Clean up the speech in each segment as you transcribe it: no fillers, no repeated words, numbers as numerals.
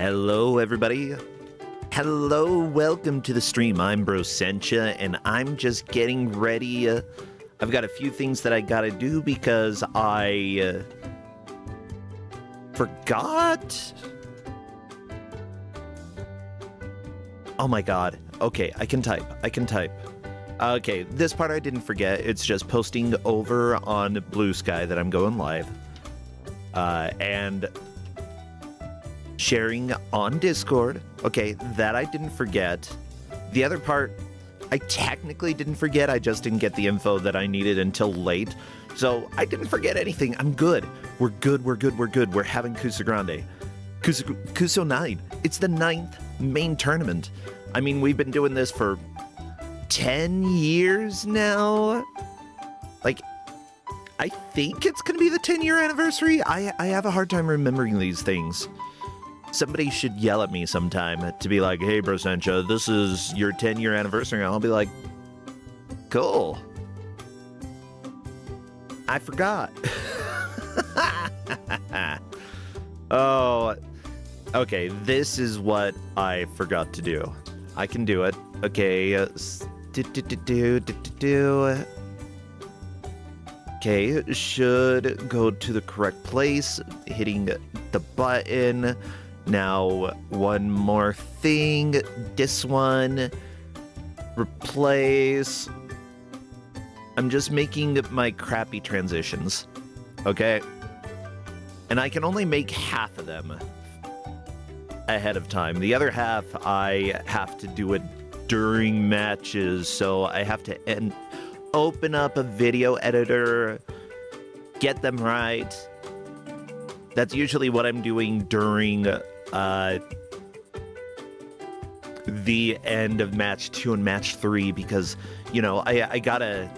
Hello, everybody. Hello, welcome to the stream. I'm Kus9rande, and I'm just getting ready. I've got a few things that I gotta do because I forgot. Oh my god. Okay, I can type. Okay, this part I didn't forget. It's just posting over on Blue Sky that I'm going live. And sharing on Discord. Okay, that I didn't forget. The other part, I technically didn't forget. I just didn't get the info that I needed until late. So I didn't forget anything. I'm good. We're good. We're having Kusogrande. Kus9rande. It's the 9th main tournament. I mean, we've been doing this for 10 years now. Like, I think it's going to be the 10-year anniversary. I have a hard time remembering these things. Somebody should yell at me sometime to be like, hey, Kus9rande, this is your 10-year anniversary. I'll be like, cool. I forgot. Oh, okay. This is what I forgot to do. I can do it. Okay. Okay, should go to the correct place, hitting the button. Now, one more thing. This one. Replace. I'm just making my crappy transitions. Okay? And I can only make half of them ahead of time. The other half, I have to do it during matches, so I have to open up a video editor, get them right. That's usually what I'm doing during the end of match 2 and match 3 because, you know, I gotta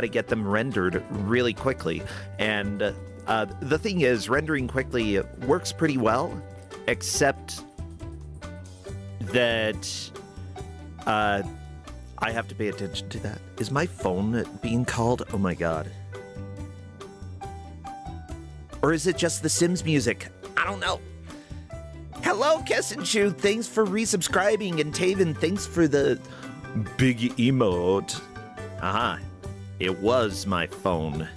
get them rendered really quickly. And the thing is, rendering quickly works pretty well, except that I have to pay attention to that. Is my phone being called? Oh my god. Or is it just the Sims music? I don't know. Hello, Kus9rande. Thanks for resubscribing. And Taven, thanks for the big emote. Aha. It was my phone.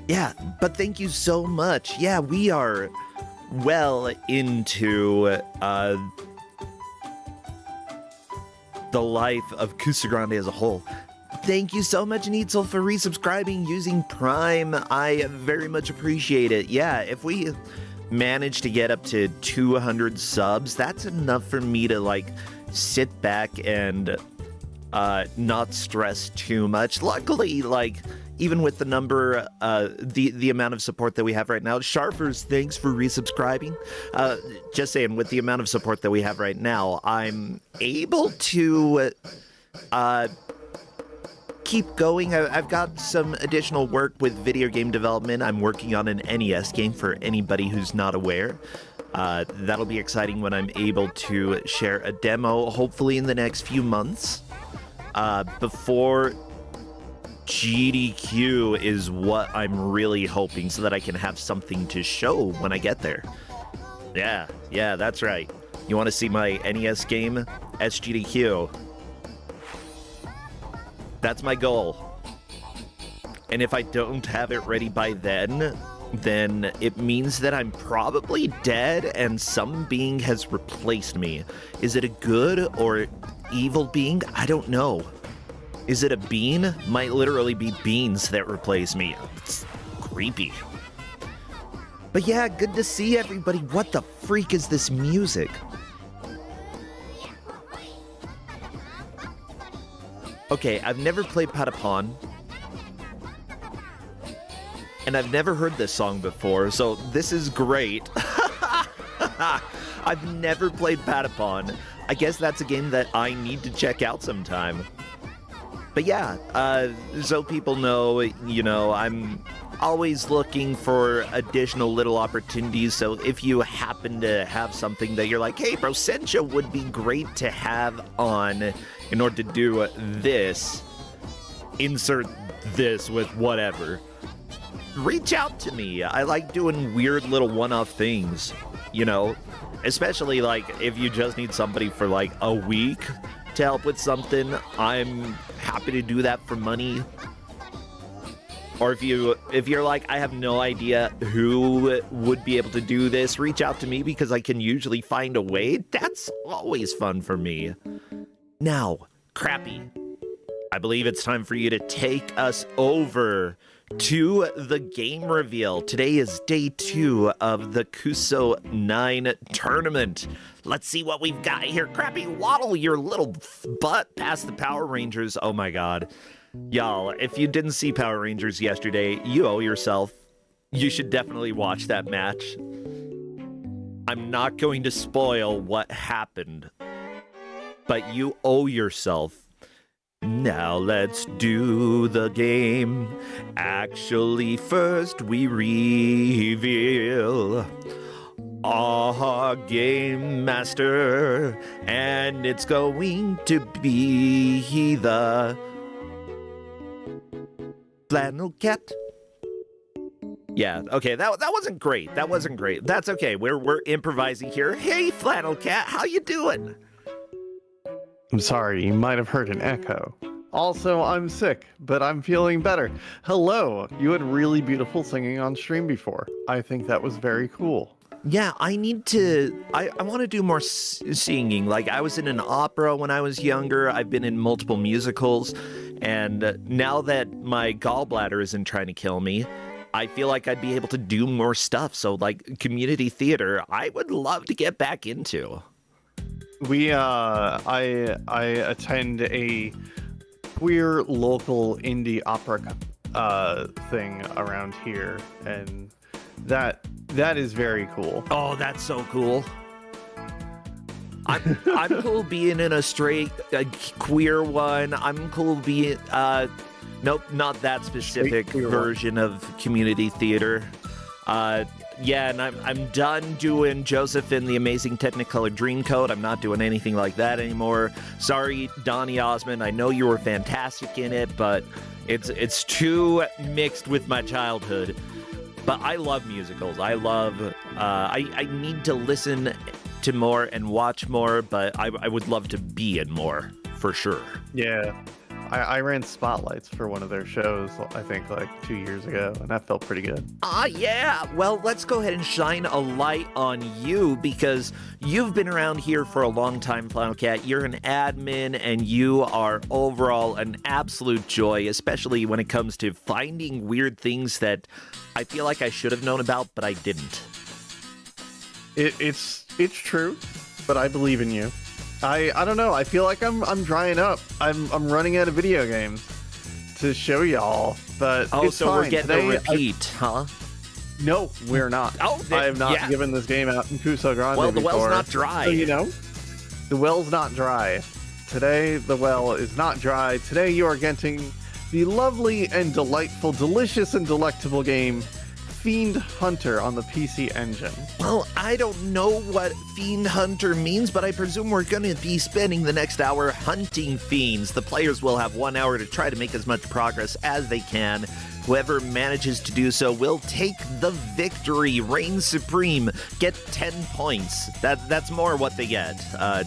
Yeah, but thank you so much. Yeah, we are well into the life of Kusogrande as a whole. Thank you so much, Neitzel, for resubscribing using Prime. I very much appreciate it. Yeah, if we manage to get up to 200 subs, that's enough for me to, like, sit back and not stress too much. Luckily, like, even with the number, the amount of support that we have right now, Sharfers, thanks for resubscribing. Just saying, with the amount of support that we have right now, I'm able to keep going. I've got some additional work with video game development. I'm working on an NES game for anybody who's not aware. That'll be exciting when I'm able to share a demo, hopefully in the next few months. Before GDQ is what I'm really hoping, so that I can have something to show when I get there. Yeah, that's right. You want to see my NES game? SGDQ. That's my goal. And if I don't have it ready by then it means that I'm probably dead and some being has replaced me. Is it a good or evil being? I don't know. Is it a bean? Might literally be beans that replace me. It's creepy. But yeah, good to see everybody. What the freak is this music? Okay, I've never played Patapon. And I've never heard this song before, so this is great. I've never played Patapon. I guess that's a game that I need to check out sometime. But yeah, so people know, you know, I'm always looking for additional little opportunities. So if you happen to have something that you're like, hey, Kus9rande would be great to have on in order to do this, insert this with whatever. reach out to me. I like doing weird little one-off things, you know, especially like if you just need somebody for like a week to help with something. I'm happy to do that for money. Or if you're like, I have no idea who would be able to do this, reach out to me because I can usually find a way. That's always fun for me. Now, Crappy, I believe it's time for you to take us over to the game reveal. Today is day 2 of the Kus9rande tournament. Let's see what we've got here. Crappy, waddle your little butt past the Power Rangers. Oh my god. Y'all, if you didn't see Power Rangers yesterday, you owe yourself. You should definitely watch that match. I'm not going to spoil what happened, but you owe yourself. Now let's do the game. Actually, first we reveal our game master, and it's going to be the Flannel Cat. Yeah, okay, that wasn't great. That wasn't great. That's okay. We're improvising here. Hey, Flannel Cat, how you doing? I'm sorry, you might have heard an echo. Also, I'm sick, but I'm feeling better. Hello, you had really beautiful singing on stream before. I think that was very cool. Yeah, I want to do more singing. Like, I was in an opera when I was younger. I've been in multiple musicals. And now that my gallbladder isn't trying to kill me, I feel like I'd be able to do more stuff. So, like, community theater, I would love to get back into. I attend a queer local indie opera thing around here, and that is very cool. Oh, that's so cool. I'm cool being in a straight queer one. I'm cool being nope, not that specific version of community theater. Yeah, and I'm done doing Joseph in the Amazing Technicolor Dreamcoat. I'm not doing anything like that anymore. Sorry, Donny Osmond. I know you were fantastic in it, but it's too mixed with my childhood. But I love musicals. I love. I need to listen to more and watch more, but I would love to be in more for sure. Yeah. I ran spotlights for one of their shows, I think like 2 years ago, and that felt pretty good. Yeah. Well, let's go ahead and shine a light on you because you've been around here for a long time, Flannel Cat. You're an admin, and you are overall an absolute joy, especially when it comes to finding weird things that I feel like I should have known about, but I didn't. It's true, but I believe in you. I don't know. I feel like I'm drying up. I'm running out of video games to show y'all. But oh, it's so fine. We're getting a repeat, huh? No, we're not. I have not given this game out in Kusogrande Well, the before. well's not dry. So, you know, the well's not dry. Today, the well is not dry. Today, you are getting the lovely and delightful, delicious and delectable game Fiend Hunter on the PC Engine. Well, I don't know what Fiend Hunter means, but I presume we're going to be spending the next hour hunting fiends. The players will have 1 hour to try to make as much progress as they can. Whoever manages to do so will take the victory, reign supreme, get 10 points. That's more what they get,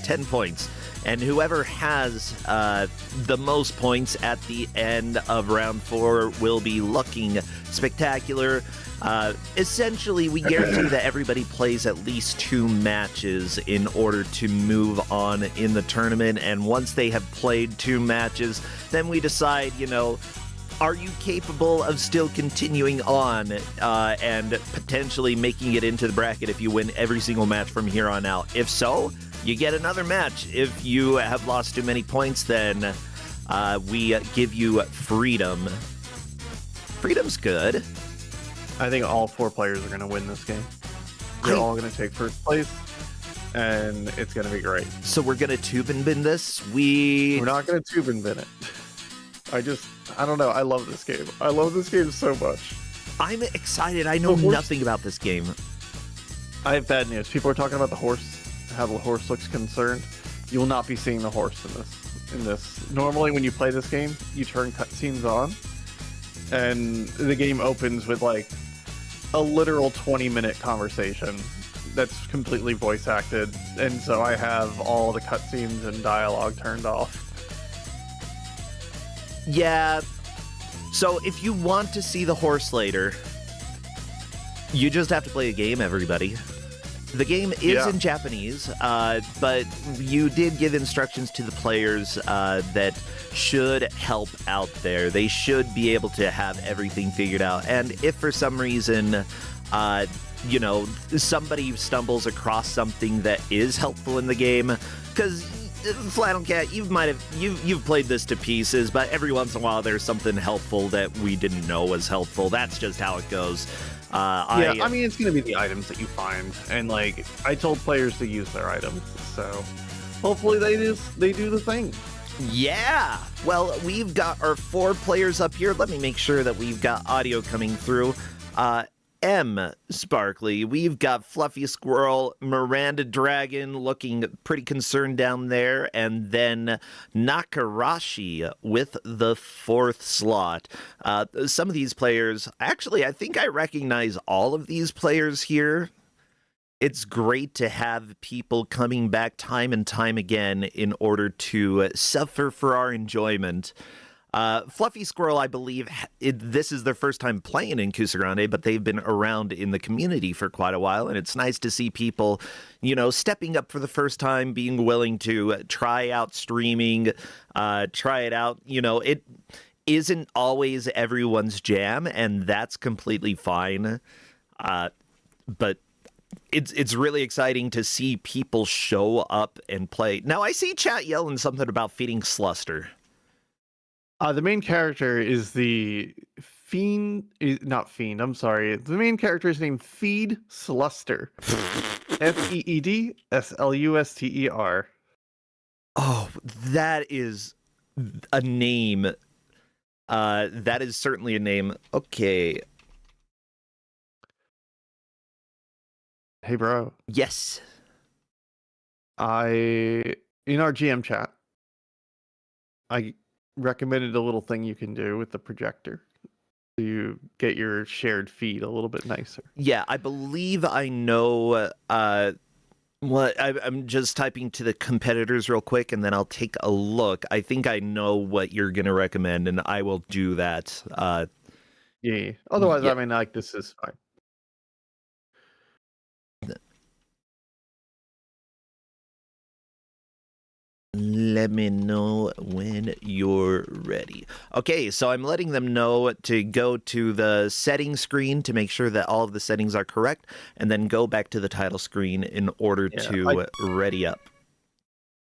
10 points. And whoever has the most points at the end of round 4 will be looking spectacular. Essentially, we guarantee that everybody plays at least 2 matches in order to move on in the tournament. And once they have played 2 matches, then we decide, you know, are you capable of still continuing on and potentially making it into the bracket if you win every single match from here on out? If so, you get another match. If you have lost too many points, then we give you freedom. Freedom's good. I think all 4 players are going to win this game. They're all going to take first place, and it's going to be great. So we're going to tube and bin this? We're not going to tube and bin it. I don't know. I love this game. I love this game so much. I'm excited. I know nothing about this game. I have bad news. People are talking about the horse, how the horse looks concerned. You will not be seeing the horse in this. Normally, when you play this game, you turn cutscenes on, and the game opens with like a literal 20-minute conversation that's completely voice acted, and so I have all the cutscenes and dialogue turned off. Yeah. So if you want to see the horse later, you just have to play a game, everybody. The game is in Japanese, but you did give instructions to the players that should help out there. They should be able to have everything figured out. And if for some reason, somebody stumbles across something that is helpful in the game, because Flannel Cat, you've played this to pieces, but every once in a while there's something helpful that we didn't know was helpful. That's just how it goes. I mean, it's going to be the items that you find, and like I told players to use their items, so hopefully they do the thing. Yeah. Well, we've got our 4 players up here. Let me make sure that we've got audio coming through. M. Sparkly. We've got Fluffy Squirrel, Miranda Dragon looking pretty concerned down there, and then Nakarashi with the 4th slot. Some of these players, actually, I think I recognize all of these players here. It's great to have people coming back time and time again in order to suffer for our enjoyment. Fluffy Squirrel, I believe, this is their first time playing in Kusogrande, but they've been around in the community for quite a while, and it's nice to see people, stepping up for the first time, being willing to try out streaming, try it out. It isn't always everyone's jam, and that's completely fine. But it's really exciting to see people show up and play. Now, I see chat yelling something about feeding Sluster. The main character is the not Fiend, I'm sorry. The main character is named Feed Sluster. Feedsluster. Oh, that is a name. That is certainly a name. Okay. Hey, bro. Yes. In our GM chat, I recommended a little thing you can do with the projector so you get your shared feed a little bit nicer. Yeah, I believe I know I'm just typing to the competitors real quick, and then I'll take a look. I think I know what you're going to recommend, and I will do that. Yeah. Otherwise, I mean, like, this is fine. Let me know when you're ready. Okay, so I'm letting them know to go to the settings screen to make sure that all of the settings are correct, and then go back to the title screen in order to ready up.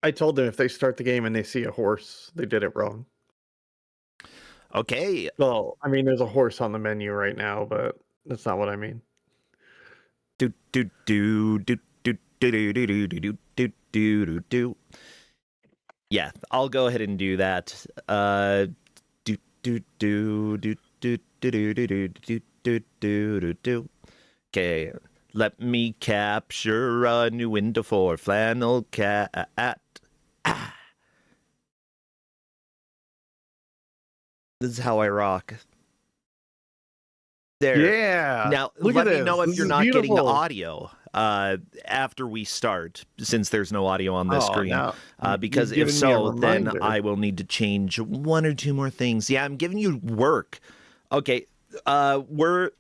I told them if they start the game and they see a horse, they did it wrong. Okay. Well, I mean, there's a horse on the menu right now, but that's not what I mean. Do do do do do do do do do do do do do. Yeah, I'll go ahead and do that. Do do do do do do do do do do do do. Okay, let me capture a new window for Flannel Cat. This is how I rock. There. Yeah. Now, let me know if you're not getting the audio after we start, since there's no audio on this screen. No. Because if so, then I will need to change 1 or 2 more things. Yeah, I'm giving you work. Okay, we're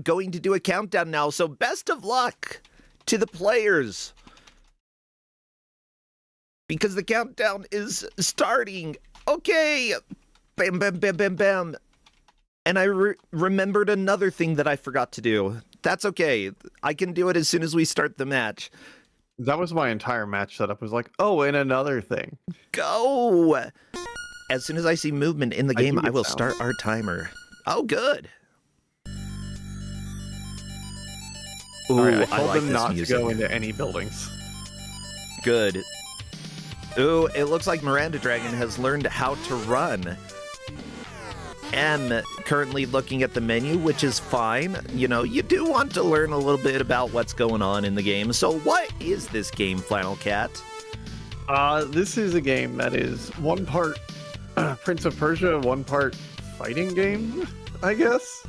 going to do a countdown now, so best of luck to the players. Because the countdown is starting. Okay. Bam, bam, bam, bam, bam. And I remembered another thing that I forgot to do. That's okay. I can do it as soon as we start the match. That was my entire match setup. Was like, oh, and another thing. Go! As soon as I see movement in the game, I will start our timer. Oh, good. Ooh, right, I told them not music. to go into any buildings. Good. Ooh, it looks like Miranda Dragon has learned how to run. M currently looking at the menu, which is fine. You know, you do want to learn a little bit about what's going on in the game. So what is this game, Flannel Cat? This is a game that is 1 part Prince of Persia, 1 part fighting game, I guess.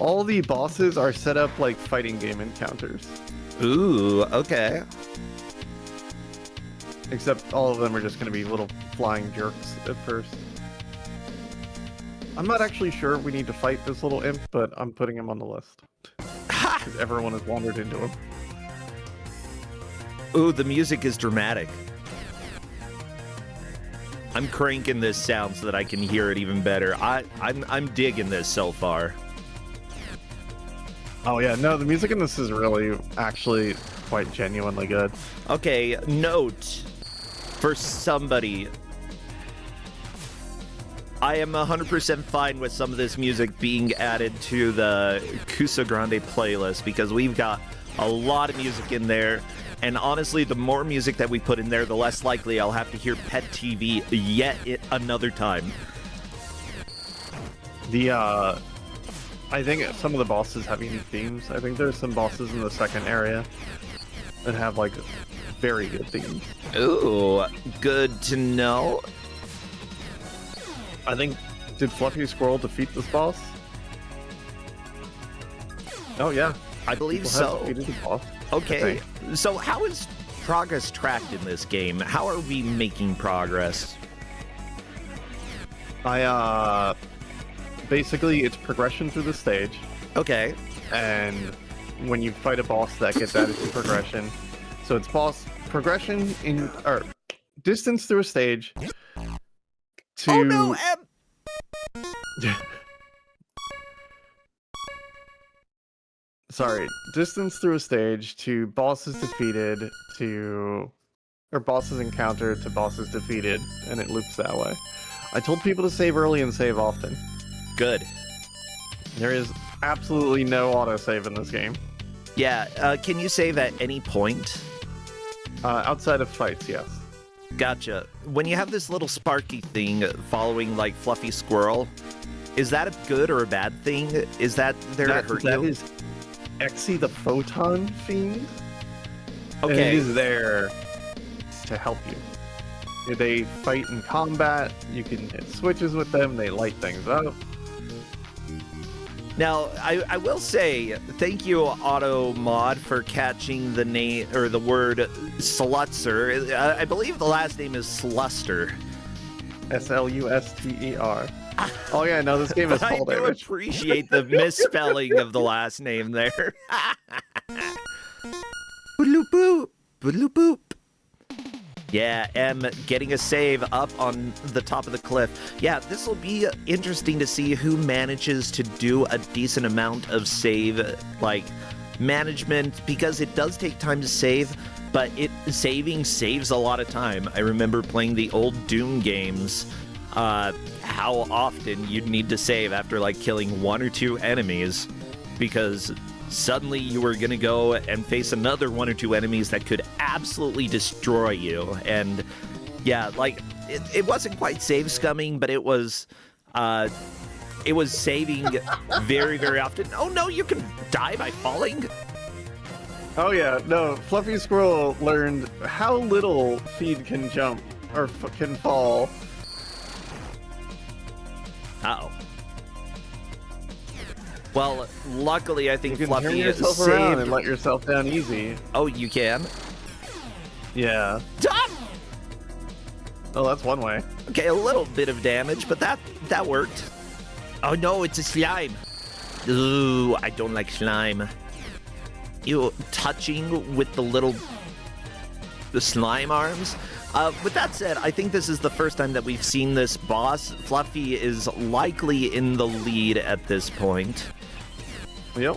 All the bosses are set up like fighting game encounters. Ooh, okay. Except all of them are just going to be little flying jerks at first. I'm not actually sure if we need to fight this little imp, but I'm putting him on the list. Because everyone has wandered into him. Ooh, the music is dramatic. I'm cranking this sound so that I can hear it even better. I'm digging this so far. Oh yeah, no, the music in this is really actually quite genuinely good. Okay, note for somebody. I am 100% fine with some of this music being added to the Kusogrande playlist because we've got a lot of music in there. And honestly, the more music that we put in there, the less likely I'll have to hear Pet TV yet another time. I think some of the bosses have unique themes. I think there's some bosses in the second area that have like very good themes. Ooh, good to know. I think, did Fluffy Squirrel defeat this boss? Oh yeah, I believe People have so. defeated the boss. Okay, so how is progress tracked in this game? How are we making progress? Basically, it's progression through the stage, Okay. and when you fight a boss, that gets added to progression. So it's boss progression or distance through a stage to. Oh no, Sorry, distance through a stage to bosses defeated or bosses encountered to bosses defeated, and it loops that way. I told people to save early and save often. Good. There is absolutely no autosave in this game. Yeah, can you save at any point? Outside of fights, yes. Gotcha. When you have this little sparky thing following like Fluffy Squirrel, is that a good or a bad thing? Is that there to hurt that you? is Exy the Photon Fiend. And Okay. it is there to help you. They fight in combat, you can hit switches with them, they light things up. Now, I will say thank you, Auto Mod, for catching the name or the word Slutzer. I believe the last name is Sluster. Sluster. Oh yeah, no, this game is But I fall do damage. appreciate the misspelling of the last name there. Boodaloop boop, boodaloop boop. Yeah, M getting a save up on the top of the cliff. Yeah, this will be interesting to see who manages to do a decent amount of save, like, management, because it does take time to save, but saving saves a lot of time. I remember playing the old Doom games, how often you'd need to save after, like, killing one or two enemies, because suddenly you were going to go and face another one or two enemies that could absolutely destroy you. And yeah, like it wasn't quite save scumming, but it was saving very, very often. Oh no, you can die by falling. Oh yeah, no, Fluffy Squirrel learned how little Feed can jump or can fall. Uh-oh. Well, luckily I think You can turn Fluffy yourself around saved. and let yourself down easy. Oh, you can? Yeah. Ah! Oh, that's one way. Okay, a little bit of damage, but that worked. Oh no, it's a slime. Ooh, I don't like slime. You touching with the slime arms. With that said, I think this is the first time that we've seen this boss. Fluffy is likely in the lead at this point. Yep.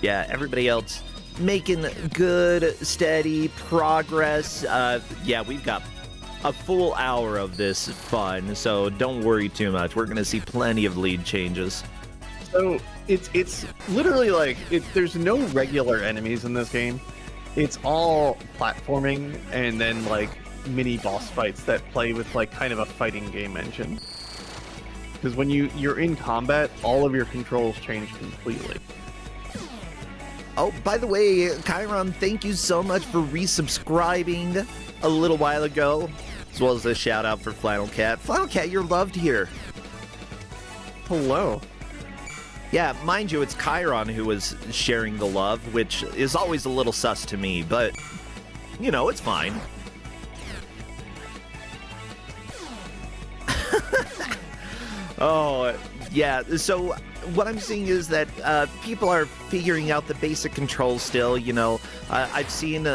Yeah, everybody else making good, steady progress. Yeah, we've got a full hour of this fun, so don't worry too much. We're gonna see plenty of lead changes. So it's literally like there's no regular enemies in this game. It's all platforming and then like mini boss fights that play with like kind of a fighting game engine. Because when you're in combat, all of your controls change completely. Oh, by the way, Chiron, thank you so much for resubscribing a little while ago, as well as a shout out for Flannel Cat. Flannel Cat, you're loved here. Hello. Yeah, mind you, it's Chiron who was sharing the love, which is always a little sus to me, but, you know, it's fine. Oh, yeah, so what I'm seeing is that people are figuring out the basic controls still, you know. I've seen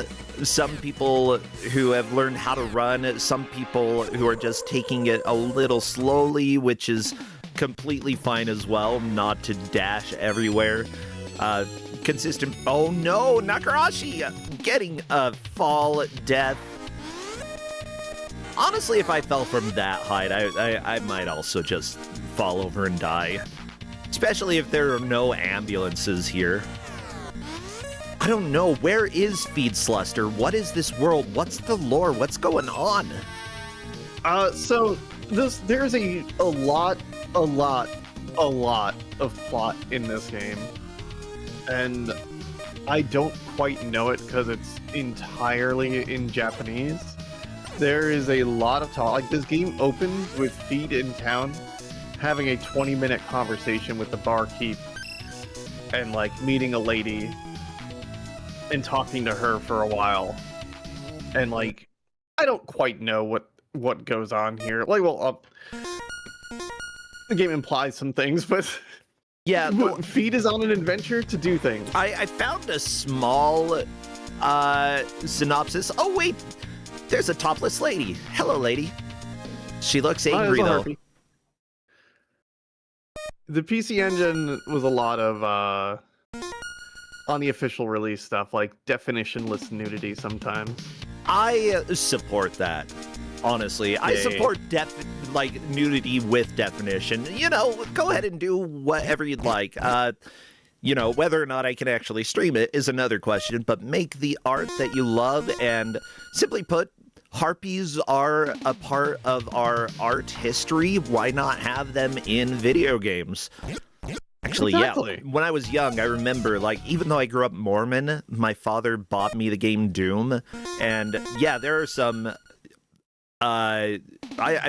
some people who have learned how to run, some people who are just taking it a little slowly, which is completely fine as well, not to dash everywhere. Consistent. Oh no, Nakarashi getting a fall death. Honestly, if I fell from that height, I might also just fall over and die. Especially if there are no ambulances here. I don't know. Where is Feedsluster? What is this world? What's the lore? What's going on? So there's a lot of plot in this game, and I don't quite know it because it's entirely in Japanese. There is a lot of talk. Like, this game opens with Feed in town having a 20-minute conversation with the barkeep and, like, meeting a lady and talking to her for a while. And, like, I don't quite know what goes on here. Like, well, the game implies some things, but yeah, Feed is on an adventure to do things. I found a small synopsis. Oh, wait. There's a topless lady. Hello, lady. She looks angry, though. Harpy. The PC Engine was a lot of, on the official release stuff, like definitionless nudity sometimes. I support that, honestly. I support like nudity with definition. You know, go ahead and do whatever you'd like. You know, whether or not I can actually stream it is another question, but make the art that you love, and simply put, harpies are a part of our art history. Why not have them in video games? Actually, exactly. Yeah, when I was young, I remember, like, even though I grew up Mormon, my father bought me the game Doom, and yeah, there are some, I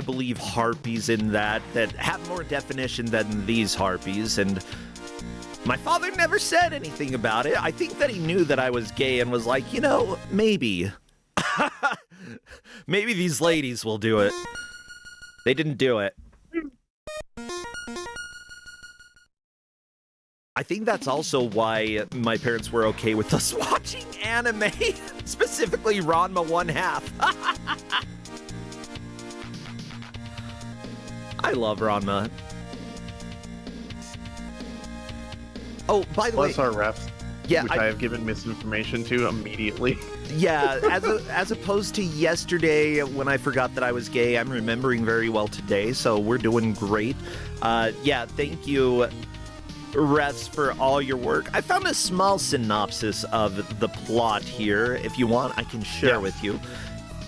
believe, harpies in that have more definition than these harpies, and my father never said anything about it. I think that he knew that I was gay and was like, you know, maybe. Maybe these ladies will do it. They didn't do it. I think that's also why my parents were okay with us watching anime, specifically Ranma 1/2. I love Ranma. Oh, by the way, Bless our refs, yeah, which I have given misinformation to immediately. Yeah, as opposed to yesterday when I forgot that I was gay, I'm remembering very well today, so we're doing great. Yeah, thank you, refs, for all your work. I found a small synopsis of the plot here. If you want, I can share with you.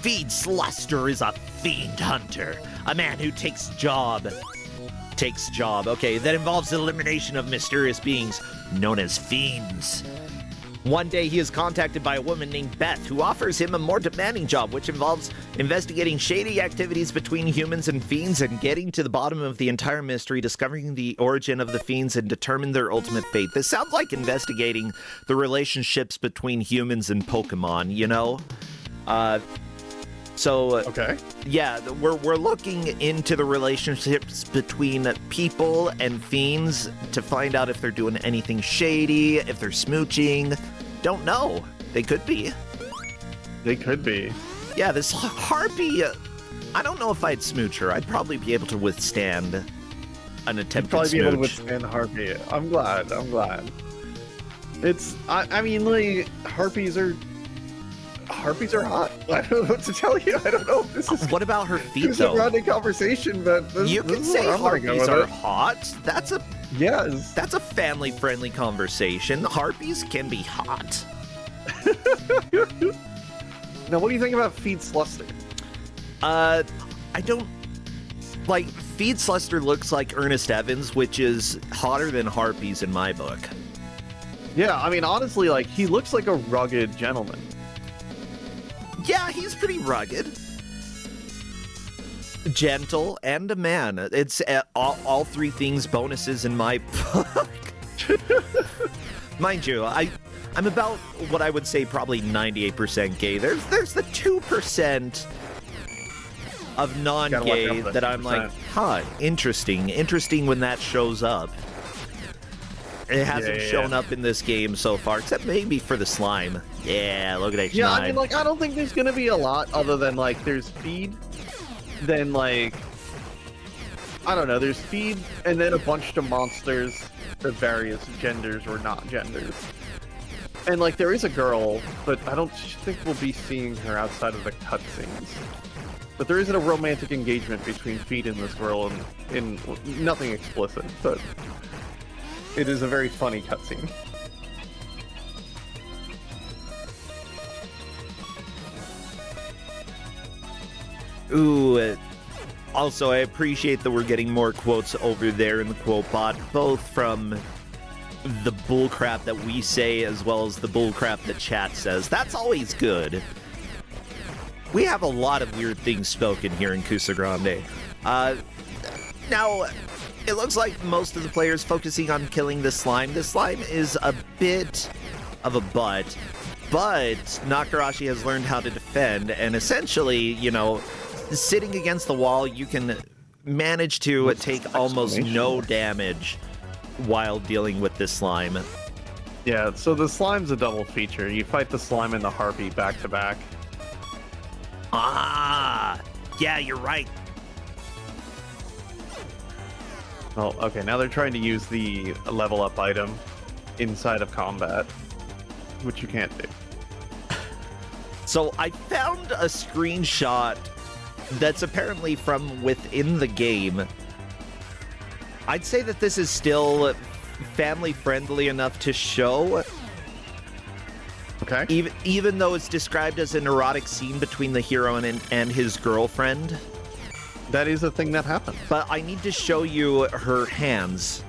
Feedsluster is a fiend hunter, a man who takes job, okay, that involves the elimination of mysterious beings known as fiends. One day he is contacted by a woman named Beth who offers him a more demanding job, which involves investigating shady activities between humans and fiends and getting to the bottom of the entire mystery, discovering the origin of the fiends and determine their ultimate fate. This sounds like investigating the relationships between humans and Pokemon, you know? Okay. Yeah, we're looking into the relationships between people and fiends to find out if they're doing anything shady, if they're smooching. Don't know. They could be. They could be. Yeah, this harpy, I don't know if I'd smooch her. I'd probably be able to withstand an attempted Probably smooch. be able to withstand Harpy. I'm glad. It's, I mean, like, harpies are hot. I don't know what to tell you. I don't know if this is. What about her feet, though? Kusogrande conversation, but you can say harpies are hot. That's a family-friendly conversation. Harpies can be hot. Now, what do you think about Feedsluster? I don't like Feedsluster. Looks like Ernest Evans, which is hotter than harpies in my book. Yeah, I mean, honestly, like, he looks like a rugged gentleman. Yeah, he's pretty rugged. gentle, and a man. It's all three things bonuses in my book. Mind you, I'm about what I would say probably 98% gay. There's the 2% of non-gay that I'm like, huh, interesting when that shows up. It hasn't shown up in this game so far, except maybe for the slime. Yeah, look at H9. Yeah, I mean, like, I don't think there's gonna be a lot other than, like, there's feed, then, like, I don't know, there's feed, and then a bunch of monsters of various genders or not genders. And, like, there is a girl, but I don't think we'll be seeing her outside of the cutscenes. But there isn't a romantic engagement between Feed and this girl, and nothing explicit, but it is a very funny cutscene. Ooh, also, I appreciate that we're getting more quotes over there in the quote bot, both from the bullcrap that we say as well as the bullcrap that chat says. That's always good. We have a lot of weird things spoken here in Kusogrande. Now, it looks like most of the players focusing on killing the slime. The slime is a bit of a butt, but Nakarashi has learned how to defend, and essentially, you know, sitting against the wall, you can manage to take almost no damage while dealing with this slime. Yeah, so the slime's a double feature. You fight the slime and the harpy back to back. Ah, yeah, you're right. Oh, okay, now they're trying to use the level up item inside of combat, which you can't do. So I found a screenshot that's apparently from within the game. I'd say that this is still family friendly enough to show. Okay. Even though it's described as an erotic scene between the hero and his girlfriend. That is a thing that happens. But I need to show you her hands.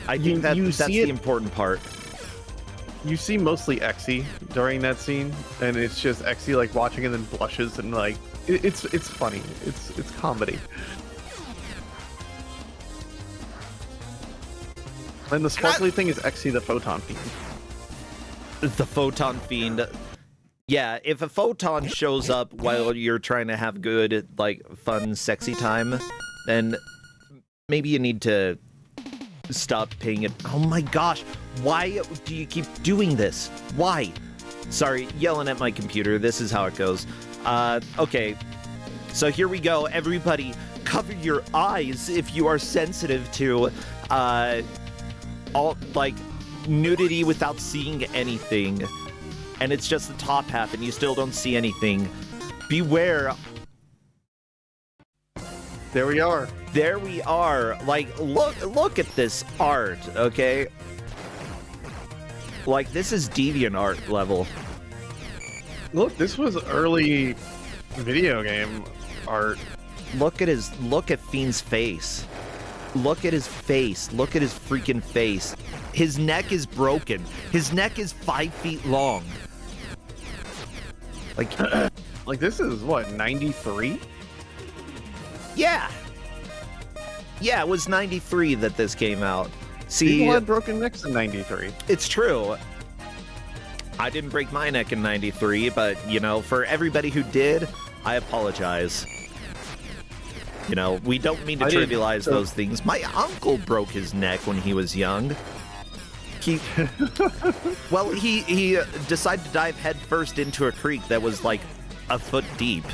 I think that's the important part. You see mostly Exy during that scene, and it's just Exy like watching and then blushes and like it's funny. It's comedy. And the sparkly thing is Exy the photon fiend. The photon fiend. Yeah, if a photon shows up while you're trying to have good, like, fun, sexy time, then maybe you need to stop paying it. Oh my gosh, why do you keep doing this? Why? Sorry, yelling at my computer. This is how it goes. Okay, so here we go. Everybody, cover your eyes if you are sensitive to, all, like, nudity without seeing anything. And it's just the top half and you still don't see anything. Beware. There we are. There we are. Like, look at this art, okay? Like, this is DeviantArt level. Look, this was early video game art. Look at Fiend's face. Look at his face. Look at his freaking face. His neck is broken. His neck is 5 feet long. Like this is what, 93? Yeah. Yeah, it was 93 that this came out. See, people had broken necks in 93. It's true. I didn't break my neck in 93, but, you know, for everybody who did, I apologize. You know, we don't mean to trivialize those things. My uncle broke his neck when he was young. Well, he decided to dive headfirst into a creek that was like a foot deep.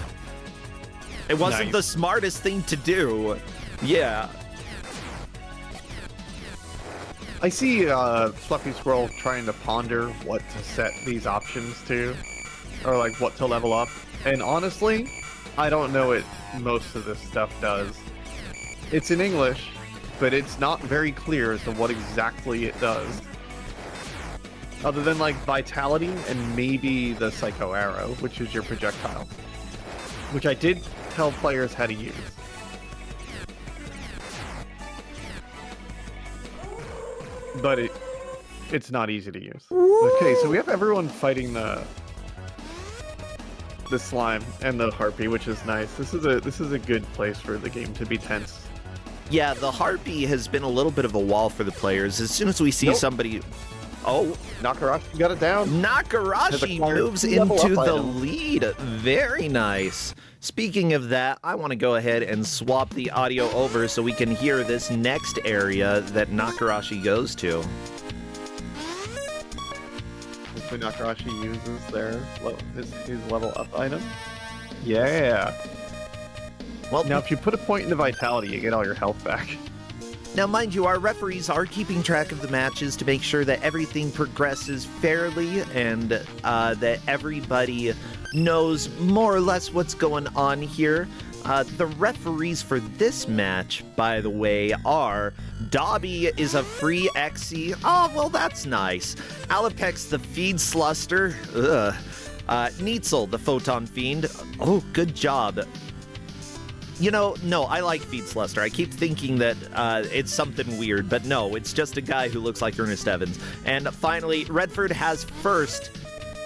It wasn't the smartest thing to do. Yeah. I see Fluffy Squirrel trying to ponder what to set these options to, or like what to level up. And honestly, I don't know what most of this stuff does. It's in English, but it's not very clear as to what exactly it does. Other than like Vitality and maybe the Psycho Arrow, which is your projectile. Which I did tell players how to use. But it's not easy to use. Okay, so we have everyone fighting the the slime and the harpy, which is nice. This is a good place for the game to be tense. Yeah, the harpy has been a little bit of a wall for the players. As soon as we see somebody... Oh, Nakarashi got it down. Nakarashi moves into the lead. Very nice. Speaking of that, I want to go ahead and swap the audio over so we can hear this next area that Nakarashi goes to. Hopefully Nakarashi uses his level up item. Yeah. Well, now if you put a point into vitality, you get all your health back. Now, mind you, our referees are keeping track of the matches to make sure that everything progresses fairly and that everybody knows more or less what's going on here. The referees for this match, by the way, are Dobby is a free XC. Oh, well, that's nice. Alapex, the Feed Sluster. Ugh. Neitzel, the Photon Fiend. Oh, good job. You know, no, I like Feed Sluster. I keep thinking that it's something weird, but no, it's just a guy who looks like Ernest Evans. And finally, Redford has first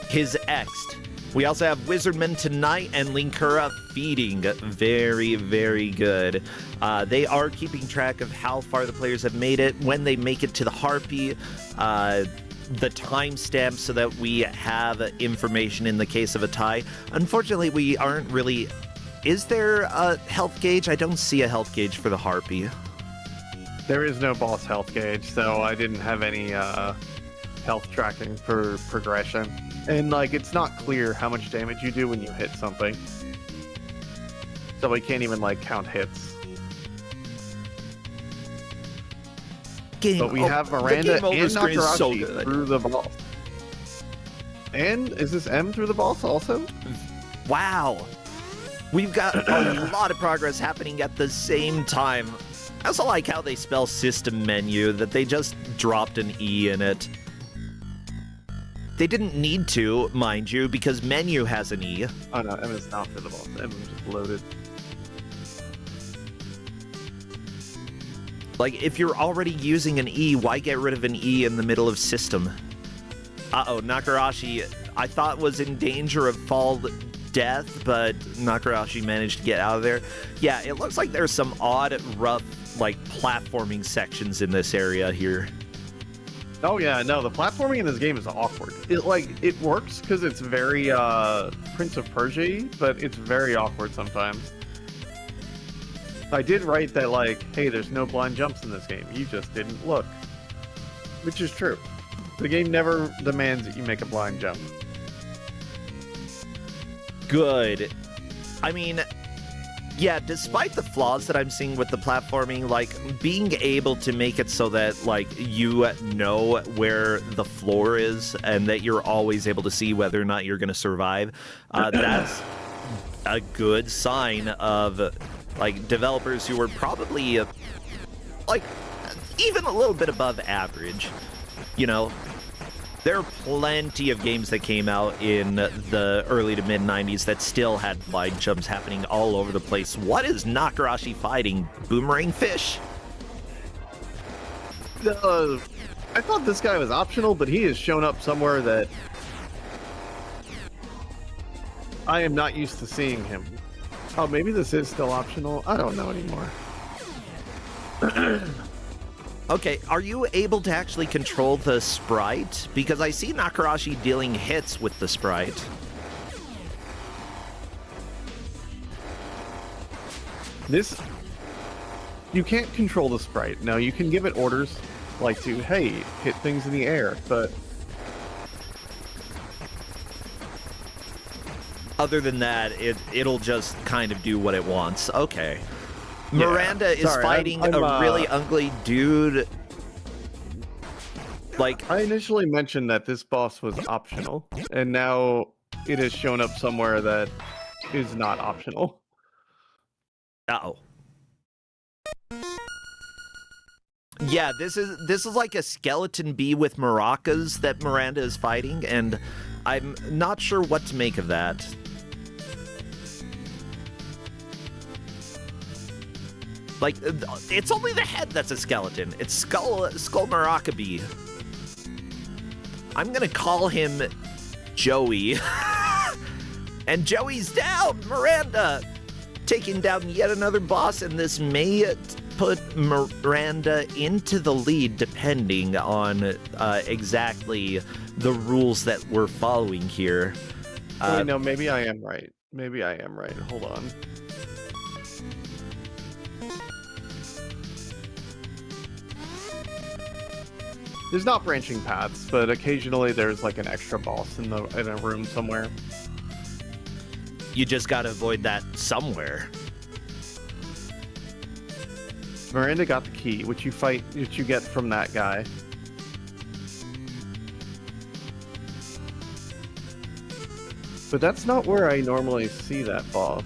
his Ext. We also have Wizardman tonight and Linkura feeding. Very, very good. They are keeping track of how far the players have made it, when they make it to the Harpy, the timestamp so that we have information in the case of a tie. Unfortunately, we aren't really... Is there a health gauge? I don't see a health gauge for the Harpy. There is no boss health gauge, so I didn't have any health tracking for progression. And, like, it's not clear how much damage you do when you hit something. So we can't even, like, count hits. But we have Miranda and Nakarashi through the boss. And is this M through the boss also? Wow. We've got a lot of progress happening at the same time. I also like how they spell system menu, that they just dropped an E in it. They didn't need to, mind you, because menu has an E. Oh no, M is not for the boss. M is just loaded. Like, if you're already using an E, why get rid of an E in the middle of system? Uh-oh, Nakarashi, I thought was in danger of fall death, but Nakarashi managed to get out of there. Yeah, it looks like there's some odd, rough, like, platforming sections in this area here. Oh yeah, no, the platforming in this game is awkward. It works because it's very Prince of Persia, but it's very awkward sometimes. I did write that, like, hey, there's no blind jumps in this game. You just didn't look. Which is true. The game never demands that you make a blind jump. Good. I mean, yeah, despite the flaws that I'm seeing with the platforming, like, being able to make it so that, like, you know where the floor is and that you're always able to see whether or not you're going to survive, that's a good sign of, like, developers who are probably, like, even a little bit above average, you know? There are plenty of games that came out in the early to mid-90s that still had blind jumps happening all over the place. What is Nakarashi fighting? Boomerang fish? I thought this guy was optional, but he has shown up somewhere that I am not used to seeing him. Oh, maybe this is still optional? I don't know anymore. Okay, are you able to actually control the sprite? Because I see Nakarashi dealing hits with the sprite. You can't control the sprite. No, you can give it orders, like to, hey, hit things in the air, but... Other than that, it'll just kind of do what it wants. Okay. Miranda is fighting a really ugly dude. Like, I initially mentioned that this boss was optional, and now it has shown up somewhere that is not optional. Uh-oh. Yeah, this is like a skeleton bee with maracas that Miranda is fighting, and I'm not sure what to make of that. Like, it's only the head that's a skeleton. It's Skull Maraca Bee. I'm gonna call him Joey. And Joey's down! Miranda taking down yet another boss, and this may put Miranda into the lead depending on exactly the rules that we're following here. Wait, no, maybe I am right. Maybe I am right. Hold on. There's not branching paths, but occasionally there's like an extra boss in a room somewhere. You just gotta avoid that somewhere. Miranda got the key, which you get from that guy. But that's not where I normally see that boss.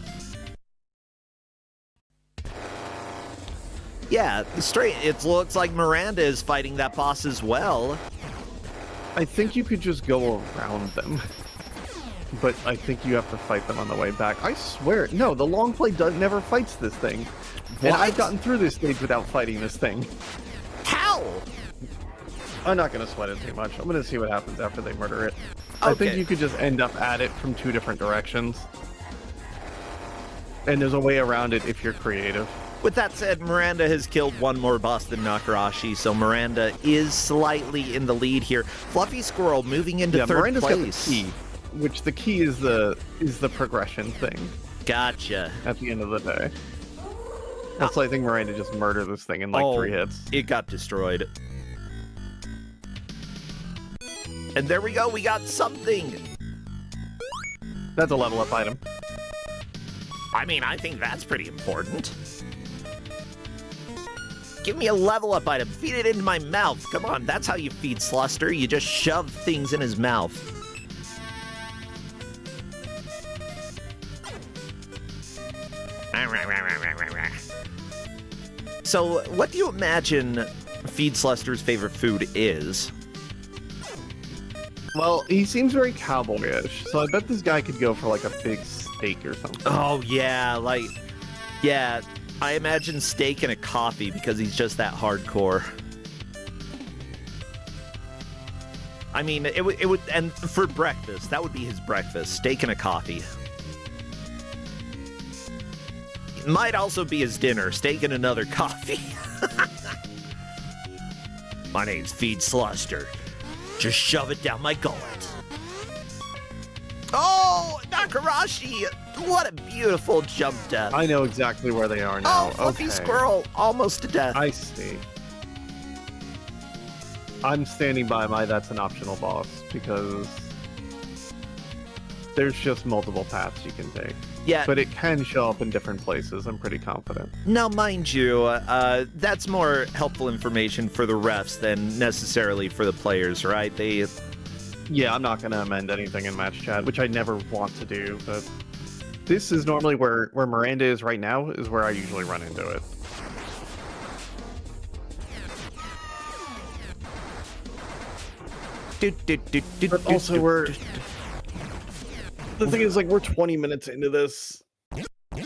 Yeah, straight. It looks like Miranda is fighting that boss as well. I think you could just go around them. But I think you have to fight them on the way back. I swear, no, the long play never fights this thing. What? And I've gotten through this stage without fighting this thing. How? I'm not going to sweat it too much. I'm going to see what happens after they murder it. Okay. I think you could just end up at it from 2 different directions. And there's a way around it if you're creative. With that said, Miranda has killed one more boss than Nakarashi, so Miranda is slightly in the lead here. Fluffy Squirrel moving into third Miranda's place. got the key, which the key is the progression thing. Gotcha. At the end of the day. That's why I think Miranda just murdered this thing in like 3 hits. It got destroyed. And there we go, we got something. That's a level up item. I mean, I think that's pretty important. Give me a level up item, feed it into my mouth. Come on, that's how you feed Sluster. You just shove things in his mouth. So, what do you imagine Feed Sluster's favorite food is? Well, he seems very cowboyish, so I bet this guy could go for like a big steak or something. Oh, yeah, yeah, I imagine steak and a coffee because he's just that hardcore. I mean, it would, and for breakfast, that would be his breakfast, steak and a coffee. It might also be his dinner, steak and another coffee. My name's Feed Sluster. Just shove it down my gullet. Oh, Nakarashi! What a beautiful jump death. I know exactly where they are now. Oh, Fluffy okay. Squirrel, almost to death. I see. I'm standing by my that's an optional boss, because there's just multiple paths you can take. Yeah. But it can show up in different places, I'm pretty confident. Now, mind you, that's more helpful information for the refs than necessarily for the players, right? Yeah, I'm not going to amend anything in match chat, which I never want to do, but this is normally where Miranda is right now, is where I usually run into it. But also the thing is, like, we're 20 minutes into this.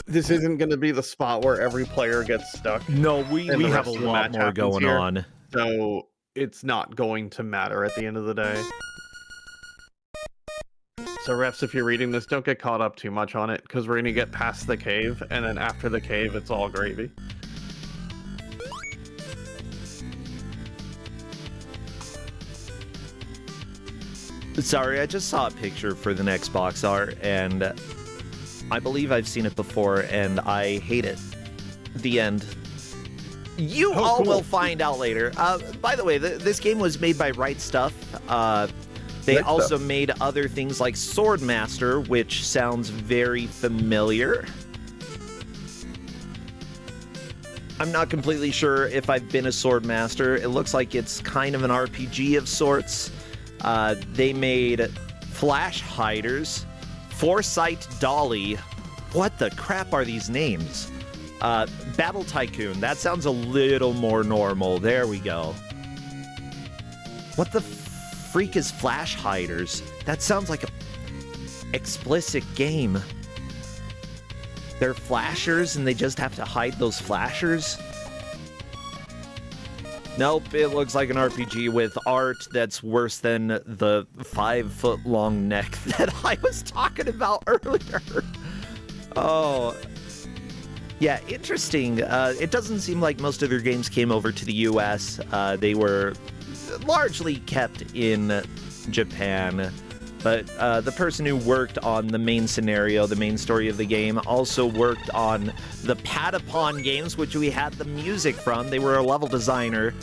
This isn't going to be the spot where every player gets stuck. No, we have a lot more going on. So it's not going to matter at the end of the day. So refs, if you're reading this, don't get caught up too much on it, because we're going to get past the cave, and then after the cave, it's all gravy. Sorry, I just saw a picture for the next box art, and I believe I've seen it before, and I hate it. The end. You all will find out later. By the way, this game was made by Right Stuff. They also made other things like Swordmaster, which sounds very familiar. I'm not completely sure if I've been a Swordmaster. It looks like it's kind of an RPG of sorts. They made Flash Hiders, Foresight Dolly. What the crap are these names? Battle Tycoon. That sounds a little more normal. There we go. What the freak is Flash Hiders? That sounds like a explicit game. They're flashers and they just have to hide those flashers? Nope, it looks like an RPG with art that's worse than the 5-foot-long neck that I was talking about earlier. Oh. Yeah, interesting. It doesn't seem like most of their games came over to the US. They were largely kept in Japan. But the person who worked on the main scenario, the main story of the game, also worked on the Patapon games, which we had the music from. They were a level designer.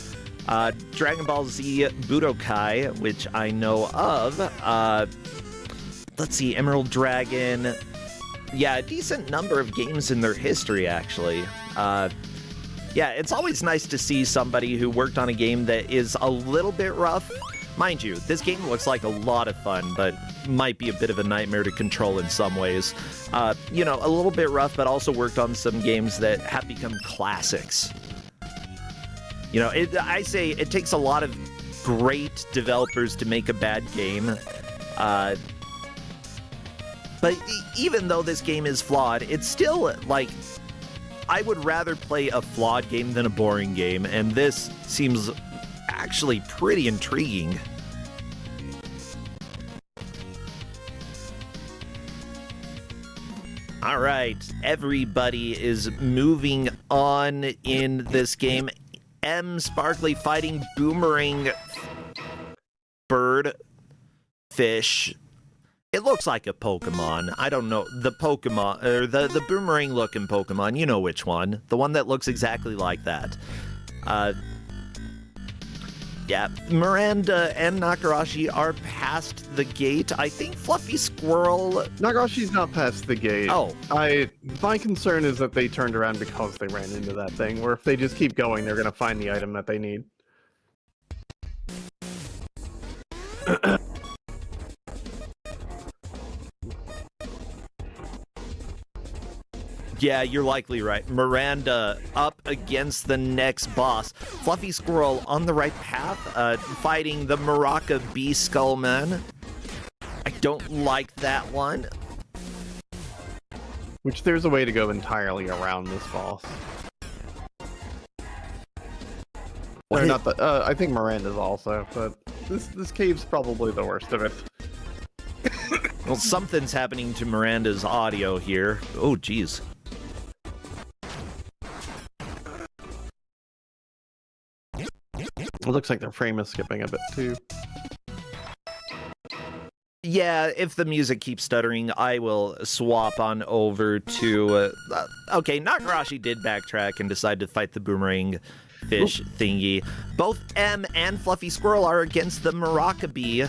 Dragon Ball Z Budokai, which I know of. Let's see, Emerald Dragon. Yeah, a decent number of games in their history, actually. Yeah, it's always nice to see somebody who worked on a game that is a little bit rough. Mind you, this game looks like a lot of fun, but might be a bit of a nightmare to control in some ways. You know, a little bit rough, but also worked on some games that have become classics. You know, I say it takes a lot of great developers to make a bad game. But even though this game is flawed, it's still, like, I would rather play a flawed game than a boring game, and this seems actually pretty intriguing. All right, everybody is moving on in this game. M Sparkly fighting Boomerang Bird Fish. It looks like a Pokemon. I don't know. The Pokemon, or the boomerang looking Pokemon, you know which one. The one that looks exactly like that. Yeah, Miranda and Nakarashi are past the gate. I think Fluffy Squirrel... Nagarashi's not past the gate. Oh. My concern is that they turned around because they ran into that thing, where if they just keep going, they're going to find the item that they need. Yeah, you're likely right. Miranda up against the next boss. Fluffy Squirrel on the right path, fighting the Maraca Bee Skullman. I don't like that one. Which there's a way to go entirely around this boss. Or not the, I think Miranda's also, but this cave's probably the worst of it. Well, something's happening to Miranda's audio here. Oh, geez. It looks like their frame is skipping a bit too. Yeah, if the music keeps stuttering, I will swap on over to... okay, Nakarashi did backtrack and decide to fight the boomerang fish thingy. Both M and Fluffy Squirrel are against the Maraca Bee.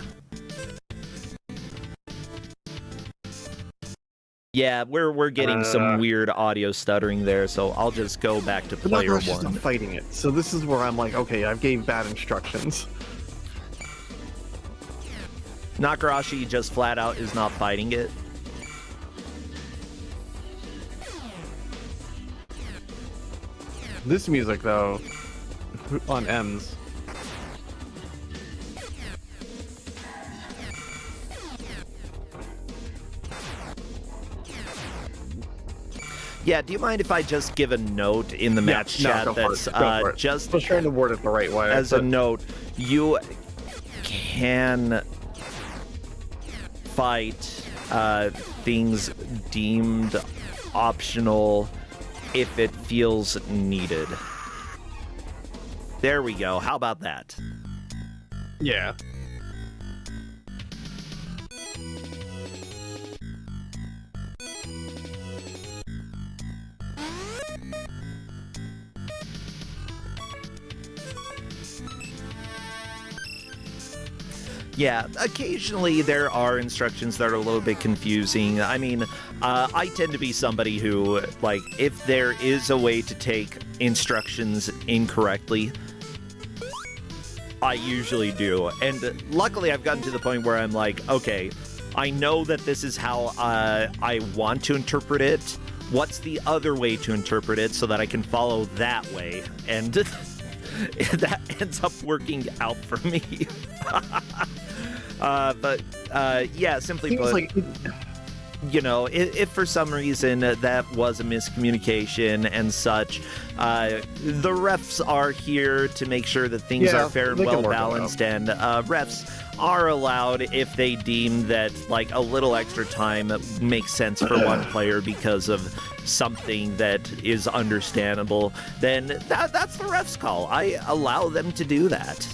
Yeah, we're getting some weird audio stuttering there, so I'll just go back to player one. Nakarashi's not fighting it, so this is where I'm like, okay, I've gave bad instructions. Nakarashi just flat out is not fighting it. This music, though, on M's. Yeah, do you mind if I just give a note in the match chat that's just... I was trying to word it the right way. As a note, you can fight things deemed optional if it feels needed. There we go. How about that? Yeah. Yeah, occasionally there are instructions that are a little bit confusing. I mean, I tend to be somebody who, like, if there is a way to take instructions incorrectly, I usually do. And luckily I've gotten to the point where I'm like, okay, I know that this is how I want to interpret it. What's the other way to interpret it so that I can follow that way? And that ends up working out for me. But yeah, simply put, you know, if for some reason that was a miscommunication and such, the refs are here to make sure that things are fair and well balanced, and refs are allowed, if they deem that like a little extra time makes sense for one player because of something that is understandable, then that's the refs' call. I allow them to do that.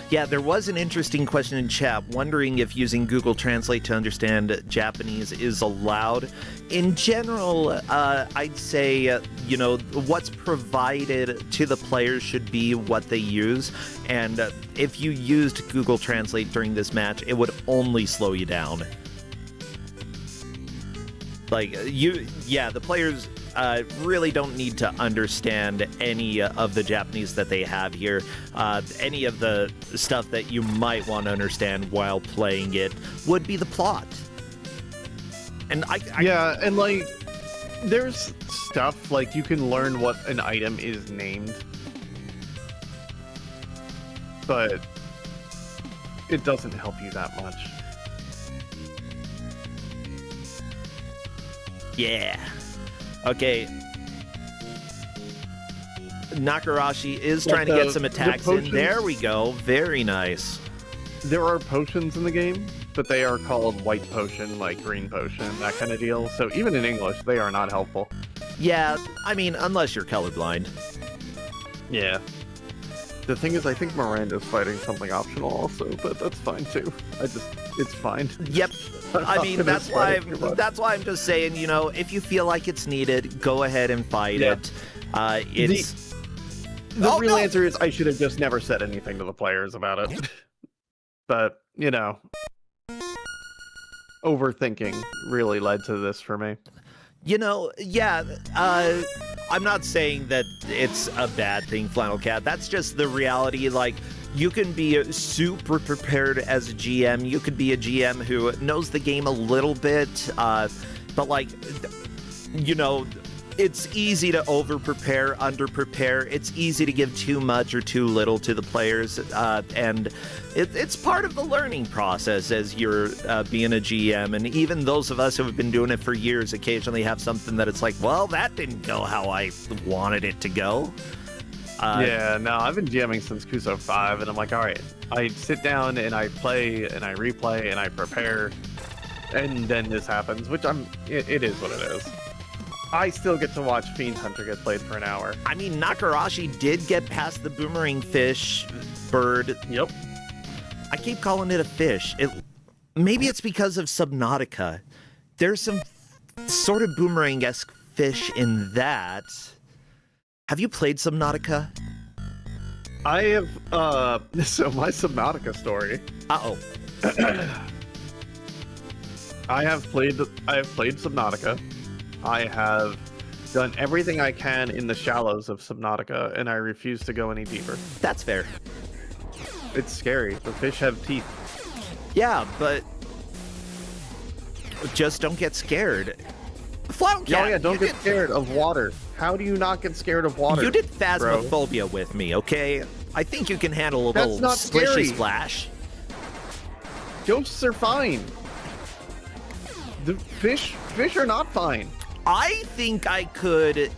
Yeah, there was an interesting question in chat wondering if using Google Translate to understand Japanese is allowed. In general, I'd say, you know, what's provided to the players should be what they use. And if you used Google Translate during this match, it would only slow you down. Like, the players really don't need to understand any of the Japanese that they have here. Any of the stuff that you might want to understand while playing it would be the plot. And yeah, and like, there's stuff like you can learn what an item is named, but it doesn't help you that much. Yeah. Okay. Nakarashi is trying to get some attacks in. There we go. Very nice. There are potions in the game, but they are called white potion, like green potion, that kind of deal. So even in English, they are not helpful. Yeah, I mean, unless you're colorblind. Yeah. The thing is, I think Miranda's fighting something optional also, but that's fine too. It's fine. Yep. I mean, that's why I'm just saying, you know, if you feel like it's needed, go ahead and fight it. The real answer is I should have just never said anything to the players about it. But, you know, overthinking really led to this for me. You know, yeah, I'm not saying that it's a bad thing, Flannel Cat. That's just the reality. Like, you can be super prepared as a GM. You could be a GM who knows the game a little bit, but, like, you know, it's easy to over-prepare, under-prepare. It's easy to give too much or too little to the players, and it's part of the learning process as you're being a GM. And even those of us who have been doing it for years occasionally have something that it's like, well, that didn't go how I wanted it to go. Yeah, no, I've been GMing since Kus9rande, and I'm like, all right, I sit down and I play and I replay and I prepare, and then this happens, which it is what it is. I still get to watch Fiend Hunter get played for an hour. I mean, Nakarashi did get past the boomerang fish bird. Yep. I keep calling it a fish. Maybe it's because of Subnautica. There's some sort of boomerang-esque fish in that. Have you played Subnautica? I have, so my Subnautica story. Uh-oh. I have played Subnautica. I have done everything I can in the shallows of Subnautica, and I refuse to go any deeper. That's fair. It's scary. The fish have teeth. Yeah, but just don't get scared. Flannel Cat, Yeah, don't get scared of water. How do you not get scared of water? You did Phasmophobia with me, okay? I think you can handle a That's little not splishy scary. splash. Ghosts are fine. The fish are not fine. I think I could,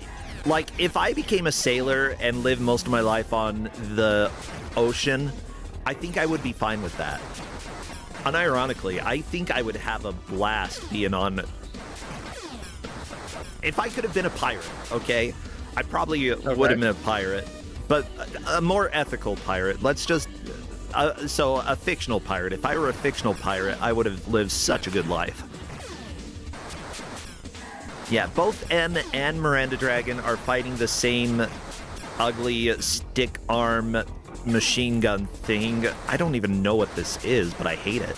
like, if I became a sailor and lived most of my life on the ocean, I think I would be fine with that. Unironically, I think I would have a blast being on... If I could have been a pirate, okay? I probably would have been a pirate, but a more ethical pirate. Let's just... so, a fictional pirate. If I were a fictional pirate, I would have lived such a good life. Yeah, both M and Miranda Dragon are fighting the same ugly stick arm machine gun thing. I don't even know what this is, but I hate it.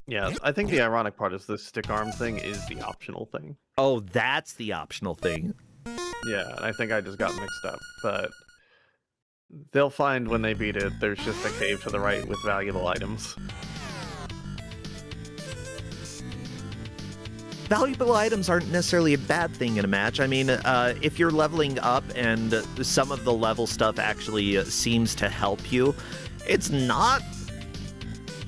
Yeah, I think the ironic part is this stick arm thing is the optional thing. Oh, that's the optional thing. Yeah, and I think I just got mixed up, but they'll find when they beat it, there's just a cave to the right with valuable items. valuable items aren't necessarily a bad thing in a match. I mean, if you're leveling up and some of the level stuff actually seems to help you, it's not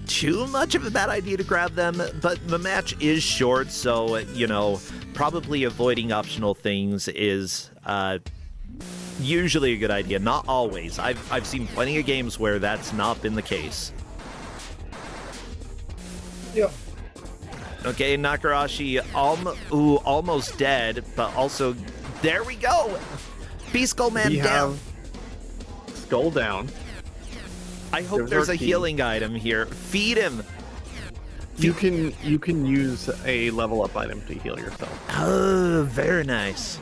too much of a bad idea to grab them, but the match is short, so, you know, probably avoiding optional things is usually a good idea. Not always. I've seen plenty of games where that's not been the case. Yep. Okay, Nakarashi almost dead, but also, there we go! Beast Skull Man We down! have Skull down. I hope there's a healing item here. Feed him! You can use a level up item to heal yourself. Oh, very nice.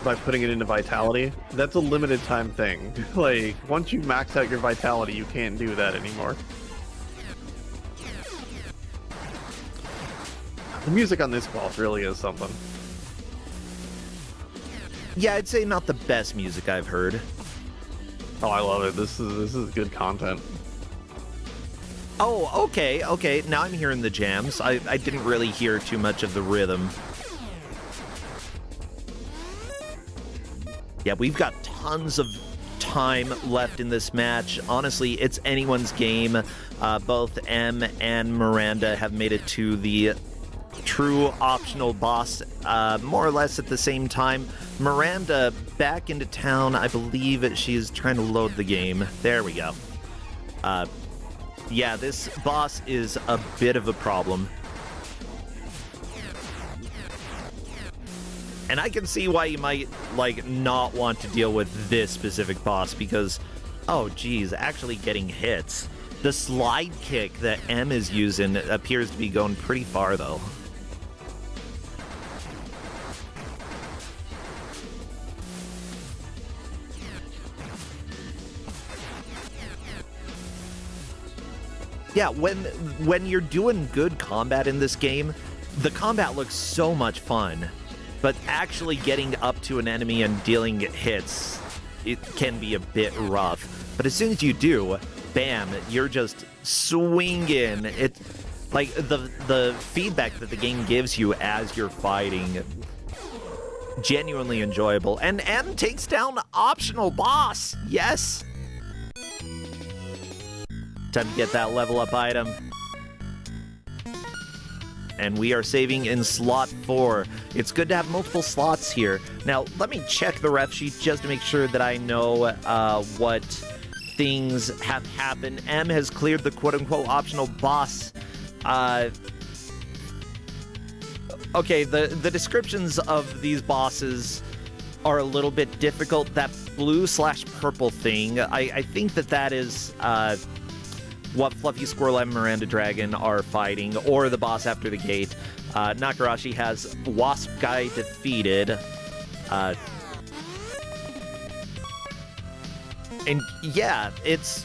By putting it into Vitality. That's a limited time thing. Like, once you max out your Vitality, you can't do that anymore. The music on this boss really is something. Yeah, I'd say not the best music I've heard. Oh, I love it. This is good content. Oh, okay. Now I'm hearing the jams. I didn't really hear too much of the rhythm. Yeah, we've got tons of time left in this match. Honestly, it's anyone's game. Both M and Miranda have made it to the true optional boss more or less at the same time. Miranda back into town. I believe she's trying to load the game. There we go. Yeah, this boss is a bit of a problem. And I can see why you might, like, not want to deal with this specific boss because, oh geez, actually getting hits. The slide kick that M is using appears to be going pretty far, though. Yeah, when you're doing good combat in this game, the combat looks so much fun. But actually getting up to an enemy and dealing hits, it can be a bit rough. But as soon as you do, bam, you're just swinging. It, like, the feedback that the game gives you as you're fighting, genuinely enjoyable. And M takes down the optional boss. Yes. Time to get that level up item. And we are saving in slot 4. It's good to have multiple slots here. Now, let me check the ref sheet just to make sure that I know what things have happened. M has cleared the quote-unquote optional boss. Okay, the descriptions of these bosses are a little bit difficult. That blue/purple thing, I think that is what Fluffy Squirrel and Miranda Dragon are fighting, or the boss after the gate. Nakarashi has Wasp Guy defeated. And yeah, it's...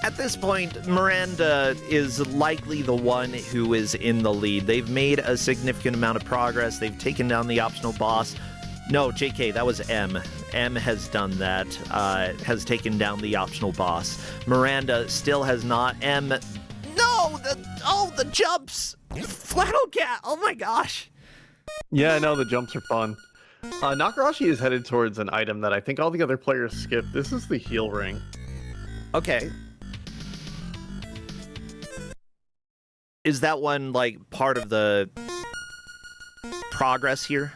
At this point, Miranda is likely the one who is in the lead. They've made a significant amount of progress. They've taken down the optional boss. No, JK, that was M. M has done that, has taken down the optional boss. Miranda still has not. M... No! The jumps! Flannel Cat! Oh my gosh! Yeah, no, the jumps are fun. Nakarashi is headed towards an item that I think all the other players skipped. This is the heal ring. Okay. Is that one, like, part of the progress here?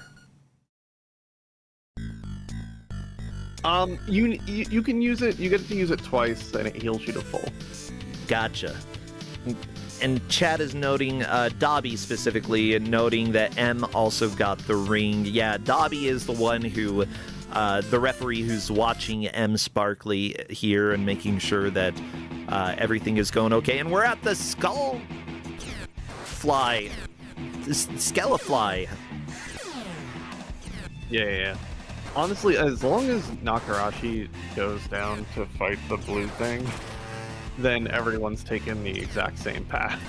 You can use it. You get to use it twice, and it heals you to full. Gotcha. And Chad is noting, Dobby specifically, noting that M also got the ring. Yeah, Dobby is the one who, the referee who's watching M Sparkly here and making sure that everything is going okay. And we're at the Skull Fly. Skelefly. Yeah. Honestly, as long as Nakarashi goes down to fight the blue thing, then everyone's taken the exact same path.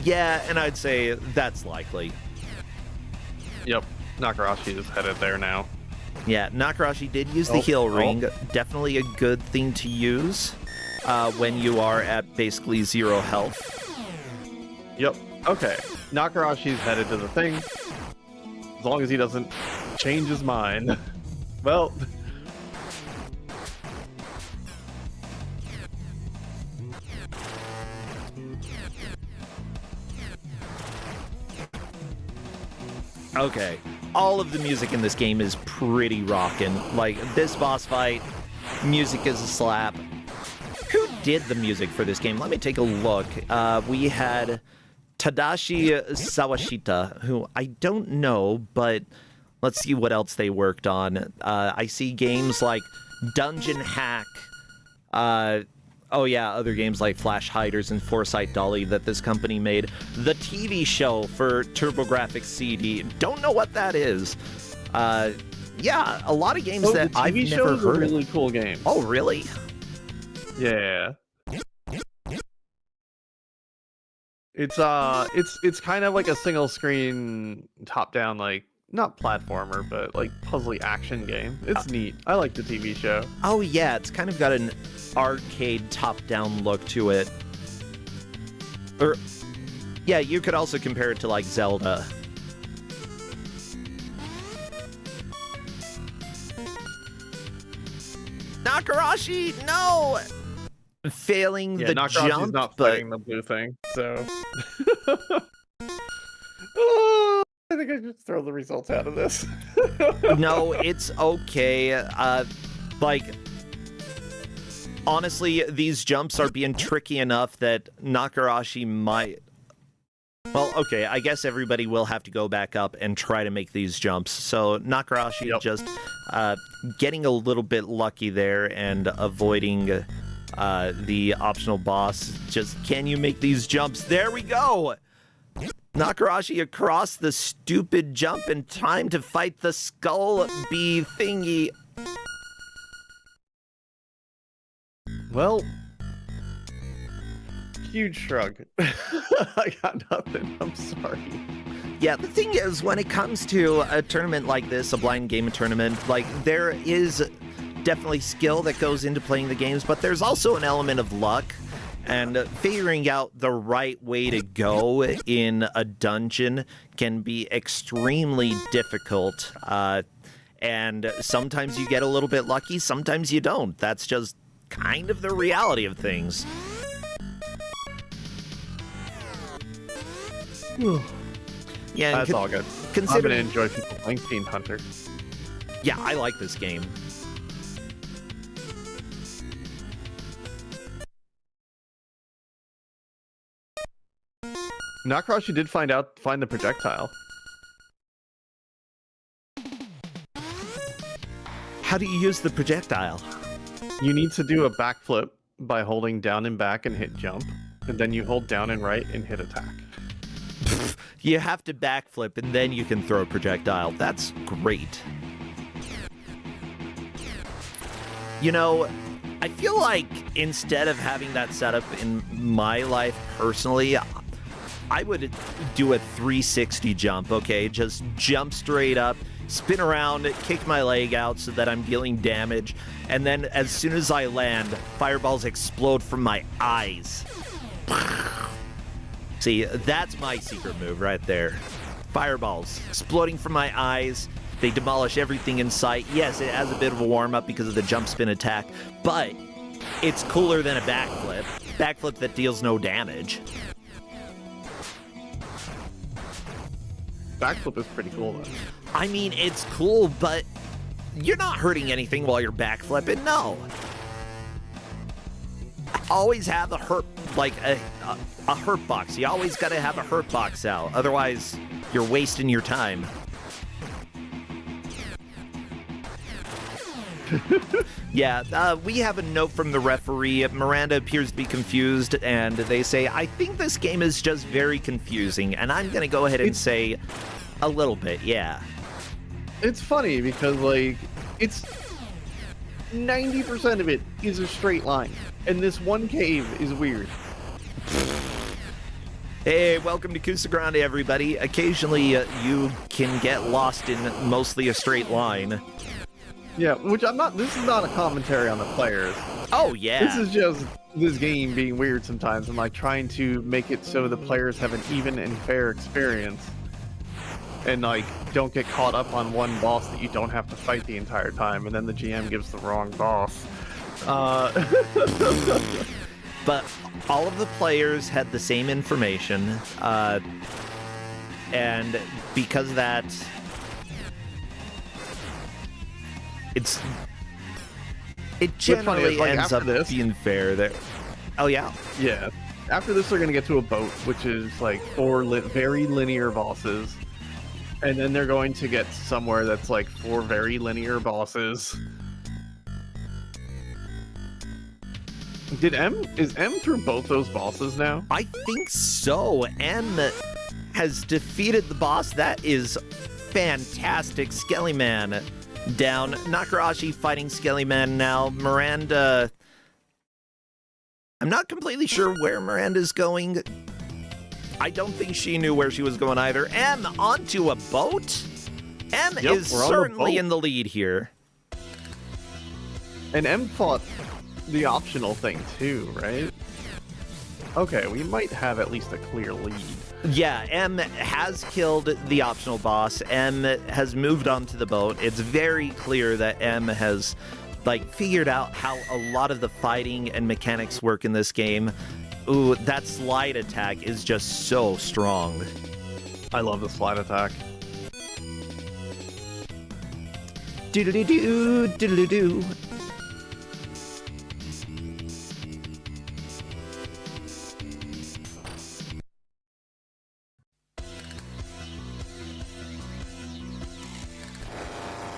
Yeah, and I'd say that's likely. Yep, Nakarashi is headed there now. Yeah, Nakarashi did use the heal ring. Definitely a good thing to use when you are at basically 0 health. Yep. Okay. Nakarashi's headed to the thing. As long as he doesn't change his mind. Well. Okay. All of the music in this game is pretty rockin'. Like, this boss fight, music is a slap. Who did the music for this game? Let me take a look. We had Tadashi Sawashita, who I don't know, but let's see what else they worked on. I see games like Dungeon Hack. Oh yeah, other games like Flash Hiders and Foresight Dolly that this company made. The TV show for TurboGrafx CD. Don't know what that is. Yeah, a lot of games that I've never heard. A really cool game. Oh, really? Yeah. It's kind of like a single screen top down, like, not platformer, but like puzzly action game. It's neat. I like the TV show. Oh yeah, it's kind of got an arcade top-down look to it. Or yeah, you could also compare it to like Zelda. Nakarashi, no! Failing the Nakarashi's jump, not but fighting the blue thing, so. Oh, I think I just throw the results out of this. no, it's okay. Like, honestly, these jumps are being tricky enough that Nakarashi might. Well, okay, I guess everybody will have to go back up and try to make these jumps. So Nakarashi just getting a little bit lucky there and avoiding the optional boss. Just, can you make these jumps? There we go! Nakarashi across the stupid jump in time to fight the skull bee thingy. Well, huge shrug. I got nothing. I'm sorry. Yeah, the thing is, when it comes to a tournament like this, a blind game tournament, like, there is definitely skill that goes into playing the games, but there's also an element of luck. And figuring out the right way to go in a dungeon can be extremely difficult. And sometimes you get a little bit lucky, sometimes you don't. That's just kind of the reality of things. Yeah, that's all good. I'm gonna enjoy people playing Fiend Hunter. Yeah, I like this game. Nakarashi did find the projectile. How do you use the projectile? You need to do a backflip by holding down and back and hit jump, and then you hold down and right and hit attack. You have to backflip and then you can throw a projectile. That's great. You know, I feel like instead of having that setup in my life personally, I would do a 360 jump, okay? Just jump straight up, spin around, kick my leg out so that I'm dealing damage, and then as soon as I land, fireballs explode from my eyes. See, that's my secret move right there. Fireballs exploding from my eyes. They demolish everything in sight. Yes, it has a bit of a warm-up because of the jump spin attack, but it's cooler than a backflip. Backflip that deals no damage. Backflip is pretty cool, though. I mean, it's cool, but you're not hurting anything while you're backflipping, no. Always have a hurt, like a hurt box. You always gotta have a hurt box out. Otherwise, you're wasting your time. Yeah, we have a note from the referee. Miranda appears to be confused, and they say, I think this game is just very confusing, and I'm gonna go ahead and say a little bit, yeah. It's funny because, like, it's 90% of it is a straight line, and this one cave is weird. Hey, welcome to Kusogrande, everybody. Occasionally, you can get lost in mostly a straight line. Yeah, which this is not a commentary on the players. Oh, yeah. This is just this game being weird sometimes and like trying to make it so the players have an even and fair experience and like don't get caught up on one boss that you don't have to fight the entire time, and then the GM gives the wrong boss. But all of the players had the same information, and because of that, it generally ends up being fair there. Oh yeah? Yeah. After this, they're going to get to a boat, which is like 4 very linear bosses. And then they're going to get somewhere that's like 4 very linear bosses. Is M through both those bosses now? I think so. M has defeated the boss. That is fantastic. Skellyman down. Nakarashi fighting Skellyman now. Miranda... I'm not completely sure where Miranda's going. I don't think she knew where she was going either. M onto a boat? M is certainly in the lead here. And M fought the optional thing too, right? Okay, we might have at least a clear lead. Yeah, M has killed the optional boss. M has moved onto the boat. It's very clear that M has figured out how a lot of the fighting and mechanics work in this game. Ooh, that slide attack is just so strong. I love the slide attack. Do-do-do-do, do-do-do-do.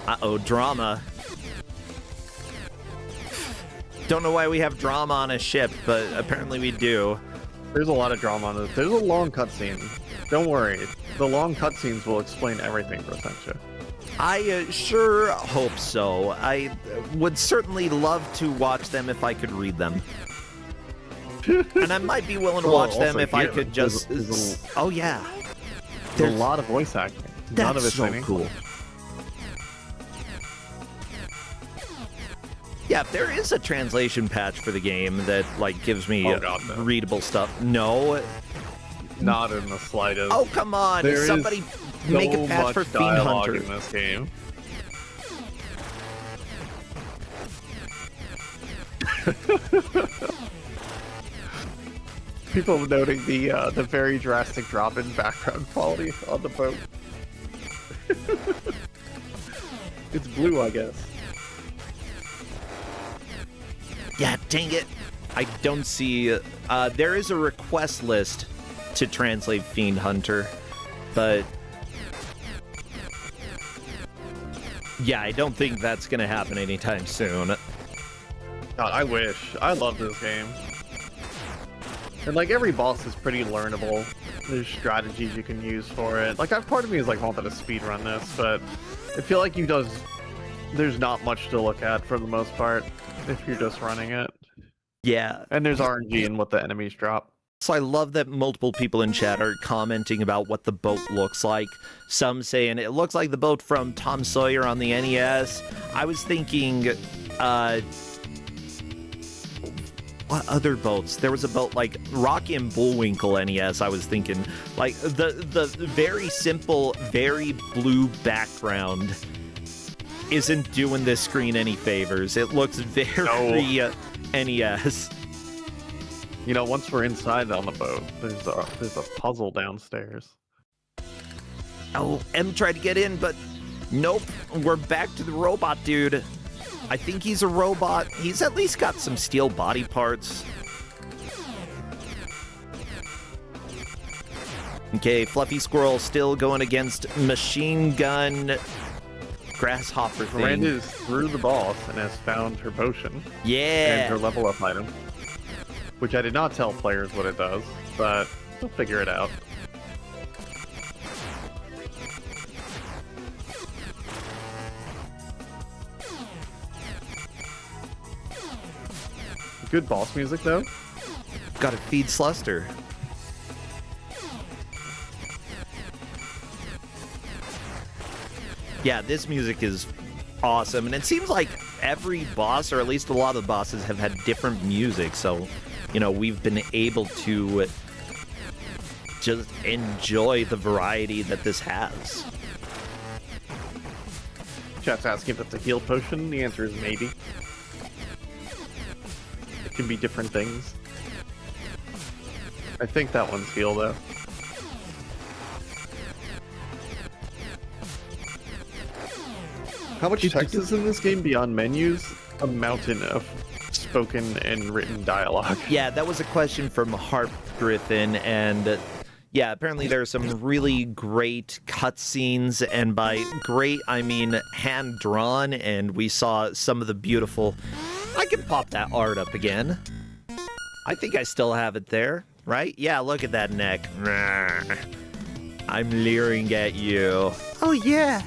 Uh-oh, drama. Don't know why we have drama on a ship, but apparently we do. There's a lot of drama on this. There's a long cutscene. Don't worry. The long cutscenes will explain everything for Sencha. I sure hope so. I would certainly love to watch them if I could read them. And I might be willing to watch them if I could just... Oh, yeah. There's a lot of voice acting. None of it's so cool. Yeah, there is a translation patch for the game that gives me readable stuff. No, not in the slightest. Oh come on! There somebody is make so a patch for Fiend Hunter in this game. People noting the very drastic drop in background quality on the boat. It's blue, I guess. Yeah, dang it. I don't see... there is a request list to translate Fiend Hunter, but... Yeah, I don't think that's going to happen anytime soon. God, I wish. I love this game. And, every boss is pretty learnable. There's strategies you can use for it. Part of me is, wanting to speedrun this, but I feel like there's not much to look at for the most part. If you're just running it. Yeah. And there's RNG in what the enemies drop. So I love that multiple people in chat are commenting about what the boat looks like. Some saying it looks like the boat from Tom Sawyer on the NES. I was thinking, what other boats? There was a boat like Rocky and Bullwinkle NES, I was thinking. The very simple, very blue background isn't doing this screen any favors. It looks very NES. You know, once we're inside on the boat, there's a puzzle downstairs. Oh, M tried to get in, but nope. We're back to the robot dude. I think he's a robot. He's at least got some steel body parts. Okay, Fluffy Squirrel still going against Machine Gun Grasshopper thing. Miranda is through the boss and has found her potion. Yeah. And her level up item. Which I did not tell players what it does, but they'll figure it out. Good boss music though. Gotta feed Sluster. Yeah, this music is awesome, and it seems like every boss, or at least a lot of the bosses, have had different music, so we've been able to just enjoy the variety that this has. Chat's asking if it's a heal potion. The answer is maybe. It can be different things. I think that one's heal, though. How much text is in this game beyond menus? A mountain of spoken and written dialogue. Yeah, that was a question from Harp Griffin, and yeah, apparently there are some really great cutscenes, and by great, I mean hand-drawn, and we saw some of the beautiful... I can pop that art up again. I think I still have it there, right? Yeah, look at that neck. I'm leering at you. Oh, yeah.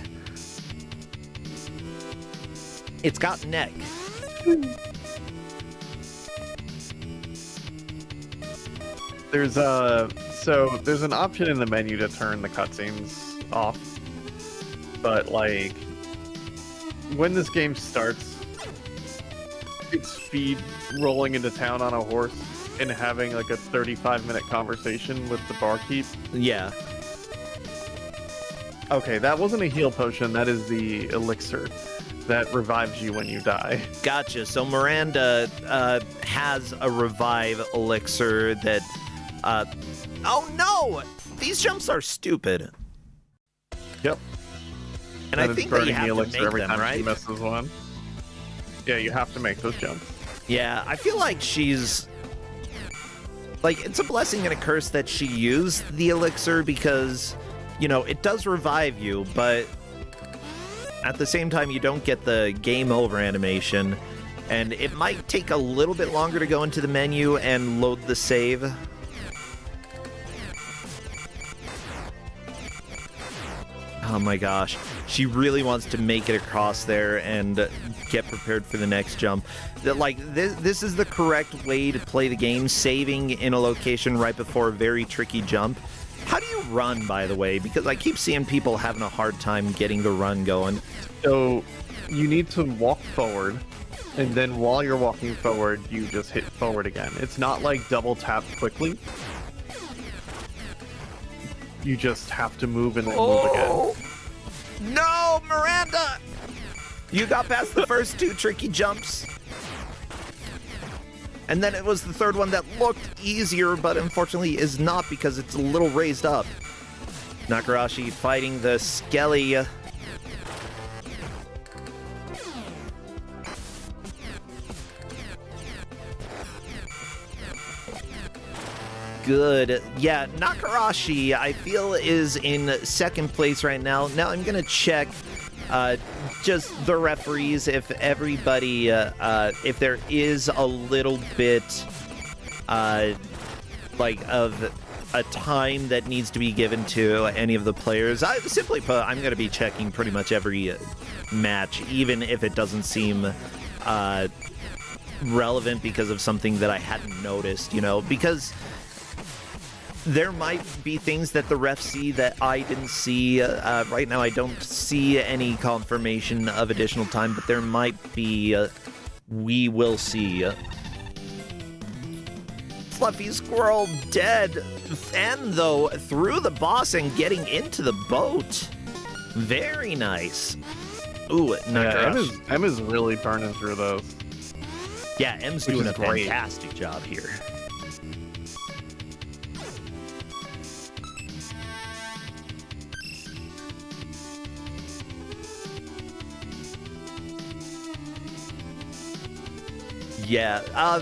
It's got neck. There's there's an option in the menu to turn the cutscenes off, but like when this game starts, it's Speed rolling into town on a horse and having like a 35-minute conversation with the barkeep. Yeah. Okay, that wasn't a heal potion. That is the elixir that revives you when you die. Gotcha. So Miranda has a revive elixir that... oh no! These jumps are stupid. Yep. And I think that you have to make every them, time right? she misses one. Yeah, you have to make those jumps. Yeah, I feel like she's... Like, it's a blessing and a curse that she used the elixir because, it does revive you, but at the same time, you don't get the game over animation, and it might take a little bit longer to go into the menu and load the save. Oh my gosh. She really wants to make it across there and get prepared for the next jump. This is the correct way to play the game, saving in a location right before a very tricky jump. How do you run, by the way? Because I keep seeing people having a hard time getting the run going. So you need to walk forward, and then while you're walking forward, you just hit forward again. It's not like double tap quickly. You just have to move and then move again. No, Miranda! You got past the first two tricky jumps. And then it was the third one that looked easier, but unfortunately is not because it's a little raised up. Nakarashi fighting the Skelly. Good. Yeah, Nakarashi, I feel, is in second place right now. Now I'm going to check just the referees, if everybody, if there is a little bit, of a time that needs to be given to any of the players. Simply put, I'm going to be checking pretty much every match, even if it doesn't seem relevant because of something that I hadn't noticed, because there might be things that the refs see that I didn't see. Right now, I don't see any confirmation of additional time, but there might be. We will see. Fluffy Squirrel dead. And, though, through the boss and getting into the boat. Very nice. Ooh, yeah, M is really burning through those. Yeah, M's doing a fantastic job here. Yeah,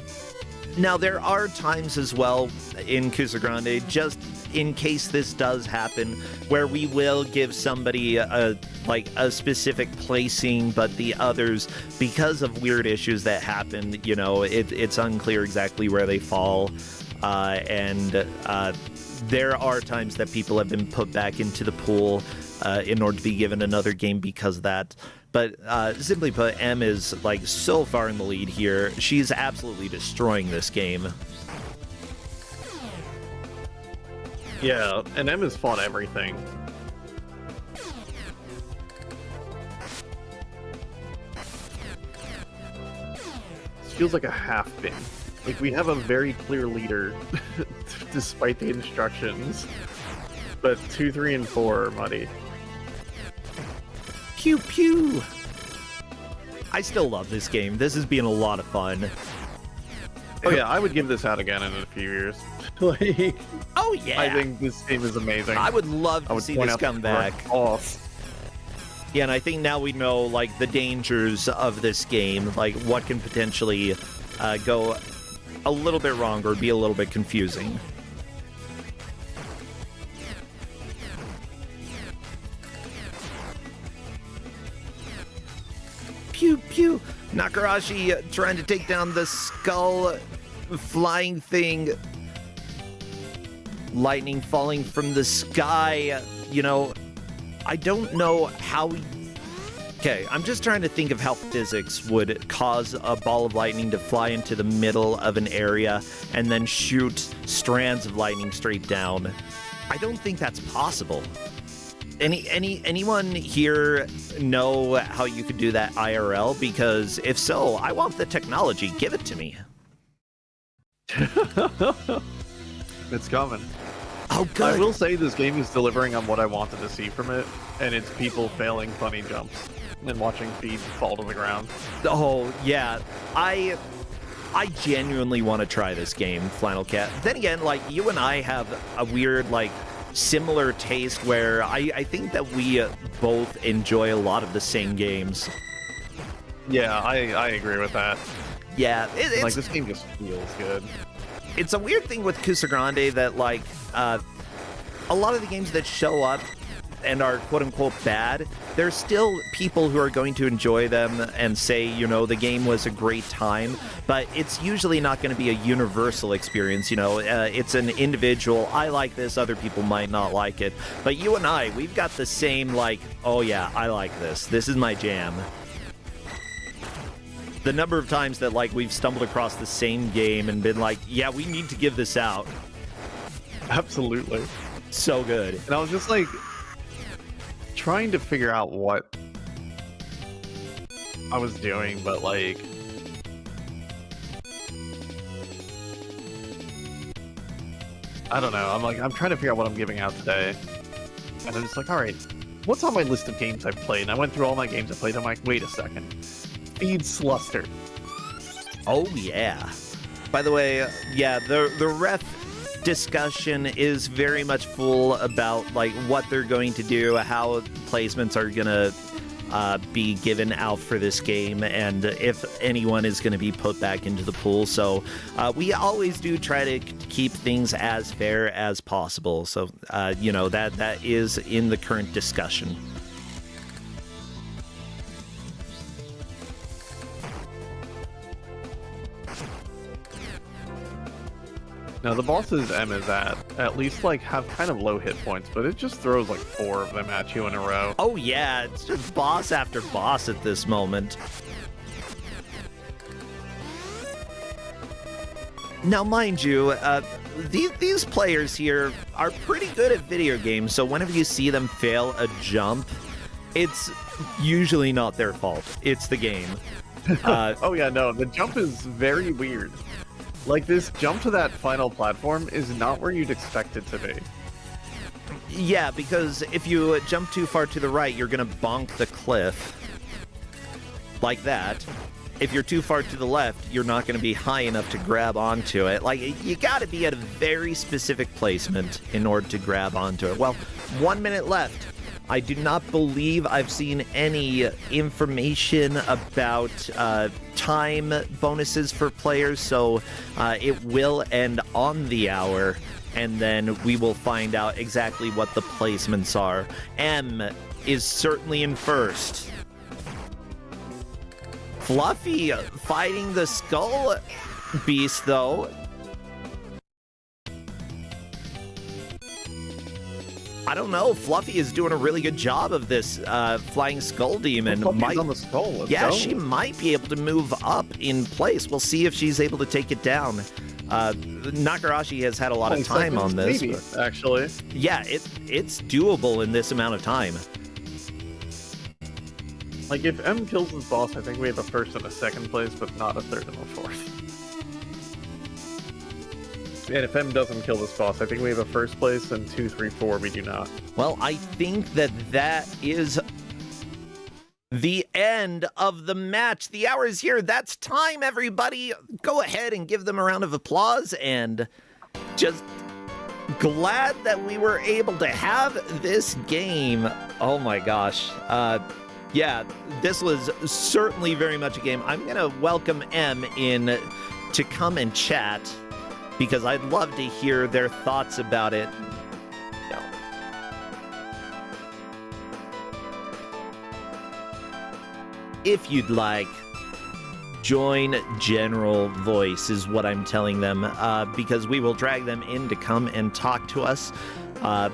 now there are times as well in Kusogrande, just in case this does happen, where we will give somebody a specific placing, but the others, because of weird issues that happen, it's unclear exactly where they fall, and there are times that people have been put back into the pool in order to be given another game because of that. But simply put, M is so far in the lead here. She's absolutely destroying this game. Yeah, and M has fought everything. This feels like a half bin. Like, we have a very clear leader, despite the instructions. But 2, 3, and 4 are muddy. Pew pew! I still love this game. This has been a lot of fun. Oh yeah, I would give this out again in a few years. Like, Oh yeah! I think this game is amazing. I would love to see this come back. Off. Yeah, and I think now we know, like, the dangers of this game, like, what can potentially go a little bit wrong or be a little bit confusing. Pew pew! Nakarashi trying to take down the skull flying thing. Lightning falling from the sky. You know, I don't know how... Okay, I'm just trying to think of how physics would cause a ball of lightning to fly into the middle of an area and then shoot strands of lightning straight down. I don't think that's possible. Anyone here know how you could do that IRL? Because if so, I want the technology. Give it to me. It's coming. Oh, good. I will say this game is delivering on what I wanted to see from it, and it's people failing funny jumps and watching feet fall to the ground. Oh, yeah. I genuinely want to try this game, Flannel Cat. Then again, like, you and I have a weird, like, similar taste where I think that we both enjoy a lot of the same games. Yeah, I agree with that. Yeah, it's like, this game just feels good. It's a weird thing with Kusogrande that, like, a lot of the games that show up and are quote-unquote bad, there's still people who are going to enjoy them and say, you know, the game was a great time, but it's usually not going to be a universal experience, you know. It's an individual, I like this, other people might not like it, but you and I, we've got the same, like, oh yeah, I like this is my jam. The number of times that, like, we've stumbled across the same game and been like, yeah, we need to give this out. Absolutely. So good. And I was just like trying to figure out what I was doing, but like I don't know. I'm trying to figure out what I'm giving out today. And I'm just like, all right, what's on my list of games I've played? And I went through all my games I played. I'm like, wait a second. Feed Sluster. Oh yeah. By the way, yeah, the ref discussion is very much full about, like, what they're going to do, how placements are gonna be given out for this game, and if anyone is going to be put back into the pool. So we always do try to keep things as fair as possible. So you know, that is in the current discussion. Now, the bosses M is at least, like, have kind of low hit points, but it just throws, like, 4 of them at you in a row. Oh, yeah, it's just boss after boss at this moment. Now, mind you, these players here are pretty good at video games, so whenever you see them fail a jump, it's usually not their fault. It's the game. Oh, yeah, no, the jump is very weird. Like, this jump to that final platform is not where you'd expect it to be. Yeah, because if you jump too far to the right, you're going to bonk the cliff. Like that. If you're too far to the left, you're not going to be high enough to grab onto it. Like, you got to be at a very specific placement in order to grab onto it. Well, 1 minute left. I do not believe I've seen any information about time bonuses for players, so it will end on the hour, and then we will find out exactly what the placements are. M is certainly in first. Fluffy fighting the skull beast, though. I don't know. Fluffy is doing a really good job of this flying skull demon. Fluffy's on the skull. Let's go. She might be able to move up in place. We'll see if she's able to take it down. Nakarashi has had a lot of time on this. Maybe, actually. Yeah, it's doable in this amount of time. Like, if M kills this boss, I think we have a first and a second place, but not a third and a fourth. And if M doesn't kill this boss, I think we have a first place, and 2, 3, 4 we do not. Well, I think that is the end of the match. The hour is here. That's time, everybody. Go ahead and give them a round of applause, and just glad that we were able to have this game. Oh my gosh. Yeah, this was certainly very much a game. I'm going to welcome M in to come and chat, because I'd love to hear their thoughts about it. If you'd like, join General Voice is what I'm telling them, because we will drag them in to come and talk to us. Because,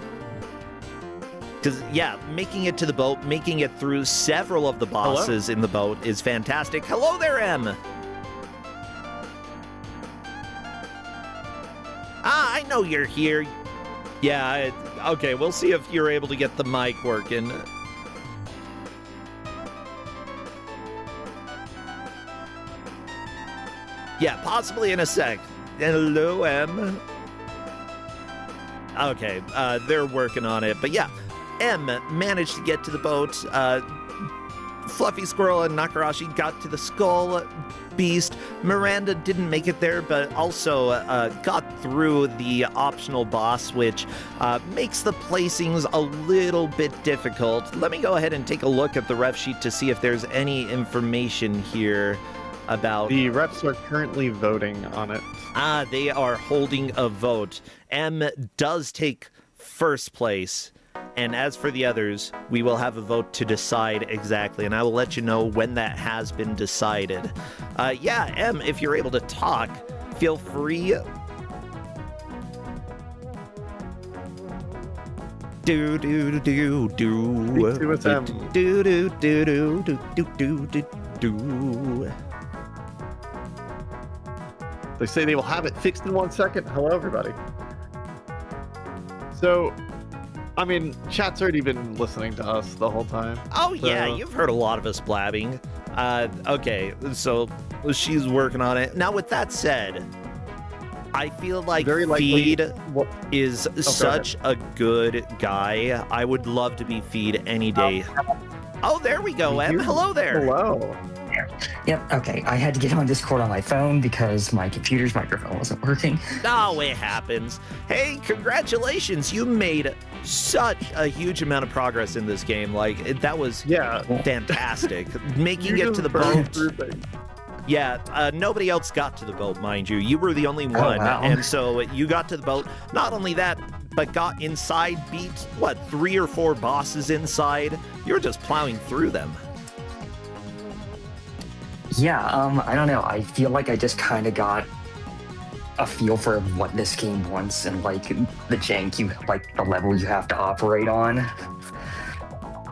yeah, making it to the boat, making it through several of the bosses in the boat is fantastic. Hello there, M. I know you're here. Yeah, okay, we'll see if you're able to get the mic working. Yeah, possibly in a sec. Hello, M. Okay, they're working on it. But yeah, M managed to get to the boat. Fluffy Squirrel and Nakarashi got to the Skull Beast. Miranda didn't make it there, but also got through the optional boss, which makes the placings a little bit difficult. Let me go ahead and take a look at the ref sheet to see if there's any information here about... The refs are currently voting on it. They are holding a vote. M does take first place. And as for the others, we will have a vote to decide exactly, and I will let you know when that has been decided. Yeah, M, if you're able to talk, feel free. Do do do do. Speak to us, M. Do do do do do do do do. They say they will have it fixed in 1 second. Hello, everybody. So, I mean, chat's already been listening to us the whole time. Oh, so... yeah, you've heard a lot of us blabbing. Okay, so she's working on it. Now, with that said, I feel like Feed is such a good guy. I would love to be Feed any day. Oh, there we go, Em. Hello there. Hello. Yep, okay. I had to get on Discord on my phone because my computer's microphone wasn't working. Oh, it happens. Hey, congratulations. You made such a huge amount of progress in this game. Like, that was fantastic. Making it to the boat. Yeah, nobody else got to the boat, mind you. You were the only one. Oh, wow. And so you got to the boat. Not only that, but got inside, beat, 3 or 4 bosses inside. You were just plowing through them. Yeah, I don't know. I feel like I just kind of got a feel for what this game wants and like the jank the level you have to operate on.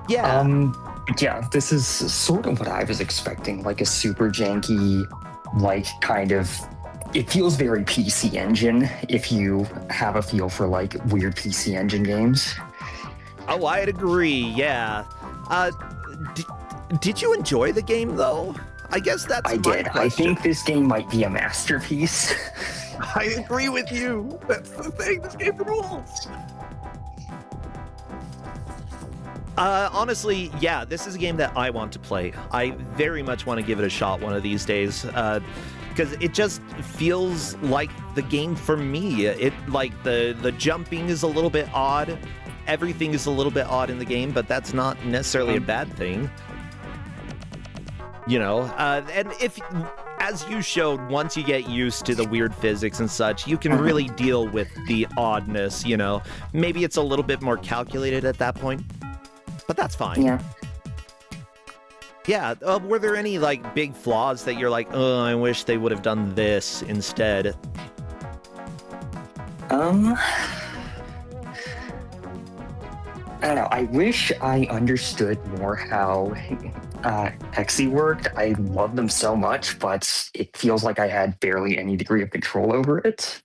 Yeah. Yeah, this is sort of what I was expecting, like a super janky, it feels very PC Engine if you have a feel for like weird PC Engine games. Oh, I'd agree, yeah. Did you enjoy the game though? I guess that's I did. question. I think this game might be a masterpiece. I agree with you. That's the thing. This game rules. Honestly, yeah, this is a game that I want to play. I very much want to give it a shot one of these days. Because it just feels like the game for me. It the jumping is a little bit odd. Everything is a little bit odd in the game, but that's not necessarily a bad thing. You know, and if, as you showed, once you get used to the weird physics and such, you can really deal with the oddness, you know. Maybe it's a little bit more calculated at that point, but that's fine. Yeah. Yeah, were there any, big flaws that you're like, oh, I wish they would have done this instead? I don't know. I wish I understood more how Hexy worked. I love them so much, but it feels like I had barely any degree of control over it.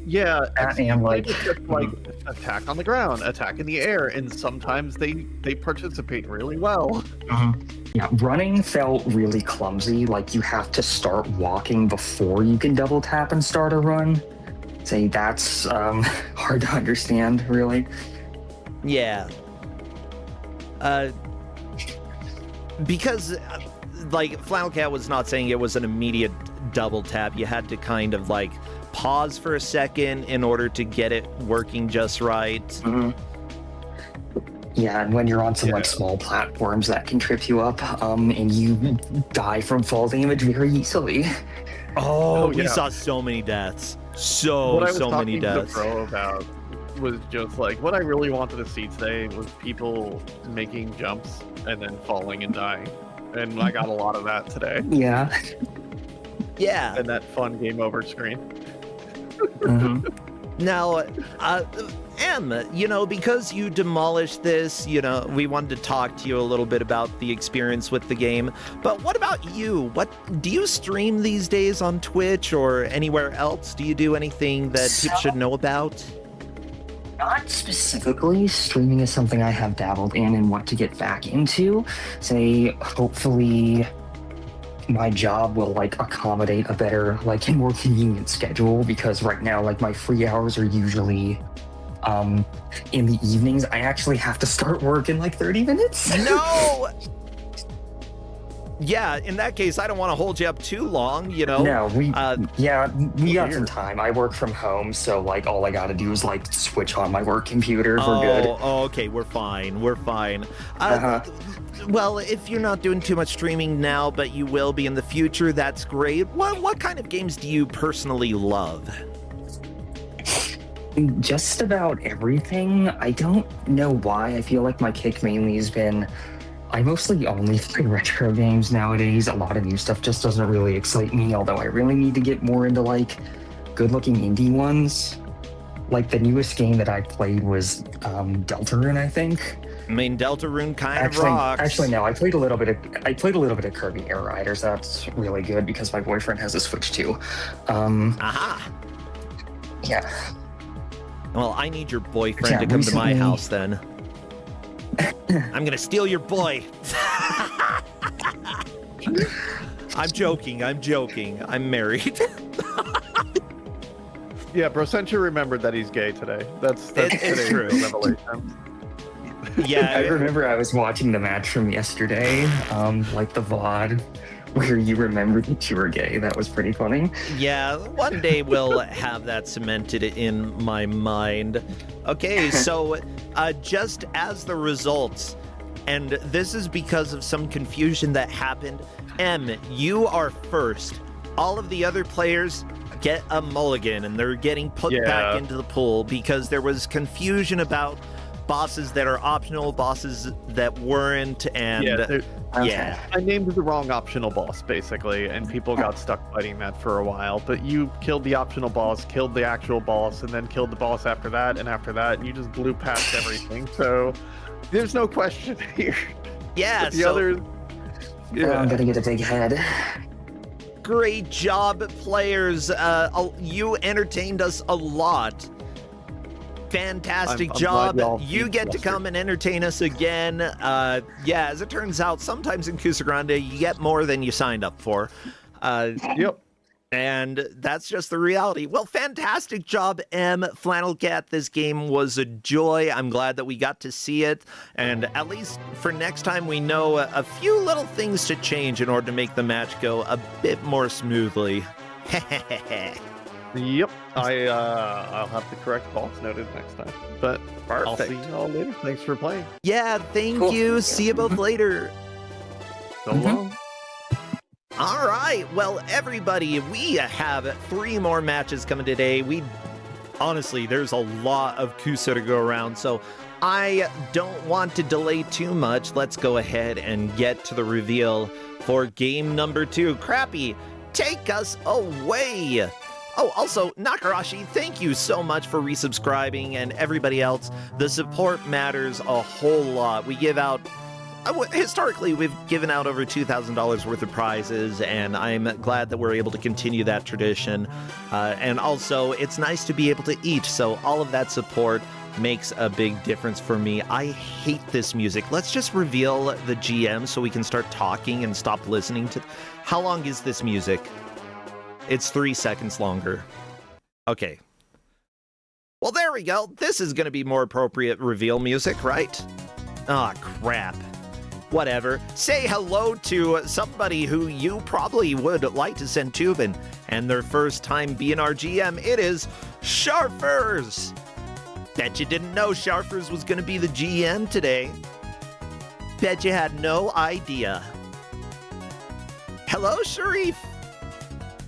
Yeah, That and, like, it's just like attack on the ground, attack in the air, and sometimes they participate really well. Yeah, running felt really clumsy. Like you have to start walking before you can double tap and start a run. Say that's hard to understand, really. Yeah. Because, like, Flannel Cat was not saying it was an immediate double tap. You had to kind of, like, pause for a second in order to get it working just right. Yeah, and when you're on some like small platforms that can trip you up, and you die from fall damage very easily. Oh, we saw so many deaths. So many What I was talking to the deaths. pro about was just like what I really wanted to see today was people making jumps and then falling and dying, and I got a lot of that today. Yeah. Yeah. And that fun game over screen. Now, Em, you know, because you demolished this, you know, we wanted to talk to you a little bit about the experience with the game. But what about you? What do you stream these days on Twitch or anywhere else? Do you do anything that people should know about? Not specifically. Streaming is something I have dabbled in and want to get back into. Say, hopefully my job will like accommodate a better, like a more convenient schedule, because right now, like my free hours are usually in the evenings. I actually have to start work in like 30 minutes. No! Yeah, in that case, I don't want to hold you up too long, you know? No, we got some time. I work from home, so like all I gotta do is like switch on my work computer. We're good. Oh, okay, we're fine. We're fine. Well, if you're not doing too much streaming now, but you will be in the future, that's great. What kind of games do you personally love? Just about everything. I don't know why. I feel like my kick mainly has been I mostly only play retro games nowadays. A lot of new stuff just doesn't really excite me, although I really need to get more into like good-looking indie ones. Like the newest game that I played was Deltarune, I think. I mean, Deltarune kind of rocks. Actually, no. I played a little bit of Kirby Air Riders. That's really good because my boyfriend has a Switch too. Aha. Yeah. Well, I need your boyfriend to come to my house then. I'm gonna steal your boy. I'm joking. I'm married. Yeah, Broscentia remembered that he's gay today. That's today's true. revelation. Yeah, I remember I was watching the match from yesterday, like the VOD, where you remembered that you were gay. That was pretty funny. Yeah, one day we'll have that cemented in my mind. Okay, so just as the results, and this is because of some confusion that happened, Em, you are first. All of the other players get a mulligan, and they're getting put back into the pool because there was confusion about bosses that are optional, bosses that weren't, and I named the wrong optional boss basically, and people got stuck fighting that for a while. But you killed the optional boss, killed the actual boss, and then killed the boss after that, and you just blew past everything. So there's no question here. Yeah, the others. Yeah. I'm gonna get a big head. Great job, players. You entertained us a lot. Fantastic I'm job. glad You get to come and entertain us again. Yeah, as it turns out, sometimes in Kusogrande, you get more than you signed up for. Yep. And that's just the reality. Well, fantastic job, Em. Flannel Cat. This game was a joy. I'm glad that we got to see it. And at least for next time, we know a few little things to change in order to make the match go a bit more smoothly. Yep. I'll have the correct boss noted next time. But I'll see you all later. Thanks for playing. Yeah, thank you. See you both later. So long. All right. Well, everybody, we have 3 more matches coming today. Honestly, there's a lot of Kusa to go around, so I don't want to delay too much. Let's go ahead and get to the reveal for game number 2. Crappy, take us away. Oh, also, Nakarashi, thank you so much for resubscribing, and everybody else. The support matters a whole lot. We give out historically, we've given out over $2,000 worth of prizes, and I'm glad that we're able to continue that tradition. And also, it's nice to be able to eat, so all of that support makes a big difference for me. I hate this music. Let's just reveal the GM so we can start talking and stop listening to... How long is this music? It's 3 seconds longer. Okay. Well, there we go. This is going to be more appropriate reveal music, right? Ah, crap. Whatever. Say hello to somebody who you probably would like to send tubing, and their first time being our GM, it is Sharfers! Bet you didn't know Sharfers was going to be the GM today. Bet you had no idea. Hello, Sharif!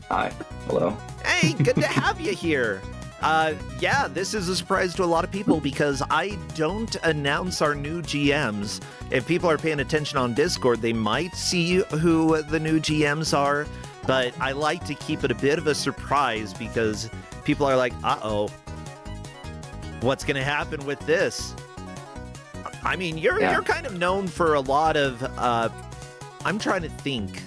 Hi. Hello. Hey, good to have you here. Yeah, this is a surprise to a lot of people because I don't announce our new GMs. If people are paying attention on Discord, they might see who the new GMs are, but I like to keep it a bit of a surprise because people are like, uh-oh, what's going to happen with this? I mean, you're kind of known for a lot of, I'm trying to think.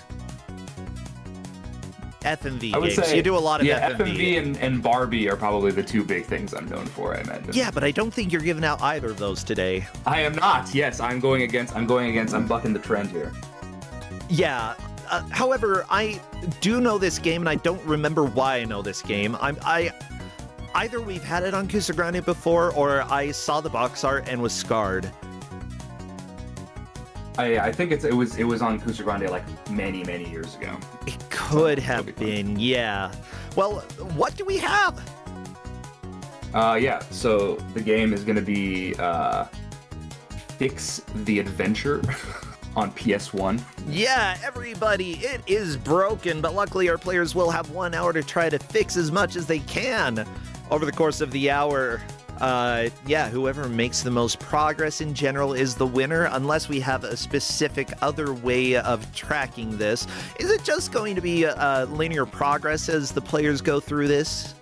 FMV I would games. say, You do a lot of yeah, FMV. and Barbie are probably the two big things I'm known for, I imagine. Yeah, but I don't think you're giving out either of those today. I am not. Yes, I'm bucking the trend here. Yeah. However, I do know this game, and I don't remember why I know this game. Either we've had it on Kusogrande before, or I saw the box art and was scarred. I think it was on Kusogrande like many years ago. It could have been, yeah. Well, what do we have? Yeah. So the game is going to be Fix the Adventure on PS1. Yeah, everybody, it is broken, but luckily our players will have 1 hour to try to fix as much as they can over the course of the hour. Yeah, whoever makes the most progress in general is the winner, unless we have a specific other way of tracking this. Is it just going to be linear progress as the players go through this?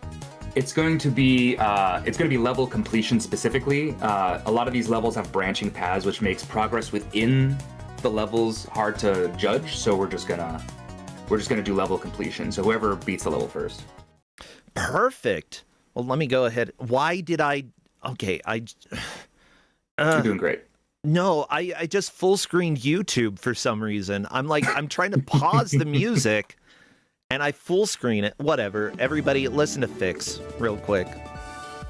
It's going to be level completion specifically. A lot of these levels have branching paths, which makes progress within the levels hard to judge. So we're just gonna do level completion. So whoever beats the level first. Perfect. Well, let me go ahead. Why did I... Okay, You're doing great. No, I just full screened YouTube for some reason. I'm trying to pause the music, and I full screen it. Whatever. Everybody, listen to Fix real quick.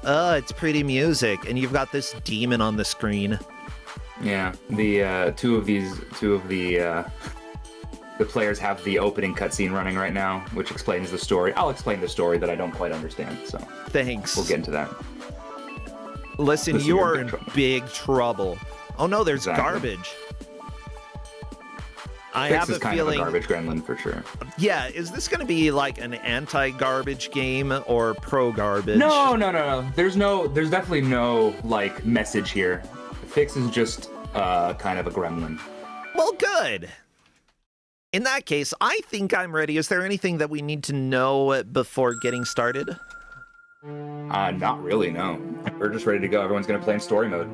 It's pretty music, and you've got this demon on the screen. Yeah, the two of the players have the opening cutscene running right now, which explains the story. I'll explain the story that I don't quite understand, so thanks. We'll get into that. Listen, you are in big trouble. Oh no, there's garbage. I Fix have is a kind feeling. of a garbage gremlin for sure. Yeah, is this going to be like an anti-garbage game or pro-garbage? No. There's definitely no like message here. Fix is just kind of a gremlin. Well, good. In that case, I think I'm ready. Is there anything that we need to know before getting started? Not really, no. We're just ready to go. Everyone's gonna play in story mode.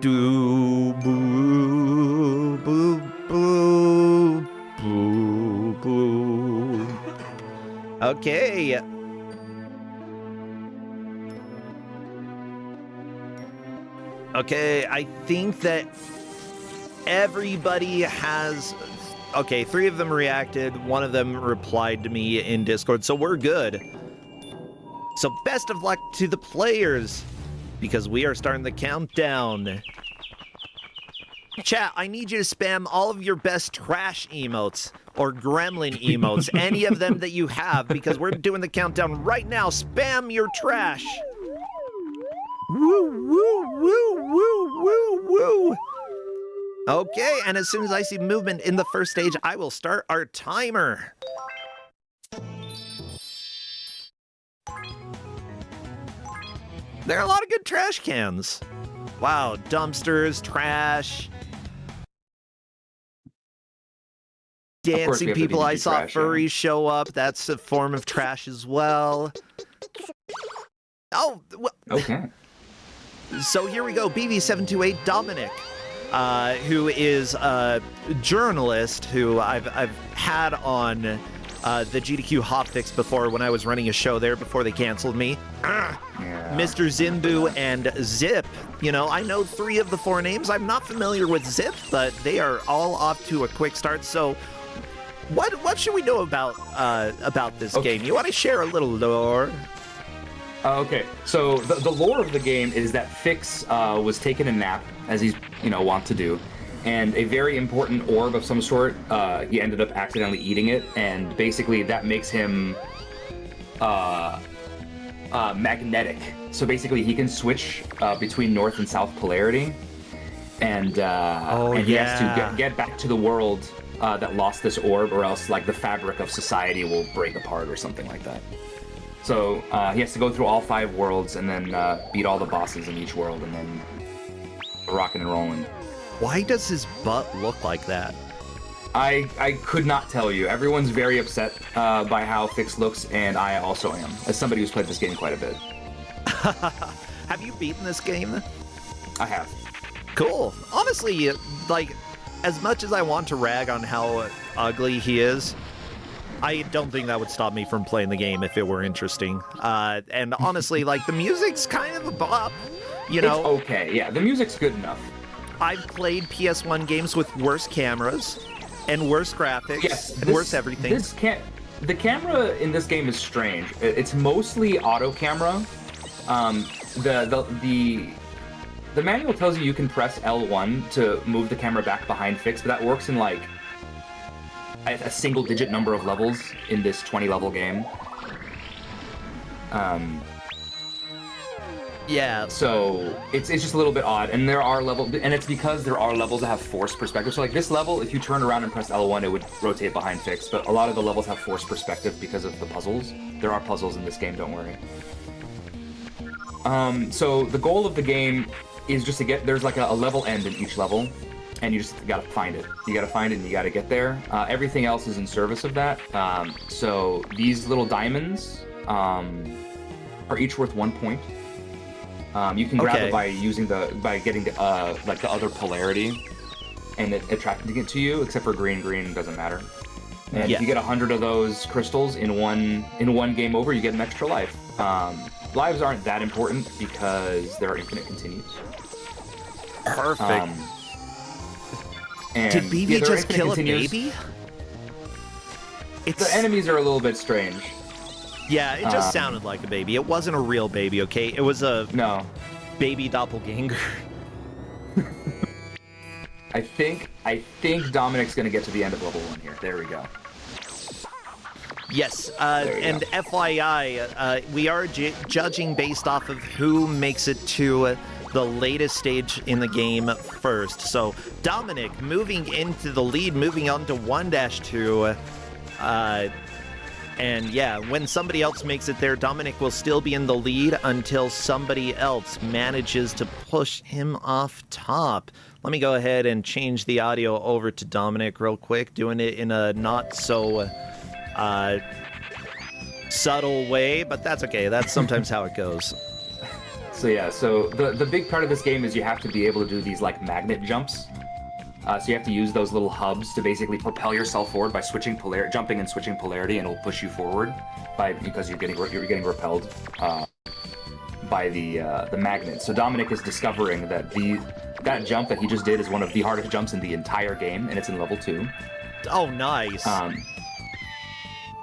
Do boo boo boo boo boo. Okay. Okay, I think that everybody has... Okay, 3 of them reacted, 1 of them replied to me in Discord, so we're good. So best of luck to the players, because we are starting the countdown. Chat, I need you to spam all of your best trash emotes, or gremlin emotes, any of them that you have, because we're doing the countdown right now. Spam your trash. Woo, woo, woo, woo, woo, woo. Okay, and as soon as I see movement in the first stage, I will start our timer. There are a lot of good trash cans. Wow, dumpsters, trash. Dancing people, I saw furries show up. That's a form of trash as well. Oh, well. Okay. So here we go, BV728 Dominic, who is a journalist who I've had on the GDQ Hotfix before when I was running a show there before they canceled me. Mr. Zimbu and Zip. You know, I know 3 of the 4 names. I'm not familiar with Zip, but they are all off to a quick start. So what should we know about this game? You want to share a little lore? Okay, so the lore of the game is that Fix was taking a nap, as he's wont to do, and a very important orb of some sort, he ended up accidentally eating it, and basically that makes him magnetic. So basically he can switch between north and south polarity, and he has to get back to the world that lost this orb, or else like the fabric of society will break apart or something like that. So he has to go through all 5 worlds and then beat all the bosses in each world, and then rocking and rolling. Why does his butt look like that? I could not tell you. Everyone's very upset by how Fix looks, and I also am, as somebody who's played this game quite a bit. Have you beaten this game? I have. Cool. Honestly, like, as much as I want to rag on how ugly he is, I don't think that would stop me from playing the game if it were interesting. And honestly, like, the music's kind of a bop, you know? It's okay, yeah. The music's good enough. I've played PS1 games with worse cameras and worse graphics and worse everything. The camera in this game is strange. It's mostly auto camera. The manual tells you can press L1 to move the camera back behind Fix, but that works in like a single-digit number of levels in this 20-level game. Yeah. So it's just a little bit odd, and there are levels, and it's because there are levels that have forced perspective. So like this level, if you turn around and press L1, it would rotate behind Fix. But a lot of the levels have forced perspective because of the puzzles. There are puzzles in this game, don't worry. So the goal of the game is just to get, there's like a level end in each level, and you just gotta find it. You gotta find it and you gotta get there. Everything else is in service of that. So these little diamonds are each worth 1 point. You can grab it by getting the other polarity and it attracting it to you, except for green doesn't matter. And if you get 100 of those crystals in one game over, you get an extra life. Lives aren't that important because there are infinite continues. Perfect. And did BV just kill a baby? The enemies are a little bit strange. Yeah, it just sounded like a baby. It wasn't a real baby, okay? It was a baby doppelganger. I think Dominic's gonna get to the end of level 1 here. There we go. Yes, and FYI, we are judging based off of who makes it to the latest stage in the game first. So Dominic moving into the lead, moving on to 1-2. And yeah, when somebody else makes it there, Dominic will still be in the lead until somebody else manages to push him off top. Let me go ahead and change the audio over to Dominic real quick, doing it in a not so subtle way, but that's okay. That's sometimes how it goes. So yeah, so the big part of this game is you have to be able to do these like magnet jumps. So you have to use those little hubs to basically propel yourself forward by jumping and switching polarity, and it'll push you forward because you're getting repelled by the magnet. So Dominic is discovering that that jump that he just did is one of the hardest jumps in the entire game, and it's in level 2. Oh, nice.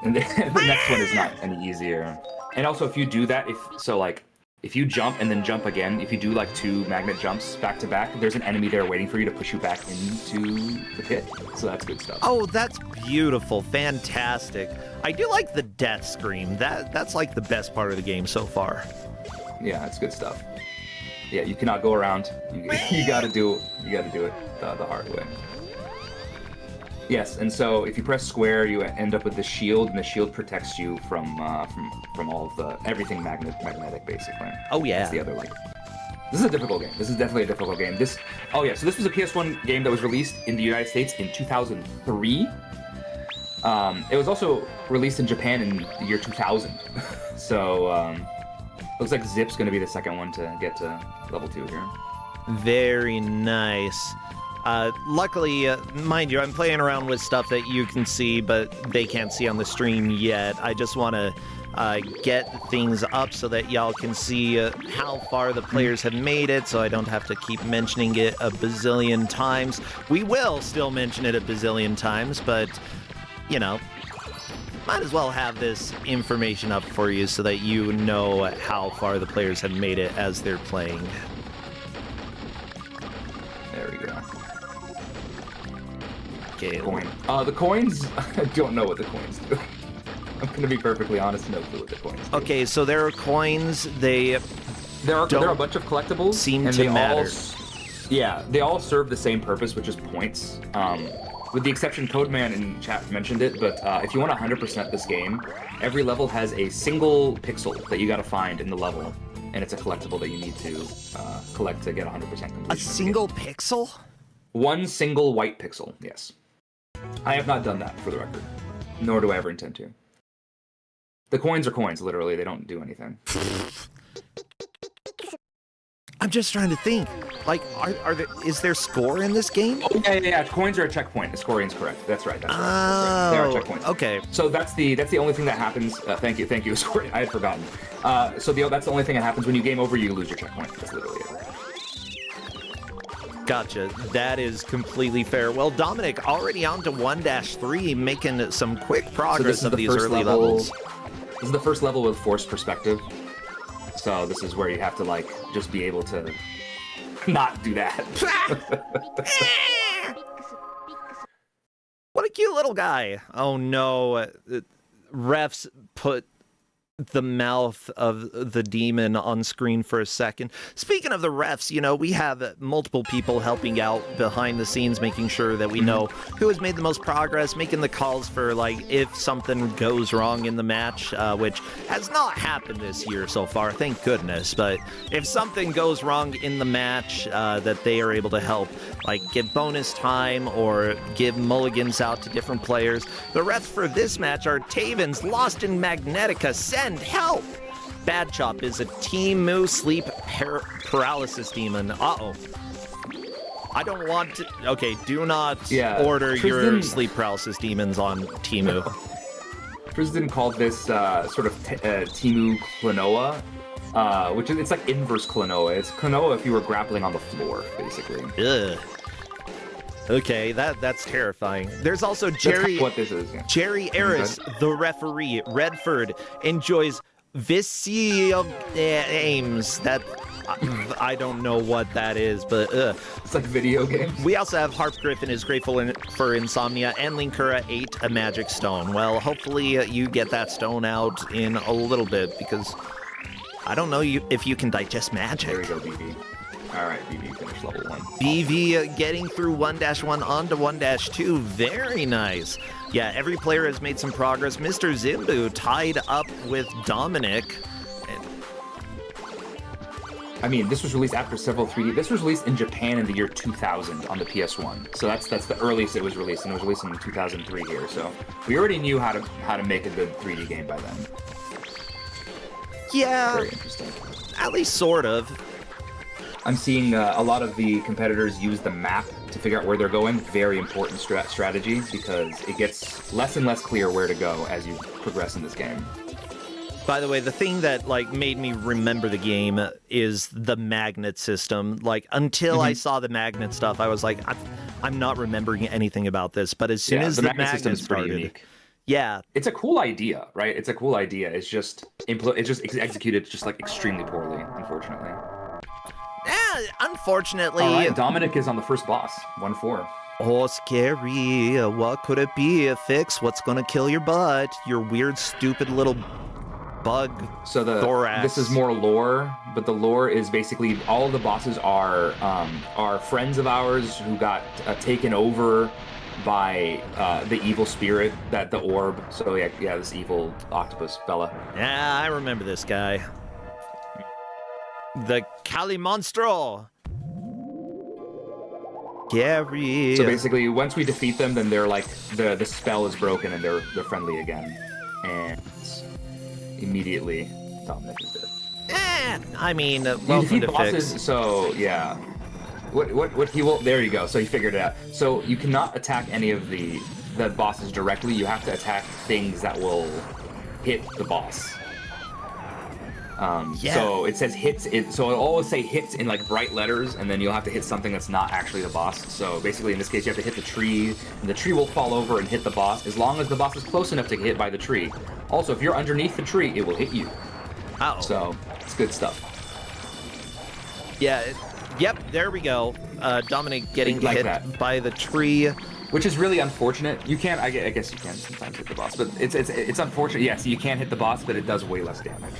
And the next one is not any easier. And also, if you do that, if you jump and then jump again, if you do like 2 magnet jumps back to back, there's an enemy there waiting for you to push you back into the pit. So that's good stuff. Oh, that's beautiful. Fantastic. I do like the death scream. That's like the best part of the game so far. Yeah, it's good stuff. Yeah, you cannot go around. You gotta do it the hard way. Yes, and so if you press square, you end up with the shield, and the shield protects you from all of everything magnetic, basically. Oh yeah. That's the other This is a difficult game. This is definitely a difficult game. So this was a PS1 game that was released in the United States in 2003. It was also released in Japan in the year 2000. So Looks like Zip's going to be the second one to get to level 2 here. Very nice. Luckily, mind you, I'm playing around with stuff that you can see, but they can't see on the stream yet. I just want to get things up so that y'all can see how far the players have made it, so I don't have to keep mentioning it a bazillion times. We will still mention it a bazillion times, but, you know, might as well have this information up for you so that you know how far the players have made it as they're playing. There we go. Okay. Coin. The coins, I don't know what the coins do. I'm going to be perfectly honest, no clue what the coins do. Okay, so there are coins, there are a bunch of collectibles. Seem and to they matter. They all serve the same purpose, which is points. With the exception, Codeman in chat mentioned it, but if you want to 100% this game, every level has a single pixel that you got to find in the level, and it's a collectible that you need to collect to get 100% completion. A single pixel? One single white pixel, yes. I have not done that, for the record. Nor do I ever intend to. The coins are coins, literally. They don't do anything. I'm just trying to think. Like, is there score in this game? Oh, yeah. Coins are a checkpoint. The scoring is correct. That's right. That's right. Oh, they are checkpoints. Okay. So that's the only thing that happens. Thank you. Sorry, I had forgotten. That's the only thing that happens when you game over. You lose your checkpoint. That's literally it. Gotcha. That is completely fair. Well, Dominic, already on to 1-3, making some quick progress of these early levels. This is the first level with forced perspective. So this is where you have to, like, just be able to not do that. What a cute little guy. Oh, no. Refs put the mouth of the demon on screen for a second. Speaking of the refs, you know, we have multiple people helping out behind the scenes, making sure that we know who has made the most progress, making the calls for, like, if something goes wrong in the match, which has not happened this year so far, thank goodness. But if something goes wrong in the match, that they are able to help, like, give bonus time or give mulligans out to different players. The refs for this match are Taven's Lost in Magnetica, Send Help! Bad Chop is a Timu sleep paralysis demon. Uh-oh. I don't want to... Okay, do not order your sleep paralysis demons on Timu. Tristan called this sort of Timu Klonoa, which is, it's like inverse Klonoa. It's Klonoa if you were grappling on the floor, basically. Ugh. Okay, that's terrifying. There's also Jerry. What this is. Yeah. Jerry Eris, the referee. Redford enjoys Visio aims. That I don't know what that is, but it's like video games. We also have Harp Griffin is grateful for insomnia, and Linkura ate a magic stone. Well, hopefully you get that stone out in a little bit, because I don't know if you can digest magic. There we go, BB. Alright, BB finished level 1. BV getting through 1-1 onto 1-2. Very nice. Yeah, every player has made some progress. Mr. Zimbu tied up with Dominic. I mean, this was released after several 3D. This was released in Japan in the year 2000 on the PS1. So that's the earliest it was released, and it was released in 2003 here. So we already knew how to make a good 3D game by then. Yeah. Very interesting. At least sort of. I'm seeing a lot of the competitors use the map to figure out where they're going. Very important strategy, because it gets less and less clear where to go as you progress in this game. By the way, the thing that, like, made me remember the game is the magnet system. Like, until I saw the magnet stuff, I was like, I'm not remembering anything about this. But as soon as the magnet system is pretty started, unique. Yeah, it's a cool idea, right? It's a cool idea. It's just executed just like extremely poorly, unfortunately. Yeah, unfortunately. All right, Dominic is on the first boss, 1-4. Oh, scary. What could it be? A fix? What's gonna kill your butt? Your weird, stupid little bug thorax. This is more lore, but the lore is basically all of the bosses are friends of ours who got taken over by the evil spirit, the orb. So yeah, this evil octopus fella. Yeah, I remember this guy. The Kali Monstro. Gary. So basically, once we defeat them, then they're like the spell is broken and they're friendly again, and immediately Dominic is dead. I mean, You well defeat to bosses, fix. so yeah. What he will? There you go. So he figured it out. So you cannot attack any of the bosses directly. You have to attack things that will hit the boss. Yeah. So it says hits. So it'll always say hits in like bright letters, and then you'll have to hit something that's not actually the boss. So basically, in this case, you have to hit the tree, and the tree will fall over and hit the boss as long as the boss is close enough to get hit by the tree. Also, if you're underneath the tree, it will hit you. Oh. So it's good stuff. Yeah. Yep. There we go. Dominic getting Like hit that. by the tree. Which is really unfortunate. You can't. I guess you can sometimes hit the boss, but it's unfortunate. Yes, you can hit the boss, but it does way less damage.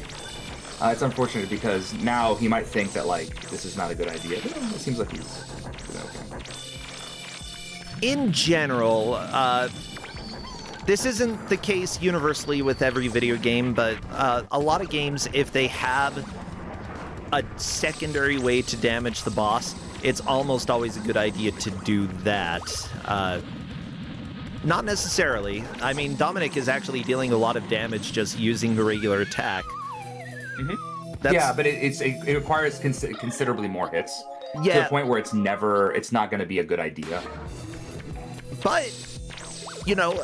It's unfortunate because now he might think that like this is not a good idea. But it seems like he's doing okay. In general, this isn't the case universally with every video game, but a lot of games, if they have a secondary way to damage the boss, it's almost always a good idea to do that. Not necessarily. I mean, Dominic is actually dealing a lot of damage just using the regular attack. Yeah, but it requires considerably more hits. To Yeah. the point where it's not going to be a good idea. But, you know,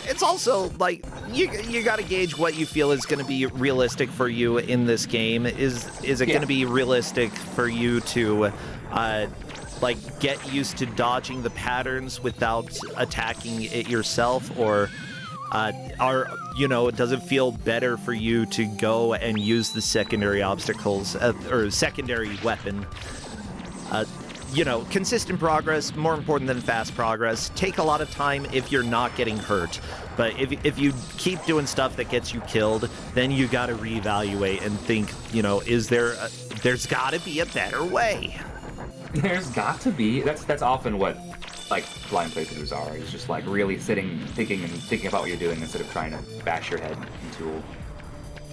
it's also like you got to gauge what you feel is going to be realistic for you in this game. Is it going to be realistic for you to like get used to dodging the patterns without attacking it yourself, or does it feel better for you to go and use the secondary obstacles or secondary weapon? Consistent progress, more important than fast progress. Take a lot of time if you're not getting hurt. But if you keep doing stuff that gets you killed, then you got to reevaluate and think, there's got to be a better way. There's got to be. That's often what like blind playthroughs are. It's just like really thinking about what you're doing instead of trying to bash your head into.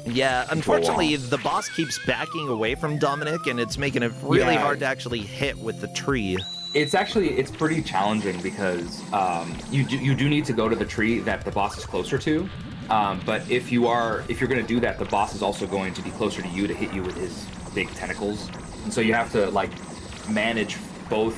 Yeah, unfortunately, the boss keeps backing away from Dominic, and it's making it really hard to actually hit with the tree. It's pretty challenging because you do need to go to the tree that the boss is closer to. But if you're going to do that, the boss is also going to be closer to you to hit you with his big tentacles, and so you have to like manage both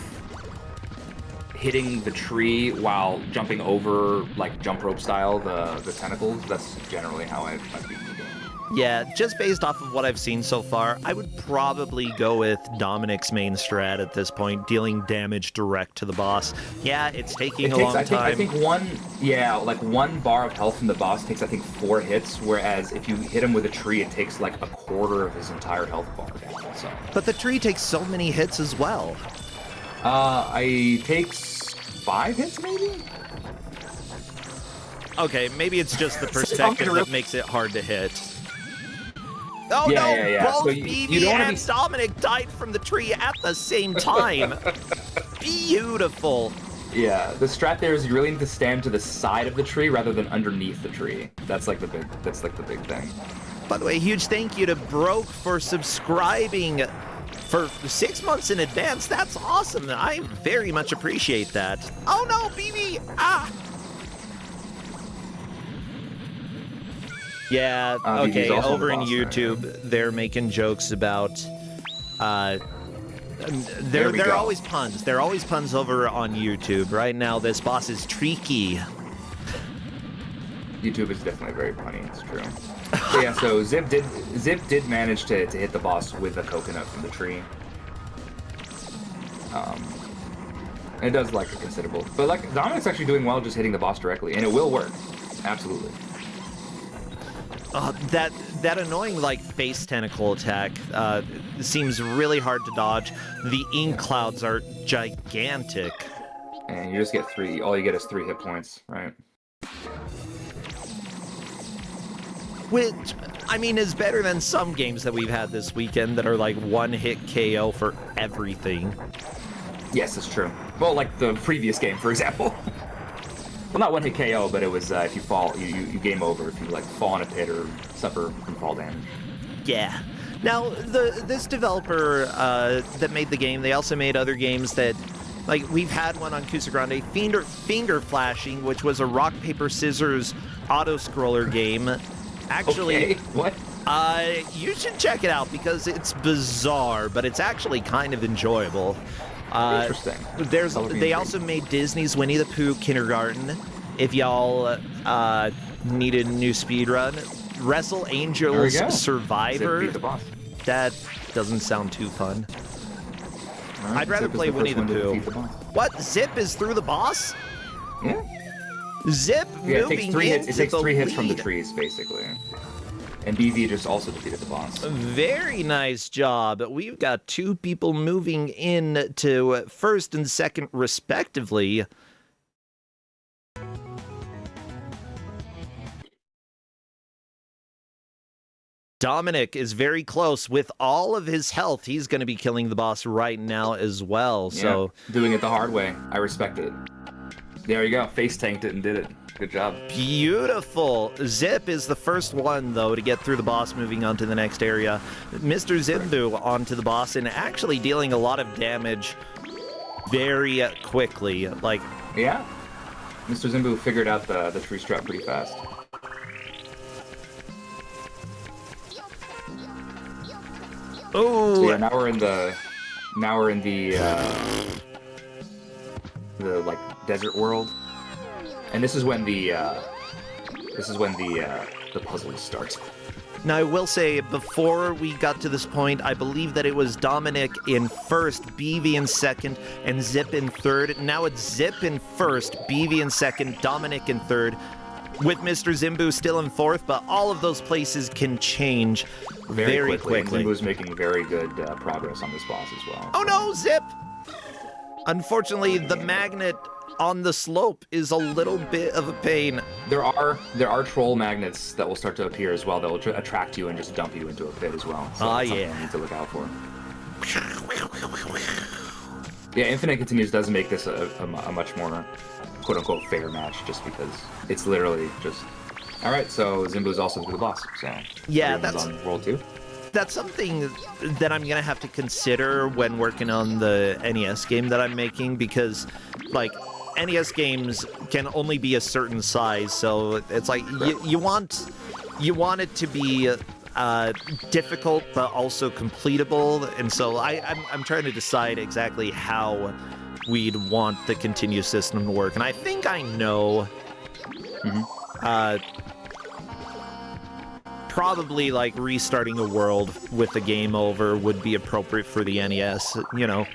hitting the tree while jumping over like jump rope style the tentacles. That's generally how I've beaten the game. Yeah, just based off of what I've seen so far, I would probably go with Dominic's main strat at this point, dealing damage direct to the boss. Yeah, it's taking a long time. I think one bar of health from the boss takes, I think, 4 hits, whereas if you hit him with a tree, it takes like a quarter of his entire health bar down. So. But the tree takes so many hits as well. It takes 5 hits, maybe? Okay, maybe it's just the perspective that makes it hard to hit. Oh Yeah. Both So BB and Dominic died from the tree at the same time. Beautiful. Yeah, the strat there is you really need to stand to the side of the tree rather than underneath the tree. That's like the big thing. By the way, huge thank you to Broke for subscribing for 6 months in advance. That's awesome. I very much appreciate that. Oh no, BB! Ah! Yeah, okay, over in YouTube, they're making jokes about, they're always puns. They're always puns over on YouTube. Right now, this boss is tricky. YouTube is definitely very punny, it's true. But yeah, so Zip did manage to hit the boss with a coconut from the tree. It does like a considerable, but like Dominic's actually doing well just hitting the boss directly, and it will work, absolutely. That annoying like face tentacle attack seems really hard to dodge. The ink clouds are gigantic. And you just get 3. All you get is 3 hit points, right? Which, I mean, is better than some games that we've had this weekend that are like one-hit KO for everything. Yes, it's true. Well, like the previous game, for example. Well, not one-hit KO, but it was if you fall, you game over if you like fall in a pit or suffer from fall damage. Yeah. Now, this developer that made the game, they also made other games that, like, we've had one on Kusogrande, Finger Flashing, which was a rock, paper, scissors auto-scroller game. Actually, Okay, what? You should check it out because it's bizarre, but it's actually kind of enjoyable. Interesting. They also made Disney's Winnie the Pooh Kindergarten. If y'all need a new speed run, Wrestle Angels Survivor. Zip beat the boss. That doesn't sound too fun. Right, I'd rather Zip is play the Winnie first the one to Pooh. defeat the boss. What? Zip is through the boss? Yeah. Zip Yeah, it moving takes three hits. It into takes the 3 hits from the lead. trees, basically. And BV just also defeated the boss. Very nice job. We've got 2 people moving in to first and second, respectively. Dominic is very close. With all of his health, he's going to be killing the boss right now as well. So Yeah, doing it the hard way. I respect it. There you go. Face tanked it and did it. Good job. beautiful. Zip is the first one, though, to get through the boss, moving on to the next area. Mr. Zimbu onto the boss and actually dealing a lot of damage very quickly. Like, Yeah. Mr. Zimbu figured out the tree strap pretty fast. oh, So yeah, now we're in the like desert world, and this is when the puzzles start. Now, I will say, before we got to this point, I believe that it was Dominic in first, BV in second, and Zip in third. Now it's Zip in first, BV in second, Dominic in third, with Mr. Zimbu still in fourth, but all of those places can change very quickly. Zimbu's making very good progress on this boss as well. Oh no, Zip! Unfortunately, the magnet on the slope is a little bit of a pain. There are troll magnets that will start to appear as well that will attract you and just dump you into a pit as well. So that's something you need to look out for. Yeah, Infinite Continues does make this a much more quote-unquote fair match, just because it's literally just... Alright, so Zimbu's also through the boss, so... Yeah, everyone's on World 2. That's something that I'm gonna have to consider when working on the NES game that I'm making, because, like, NES games can only be a certain size, so it's like you want it to be difficult but also completable, and so I'm trying to decide exactly how we'd want the continue system to work, and I think I know. Probably like restarting a world with the game over would be appropriate for the NES, you know.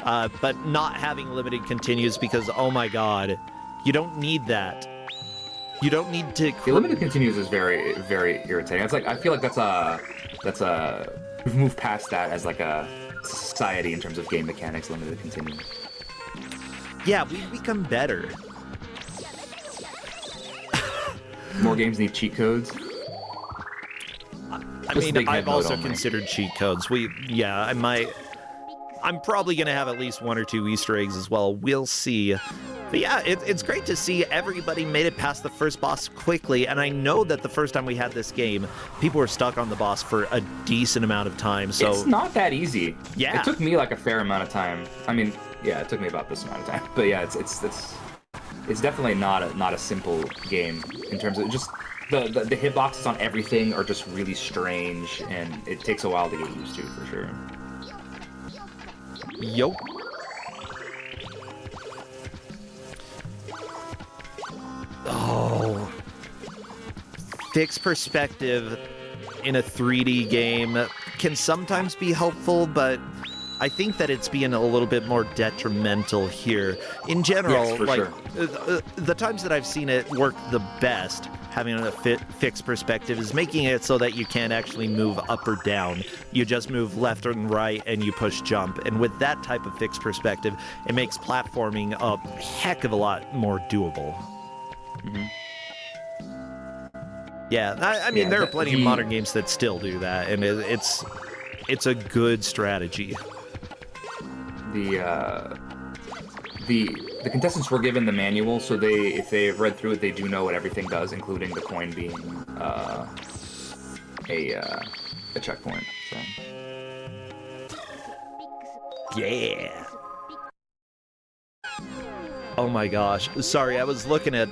But not having limited continues, because, oh my god, you don't need that. You don't need to... The limited continues is very, very irritating. It's like, I feel like that's a... We've moved past that as like a society in terms of game mechanics, limited continues. Yeah, we've become better. More games need cheat codes. I Just mean, big I've head mode also only. considered cheat codes. I'm probably going to have at least 1 or 2 Easter eggs as well. We'll see. But yeah, it's great to see everybody made it past the first boss quickly, and I know that the first time we had this game, people were stuck on the boss for a decent amount of time, so... It's not that easy. Yeah. It took me like a fair amount of time. I mean, yeah, it took me about this amount of time. But yeah, it's definitely not a simple game in terms of just... The hitboxes on everything are just really strange, and it takes a while to get used to, for sure. Yo. Oh. Fixed perspective in a 3D game can sometimes be helpful, but I think that it's being a little bit more detrimental here. In general, Yes, for like, sure. The times that I've seen it work the best, having a fixed perspective, is making it so that you can't actually move up or down. You just move left and right, and you push jump. And with that type of fixed perspective, it makes platforming a heck of a lot more doable. Yeah, I mean, Yeah, there are plenty of the- modern games that still do that, and it's a good strategy. The contestants were given the manual, so if they've read through it, they do know what everything does, including the coin being a checkpoint. So. Yeah. Oh my gosh. Sorry, I was looking at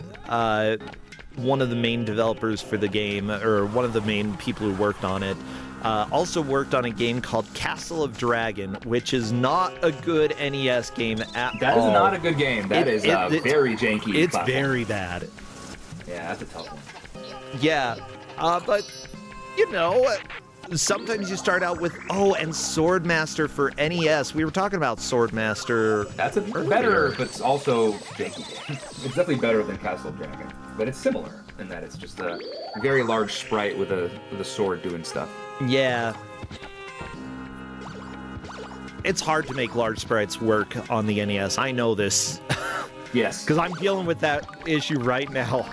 one of the main developers for the game, or one of the main people who worked on it, also worked on a game called Castle of Dragon, which is not a good NES game at all. That is not a good game. That is very janky. It's platform. very bad. Yeah, that's a tough one. Yeah, but, you know, sometimes you start out with, and Swordmaster for NES. We were talking about Swordmaster. That's a better, but it's also janky game. It's definitely better than Castle of Dragon, but it's similar in that it's just a very large sprite with a sword doing stuff. Yeah. It's hard to make large sprites work on the NES. I know this. Yes. Because I'm dealing with that issue right now.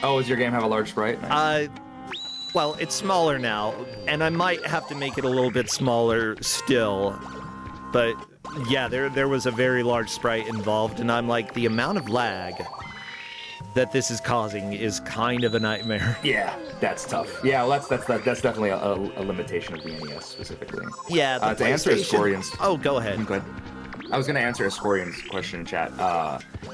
Oh, does your game have a large sprite? Nice. Well, it's smaller now, and I might have to make it a little bit smaller still. But yeah, there was a very large sprite involved, and I'm like, the amount of lag that this is causing is kind of a nightmare. Yeah, that's tough. Yeah, well, that's definitely a limitation of the NES specifically. Yeah, the to answer Ascorian's. Oh, go ahead. Go ahead. I was going to answer Ascorian's question in chat.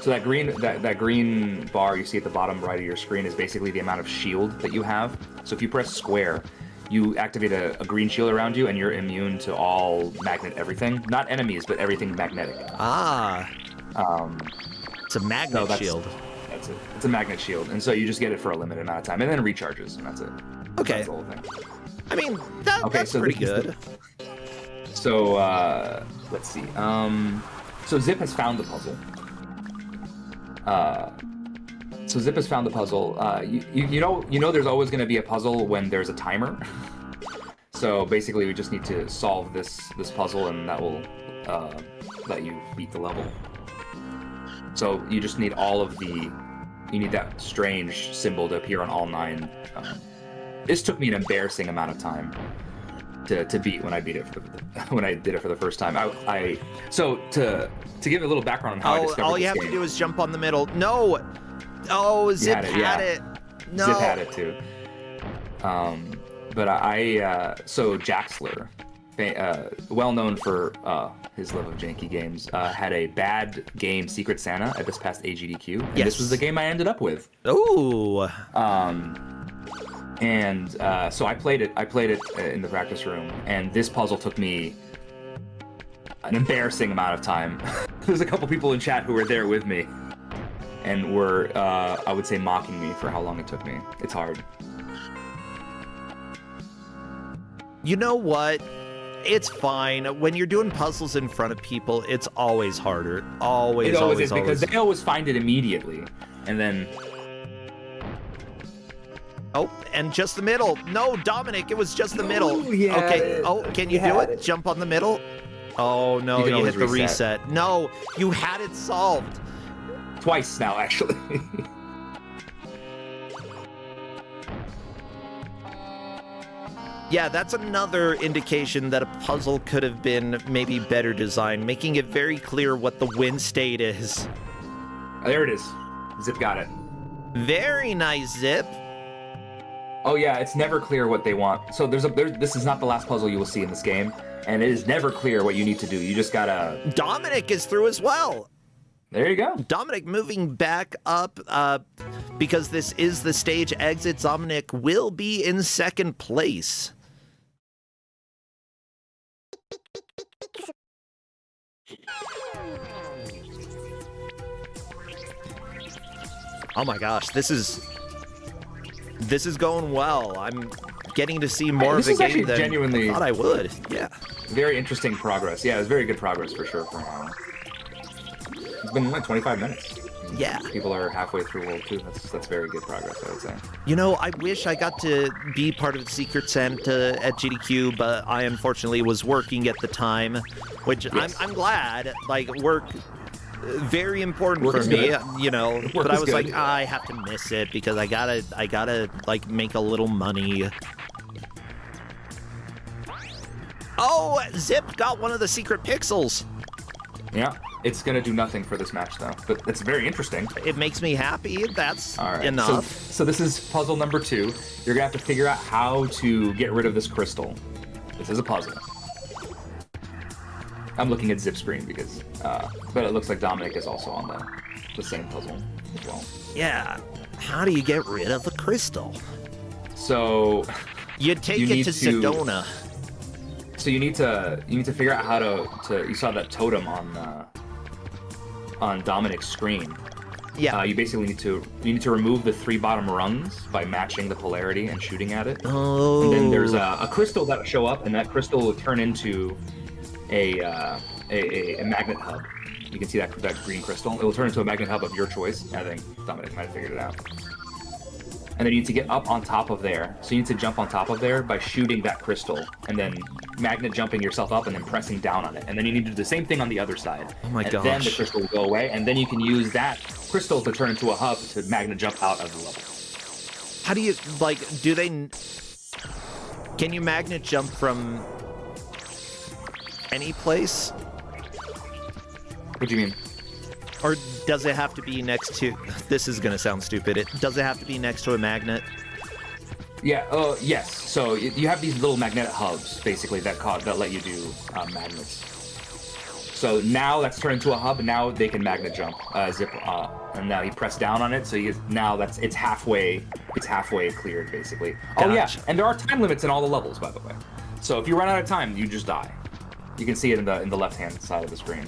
So that green bar you see at the bottom right of your screen is basically the amount of shield that you have. So if you press square, you activate a green shield around you, and you're immune to all magnet everything. Not enemies, but everything magnetic. Ah. It's a magnet shield. That's it. It's a magnet shield, and so you just get it for a limited amount of time, and then it recharges, and that's it. Okay. That's the whole thing. I mean, that's so pretty good. So, let's see. So Zip has found the puzzle. You know there's always going to be a puzzle when there's a timer. So basically we just need to solve this puzzle, and that will let you beat the level. So you just need you need that strange symbol to appear on all 9. This took me an embarrassing amount of time to beat when I beat it when I did it for the first time. So to give a little background on how I discovered all you have to do is jump on the middle. No. Oh, Zip had it. No. Zip had it too. But so Jaxler, well known for his love of janky games, had a bad game, Secret Santa, at this past AGDQ. And this was the game I ended up with. Ooh. So I played it in the practice room, and this puzzle took me an embarrassing amount of time. There's a couple people in chat who were there with me and were, I would say, mocking me for how long it took me. It's hard. You know what? It's fine. When you're doing puzzles in front of people, it's always harder. Always is, because they always find it immediately. And then... Oh, and just the middle. No, Dominic, it was just the middle. Oh, yeah. Okay. Oh, can you do it? Jump on the middle? Oh, no, you hit the reset. No, you had it solved. Twice now, actually. Yeah, that's another indication that a puzzle could have been maybe better designed, making it very clear what the win state is. There it is. Zip got it. Very nice, Zip. Oh yeah, it's never clear what they want. So this is not the last puzzle you will see in this game, and it is never clear what you need to do. You just gotta... Dominic is through as well. There you go. Dominic moving back up, because this is the stage exit. Dominic will be in second place. Oh my gosh, this is going well. I'm getting to see more of the game than I thought I would. Yeah. Very interesting progress. Yeah, it was very good progress for sure. It's been like 25 minutes. Yeah. People are halfway through World 2. That's very good progress, I would say. You know, I wish I got to be part of Secret Santa at GDQ, but I unfortunately was working at the time, which yes. I'm glad. Like, work, very important work for me, good. you know. Work but I was good. like, I have to miss it because I gotta like make a little money. Oh, Zip got one of the secret pixels. Yeah, it's gonna do nothing for this match though, but it's very interesting. It makes me happy. That's all right. enough. So this is puzzle number 2. You're gonna have to figure out how to get rid of this crystal. This is a puzzle. I'm looking at Zip screen because, but it looks like Dominic is also on the same puzzle as well. Yeah. How do you get rid of a crystal? So You take You it need to to- Sedona. So you need to figure out how to you saw that totem on Dominic's screen. Yeah. You basically need to remove the 3 bottom rungs by matching the polarity and shooting at it. Oh. And then there's a crystal that'll show up, and that crystal will turn into a magnet hub. You can see that green crystal. It will turn into a magnet hub of your choice. I think Dominic might have figured it out. And then you need to get up on top of there. So you need to jump on top of there by shooting that crystal, and then magnet jumping yourself up, and then pressing down on it. And then you need to do the same thing on the other side. Oh my and then the gosh. crystal will go away, and then you can use that crystal to turn into a hub to magnet jump out of the level. How do you, like, can you magnet jump from any place? What do you mean? Or does it have to be next to, this is going to sound stupid, does it have to be next to a magnet? Yeah. Yes. So you have these little magnetic hubs, basically, that let you do magnets. So now that's turned into a hub, and now they can magnet jump, zip, and now you press down on it. So it's halfway cleared, basically. Oh yeah, Gotcha. and there are time limits in all the levels, by the way. So if you run out of time, you just die. You can see it in the left-hand side of the screen.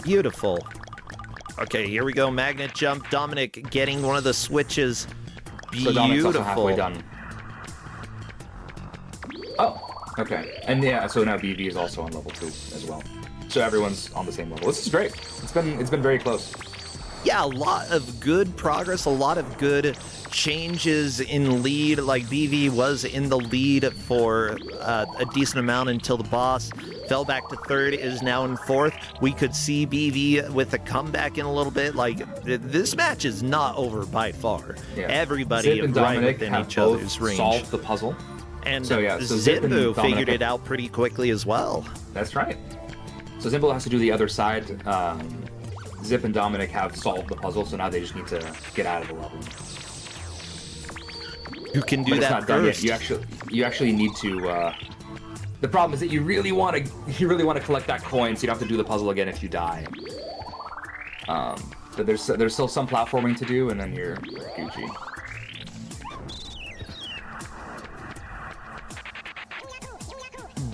Beautiful. Okay, here we go. Magnet jump. Dominic getting one of the switches. So Dominic's also halfway Beautiful. done. Oh, okay. And yeah, so now BB is also on level 2 as well. So everyone's on the same level. This is great. It's been very close. Yeah, a lot of good progress, a lot of good changes in lead. Like BV was in the lead for a decent amount until the boss fell back to third, is now in fourth. We could see BV with a comeback in a little bit. Like, this match is not over by far. Yeah. Everybody Zip and right Dominic within have each both other's range. solved the puzzle. And So Zip and Zimbu Dominic figured it have- out pretty quickly as well. That's right. So Zimbo has to do the other side. Zip and Dominic have solved the puzzle, so now they just need to get out of the level. You can do But it's that not done yet. first. You actually need to. The problem is that you really want to collect that coin, so you don't have to do the puzzle again if you die. But there's still some platforming to do, and then you're Gucci.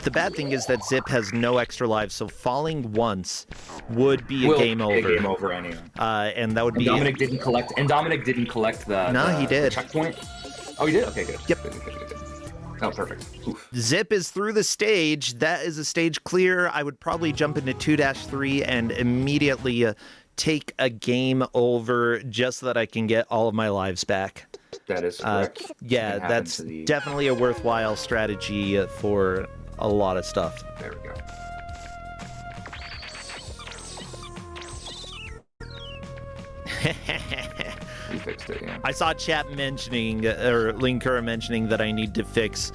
The bad thing is that Zip has no extra lives, so falling once would be a Will game be over. A game over anyway. And that would And be Dominic didn't collect. And Dominic didn't collect the. No, he did. The checkpoint. Oh, he did. Okay, good. Yep. Good. Oh, perfect. Oof. Zip is through the stage. That is a stage clear. I would probably jump into 2-3 and immediately take a game over just so that I can get all of my lives back. That is correct. Yeah, Can happen that's to the- definitely a worthwhile strategy for a lot of stuff. There we go. We fixed it. Yeah. I saw chat mentioning, or Linkura mentioning, that I need to fix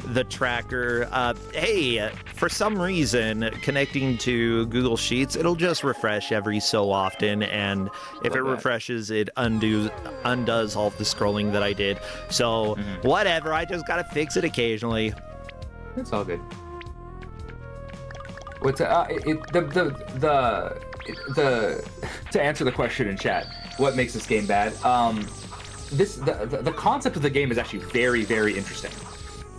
the tracker. Hey, for some reason, connecting to Google Sheets, it'll just refresh every so often, and if it Love that. refreshes, it undoes all of the scrolling that I did. So, whatever, I just gotta fix it occasionally. It's all good. What's to answer the question in chat, what makes this game bad? The concept of the game is actually very, very interesting.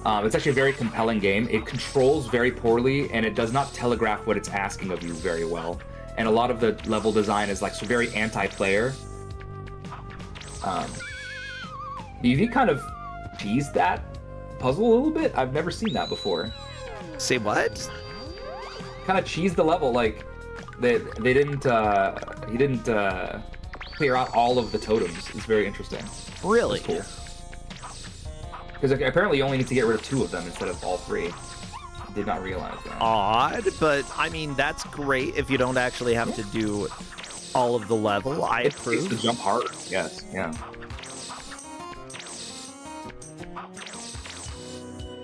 It's actually a very compelling game. It controls very poorly, and it does not telegraph what it's asking of you very well. And a lot of the level design is like so very anti-player. BV kind of teased that puzzle a little bit. I've never seen that before. Say what? Kind of cheesed the level, like they didn't he didn't clear out all of the totems. It's very interesting. Really? It's cool. Because apparently you only need to get rid of 2 of them instead of all 3. Did not realize that. Odd, but I mean, that's great if you don't actually have to do all of the level. I It makes the approve. jump hard. Yes. Yeah.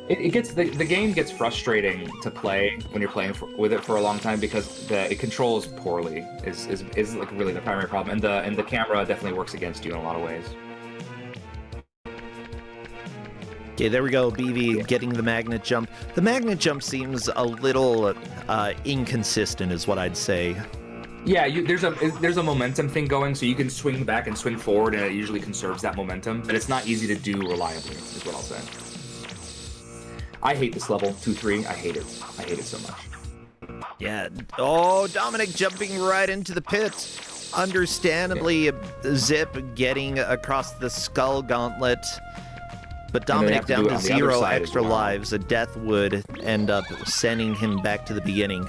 It gets the game gets frustrating to play when you're playing with it for a long time because it controls poorly is like really the primary problem, and the camera definitely works against you in a lot of ways. Okay, there we go. BV getting the magnet jump. The magnet jump seems a little inconsistent, is what I'd say. Yeah, there's a momentum thing going, so you can swing back and swing forward, and it usually conserves that momentum. But it's not easy to do reliably, is what I'll say. I hate this level 2-3. I hate it. I hate it so much. Yeah. Oh, Dominic jumping right into the pit. Understandably, Zip getting across the skull gauntlet. But Dominic down to 0 extra lives. A death would end up sending him back to the beginning.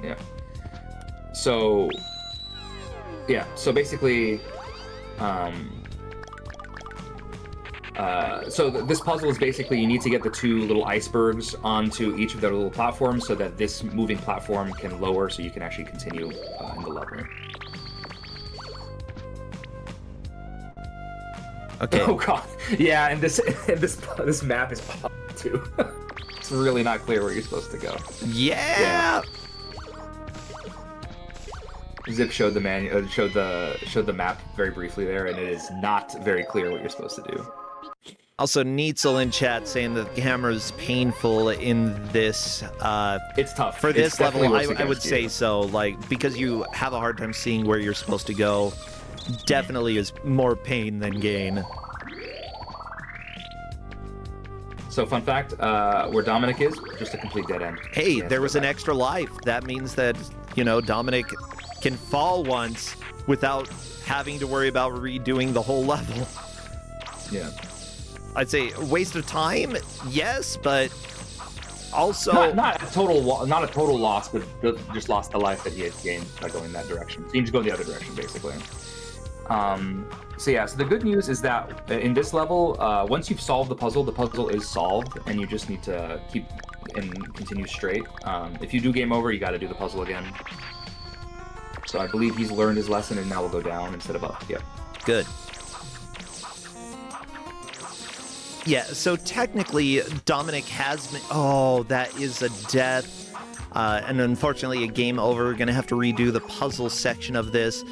Yeah. So basically, this puzzle is basically you need to get the 2 little icebergs onto each of their little platforms so that this moving platform can lower so you can actually continue in the level. Okay. Oh god. Yeah, and this map is awful too. It's really not clear where you're supposed to go. Yeah. Zip showed the map very briefly there, and it is not very clear what you're supposed to do. Also, Neitzel in chat saying that the camera's painful in this. It's tough. For this level, I would you. say so. Like, because you have a hard time seeing where you're supposed to go, definitely is more pain than gain. So, fun fact, where Dominic is, just a complete dead end. Hey, there was an extra life. That means that, Dominic can fall once without having to worry about redoing the whole level. Yeah. I'd say a waste of time, yes, but also not a total loss, but just lost the life that he had gained by going that direction. So you just go the other direction, basically. So the good news is that in this level, once you've solved the puzzle is solved, and you just need to keep and continue straight. If you do game over, you got to do the puzzle again. So I believe he's learned his lesson, and now we'll go down instead of up. Yep. Good. Yeah, so technically, Dominic has been... Oh, that is a death. And unfortunately, a game over. We're going to have to redo the puzzle section of this.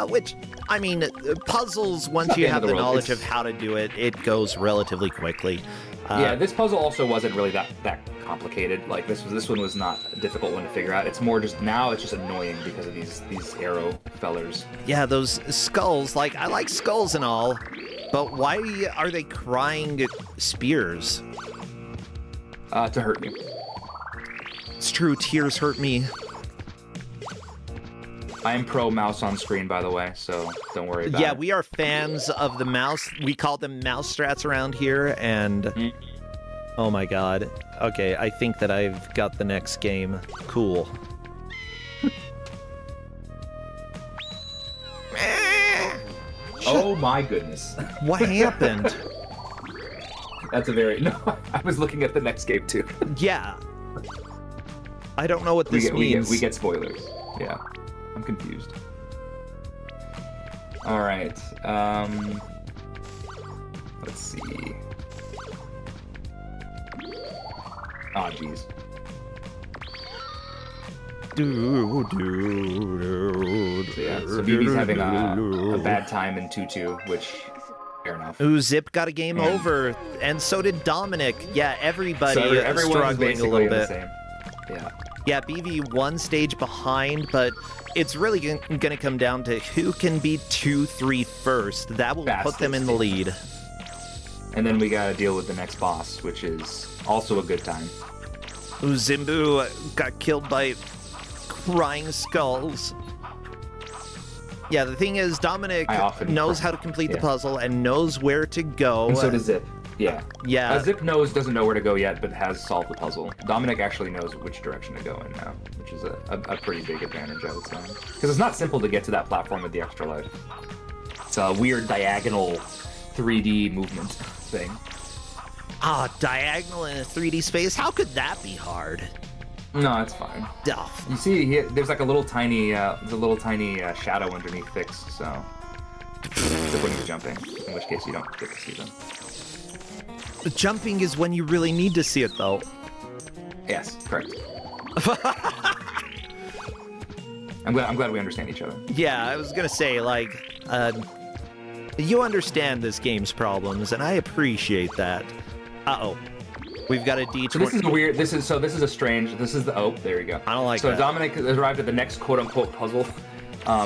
Which, I mean, puzzles, once you have the knowledge of how to do it, it goes relatively quickly. Yeah, this puzzle also wasn't really that complicated. Like, this one was not a difficult one to figure out. It's more just, now it's just annoying because of these arrow fellers. Yeah, those skulls. Like, I like skulls and all, but why are they crying spears? To hurt you. It's true, tears hurt me. I am pro mouse on screen, by the way, so don't worry about it. Yeah, we are fans of the mouse. We call them mouse strats around here, and... Oh my god. Okay, I think that I've got the next game. Cool. Oh my goodness. What happened? That's a very... No, I was looking at the next game, too. Yeah. I don't know what this means. We get spoilers. Yeah. I'm confused. All right. Let's see. Oh, jeez. So BB's having a bad time in 2-2, which, fair enough. Ooh, Zip got a game over, and so did Dominic. Yeah, everybody struggling a little bit. Yeah. Yeah, BV one stage behind, but it's really going to come down to who can beat 2-3 first. That will put them in the lead. And then we got to deal with the next boss, which is also a good time. Ooh, Zimbu got killed by crying skulls. Yeah, the thing is, Dominic knows how to complete the puzzle and knows where to go. And so does Zip. Yeah. Yeah. Zip doesn't know where to go yet, but has solved the puzzle. Dominic actually knows which direction to go in now, which is a pretty big advantage, I would say. Because it's not simple to get to that platform with the extra life. It's a weird diagonal 3D movement thing. Ah, diagonal in a 3D space? How could that be hard? No, it's fine. Duff. You see, there's like a little tiny shadow underneath Fix, so except when you're jumping, in which case you don't get to see them. The jumping is when you really need to see it, though. Yes, correct. I'm glad we understand each other. Yeah, I was gonna say, like, you understand this game's problems, and I appreciate that. Uh-oh. We've got a D20. So this is a weird. This is a strange. This is the. Oh, there you go. I don't like so that. Dominic has arrived at the next quote-unquote puzzle.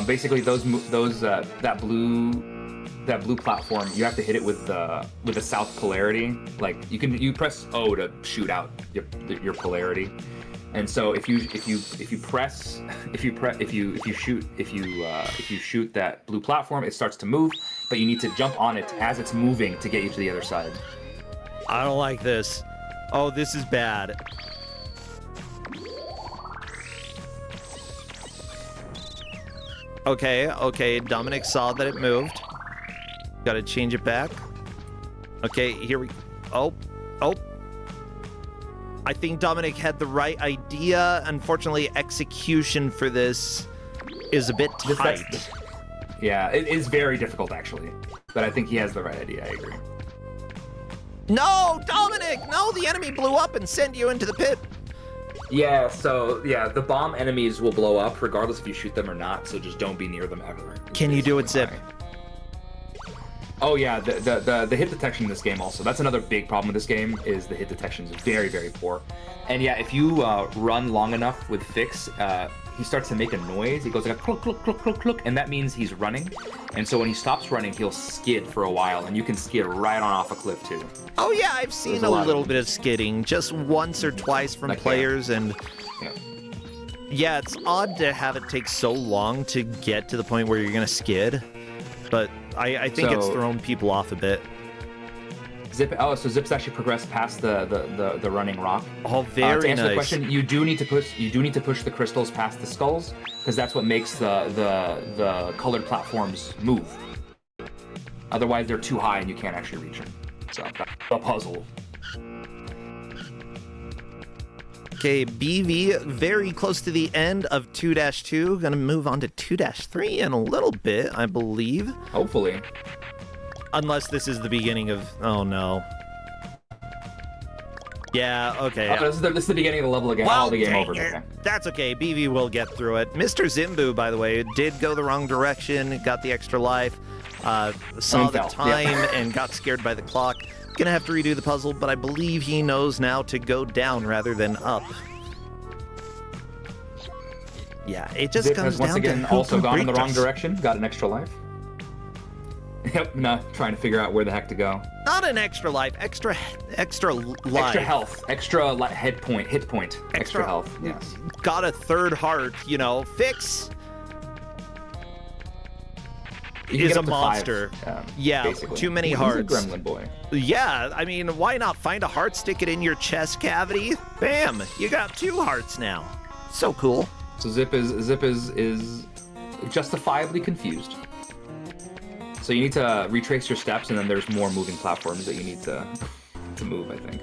Basically, that blue platform, you have to hit it with the south polarity. Like you press O to shoot out your polarity. And so if you shoot that blue platform, it starts to move, but you need to jump on it as it's moving to get you to the other side. I don't like this. Oh, this is bad. Okay, Dominic saw that it moved. Gotta change it back. Okay, here we... Oh. I think Dominic had the right idea. Unfortunately, execution for this is a bit tight. Yeah, it is very difficult, actually. But I think he has the right idea, I agree. No, Dominic! No, the enemy blew up and sent you into the pit. Yeah, so, the bomb enemies will blow up regardless if you shoot them or not, so just don't be near them ever. Can you do it, Zip? Oh yeah, the hit detection in this game also. That's another big problem with this game, is the hit detection is very, very poor. And yeah, if you run long enough with Fix, he starts to make a noise. He goes like a cluck, cluck, cluck, cluck, cluck, and that means he's running. And so when he stops running, he'll skid for a while, and you can skid right on off a cliff too. Oh yeah, I've seen a little bit of skidding, just once or twice from players, and yeah, it's odd to have it take so long to get to the point where you're gonna skid, but I think it's thrown people off a bit. So Zip's actually progressed past the running rock. Oh, very to answer nice. the question, you do need to push the crystals past the skulls, because that's what makes the colored platforms move. Otherwise, they're too high and you can't actually reach them. So that's a puzzle. Okay, BV very close to the end of 2-2. Gonna move on to 2-3 in a little bit, I believe. Hopefully. Unless this is the beginning of... Oh, no. Yeah, okay. This is the beginning of the level again. Well, The game over. Okay. That's okay. BV will get through it. Mr. Zimbu, by the way, did go the wrong direction, got the extra life, saw the time, and got scared by the clock. Gonna have to redo the puzzle, but I believe he knows now to go down rather than up. Yeah, it just Zip comes has once down again to who also can gone in the break wrong us. direction, got an extra life. Yep, trying to figure out where the heck to go. Not an extra life, extra life. Extra health, extra hit point, extra health. Yes. Got a third heart, Fix. Is a monster. 5, yeah, basically. too many He's hearts. a gremlin boy. Yeah, I mean, why not find a heart, stick it in your chest cavity? Bam! You got 2 hearts now. So cool. So Zip is justifiably confused. So you need to retrace your steps, and then there's more moving platforms that you need to move, I think.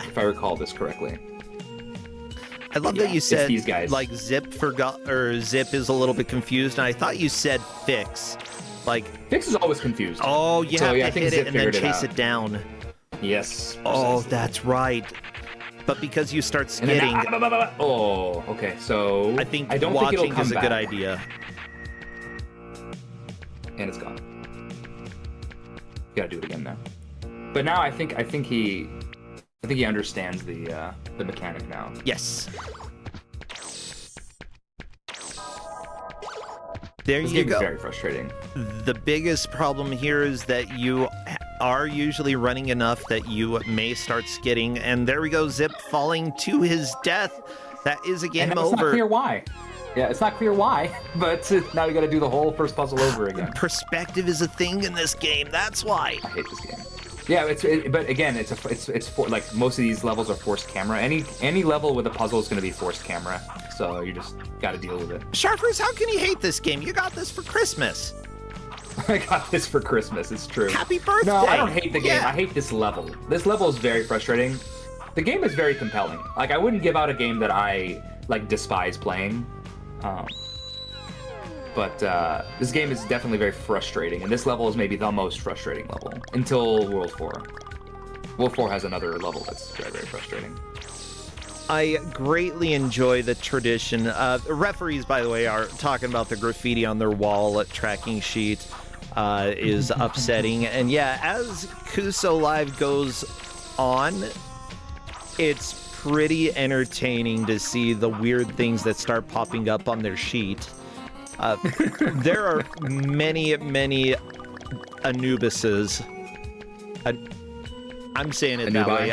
If I recall this correctly. I love that you said these guys. like Zip forgot, or Zip is a little bit confused, and I thought you said Fix. Like Fix is always confused. Oh, you have to hit Zip it and then figured chase it down. Yes. Oh, precisely. that's right. But because you start And then skidding, oh, okay. So I think I don't watching think it'll come is a back. good idea. And it's gone. Gotta do it again now. But now I think he understands the mechanic now. Yes. There This you game go. is very frustrating. The biggest problem here is that you are usually running enough that you may start skidding, and there we go, Zip falling to his death. That is a game And it's over. not clear why. Yeah, it's not clear why, but now you got to do the whole first puzzle over again. Perspective is a thing in this game. That's why. I hate this game. Yeah, but again, it's for, like most of these levels are forced camera. Any level with a puzzle is going to be forced camera, so you just got to deal with it. Sharpers, how can you hate this game? You got this for Christmas. I got this for Christmas. It's true. Happy birthday. No, I don't hate the game. Yeah. I hate this level. This level is very frustrating. The game is very compelling. Like I wouldn't give out a game that I despise playing. But this game is definitely very frustrating, and this level is maybe the most frustrating level until World 4. World 4 has another level that's very, very frustrating. I greatly enjoy the tradition. Referees, by the way, are talking about the graffiti on their wall tracking sheet is upsetting. And yeah, as Kuso Live goes on, it's pretty entertaining to see the weird things that start popping up on their sheet. There are many Anubises. I'm saying it that way.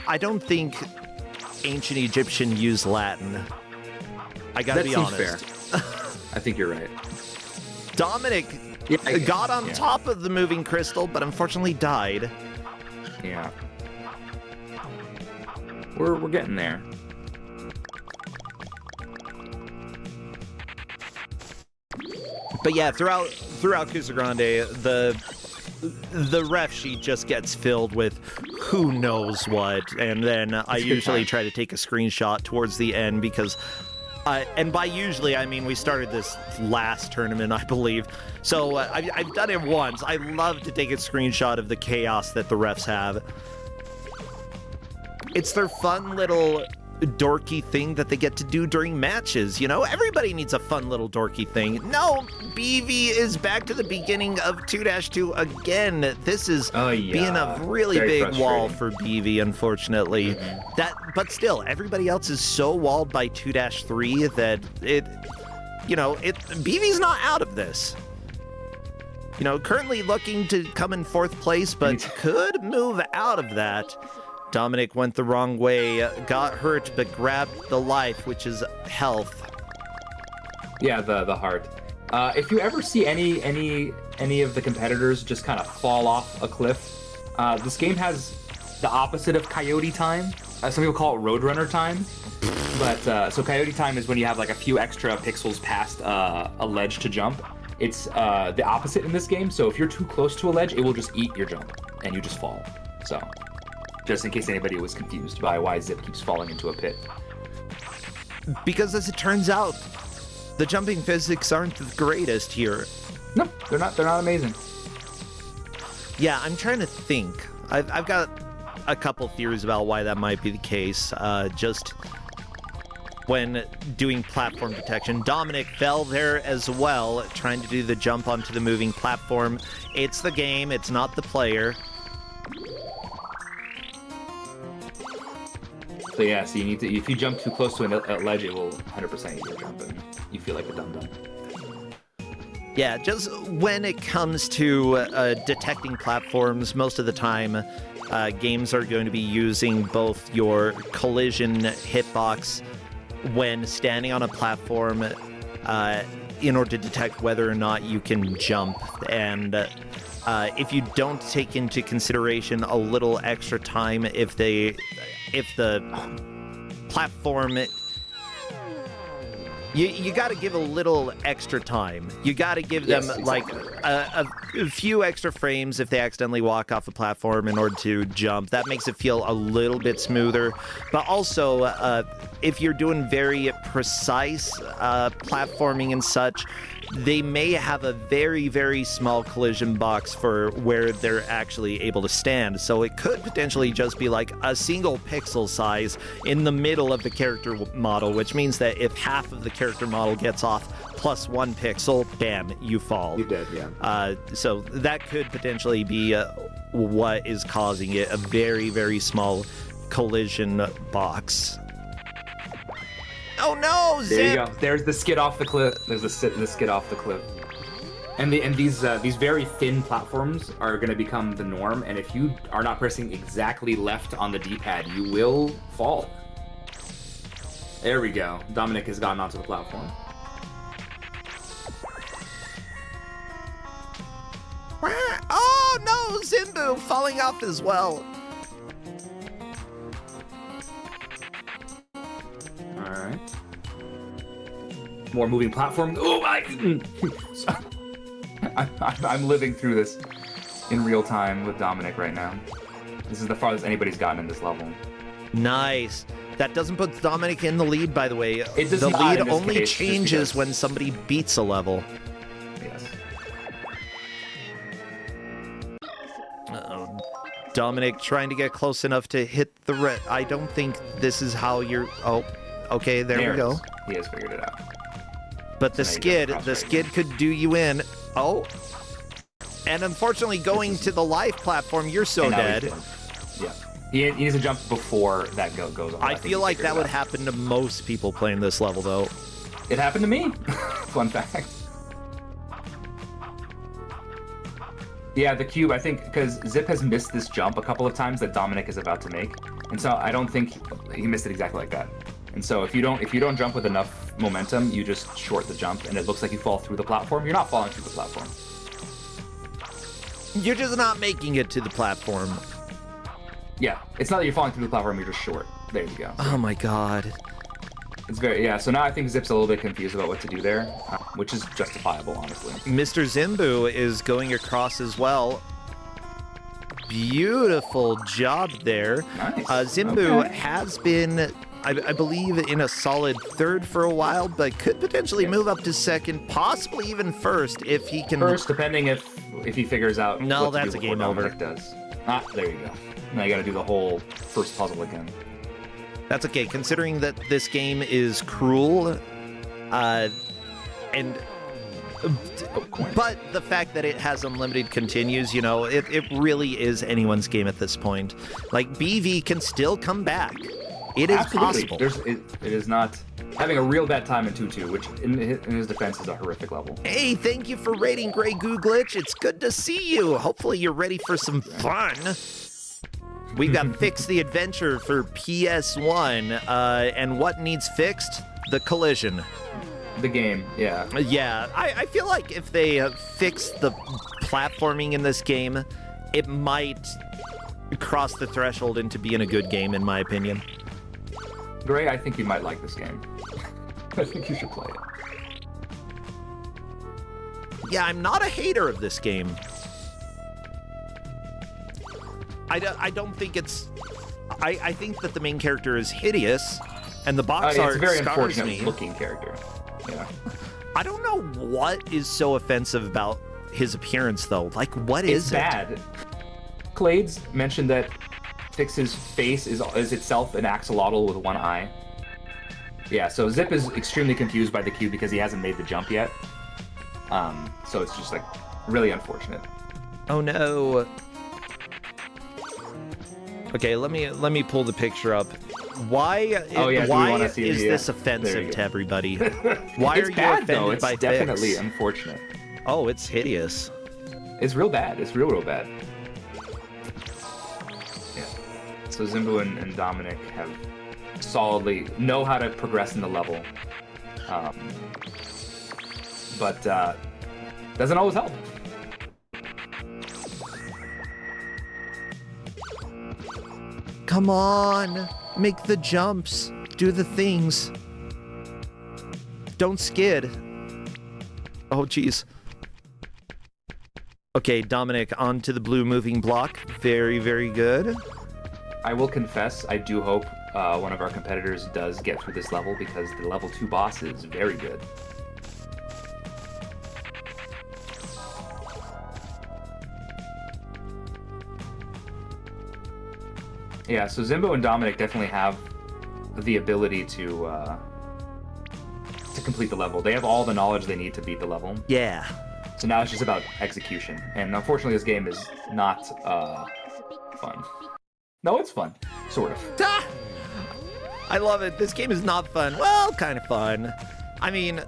I don't think ancient Egyptian used Latin. I gotta be honest. Fair. I think you're right. Dominic got on top of the moving crystal, but unfortunately died. Yeah. We're getting there. But yeah, throughout Kusogrande, the ref sheet just gets filled with who knows what, and then I usually try to take a screenshot towards the end because, and by usually I mean we started this last tournament, I believe. So I've done it once. I love to take a screenshot of the chaos that the refs have. It's their fun little dorky thing that they get to do during matches, you know? Everybody needs a fun little dorky thing. No, BV is back to the beginning of 2-2 again. This is being a really big wall for BV, unfortunately. But still, everybody else is so walled by 2-3 that BV's not out of this. You know, currently looking to come in 4th place, but could move out of that. Dominic went the wrong way, got hurt, but grabbed the life, which is health. Yeah, the heart. If you ever see any of the competitors just kind of fall off a cliff, this game has the opposite of coyote time. Some people call it roadrunner time. But so coyote time is when you have like a few extra pixels past a ledge to jump. It's the opposite in this game. So if you're too close to a ledge, it will just eat your jump and you just fall. So just in case anybody was confused by why Zip keeps falling into a pit. Because as it turns out, the jumping physics aren't the greatest here. No, they're not amazing. Yeah, I'm trying to think. I've got a couple theories about why that might be the case. Just when doing platform detection, Dominic fell there as well, trying to do the jump onto the moving platform. It's the game, it's not the player. So yeah, so you need to, if you jump too close to a ledge, it will 100% eat your jump and you feel like a dum-dum. Yeah, just when it comes to detecting platforms, most of the time games are going to be using both your collision hitbox when standing on a platform in order to detect whether or not you can jump. And if you don't take into consideration a little extra time, if the platform, you got to give a little extra time. You got to give them like a few extra frames if they accidentally walk off a platform in order to jump. That makes it feel a little bit smoother. But also, if you're doing very precise platforming and such, they may have a very, very small collision box for where they're actually able to stand. So it could potentially just be like a single pixel size in the middle of the character model, which means that if half of the character model gets off plus 1 pixel, bam, you fall. You dead, yeah. So that could potentially be what is causing it, a very, very small collision box. Oh no, Zip! There you go. There's the skid off the cliff. There's the skid off the cliff. And these very thin platforms are going to become the norm. And if you are not pressing exactly left on the D-pad, you will fall. There we go. Dominic has gotten onto the platform. Oh no, Zimbu falling off as well. Alright. More moving platform. Oh, I'm living through this in real time with Dominic right now. This is the farthest anybody's gotten in this level. Nice. That doesn't put Dominic in the lead, by the way. It does the not lead in this only case, changes when somebody beats a level. Yes. Uh-oh. Dominic trying to get close enough to hit the red. I don't think this is how you're... Oh, okay, there we go. He has figured it out. But the skid could do you in. Oh. And unfortunately, going to the life platform, you're so dead. Yeah. He needs to jump before that goes on. I feel like that would happen to most people playing this level, though. It happened to me. Fun fact. Yeah, the cube, I think, because Zip has missed this jump a couple of times that Dominic is about to make. And so I don't think he missed it exactly like that. And so if you don't jump with enough momentum, you just short the jump and it looks like you fall through the platform. You're not falling through the platform. You're just not making it to the platform. Yeah, it's not that you're falling through the platform, you're just short. There you go. Oh my god. It's very, yeah, so now I think Zip's a little bit confused about what to do there, which is justifiable, honestly. Mr. Zimbu is going across as well. Beautiful job there. Nice. Zimbu Okay. has been, I believe, in a solid third for a while, but could potentially move up to second, possibly even first if he can. First, depending if he figures out. No, what to that's do a game before over. Dominic does. Ah, there you go. Now you got to do the whole first puzzle again. That's okay, considering that this game is cruel, and. But the fact that it has unlimited continues, you know, it really is anyone's game at this point. Like, BV can still come back. It is Absolutely. possible. It is not having a real bad time in 2-2, which in his defense is a horrific level. Hey, thank you for rating Grey Goo Glitch. It's good to see you. Hopefully you're ready for some fun. We've got Fix the Adventure for PS1, and what needs fixed? The collision. The game, yeah. Yeah, I feel like if they fix the platforming in this game, it might cross the threshold into being a good game, in my opinion. Gray, I think you might like this game. I think you should play it. Yeah, I'm not a hater of this game. I don't think it's... I think that the main character is hideous, and the box It's art a very scars unfortunate me. looking character. Yeah. I don't know what is so offensive about his appearance, though. Like, what is It's it? bad. Clades mentioned that Fix's face is itself an axolotl with one eye. Yeah, so Zip is extremely confused by the cube because he hasn't made the jump yet. So it's just like really unfortunate. Oh no. Okay, let me pull the picture up. Why? Oh, yeah, do we why wanna is see the, this there offensive you to go. everybody? Why It's are you bad, offended though. It's by definitely Fix? unfortunate. Oh, it's hideous. It's real bad. It's real bad. Yeah. So Zimbu and Dominic have solidly know how to progress in the level, but doesn't always help. Come on, make the jumps, do the things. Don't skid. Oh, jeez. Okay, Dominic, onto the blue moving block. Very, very good. I will confess, I do hope one of our competitors does get through this level because the level 2 boss is very good. Yeah, so Zimbo and Dominic definitely have the ability to complete the level. They have all the knowledge they need to beat the level. Yeah. So now it's just about execution. And unfortunately, this game is not fun. No, it's fun. Sort of. Ah! I love it. This game is not fun. Well, kind of fun. I mean,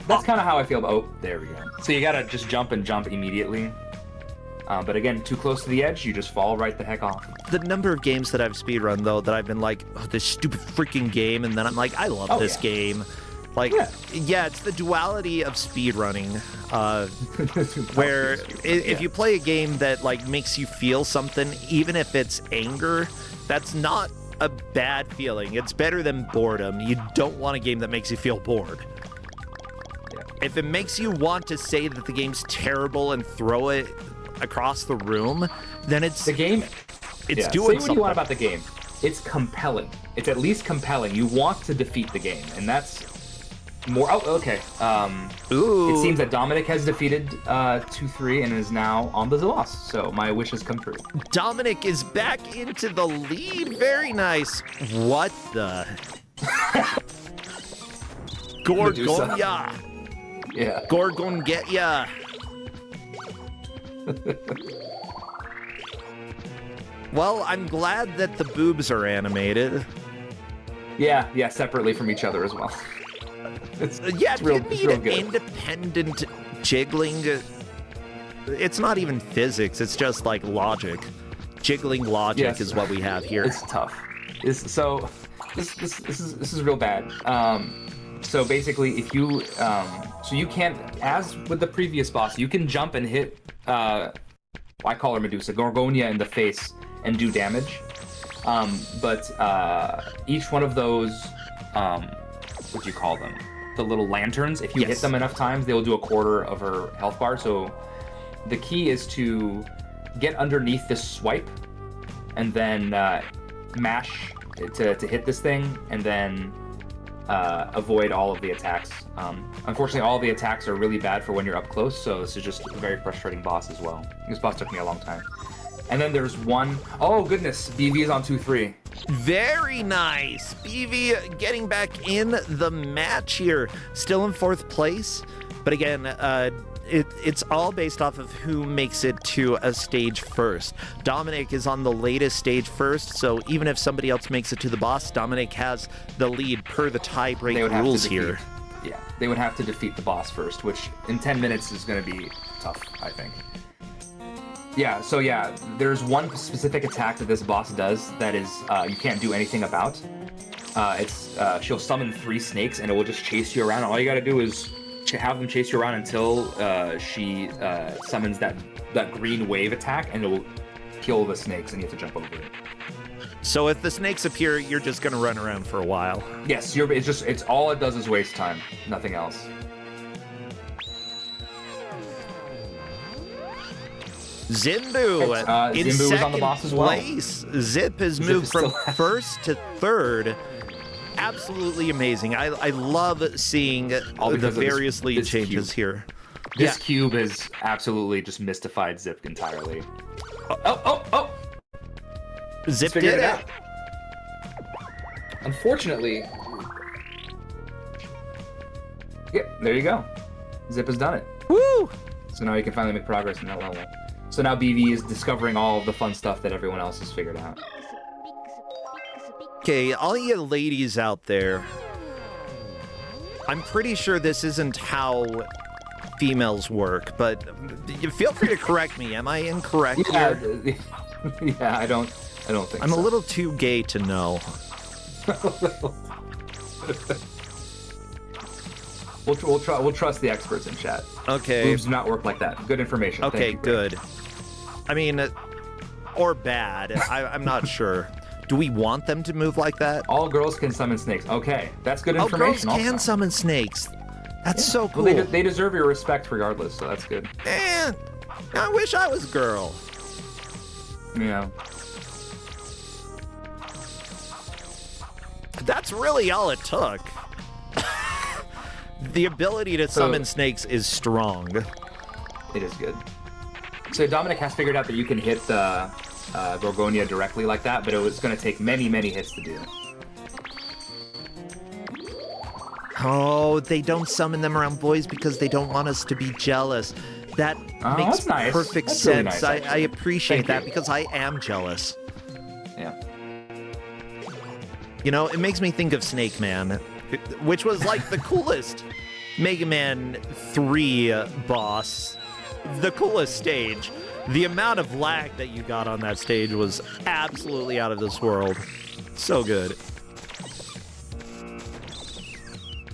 That's kind of how I feel about... Oh, there we go. So you gotta just jump and jump immediately. But again, too close to the edge, you just fall right the heck off. the number of games that I've speedrun, though, that I've been like, oh, this stupid freaking game, and then I'm like, I love this game. Like, yeah, it's the duality of speedrunning, where if you play a game that, like, makes you feel something, even if it's anger, that's not a bad feeling. It's better than boredom. You don't want a game that makes you feel bored. If it makes you want to say that the game's terrible and throw it across the room, then it's the game. It's doing say what something. you want about the game. It's compelling. It's at least compelling. You want to defeat the game, and that's more. Oh, okay. Ooh. It seems that Dominic has defeated 2-3 and is now on the loss. So my wishes come true. Dominic is back into the lead. Very nice. What the? Gorgonya. Yeah. Gorgon get ya. Well, I'm glad that the boobs are animated. Yeah, separately from each other as well. It's If real, you it's need real good. independent jiggling, it's not even physics, it's just like logic. Jiggling logic Yes. is what we have here. It's tough. This is real bad. So basically, if you so you can't, as with the previous boss, you can jump and hit I call her Medusa, Gorgonia in the face and do damage. But each one of those what do you call them? The little lanterns. If you hit them enough times, they will do a quarter of her health bar. So the key is to get underneath this swipe and then mash to hit this thing, and then avoid all of the attacks. Unfortunately, all of the attacks are really bad for when you're up close, so this is just a very frustrating boss as well. This boss took me a long time. And then there's one, oh goodness, BV is on 2-3. Very nice. BV getting back in the match here. Still in 4th place. But again, it's all based off of who makes it to a stage first. Dominic is on the latest stage first, so even if somebody else makes it to the boss, Dominic has the lead per the tie-break rules here. Yeah, they would have to defeat the boss first, which in 10 minutes is going to be tough, I think. Yeah, so yeah, there's one specific attack that this boss does that is you can't do anything about. She'll summon 3 snakes and it will just chase you around. All you gotta do is have them chase you around until she summons that green wave attack, and it will kill the snakes and you have to jump over it. So if the snakes appear, you're just gonna run around for a while. Yes, it's all it does is waste time, nothing else. Zimbu in Zimbu was on the second boss as well. place. Zip has Zip moved is from still- first to 3rd. Absolutely amazing. I love seeing All the because of various lead this changes cube. here. This cube has absolutely just mystified Zip entirely. Oh! Zip Figured did it it. out. Unfortunately, yeah, there you go. Zip has done it. Woo! So now you can finally make progress in that level. So now BV is discovering all of the fun stuff that everyone else has figured out. Okay, all you ladies out there, I'm pretty sure this isn't how females work, but you feel free to correct me. Am I incorrect here? Yeah, I don't think I'm so. a little too gay to know. We'll trust the experts in chat. Okay. Boobs do not work like that. Good information. Thank Okay, you, Greg. good. I mean, or bad. I'm not sure. Do we want them to move like that? All girls can summon snakes. Okay, that's good Oh, girls information. can also. summon snakes. That's so cool. Well, they deserve your respect regardless, so that's good. Man, I wish I was a girl. Yeah. That's really all it took. The ability to summon snakes is strong. It is good. So Dominic has figured out that you can hit the Gorgonia directly like that, but it was going to take many, many hits to do. Oh, they don't summon them around boys because they don't want us to be jealous. That makes that's nice. perfect That's really sense. nice, I actually. appreciate Thank that you. because I am jealous. Yeah. You know, it makes me think of Snake Man, which was like the coolest Mega Man 3 boss, the coolest stage. The amount of lag that you got on that stage was absolutely out of this world. So good.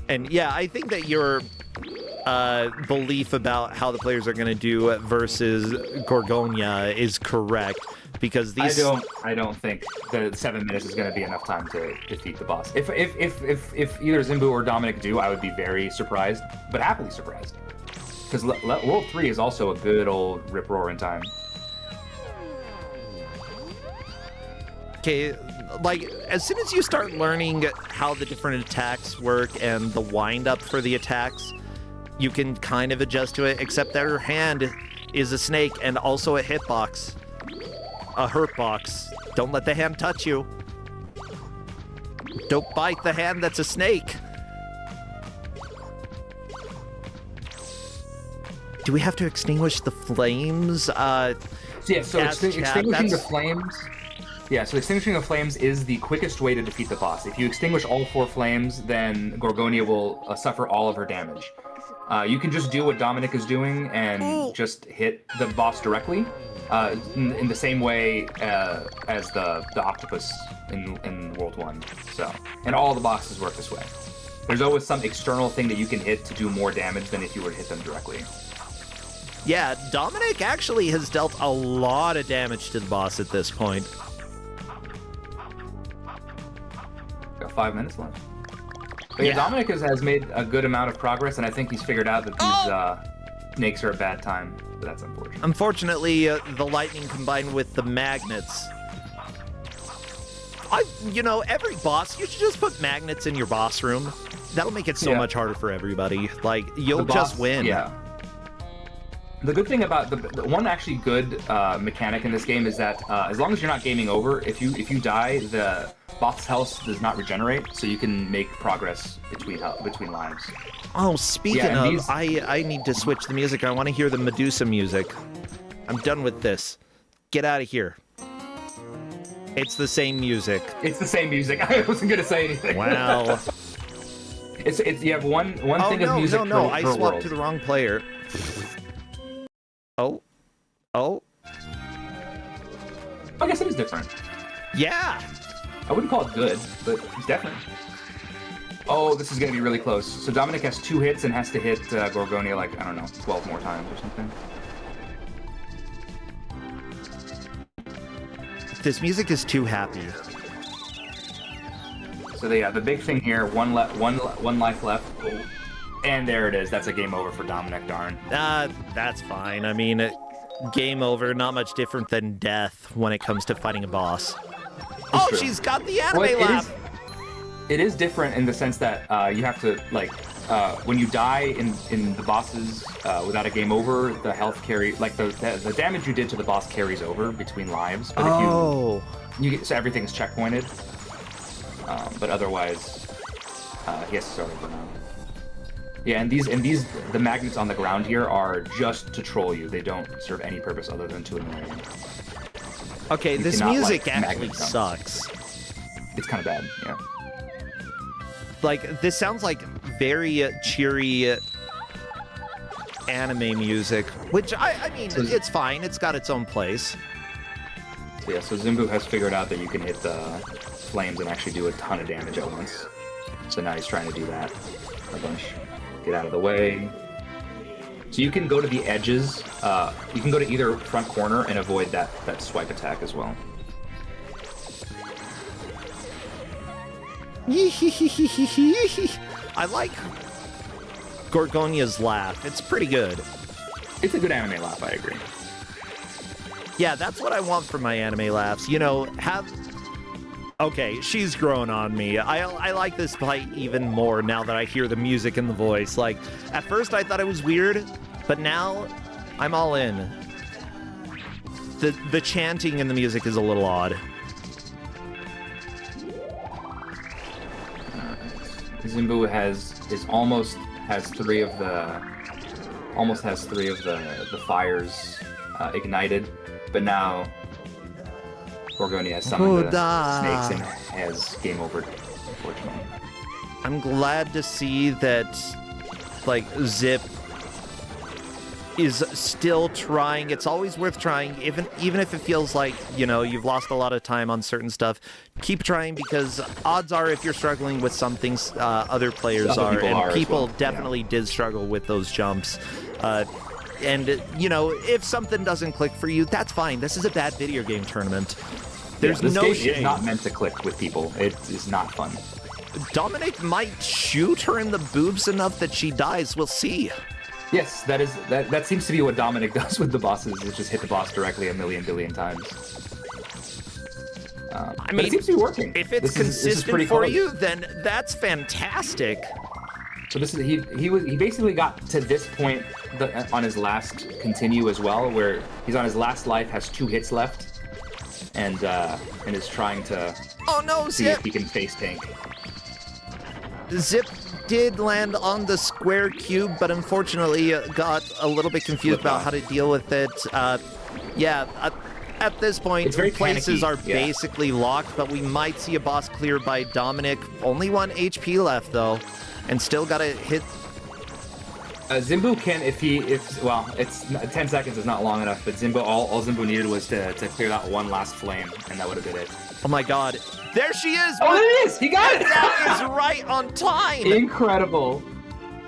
And yeah, I think that your belief about how the players are going to do versus Gorgonia is correct, because these I don't think the 7 minutes is going to be enough time to defeat the boss. If either Zimbu or Dominic do, I would be very surprised, but happily surprised. Because World 3 is also a good old rip-roaring time. Okay, like, as soon as you start learning how the different attacks work and the wind-up for the attacks, you can kind of adjust to it, except that her hand is a snake and also a hitbox. A hurt box. Don't let the hand touch you. Don't bite the hand that's a snake. Do we have to extinguish the flames? So yeah, so As chat, extinguishing the that's- flames Yeah, so extinguishing of flames is the quickest way to defeat the boss. If you extinguish all 4 flames, then Gorgonia will suffer all of her damage. You can just do what Dominic is doing and just hit the boss directly, in the same way as the octopus in World 1. So, and all the bosses work this way. There's always some external thing that you can hit to do more damage than if you were to hit them directly. Yeah, Dominic actually has dealt a lot of damage to the boss at this point. Got 5 minutes left. But yeah, Dominic has made a good amount of progress, and I think he's figured out that these snakes are a bad time. But that's unfortunate. Unfortunately, the lightning combined with the magnets. Every boss, you should just put magnets in your boss room. That'll make it so much harder for everybody. Like, you'll just win. Yeah. The good thing about the one actually good mechanic in this game is that as long as you're not gaming over, if you die, the boss health does not regenerate, so you can make progress between lives. Oh, speaking of, I need to switch the music. I want to hear the Medusa music. I'm done with this. Get out of here. It's the same music. It's the same music. I wasn't gonna say anything. Wow. it's you have one thing of music per I swapped world. to the wrong player. Oh. I guess it is different. Yeah. I wouldn't call it good, but it's different. Oh, this is gonna be really close. So Dominic has 2 hits and has to hit Gorgonia like, I don't know, 12 more times or something. This music is too happy. So the big thing here, one life left. Oh. And there it is. That's a game over for Dominic, darn. That's fine. I mean, game over, not much different than death when it comes to fighting a boss. True. She's got the anime laugh. It is different in the sense that you have to, like, when you die in the bosses without a game over, the health carry, like the damage you did to the boss carries over between lives. But if you get, so everything's checkpointed. But otherwise, he has to start over now. Yeah, and the magnets on the ground here are just to troll you. They don't serve any purpose other than to annoy you. Okay, this music actually sucks. It's kind of bad, yeah. Like, this sounds like very cheery anime music, which, I mean, it's fine. It's got its own place. Yeah, so Zimbu has figured out that you can hit the flames and actually do a ton of damage at once. So now he's trying to do that a bunch. Get out of the way. So you can go to the edges. You can go to either front corner and avoid that swipe attack as well. I like Gorgonia's laugh. It's pretty good. It's a good anime laugh, I agree. Yeah, that's what I want from my anime laughs. Okay, she's grown on me. I like this fight even more now that I hear the music and the voice. Like, at first I thought it was weird, but now I'm all in. The chanting in the music is a little odd. Zimbu almost has three of the fires ignited, but now Gorgonia has summoned the snakes and has game over, unfortunately. I'm glad to see that, like, Zip is still trying. It's always worth trying, even if it feels like, you've lost a lot of time on certain stuff. Keep trying, because odds are if you're struggling with some things, other players are, and people definitely did struggle with those jumps. And, if something doesn't click for you, that's fine. This is a bad video game tournament. There's this no game shame. is not meant to click with people. It is not fun. Dominic might shoot her in the boobs enough that she dies. We'll see. Yes, that seems to be what Dominic does with the bosses, is just hit the boss directly a billion times. I mean, it seems to be working. If it's consistent for you, then that's fantastic. So he basically got to this point on his last continue as well, where he's on his last life, has 2 hits left, and is trying to see if he can face tank. Zip did land on the square cube, but unfortunately got a little bit confused about how to deal with it. At this point, It's very places panicky, are yeah. basically locked, but we might see a boss cleared by Dominic. Only 1 HP left, though, and still gotta hit. Zimbu can, well, it's 10 seconds is not long enough, but Zimbu, all Zimbu needed was to clear that one last flame, and that would have been it. Oh my god. There she is! Oh, there it is! He got it! That is right on time! Incredible.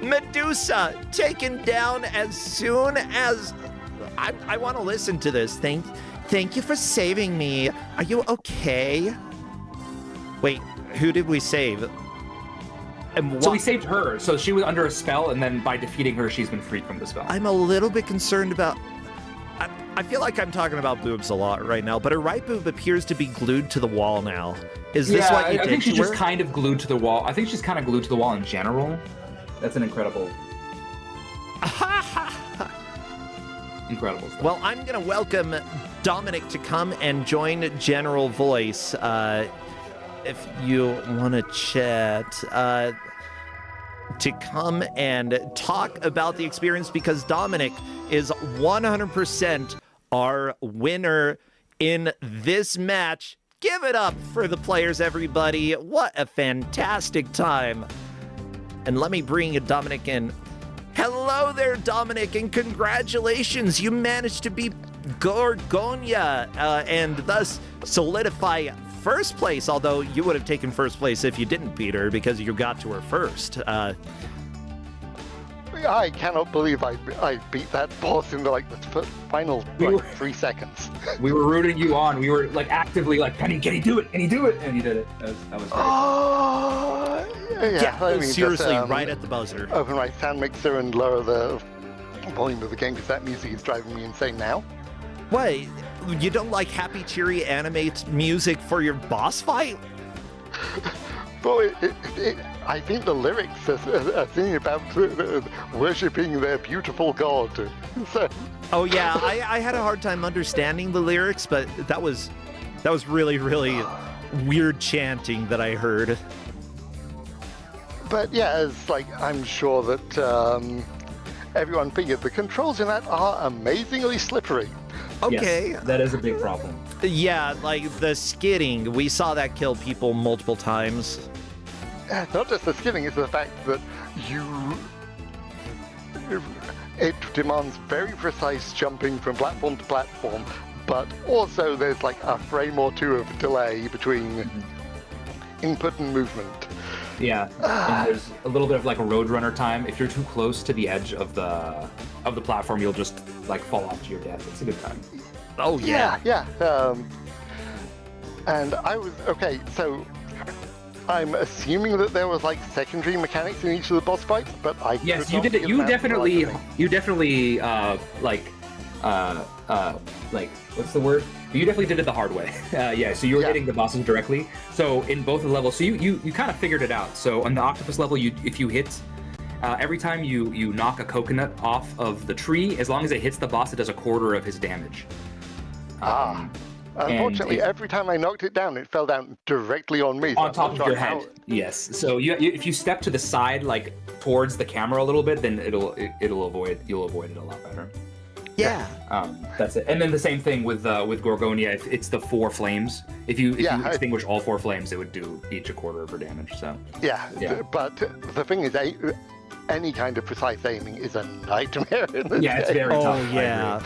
Medusa taken down as soon as... I want to listen to this. Thank you for saving me. Are you okay? Wait, who did we save? And So we saved her, so she was under a spell, and then by defeating her, she's been freed from the spell. I'm a little bit concerned about... I feel like I'm talking about boobs a lot right now, but her right boob appears to be glued to the wall now. Is this what you did I think she's to just her? kind of glued to the wall. I think she's kind of glued to the wall in general. That's an incredible... incredible stuff. Well, I'm going to welcome Dominic to come and join General Voice. If you want to chat, to come and talk about the experience, because Dominic is 100% our winner in this match. Give it up for the players, everybody. What a fantastic time. And let me bring Dominic in. Hello there, Dominic, and congratulations. You managed to beat Gorgonia and thus solidify first place, although you would have taken first place if you didn't beat her because you got to her first. I cannot believe I beat that boss in the final 3 seconds. We were rooting you on. We were actively Penny, can he do it? Can he do it? And he did it. That was great. Oh, yeah. Let me seriously, just, right at the buzzer. Open my sound mixer and lower the volume of the game because that music is driving me insane now. What? You don't like happy, cheery animate music for your boss fight? But I think the lyrics are singing about worshipping their beautiful god. So, Oh yeah, I had a hard time understanding the lyrics, but that was really, really weird chanting that I heard. but yeah, it's I'm sure that everyone figured the controls in that are amazingly slippery. Okay. Yes, that is a big problem. Yeah, the skidding, we saw that kill people multiple times. Not just the skidding, it's the fact that it demands very precise jumping from platform to platform, but also there's a frame or two of delay between input and movement. Yeah, and there's a little bit of a roadrunner time. If you're too close to the edge of the platform, you'll just fall off to your death. It's a good time. Oh yeah. And I was okay. So I'm assuming that there was secondary mechanics in each of the boss fights, but I Yes, could you not did it. give You that definitely, right. what's the word? You definitely did it the hard way. Yeah, so you were hitting the bosses directly. So in both of the levels, so you kind of figured it out. So on the octopus level, if you hit, every time you knock a coconut off of the tree, as long as it hits the boss, it does a quarter of his damage. Unfortunately, every time I knocked it down, it fell down directly on me. On top of your head. Yes. So if you step to the side, towards the camera a little bit, then you'll avoid it a lot better. Yeah. That's it. And then the same thing with Gorgonia. If it's the 4 flames, if you extinguish all 4 flames, it would do each a quarter of her damage. So. Yeah. But the thing is, any kind of precise aiming is a nightmare in this Yeah, it's game. very tough. Oh yeah.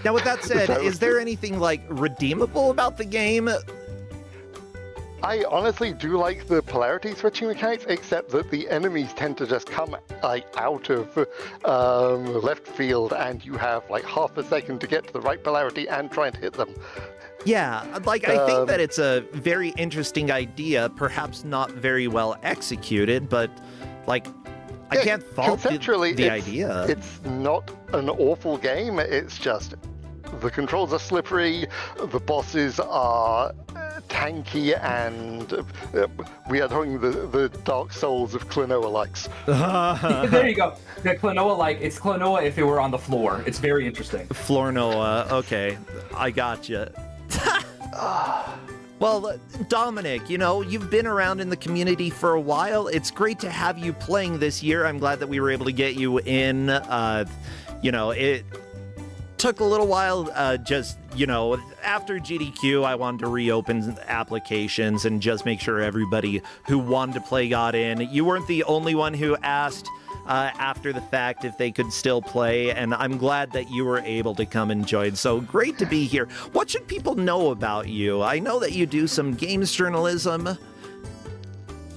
Now with that said, is there anything redeemable about the game? I honestly do like the polarity switching mechanics, except that the enemies tend to just come out of left field, and you have half a second to get to the right polarity and try and hit them. Yeah, I think that it's a very interesting idea, perhaps not very well executed, but I can't fault the idea. It's not an awful game. It's just the controls are slippery, the bosses are tanky, and we are talking the Dark Souls of Klonoa likes. There you go. The Klonoa it's Klonoa if it were on the floor. It's very interesting. Floor Noah, okay, I gotcha. Well, Dominic, you've been around in the community for a while. It's great to have you playing this year. I'm glad that we were able to get you in. took a little while, just, after GDQ, I wanted to reopen applications and just make sure everybody who wanted to play got in. You weren't the only one who asked after the fact if they could still play, and I'm glad that you were able to come and join. So great to be here. What should people know about you? I know that you do some games journalism.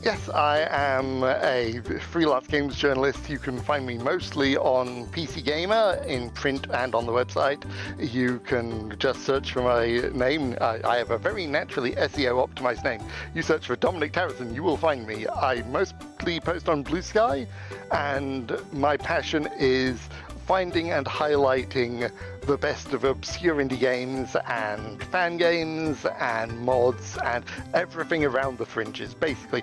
Yes, I am a freelance games journalist. You can find me mostly on PC Gamer, in print and on the website. You can just search for my name. I have a very naturally SEO optimized name. You search for Dominic Tarrison, you will find me. I mostly post on Blue Sky, and my passion is finding and highlighting the best of obscure indie games and fan games and mods and everything around the fringes. Basically,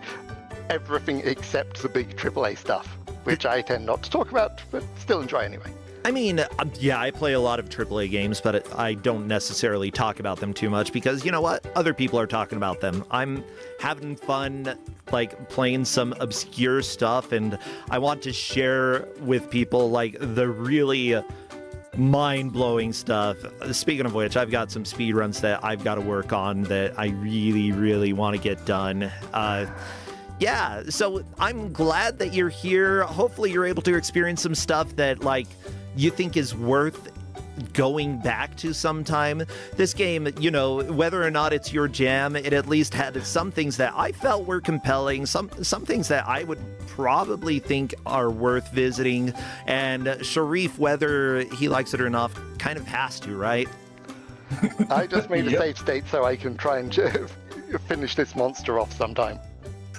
everything except the big AAA stuff, which I tend not to talk about, but still enjoy anyway. I mean, yeah, I play a lot of AAA games, but I don't necessarily talk about them too much because, you know what? Other people are talking about them. I'm having fun, like, playing some obscure stuff, and I want to share with people, like, the really mind-blowing stuff. Speaking of which, I've got some speedruns that I've got to work on that I really, really want to get done. Yeah, so I'm glad that you're here. Hopefully you're able to experience some stuff that, like, you think is worth going back to sometime. This game, whether or not it's your jam, it at least had some things that I felt were compelling, some things that I would probably think are worth visiting, and Sharif, whether he likes it or not, kind of has to, right? I just made a save state so I can try and finish this monster off sometime.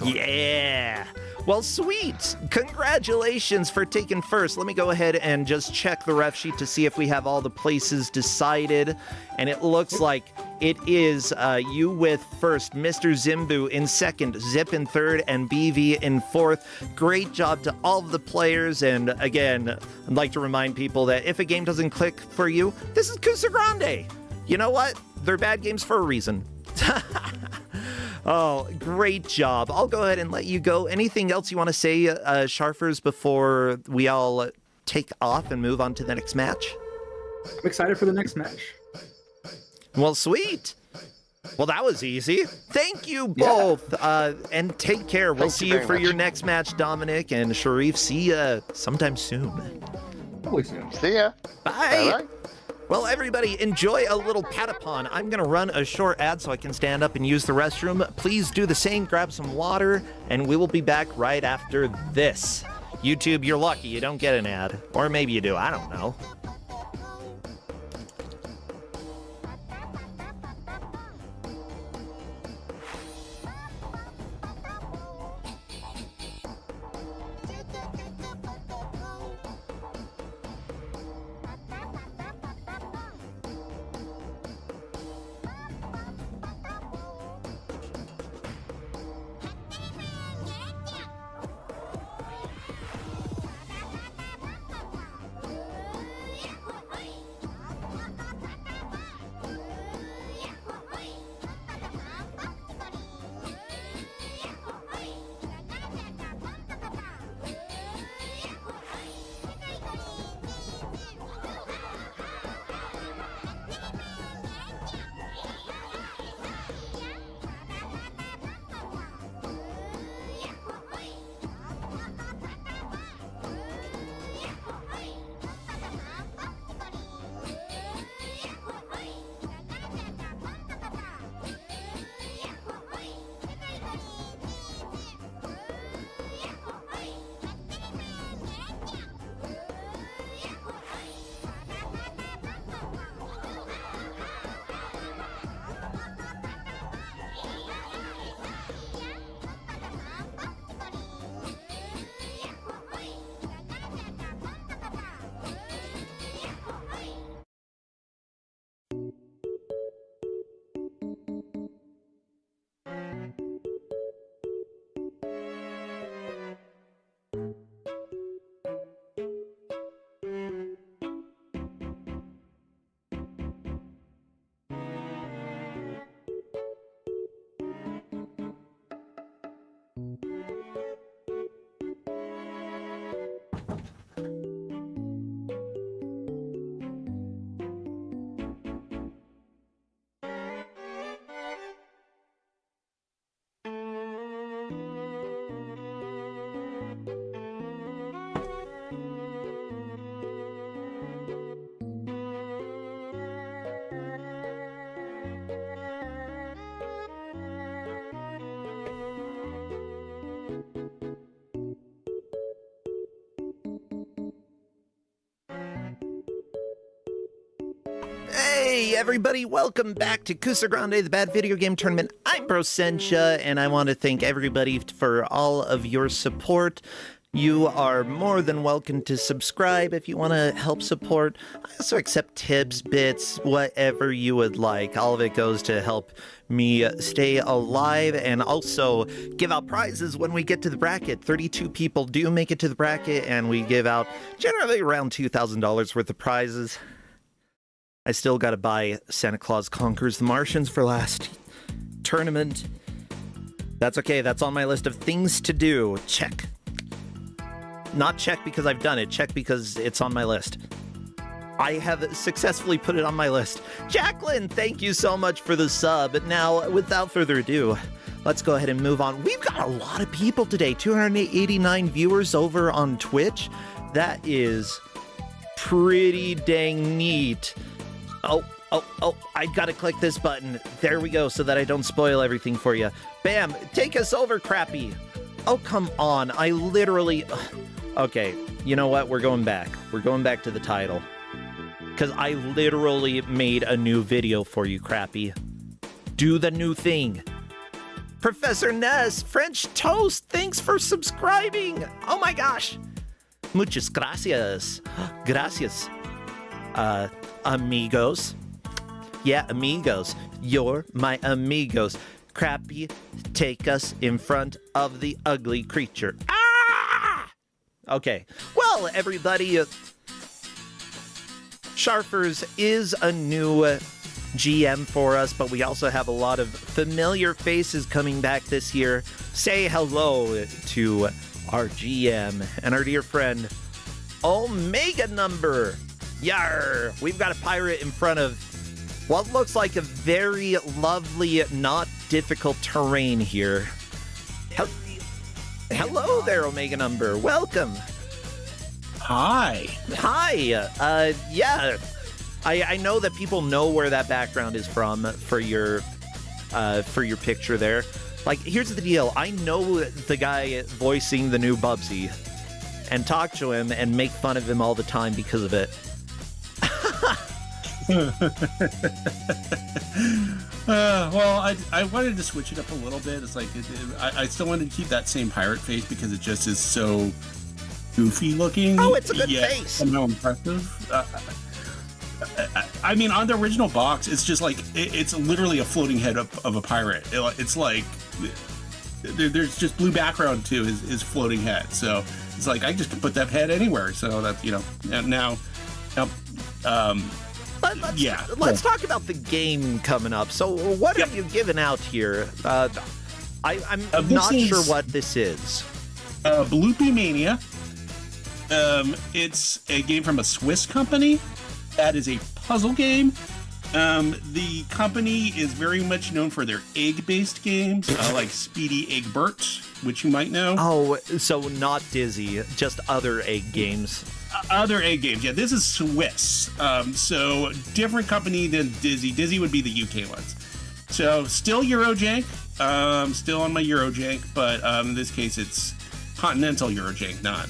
Yeah. Well, sweet. Congratulations for taking first. Let me go ahead and just check the ref sheet to see if we have all the places decided. And it looks like it is you with first, Mr. Zimbu in second, Zip in third, and BV in fourth. Great job to all of the players. And again, I'd like to remind people that if a game doesn't click for you, this is Kusogrande. You know what? They're bad games for a reason. Oh, great job. I'll go ahead and let you go. Anything else you want to say, Sharfers, before we all take off and move on to the next match? I'm excited for the next match. Well, sweet. Well, that was easy. Thank you both. And take care. We'll see you for your next match, Dominic and Sharif. See you sometime soon. Hopefully soon. See ya. Bye. Bye-bye. Well, everybody, enjoy a little patapon. I'm going to run a short ad so I can stand up and use the restroom. Please do the same, grab some water, and we will be back right after this. YouTube, you're lucky you don't get an ad. Or maybe you do, I don't know. everybody, welcome back to Kusogrande, the Bad Video Game Tournament. I'm Brosensha, and I want to thank everybody for all of your support. You are more than welcome to subscribe if you want to help support. I also accept tips, bits, whatever you would like. All of it goes to help me stay alive and also give out prizes when we get to the bracket. 32 people do make it to the bracket, and we give out generally around $2,000 worth of prizes. I still gotta buy Santa Claus Conquers the Martians for last tournament. That's okay, that's on my list of things to do. Check. Not check because I've done it, check because it's on my list. I have successfully put it on my list. Jacqueline, thank you so much for the sub. Now, without further ado, let's go ahead and move on. We've got a lot of people today, 289 viewers over on Twitch. That is pretty dang neat. Oh, I gotta click this button. There we go, so that I don't spoil everything for you. Bam, take us over, Crappy. Oh, come on, I literally... Okay, you know what? We're going back. We're going back to the title. Because I literally made a new video for you, Crappy. Do the new thing. Professor Ness, French Toast, thanks for subscribing. Oh my gosh. Muchas gracias. Gracias. Amigos. Yeah, amigos. You're my amigos. Crappy, take us in front of the ugly creature. Ah! Okay. Well, everybody, Sharfers is a new GM for us, but we also have a lot of familiar faces coming back this year. Say hello to our GM and our dear friend, Omega Number. Yar! We've got a pirate in front of what looks like a very lovely, not difficult terrain here. Hello there, Omega Number. Welcome. Hi. Hi. Yeah. I know that people know where that background is from for your picture there. Like, here's the deal. I know the guy voicing the new Bubsy and talk to him and make fun of him all the time because of it. Well, I wanted to switch it up a little bit. It's like I still wanted to keep that same pirate face because it just is so goofy looking. Oh, it's a good face. Somehow impressive. I mean, on the original box, it's just like it's literally a floating head of a pirate. It's like there's just blue background to his floating head. So it's like I just can put that head anywhere. So that now. Let's talk about the game coming up. So what are you giving out here? I'm not sure what this is. Bloopy Mania. It's a game from a Swiss company that is a puzzle game. The company is very much known for their egg-based games, like Speedy Eggbert, which you might know. Oh, so not Dizzy, just other egg games. Other egg games, yeah. This is Swiss, so different company than Dizzy. Dizzy would be the UK ones. So still Eurojank, still on my Eurojank, but in this case it's Continental Eurojank, not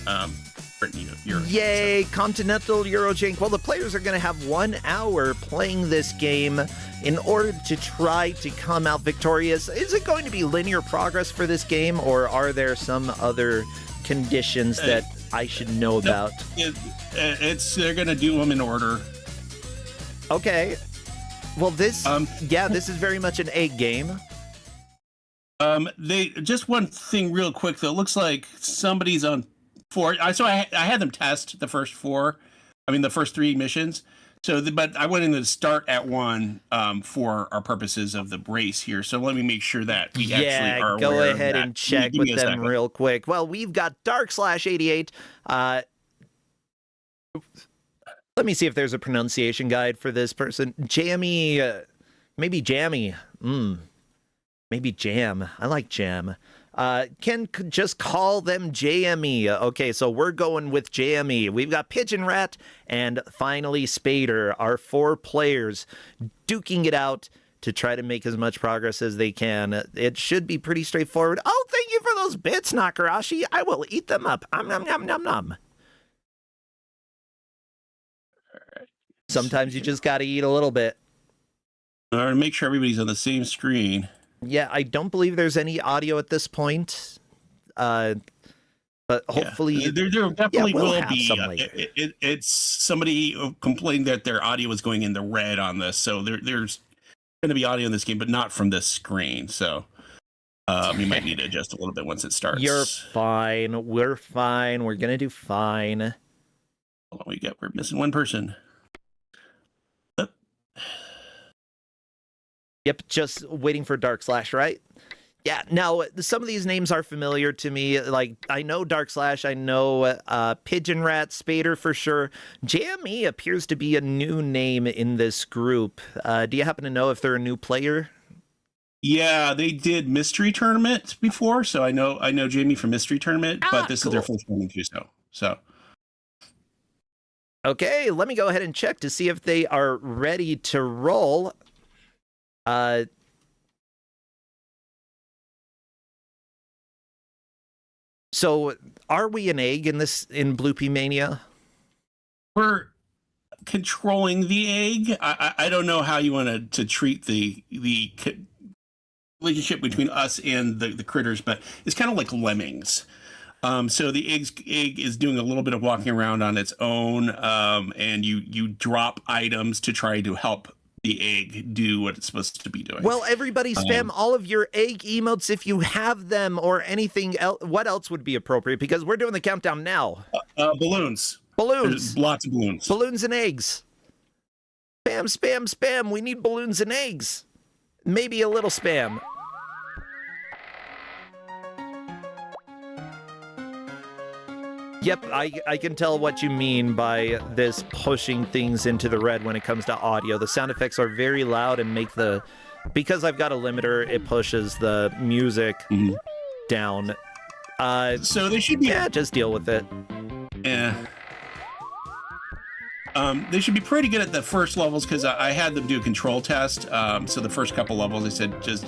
Britain Eurojank. Yay, so. Continental Eurojank. Well, the players are going to have 1 hour playing this game in order to try to come out victorious. Is it going to be linear progress for this game, or are there some other conditions that I should know about? They're gonna do them in order. Okay. Well, this is very much an egg game. They just one thing real quick though. It looks like somebody's on 4. I had them test the first 4. I mean the first 3 missions. But I went in to start at 1 for our purposes of the race here. So let me make sure that we actually are go aware ahead of that. and check with them real quick. Well, we've got Dark/88. Let me see if there's a pronunciation guide for this person. Jammy, maybe Jammy. Maybe Jam. I like Jam. Can just call them JME. Okay, so we're going with JME. We've got Pigeon Rat and finally Spader, our 4 players duking it out to try to make as much progress as they can. It should be pretty straightforward. Oh, thank you for those bits, Nakarashi. I will eat them up. Nom nom nom nom. Sometimes you just gotta eat a little bit. Or make sure everybody's on the same screen. Yeah, I don't believe there's any audio at this point. But hopefully, yeah. There definitely we'll will have be. some later. It's somebody complained that their audio was going in the red on this, so there's going to be audio in this game, but not from this screen. So you might need to adjust a little bit once it starts. You're fine. We're fine. We're gonna do fine. Hold on, we're missing one person. Yep, just waiting for Dark Slash, right? Yeah, now, some of these names are familiar to me. Like, I know Dark Slash, I know Pigeon Rat, Spader for sure. JME appears to be a new name in this group. Do you happen to know if they're a new player? Yeah, they did Mystery Tournament before, so I know Jamie from Mystery Tournament, but this is their first one in Kuso. So. Okay, let me go ahead and check to see if they are ready to roll. So are we an egg in Bloopy Mania? We're controlling the egg. I don't know how you want to treat the relationship between us and the critters, but it's kind of like lemmings. So the egg is doing a little bit of walking around on its own, and you drop items to try to help the egg do what it's supposed to be doing. Well, everybody spam all of your egg emotes if you have them, or anything else. What else would be appropriate? Because we're doing the countdown now. Balloons. There's lots of balloons. Balloons and eggs. Spam, spam, spam. We need balloons and eggs. Maybe a little spam. Yep, I can tell what you mean by this pushing things into the red when it comes to audio. The sound effects are very loud and make because I've got a limiter, it pushes the music down. So they should be... Yeah, just deal with it. Yeah. They should be pretty good at the first levels, because I had them do a control test. So the first couple levels, I said because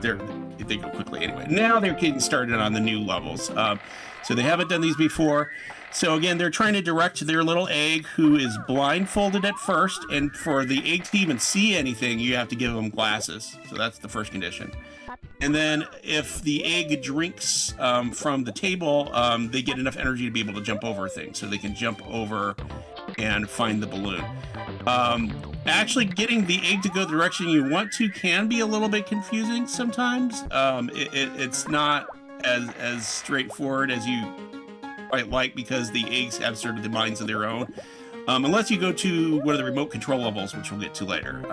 they go quickly anyway. Now they're getting started on the new levels. So they haven't done these before. So again, they're trying to direct their little egg, who is blindfolded at first. And for the egg to even see anything, you have to give them glasses. So that's the first condition. And then if the egg drinks from the table, they get enough energy to be able to jump over things. So they can jump over and find the balloon. Actually getting the egg to go the direction you want to can be a little bit confusing sometimes. It's not as straightforward as you quite like, because the eggs have sort of the minds of their own. Unless you go to one of the remote control levels, which we'll get to later.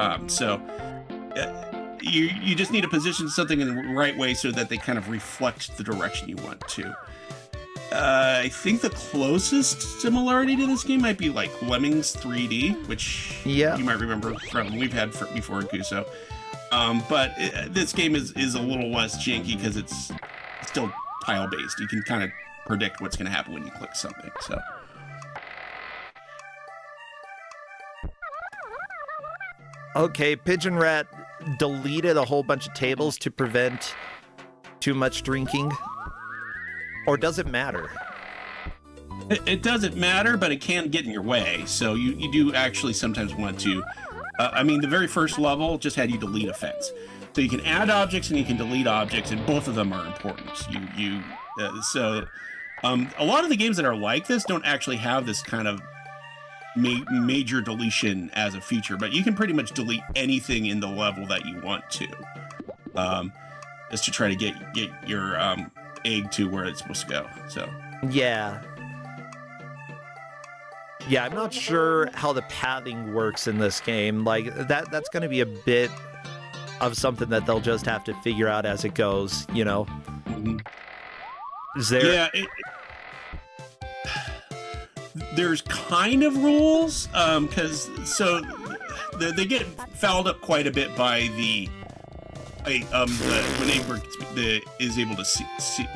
You just need to position something in the right way so that they kind of reflect the direction you want to. I think the closest similarity to this game might be like Lemmings 3D, which you might remember from we've had before in Kuso. But this game is a little less janky because it's still tile based. You can kind of predict what's going to happen when you click something. So. Okay, Pigeon Rat deleted a whole bunch of tables to prevent too much drinking. Or does it matter? It doesn't matter, but it can get in your way. So you do actually sometimes want to... the very first level just had you delete a fence. So you can add objects and you can delete objects, and both of them are important. A lot of the games that are like this don't actually have this kind of major deletion as a feature, but you can pretty much delete anything in the level that you want to, just to try to get your egg to where it's supposed to go. So yeah, I'm not sure how the pathing works in this game. Like that's going to be a bit of something that they'll just have to figure out as it goes. You know, is there? Yeah. There's kind of rules, because they get fouled up quite a bit by when egg is able to see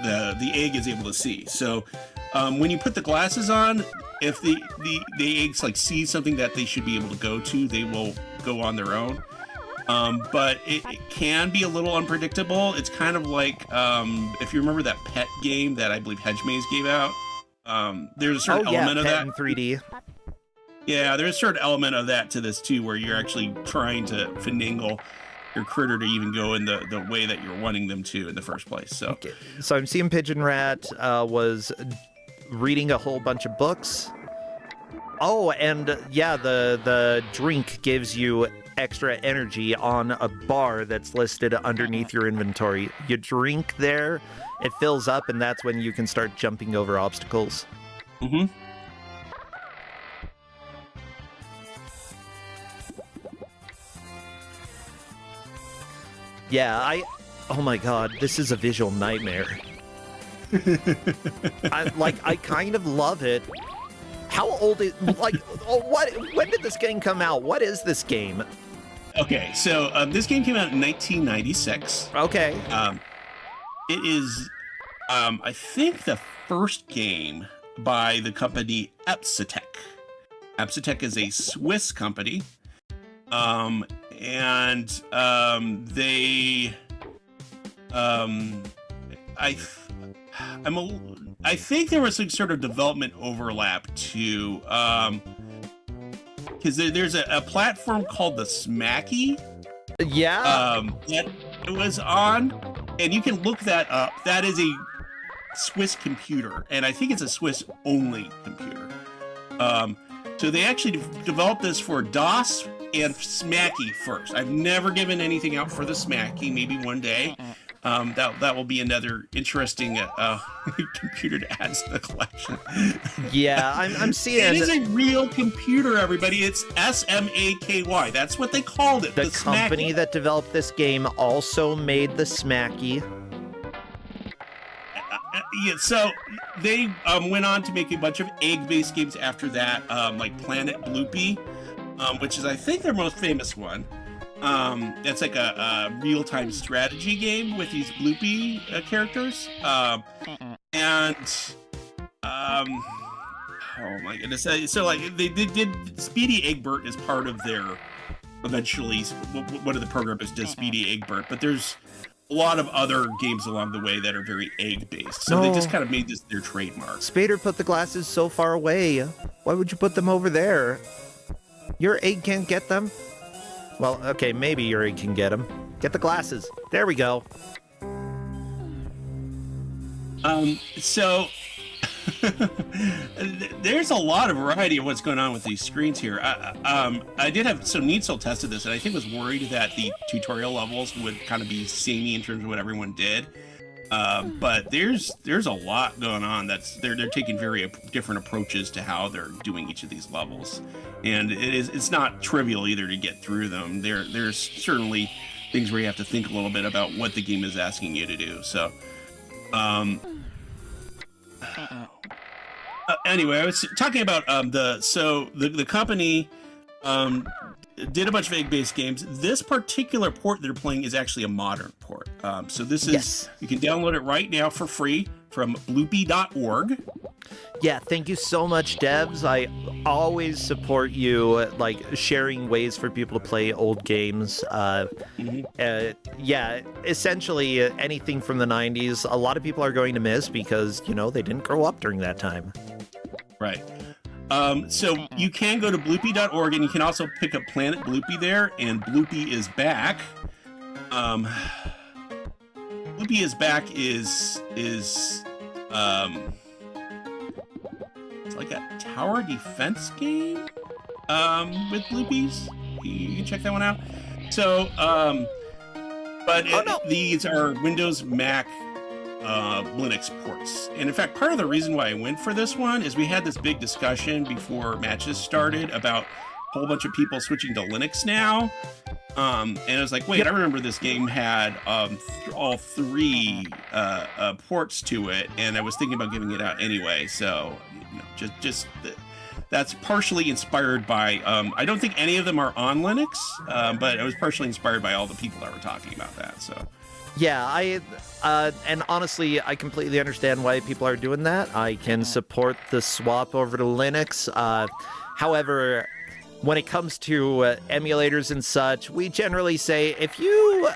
the egg is able to see. So when you put the glasses on, if the eggs like see something that they should be able to go to, they will go on their own. But it can be a little unpredictable. It's kind of like if you remember that pet game that I believe Hedge Maze gave out. There's a certain element of Pet that in 3D. Yeah, there's a certain element of that to this too, where you're actually trying to finagle your critter to even go in the way that you're wanting them to in the first place. So, Okay. So I'm seeing Pigeon Rat was reading a whole bunch of books. Oh, and yeah, the drink gives you extra energy on a bar that's listed underneath your inventory. You drink there, it fills up, and that's when you can start jumping over obstacles. mm-hmm. Yeah, oh my god, this is a visual nightmare. I kind of love it. How old is, when did this game come out? What is this game? Okay, so this game came out in 1996. Okay. It is, I think, the first game by the company Epsitech. Epsitech is a Swiss company, and they, I think there was some sort of development overlap too, because there's a platform called the Smacky. Yeah. That it was on, and you can look that up. That is a Swiss computer, and I think it's a Swiss-only computer. So they actually developed this for DOS and Smacky first. I've never given anything out for the Smacky. Maybe one day. That will be another interesting computer to add to the collection. Yeah, I'm seeing it is a real computer, everybody. It's SMAKY. That's what they called it. The company Smacky. that developed this game also made the Smacky. Yeah, so they went on to make a bunch of egg-based games after that, like Planet Bloopy, which is, I think, their most famous one. It's like a real-time strategy game with these Bloopy characters. Oh my goodness. So like they did Speedy Egbert is part of their, eventually, one of the programmers does Speedy Egbert, but there's a lot of other games along the way that are very egg-based. So they just kind of made this their trademark. Spader put the glasses so far away. Why would you put them over there? Your egg can't get them? Well, okay, maybe your egg can get them. Get the glasses. There we go. So there's a lot of variety of what's going on with these screens here. I did have, so Neitzel tested this, and I think was worried that the tutorial levels would kind of be samey in terms of what everyone did. But there's a lot going on. They're taking very different approaches to how they're doing each of these levels, and it's not trivial either to get through them. There's certainly things where you have to think a little bit about what the game is asking you to do. So, anyway, I was talking about the company did a bunch of egg-based games. This particular port they're playing is actually a modern port. So this is, you can download it right now for free from bloopy.org. Yeah, thank you so much, devs. I always support you, like, sharing ways for people to play old games. Yeah, essentially anything from the 90s, a lot of people are going to miss because, you know, they didn't grow up during that time. Right. So you can go to bloopy.org, and you can also pick up Planet Bloopy there, and Bloopy is back. Bloopy is back is it's like a tower defense game with Bloopies. You can check that one out. So, these are Windows, Mac, Linux ports. And in fact, part of the reason why I went for this one is we had this big discussion before matches started about a whole bunch of people switching to Linux now. And I was like, wait, I remember this game had all three ports to it, and I was thinking about giving it out anyway. So, you know, that's partially inspired by, I don't think any of them are on Linux, but I was partially inspired by all the people that were talking about that. So. Yeah, and honestly, I completely understand why people are doing that. I can support the swap over to Linux. However, when it comes to emulators and such, we generally say if you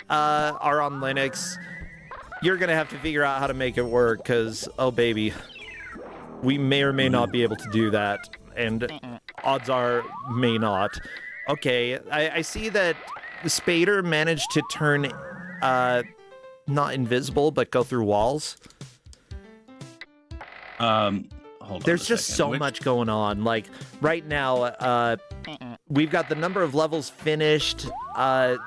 are on Linux, you're going to have to figure out how to make it work because, oh baby, we may or may not be able to do that. And odds are may not. Okay, I see that Spader managed to turn not invisible, but go through walls. Hold on. There's just so much going on. Like right now, we've got the number of levels finished. I've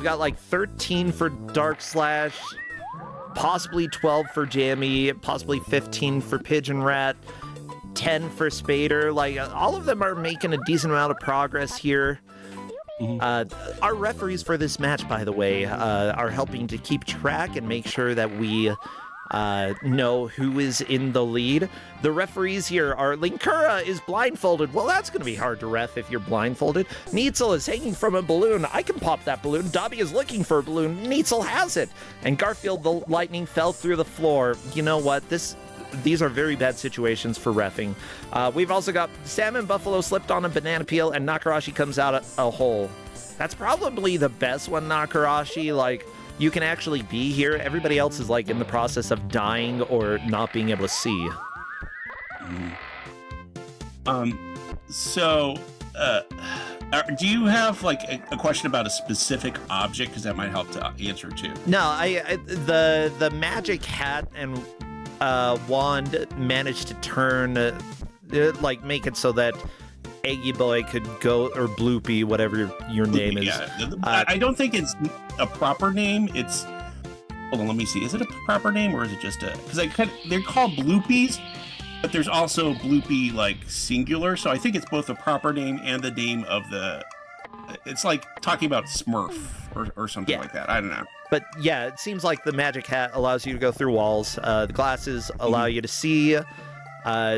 got like 13 for Dark Slash, possibly 12 for Jammy, possibly 15 for Pigeon Rat, 10 for Spader. Like all of them are making a decent amount of progress here. Our referees for this match, by the way, are helping to keep track and make sure that we know who is in the lead. The referees here are Linkura is blindfolded. Well, that's going to be hard to ref if you're blindfolded. Neitzel is hanging from a balloon. I can pop that balloon. Dobby is looking for a balloon. Neitzel has it. And Garfield, the lightning fell through the floor. You know what? These are very bad situations for reffing. We've also got Salmon Buffalo slipped on a banana peel, and Nakarashi comes out a hole. That's probably the best one, Nakarashi. Like, you can actually be here. Everybody else is, like, in the process of dying or not being able to see. Do you have, like, a question about a specific object? Because that might help to answer, too. No, the magic hat and wand managed to turn, make it so that Eggy Boy could go, or Bloopy, whatever your name is. Yeah, I don't think it's a proper name. It's, hold on, let me see. Is it a proper name or is it just a? Because they're called Bloopies, but there's also Bloopy like singular. So I think it's both a proper name and the name of the. It's like talking about Smurf or something like that. I don't know. But yeah, it seems like the magic hat allows you to go through walls. The glasses allow you to see.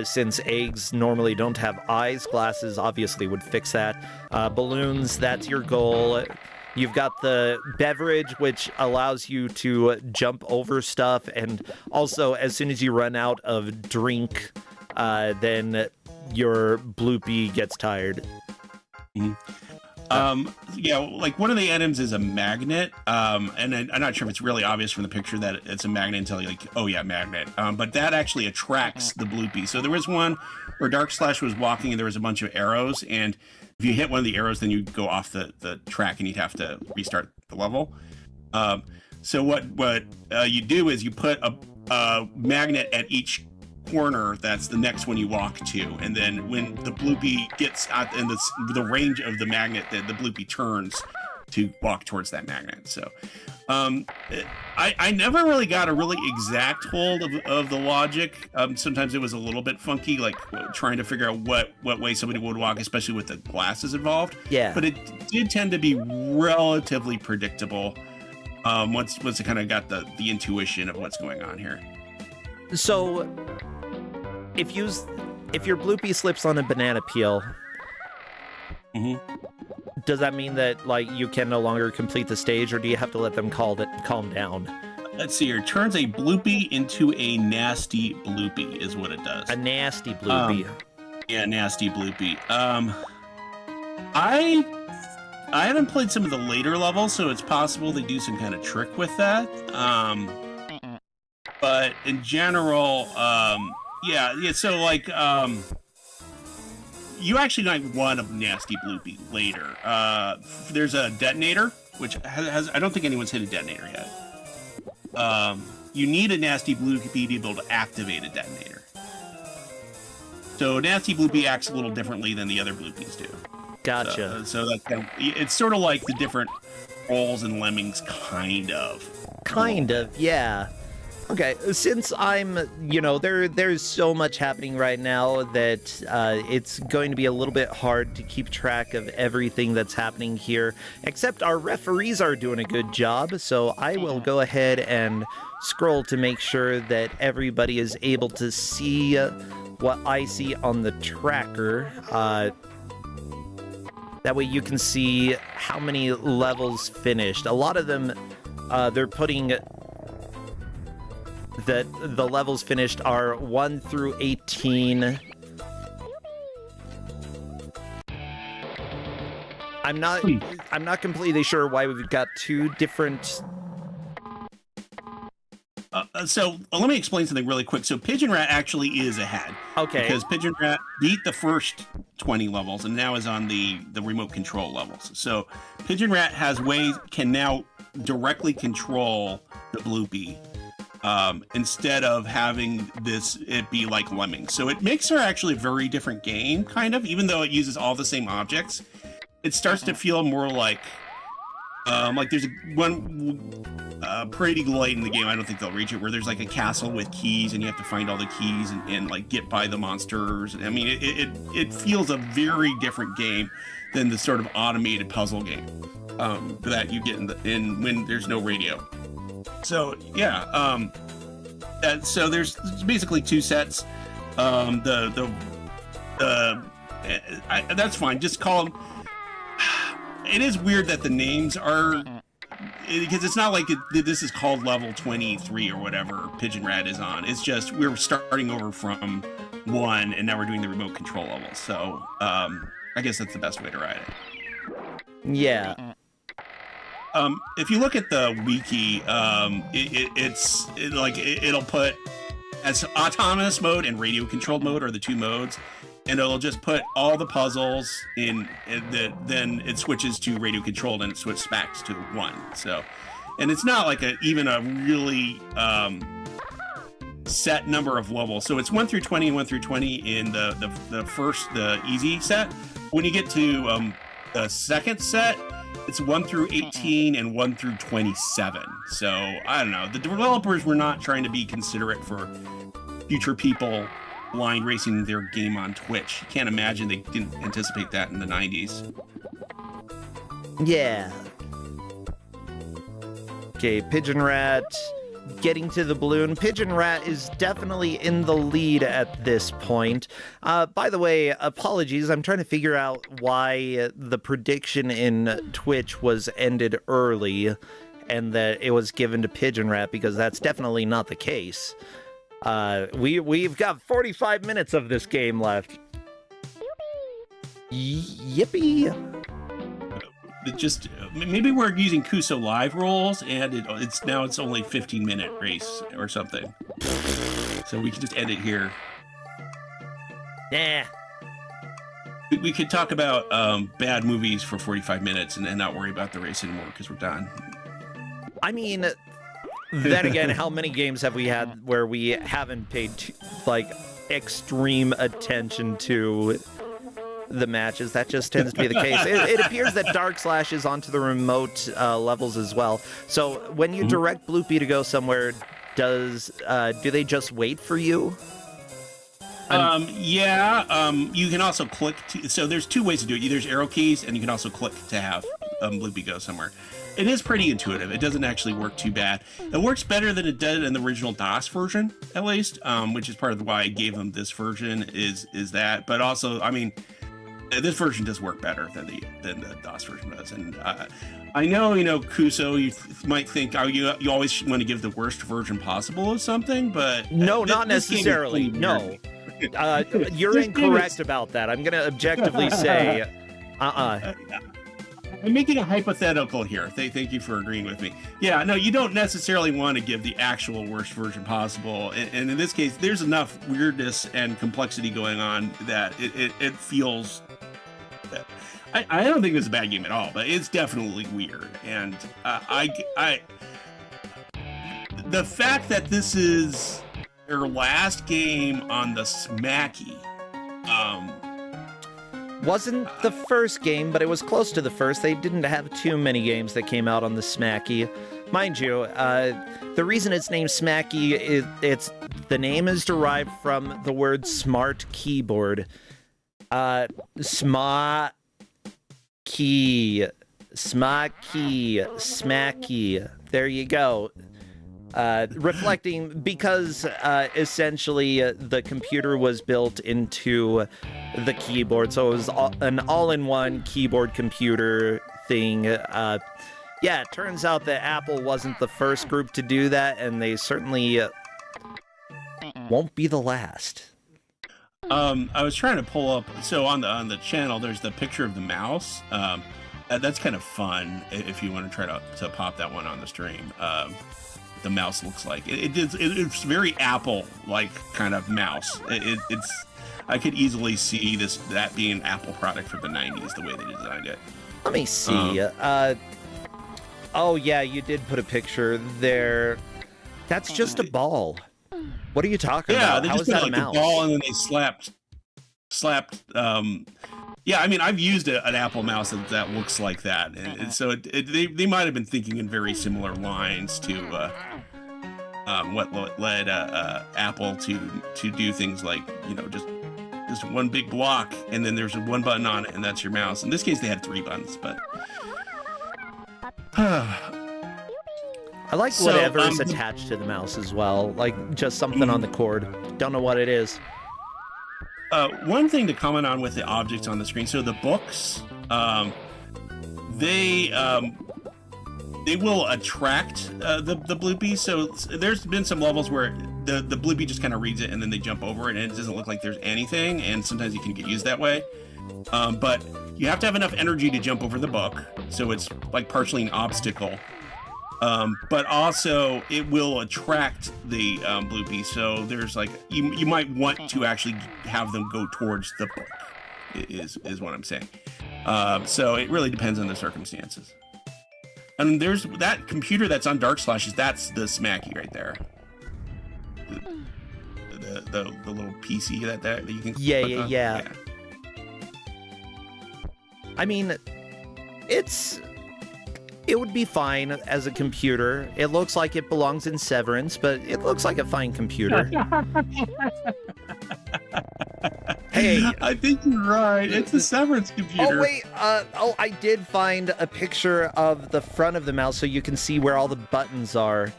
Since eggs normally don't have eyes, glasses obviously would fix that. Balloons, that's your goal. You've got the beverage, which allows you to jump over stuff. And also, as soon as you run out of drink, then your Bloopy gets tired. Yeah, like one of the items is a magnet, and I'm not sure if it's really obvious from the picture that it's a magnet until you're like, oh yeah, magnet. But that actually attracts the Bloopy. So there was one where Dark Slash was walking and there was a bunch of arrows, and if you hit one of the arrows, then you go off the track and you'd have to restart the level. So what you do is you put a magnet at each corner that's the next one you walk to, and then when the Bloopy gets out in the range of the magnet, the Bloopy turns to walk towards that magnet. So I never really got a really exact hold of the logic. Sometimes it was a little bit funky, like trying to figure out what way somebody would walk, especially with the glasses involved. Yeah, but it did tend to be relatively predictable once it kind of got the intuition of what's going on here. So if your Bloopy slips on a banana peel, does that mean that like you can no longer complete the stage, or do you have to let them calm down? Let's see here. Turns a Bloopy into a nasty Bloopy is what it does. A nasty Bloopy. Yeah, nasty Bloopy. I haven't played some of the later levels, so it's possible they do some kind of trick with that. But in general, yeah. So like, you actually might want a nasty Bloopy later. There's a detonator, which has I don't think anyone's hit a detonator yet. You need a nasty Bloopy to be able to activate a detonator. So nasty Bloopy acts a little differently than the other Bloopies do. Gotcha. So that's it's sort of like the different roles in Lemmings, kind of. Kind of, yeah. Okay, since I'm, there's so much happening right now that it's going to be a little bit hard to keep track of everything that's happening here, except our referees are doing a good job, so I will go ahead and scroll to make sure that everybody is able to see what I see on the tracker. That way you can see how many levels finished. A lot of them, they're putting that the levels finished are 1 through 18. I'm not completely sure why we've got two different. let me explain something really quick. So Pigeon Rat actually is ahead. Okay. Because Pigeon Rat beat the first 20 levels and now is on the remote control levels. So Pigeon Rat can now directly control the Bloopy instead of having it be like Lemming. So it makes her actually a very different game, kind of, even though it uses all the same objects. It starts to feel more like there's one Parade Eagle Light in the game, I don't think they'll reach it, where there's like a castle with keys and you have to find all the keys and like get by the monsters. I mean, it feels a very different game than the sort of automated puzzle game that you get in when there's no radio. So yeah, so there's basically two sets. That's fine. Just call them. It is weird that the names are, because it's not like this is called level 23 or whatever Pigeon Rat is on. It's just we're starting over from 1 and now we're doing the remote control level. So I guess that's the best way to ride it. Yeah. If you look at the wiki, it'll put as autonomous mode and radio controlled mode are the two modes. And it'll just put all the puzzles in, then it switches to radio controlled and it switches back to 1. So, and it's not like even a really set number of levels. So it's 1 through 20 and 1 through 20 in the easy set. When you get to the second set, it's 1 through 18 and 1 through 27. So I don't know. The developers were not trying to be considerate for future people blind racing their game on Twitch. You can't imagine they didn't anticipate that in the 90s. Yeah. Okay, Pigeon Rat getting to the balloon. Pigeon Rat is definitely in the lead at this point. By the way, apologies. I'm trying to figure out why the prediction in Twitch was ended early and that it was given to Pigeon Rat, because that's definitely not the case. We've got 45 minutes of this game left. Yippee! It just maybe we're using Kuso live rolls, and it's only 15-minute race or something. So we can just end it here. Nah. We could talk about bad movies for 45 minutes and not worry about the race anymore because we're done. I mean, then again, how many games have we had where we haven't paid extreme attention to the matches? That just tends to be the case. It appears that Dark Slash is onto the remote levels as well. So when you direct Bloopy to go somewhere, do they just wait for you? You can also click so there's two ways to do it. There's arrow keys, and you can also click to have Bloopy go somewhere. It is pretty intuitive. It doesn't actually work too bad. It works better than it did in the original DOS version, at least, which is part of why I gave them this version is that. But also, I mean, this version does work better than the DOS version does. And I know, Kuso, you might think you always want to give the worst version possible of something, but no, not necessarily. No, you're incorrect about that. I'm going to objectively say, I'm making a hypothetical here. Thank you for agreeing with me. Yeah, no, you don't necessarily want to give the actual worst version possible. And in this case, there's enough weirdness and complexity going on that it feels... I don't think it's a bad game at all, but it's definitely weird. And the fact that this is their last game on the Smacky... wasn't the first game, but it was close to the first. They didn't have too many games that came out on the Smacky. Mind you, the reason it's named Smacky is the name is derived from the word smart keyboard. Smacky, smacky. There you go. Reflecting because essentially the computer was built into the keyboard, so it was an all-in-one keyboard computer thing. Yeah, it turns out that Apple wasn't the first group to do that, and they certainly won't be the last. I was trying to pull up, so on the channel there's the picture of the mouse. That's kind of fun if you want to try to pop that one on the stream. the mouse looks like. It's very Apple-like kind of mouse. It's I could easily see that being an Apple product for the 90s, the way they designed it. Let me see. Oh, yeah, you did put a picture there. That's just a ball. What are you talking about? They How just is put that a like mouse? the ball and then they slapped. Yeah, I mean, I've used an Apple mouse that looks like that, and so they might have been thinking in very similar lines to what led Apple to do things like, you know, just one big block, and then there's one button on it, and that's your mouse. In this case, they had 3 buttons, but I like whatever's attached to the mouse as well, like just something on the cord. Don't know what it is. One thing to comment on with the objects on the screen, so the books, they will attract the bloopy. So there's been some levels where the bloopy just kind of reads it and then they jump over it and it doesn't look like there's anything, and sometimes you can get used that way. But you have to have enough energy to jump over the book, so it's like partially an obstacle. But also it will attract the bloopy, so there's like you might want to actually have them go towards the book is what I'm saying. So it really depends on the circumstances. And there's that computer that's on Dark Slashes, that's the Smacky right there. The little PC that you can click on. Yeah. I mean, it would be fine as a computer. It looks like it belongs in Severance, but it looks like a fine computer. Hey. I think you're right. It's a Severance computer. Oh, wait. I did find a picture of the front of the mouse so you can see where all the buttons are.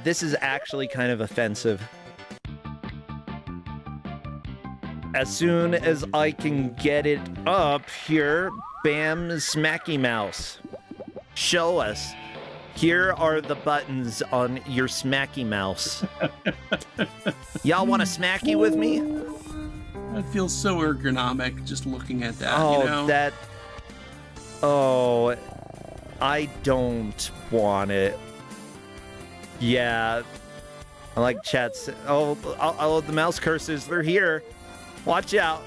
This is actually kind of offensive. As soon as I can get it up here, bam, smacky mouse. Show us. Here are the buttons on your smacky mouse. Y'all want to smacky with me? That feels so ergonomic just looking at that. Oh, you know? Oh, I don't want it. Yeah. I like chats. Oh, the mouse cursors, they're here. Watch out.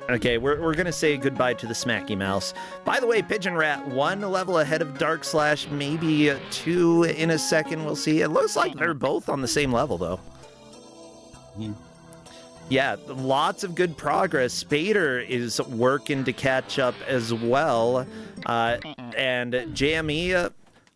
Okay, we're gonna say goodbye to the Smacky Mouse. By the way, Pigeon Rat, 1 level ahead of Dark Slash, maybe 2 in a second, we'll see. It looks like they're both on the same level, though. Yeah, lots of good progress. Spader is working to catch up as well. And JME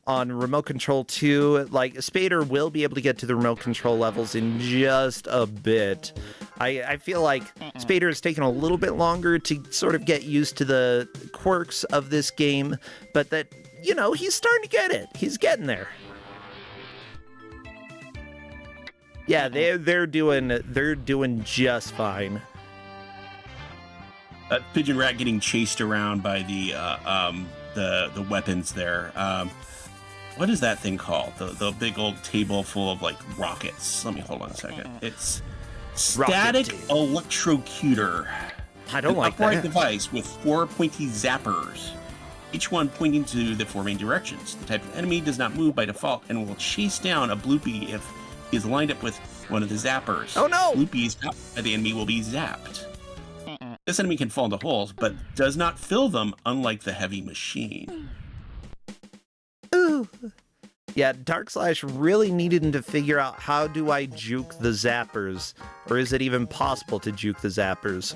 on Remote Control 2, like, Spader will be able to get to the Remote Control levels in just a bit. I feel like Spader has taken a little bit longer to sort of get used to the quirks of this game, but that, you know, he's starting to get it. He's getting there. Yeah, they're doing just fine. Pigeon Rat getting chased around by the weapons there. What is that thing called? The big old table full of like rockets. Let me hold on a second. It's Static Electrocutor. I don't like that. An upright device with 4 pointy zappers, each one pointing to the 4 main directions. The type of enemy does not move by default and will chase down a bloopy if he is lined up with one of the zappers. Oh no! Bloopies caught by the enemy will be zapped. This enemy can fall into holes, but does not fill them, unlike the heavy machine. Ooh. Yeah, Dark Slash really needed to figure out, how do I juke the zappers? Or is it even possible to juke the zappers?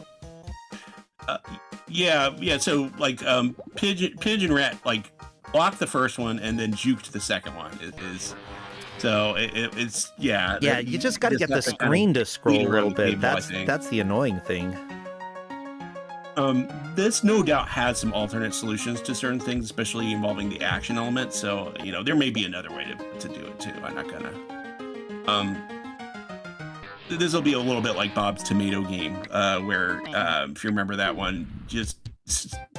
Yeah. So, like, Pigeon Rat, like, blocked the first one and then juked the second one. It's yeah. Yeah, you just got to get the screen to scroll a little bit. That's the annoying thing. This no doubt has some alternate solutions to certain things, especially involving the action element. So, you know, there may be another way to do it too. I'm not gonna. This will be a little bit like Bob's Tomato Game, where if you remember that one, just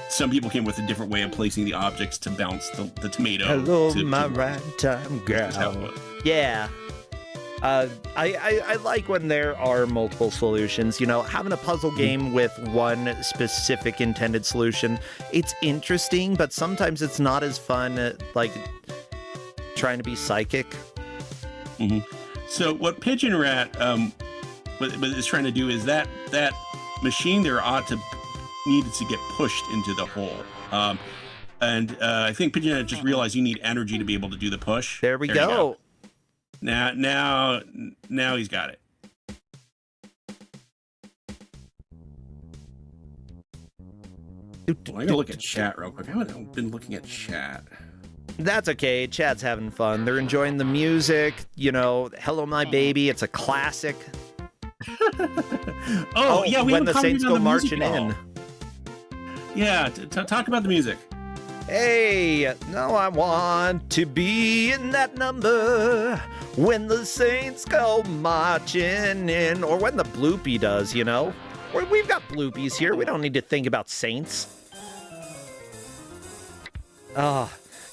some people came with a different way of placing the objects to bounce the tomato. Hello, my ragtime girl. Yeah. I like when there are multiple solutions. You know, having a puzzle game with one specific intended solution, it's interesting, but sometimes it's not as fun. Like, trying to be psychic. So what Pigeon Rat what is trying to do is that machine there needed to get pushed into the hole. And I think Pigeon Rat just realized you need energy to be able to do the push. There we go. Now he's got it. I'm gonna look at chat real quick. I haven't been looking at chat. That's okay. Chat's having fun. They're enjoying the music. You know, Hello My Baby. It's a classic. Yeah, when the Saints go marching in. Yeah, talk about the music. Hey, now I want to be in that number when the Saints go marching in, or when the bloopy does, you know. We've got bloopies here. We don't need to think about Saints.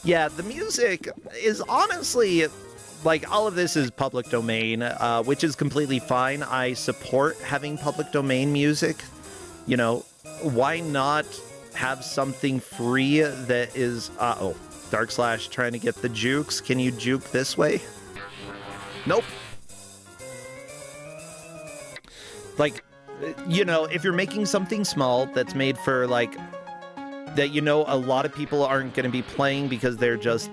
Yeah, the music is honestly, like, all of this is public domain, which is completely fine. I support having public domain music. You know, why not have something free that is, Dark Slash trying to get the jukes. Can you juke this way? Nope. Like, you know, if you're making something small that's made for, like, that, you know, a lot of people aren't going to be playing because they're just,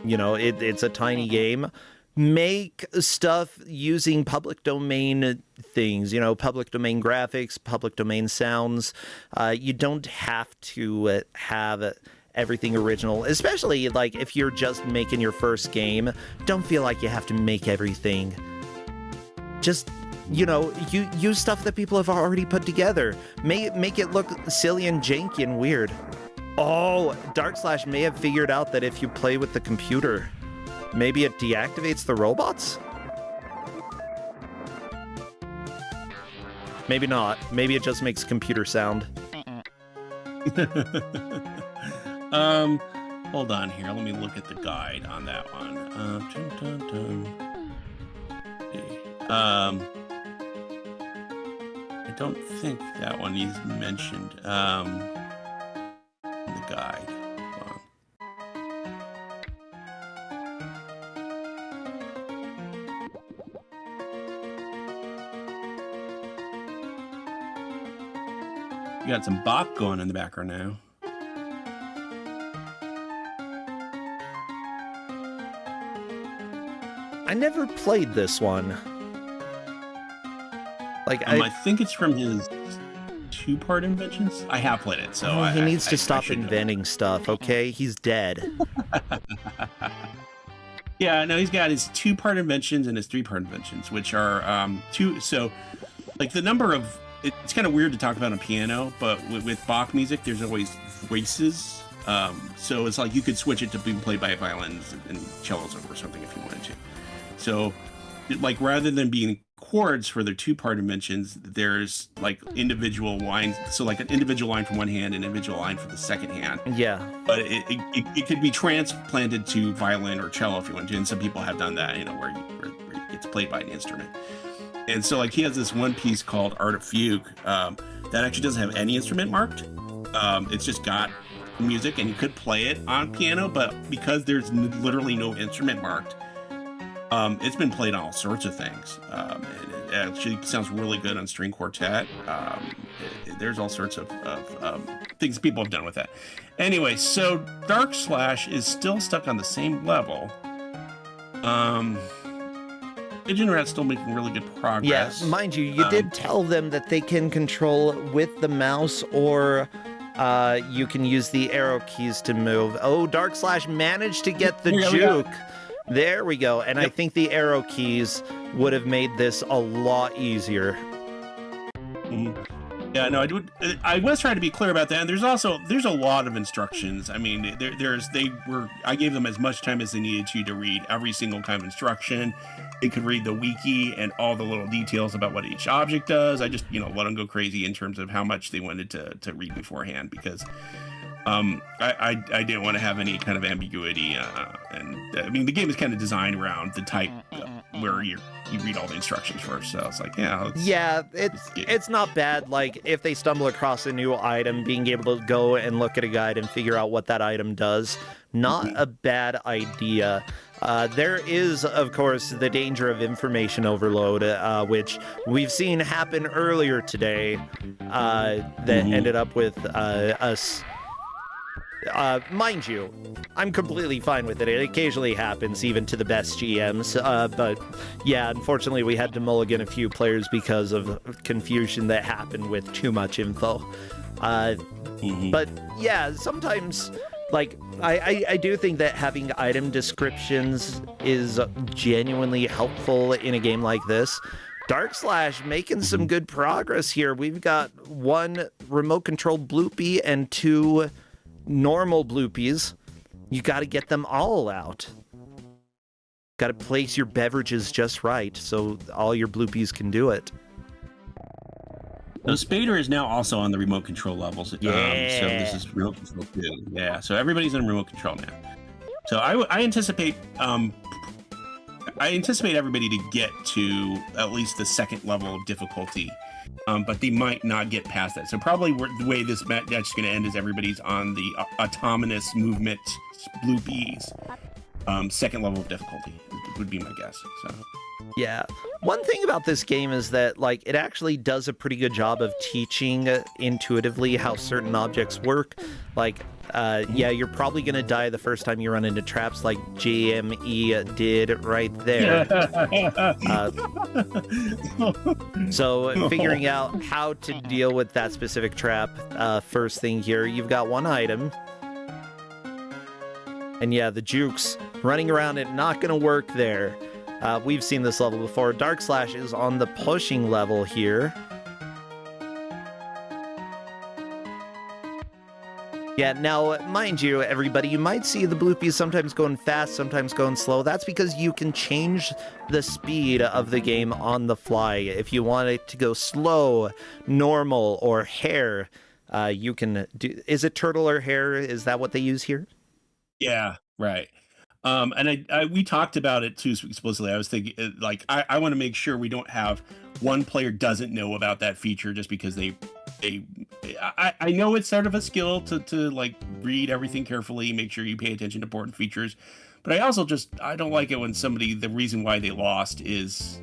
you know, it's a tiny game, make stuff using public domain things, you know, public domain graphics, public domain sounds. You don't have to have everything original, especially, like, if you're just making your first game. Don't feel like you have to make everything. Just, you know, you use stuff that people have already put together. Make it look silly and janky and weird. Oh, Dark Slash may have figured out that if you play with the computer, maybe it deactivates the robots? Maybe not. Maybe it just makes computer sound. Hold on here. Let me look at the guide on that one. Okay. I don't think that one is mentioned in the guide. Hold on. You got some Bach going in the background now. I never played this one. Like, I think it's from his two-part inventions. I have played it, so he needs to stop inventing stuff, okay? He's dead. Yeah, no, he's got his two-part inventions and his three-part inventions, which are two. So, like, the number of, it's kind of weird to talk about on piano, but with Bach music, there's always voices. So it's like you could switch it to being played by violins and cellos or something if you wanted to. So, like, rather than being chords for their two-part inventions, there's, like, individual lines. So, like, an individual line from one hand, an individual line from the second hand. Yeah. But it could be transplanted to violin or cello if you want to. And some people have done that, you know, where it's played by an instrument. And so, like, he has this one piece called Art of Fugue that actually doesn't have any instrument marked. It's just got music, and you could play it on piano, but because there's literally no instrument marked, it's been played on all sorts of things. It actually sounds really good on string quartet. There's all sorts of things people have done with that. Anyway, so Dark Slash is still stuck on the same level. Pigeon Rat's still making really good progress. Yeah, mind you, you did tell them that they can control with the mouse, or you can use the arrow keys to move. Oh, Dark Slash managed to get the juke. There we go. And I think the arrow keys would have made this a lot easier. Yeah, no, I was trying to be clear about that. And there's a lot of instructions. I mean, I gave them as much time as they needed to read every single kind of instruction. They could read the wiki and all the little details about what each object does. I just, let them go crazy in terms of how much they wanted to read beforehand, because I didn't want to have any kind of ambiguity. And I mean, the game is kind of designed around the type where you read all the instructions first. So it's like, yeah, it's not bad. Like if they stumble across a new item, being able to go and look at a guide and figure out what that item does, not a bad idea. There is, of course, the danger of information overload, which we've seen happen earlier today, that ended up with us. Mind you, I'm completely fine with it. It occasionally happens, even to the best GMs. But yeah, unfortunately, we had to mulligan a few players because of confusion that happened with too much info. But yeah, sometimes, like, I do think that having item descriptions is genuinely helpful in a game like this. Dark9rande making some good progress here. We've got 1 remote-controlled bloopy and 2 normal bloopies. You got to get them all out. Got to place your beverages just right so all your bloopies can do it. So Spader is now also on the remote control levels. Yeah. So this is remote control too. Yeah. So everybody's in remote control now. So I anticipate everybody to get to at least the 2nd level of difficulty. But they might not get past that. So probably the way this match is going to end is everybody's on the autonomous movement bloopies. 2nd level of difficulty would be my guess. So. Yeah. One thing about this game is that, like, it actually does a pretty good job of teaching intuitively how certain objects work. Like, yeah, you're probably going to die the first time you run into traps like JME did right there. So figuring out how to deal with that specific trap, first thing here, you've got 1 item. And yeah, the jukes running around it, not going to work there. We've seen this level before. Dark9rande is on the pushing level here. Yeah, now, mind you, everybody, you might see the bloopies sometimes going fast, sometimes going slow. That's because you can change the speed of the game on the fly. If you want it to go slow, normal, or hare, you can do... Is it turtle or hare? Is that what they use here? Yeah, right. And we talked about it too explicitly. I was thinking, like, I want to make sure we don't have one player doesn't know about that feature just because I know it's sort of a skill to like read everything carefully, make sure you pay attention to important features. But I don't like it when the reason why they lost is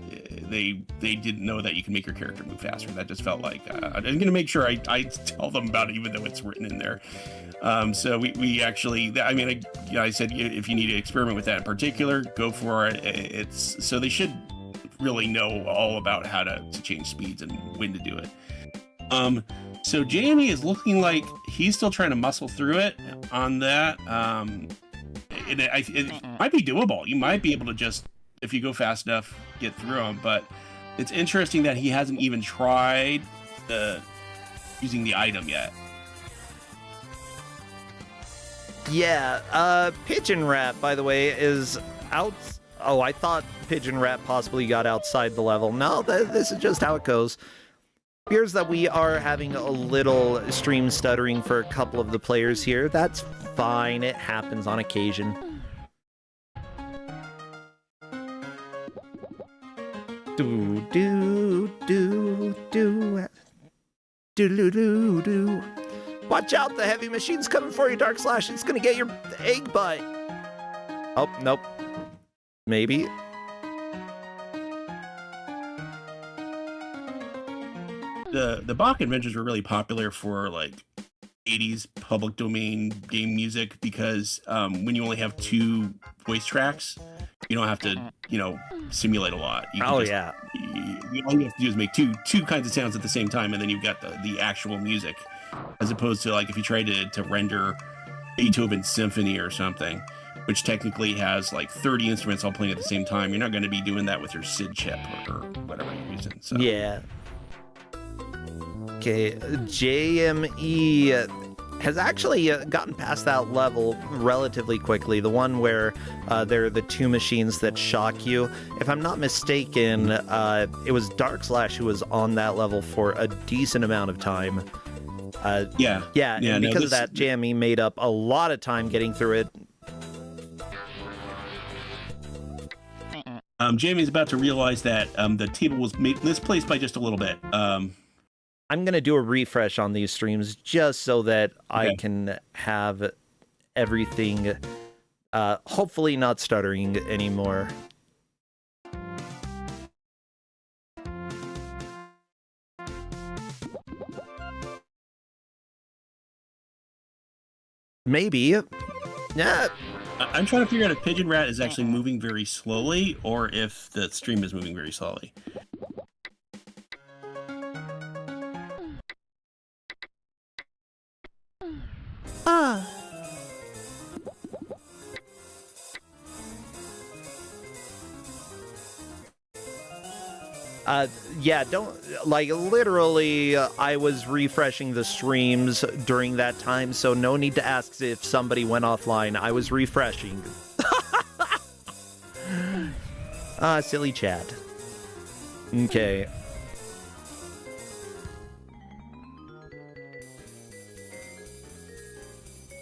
they didn't know that you can make your character move faster. That just felt like I'm going to make sure I tell them about it, even though it's written in there. So we actually, I mean, I said, if you need to experiment with that in particular, go for it. So they should really know all about how to change speeds and when to do it. So Jamie is looking like he's still trying to muscle through it on that. It might be doable. You might be able to just, if you go fast enough, get through them. But it's interesting that he hasn't even tried using the item yet. Yeah, Pigeon Rat, by the way, is out. Oh, I thought Pigeon Rat possibly got outside the level. No, this is just how it goes. Appears that we are having a little stream stuttering for a couple of the players here. That's fine. It happens on occasion. Do do do do do do do. Watch out! The heavy machine's coming for you, Dark9rande. It's gonna get your egg butt. Oh nope. Maybe. The Bach adventures were really popular for like 80s public domain game music because when you only have 2 voice tracks, you don't have to, simulate a lot. Oh, all you have to do is make two kinds of sounds at the same time, and then you've got the actual music, as opposed to like if you try to render Beethoven's symphony or something, which technically has like 30 instruments all playing at the same time. You're not going to be doing that with your SID chip or whatever you're using. So. Yeah. Okay, JME has actually gotten past that level relatively quickly. The one where there are the 2 machines that shock you. If I'm not mistaken, it was Dark9rande who was on that level for a decent amount of time. Yeah, and because of that, JME made up a lot of time getting through it. Jamie's about to realize that the table was misplaced by just a little bit. I'm going to do a refresh on these streams just so that I can have everything hopefully not stuttering anymore. Maybe. Yeah. I'm trying to figure out if Pigeon Rat is actually moving very slowly or if the stream is moving very slowly. Yeah, don't, like, literally, I was refreshing the streams during that time, so no need to ask if somebody went offline. I was refreshing. Silly chat. Okay.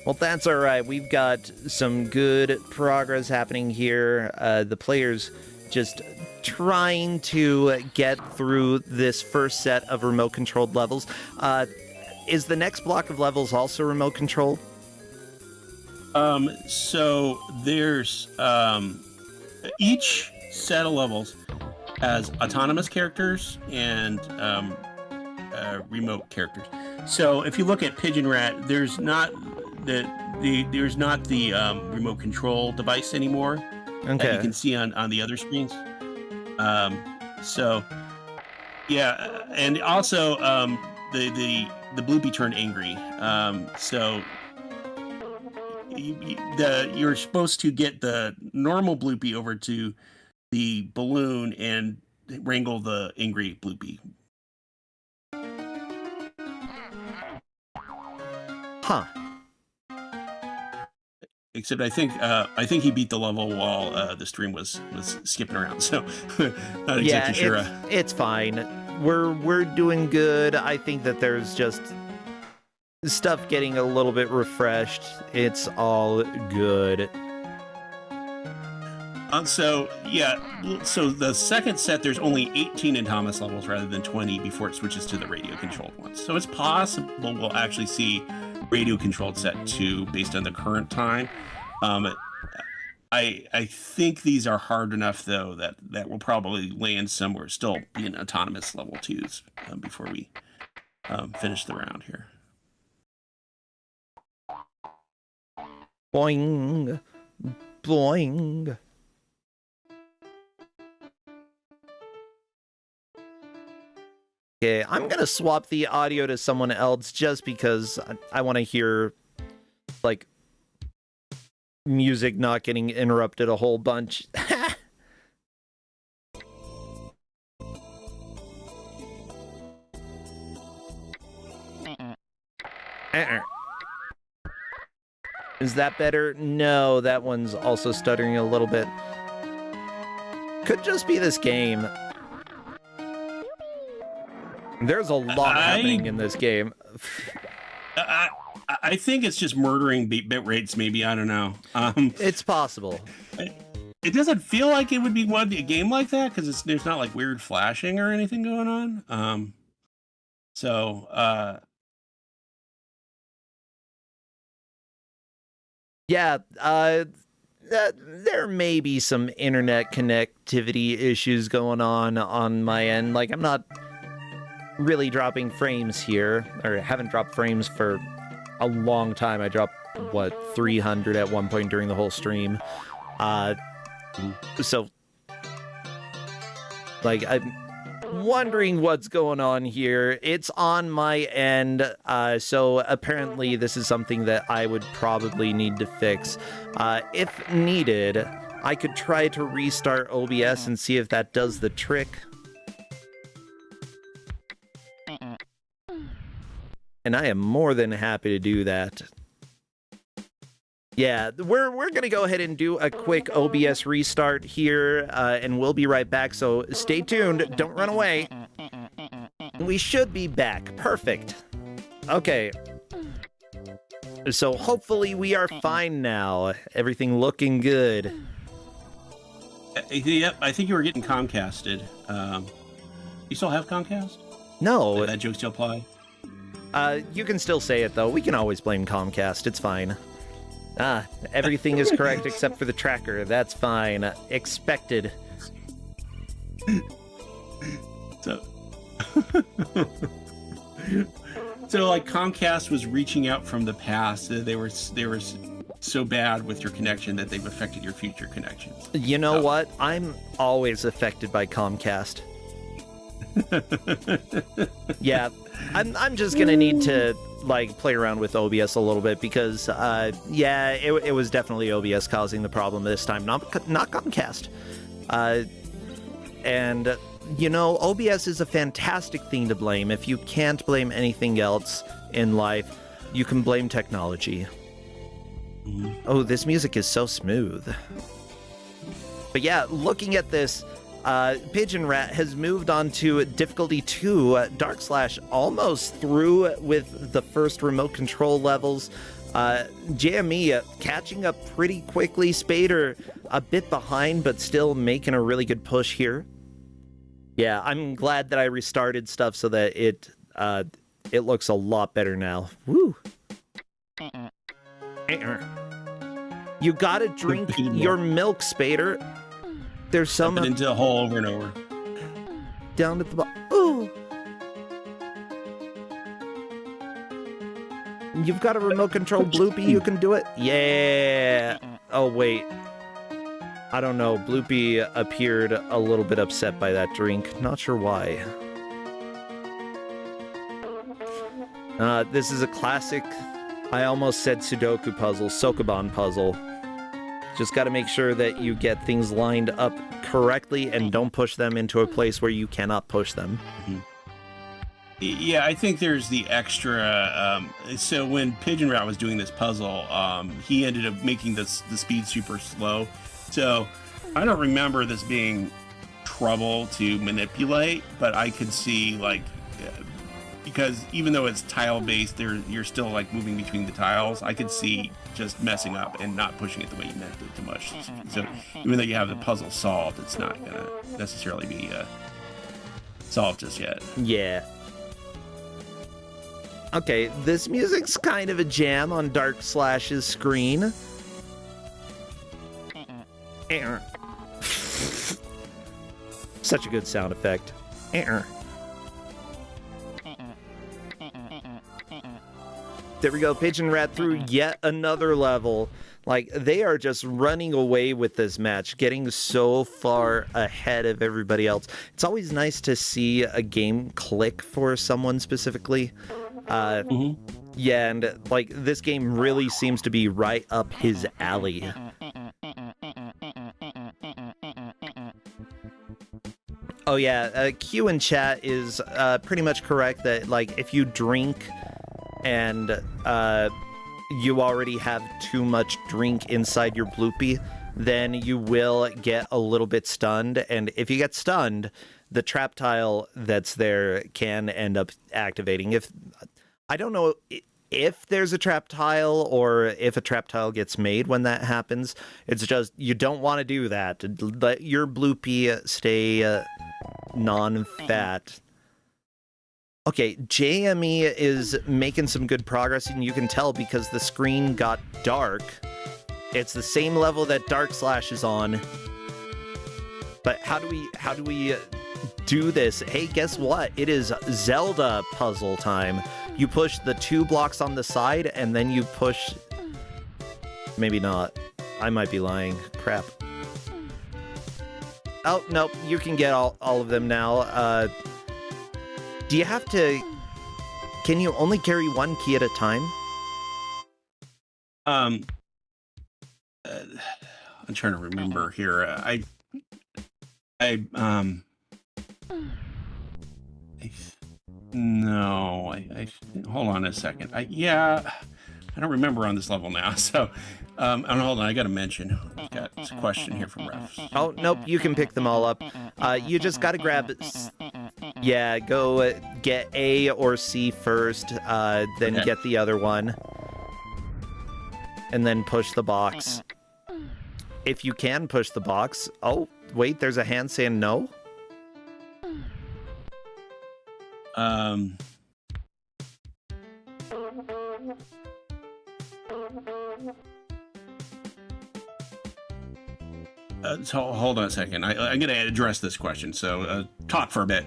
Well, that's alright. We've got some good progress happening here. The players just trying to get through this first set of remote-controlled levels. Is the next block of levels also remote-controlled? So there's each set of levels has autonomous characters and remote characters. So if you look at Pigeon Rat, there's not the remote control device anymore. Okay. That you can see on the other screens. So yeah, and also the Bloopy turned angry. So you're supposed to get the normal Bloopy over to the balloon and wrangle the angry Bloopy. Huh. Except I think he beat the level while the stream was skipping around. So not exactly sure. It's fine. We're doing good. I think that there's just stuff getting a little bit refreshed. It's all good. So the second set, there's only 18 autonomous levels rather than 20 before it switches to the radio controlled ones. So it's possible we'll actually see radio controlled set 2 based on the current time. I think these are hard enough though that will probably land somewhere still be in autonomous level 2s before we finish the round here. Boing. Boing. Okay, I'm gonna swap the audio to someone else just because I want to hear, like, music not getting interrupted a whole bunch. Is that better? No, that one's also stuttering a little bit. Could just be this game. There's a lot happening in this game. I think it's just murdering bit rates, maybe. I don't know. It's possible. It doesn't feel like it would be a game like that because there's not like weird flashing or anything going on. Yeah, there may be some internet connectivity issues going on my end. Like, I'm not really dropping frames here, or haven't dropped frames for a long time. I dropped, 300 at one point during the whole stream. So, like, I'm wondering what's going on here. It's on my end, so apparently this is something that I would probably need to fix. If needed, I could try to restart OBS and see if that does the trick. And I am more than happy to do that. Yeah, we're gonna go ahead and do a quick OBS restart here, and we'll be right back, so stay tuned, don't run away. We should be back, perfect. Okay. So hopefully we are fine now, everything looking good. Yep, I think you were getting Comcasted. You still have Comcast? No, That joke still apply? you can still say it, though. We can always blame Comcast. It's fine. Everything is correct except for the tracker. That's fine. Expected. So... So, like, Comcast was reaching out from the past. They were so bad with your connection that they've affected your future connections. You know what? I'm always affected by Comcast. Yeah, I'm just gonna need to like play around with OBS a little bit because yeah, it was definitely OBS causing the problem this time, not Comcast. And you know, OBS is a fantastic thing to blame. If you can't blame anything else in life, you can blame technology. Oh, this music is so smooth. But yeah, looking at this, Pigeon Rat has moved on to difficulty 2. Dark Slash almost through with the first remote control levels. JME catching up pretty quickly. Spader a bit behind, but still making a really good push here. Yeah, I'm glad that I restarted stuff so that it looks a lot better now. Woo! You gotta drink your milk, Spader. There's some into a hole over and over. Down at the bottom. Ooh! You've got a remote control Bloopy. You can do it. Yeah. Oh wait. I don't know. Bloopy appeared a little bit upset by that drink. Not sure why. This is a classic, I almost said Sudoku puzzle, Sokoban puzzle. Just got to make sure that you get things lined up correctly and don't push them into a place where you cannot push them. Mm-hmm. Yeah, I think there's the extra. So when Pigeon Rat was doing this puzzle, he ended up making the speed super slow. So I don't remember this being trouble to manipulate, but I could see like because even though it's tile based, you're still like moving between the tiles. I could see just messing up and not pushing it the way you meant it too much. So even though you have the puzzle solved, it's not gonna necessarily be solved just yet. Yeah. Okay, this music's kind of a jam on Dark Slash's screen. Such a good sound effect. There we go, Pigeon Rat through yet another level. Like, they are just running away with this match, getting so far ahead of everybody else. It's always nice to see a game click for someone specifically. Yeah, and like this game really seems to be right up his alley. Oh yeah, Q in chat is pretty much correct that like if you drink and you already have too much drink inside your bloopy, then you will get a little bit stunned, and if you get stunned, the trap tile that's there can end up activating. If I don't know if there's a trap tile or if a trap tile gets made when that happens. It's just you don't want to do that. Let your bloopy stay non-fat. Okay, JME is making some good progress, and you can tell because the screen got dark. It's the same level that Dark Slash is on. But how do we do this? Hey, guess what? It is Zelda puzzle time. You push the 2 blocks on the side, and then you push... Maybe not. I might be lying. Crap. Oh, nope. You can get all of them now. Do you have to... Can you only carry 1 key at a time? I'm trying to remember here. No, hold on a second. I don't remember on this level now. So, hold on. I got to mention. I've got a question here from Ref. Oh, nope. You can pick them all up. You just got to grab... Yeah, go get A or C first, then get the other one. And then push the box. If you can push the box... Oh, wait, there's a hand saying no? So hold on a second. I'm going to address this question. So talk for a bit.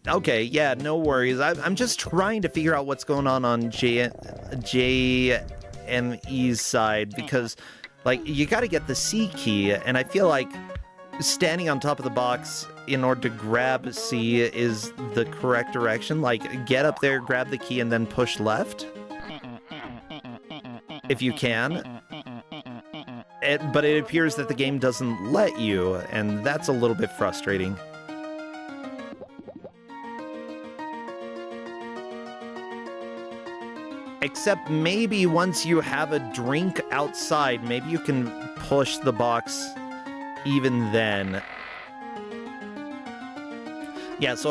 Okay, yeah, no worries. I'm just trying to figure out what's going on JME's side, because, like, you got to get the C key, and I feel like standing on top of the box in order to grab C is the correct direction. Like, get up there, grab the key, and then push left, if you can. But it appears that the game doesn't let you, and that's a little bit frustrating. Except maybe once you have a drink outside, maybe you can push the box even then. Yeah, so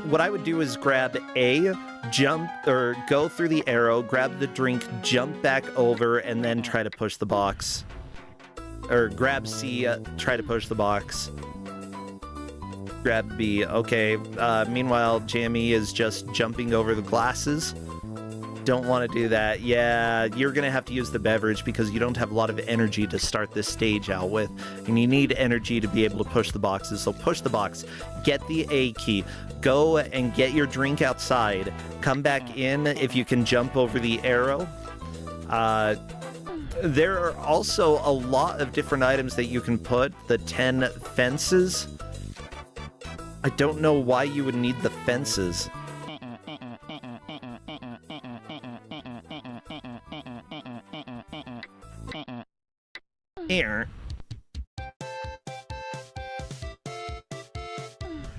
what I would do is grab A, jump, or go through the arrow, grab the drink, jump back over, and then try to push the box. Or grab C, try to push the box. Grab B. Okay, meanwhile, Jamie is just jumping over the glasses. Don't want to do that. Yeah, you're going to have to use the beverage because you don't have a lot of energy to start this stage out with. And you need energy to be able to push the boxes. So push the box. Get the A key. Go and get your drink outside. Come back in if you can jump over the arrow. There are also a lot of different items that you can put. The 10 fences. I don't know why you would need the fences. Here.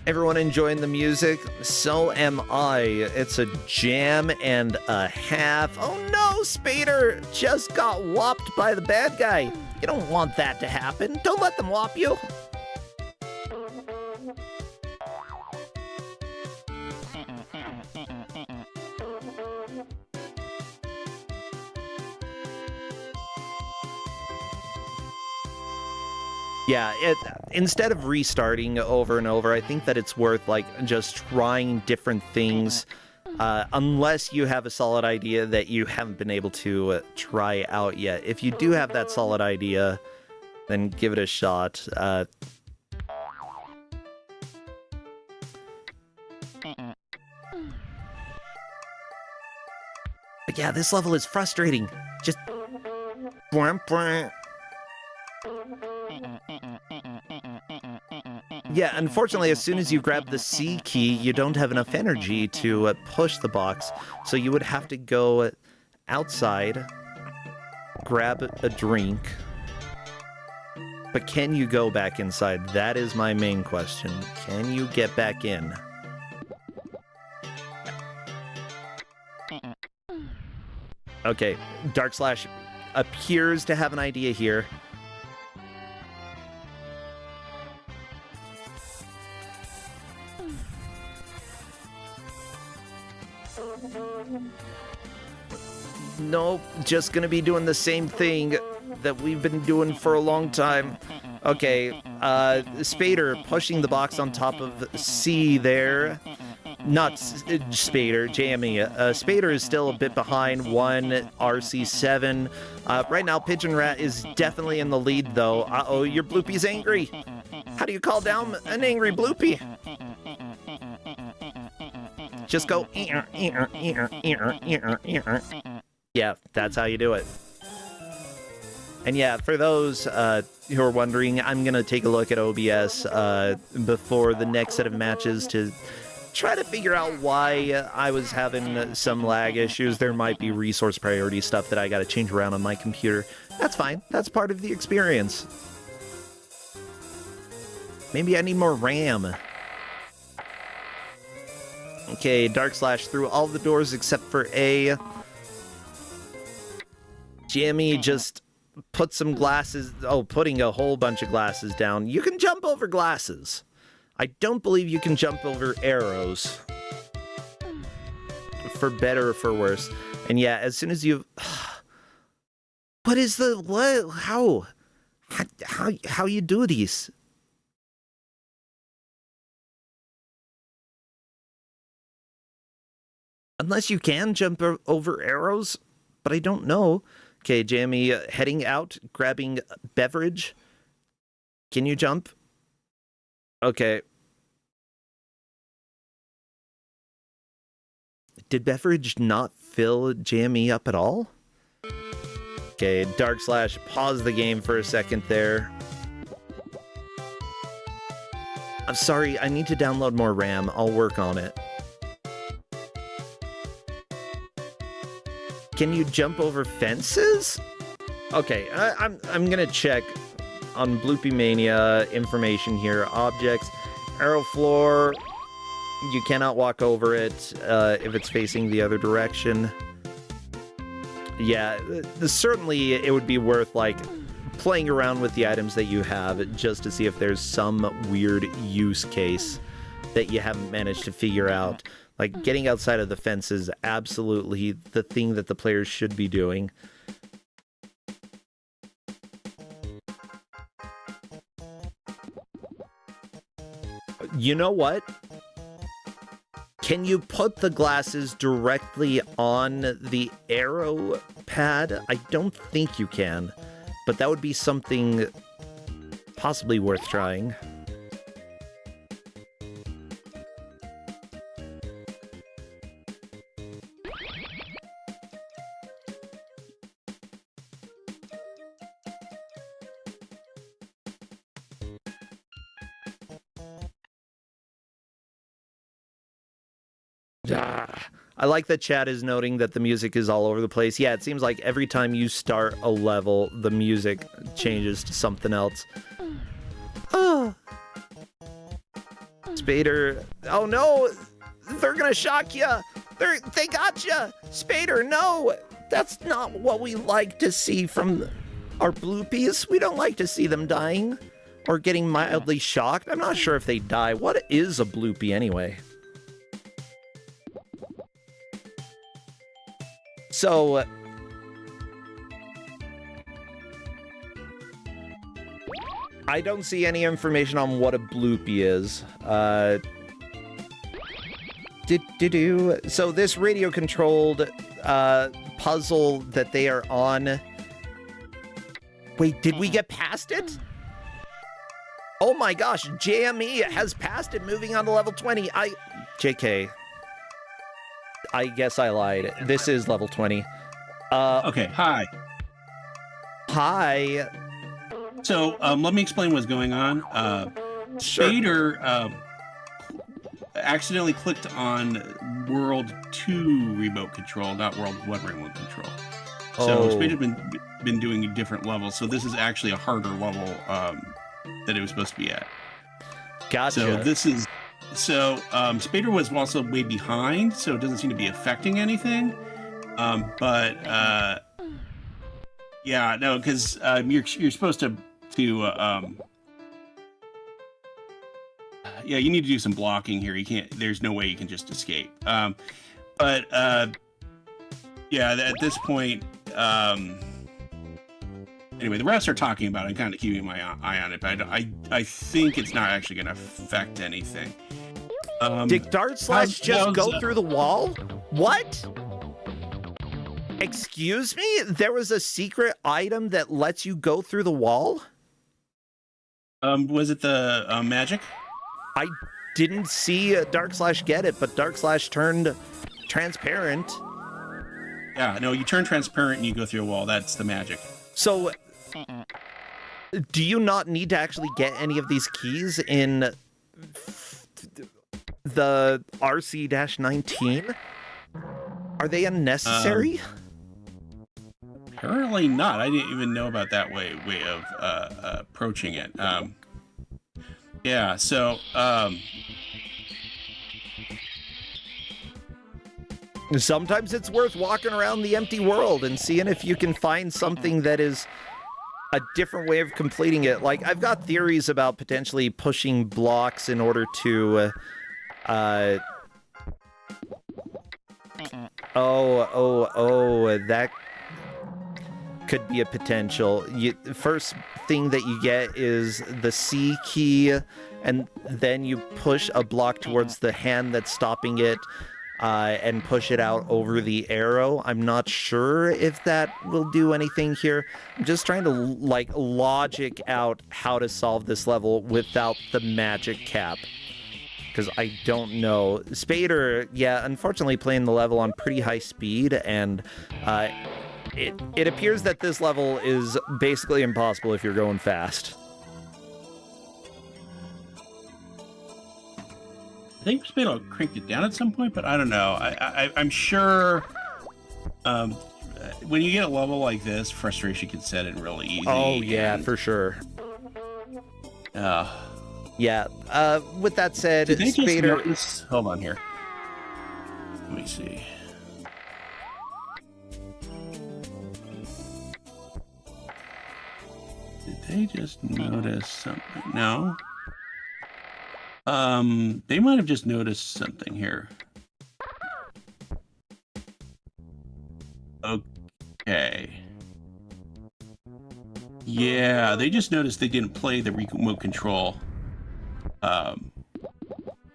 Everyone enjoying the music? So am I. It's a jam and a half. Oh no, Spader just got whopped by the bad guy. You don't want that to happen. Don't let them whop you. Yeah, instead of restarting over and over, I think that it's worth, like, just trying different things, unless you have a solid idea that you haven't been able to try out yet. If you do have that solid idea, then give it a shot. But yeah, this level is frustrating. Just... Yeah, unfortunately, as soon as you grab the C key, you don't have enough energy to push the box, so you would have to go outside, grab a drink. But can you go back inside? That is my main question. Can you get back in? Okay, Dark Slash appears to have an idea here. Nope, just gonna be doing the same thing that we've been doing for a long time. Okay, Spader pushing the box on top of C there. Not Spader, Jamie. Spader is still a bit behind, 1 RC7. Right now, Pigeon Rat is definitely in the lead, though. Uh-oh, your Bloopy's angry. How do you call down an angry Bloopy? Just go... Yeah, that's how you do it. And yeah, for those who are wondering, I'm going to take a look at OBS before the next set of matches to try to figure out why I was having some lag issues. There might be resource priority stuff that I got to change around on my computer. That's fine. That's part of the experience. Maybe I need more RAM. Okay, Dark Slash through all the doors except for A. Jamie just put some glasses... Oh, putting a whole bunch of glasses down. You can jump over glasses. I don't believe you can jump over arrows. For better or for worse. And yeah, as soon as you... What is the... What? How you do this? Unless you can jump over arrows, but I don't know. Okay, Jamie, heading out, grabbing beverage. Can you jump? Okay. Did beverage not fill Jamie up at all? Okay, pause the game for a second there. I'm sorry, I need to download more RAM. I'll work on it. Can you jump over fences? Okay, I'm gonna check on Bloopy Mania information here. Objects, arrow floor. You cannot walk over it if it's facing the other direction. Yeah, certainly it would be worth like playing around with the items that you have just to see if there's some weird use case that you haven't managed to figure out. Like, getting outside of the fence is absolutely the thing that the players should be doing. You know what? Can you put the glasses directly on the arrow pad? I don't think you can, but that would be something possibly worth trying. I like that chat is noting that the music is all over the place. Yeah, it seems like every time you start a level, the music changes to something else. Oh. Spader. Oh no! They're gonna shock you! They got you! Spader, no! That's not what we like to see from our bloopies. We don't like to see them dying or getting mildly shocked. I'm not sure if they die. What is a bloopy anyway? So, I don't see any information on what a bloopy is. So this radio-controlled puzzle that they are on... Wait, did we get past it? Oh my gosh, JME has passed it, moving on to level 20. JK. I guess I lied. This is level 20. Okay, hi. Hi. So, let me explain what's going on. Sure. Spader accidentally clicked on World 2 remote control, not World 1 remote control. So Spader's been doing different levels, so this is actually a harder level that it was supposed to be at. Gotcha. So this is... So, Spader was also way behind, so it doesn't seem to be affecting anything. Yeah, no, because you're supposed to yeah, you need to do some blocking here. You can't. There's no way you can just escape. Yeah, at this point, anyway, the rest are talking about it. I'm kind of keeping my eye on it, but I think it's not actually going to affect anything. Did Dart Slash just go through the wall? What? Excuse me? There was a secret item that lets you go through the wall? Was it the magic? I didn't see Dark Slash get it, but Dark Slash turned transparent. Yeah, no, you turn transparent and you go through a wall. That's the magic. So, do you not need to actually get any of these keys in the RC-19? Are they unnecessary? Apparently not. I didn't even know about that way of approaching it. Yeah, so sometimes it's worth walking around the empty world and seeing if you can find something that is a different way of completing it. Like, I've got theories about potentially pushing blocks in order to that could be a potential. First thing that you get is the C key, and then you push a block towards the hand that's stopping it. and push it out over the arrow. I'm not sure if that will do anything here. I'm just trying to like logic out how to solve this level without the magic cap, because I don't know. Spader, yeah, unfortunately playing the level on pretty high speed, and it appears that this level is basically impossible if you're going fast. I think Spado cranked it down at some point, but I don't know. I'm sure when you get a level like this, frustration can set in really easy. Oh, yeah, for sure. Yeah. With that said, did they just Spader... notice... Hold on here. Let me see. Did they just notice something? No. They might have just noticed something here. Okay. Yeah, they just noticed they didn't play the remote control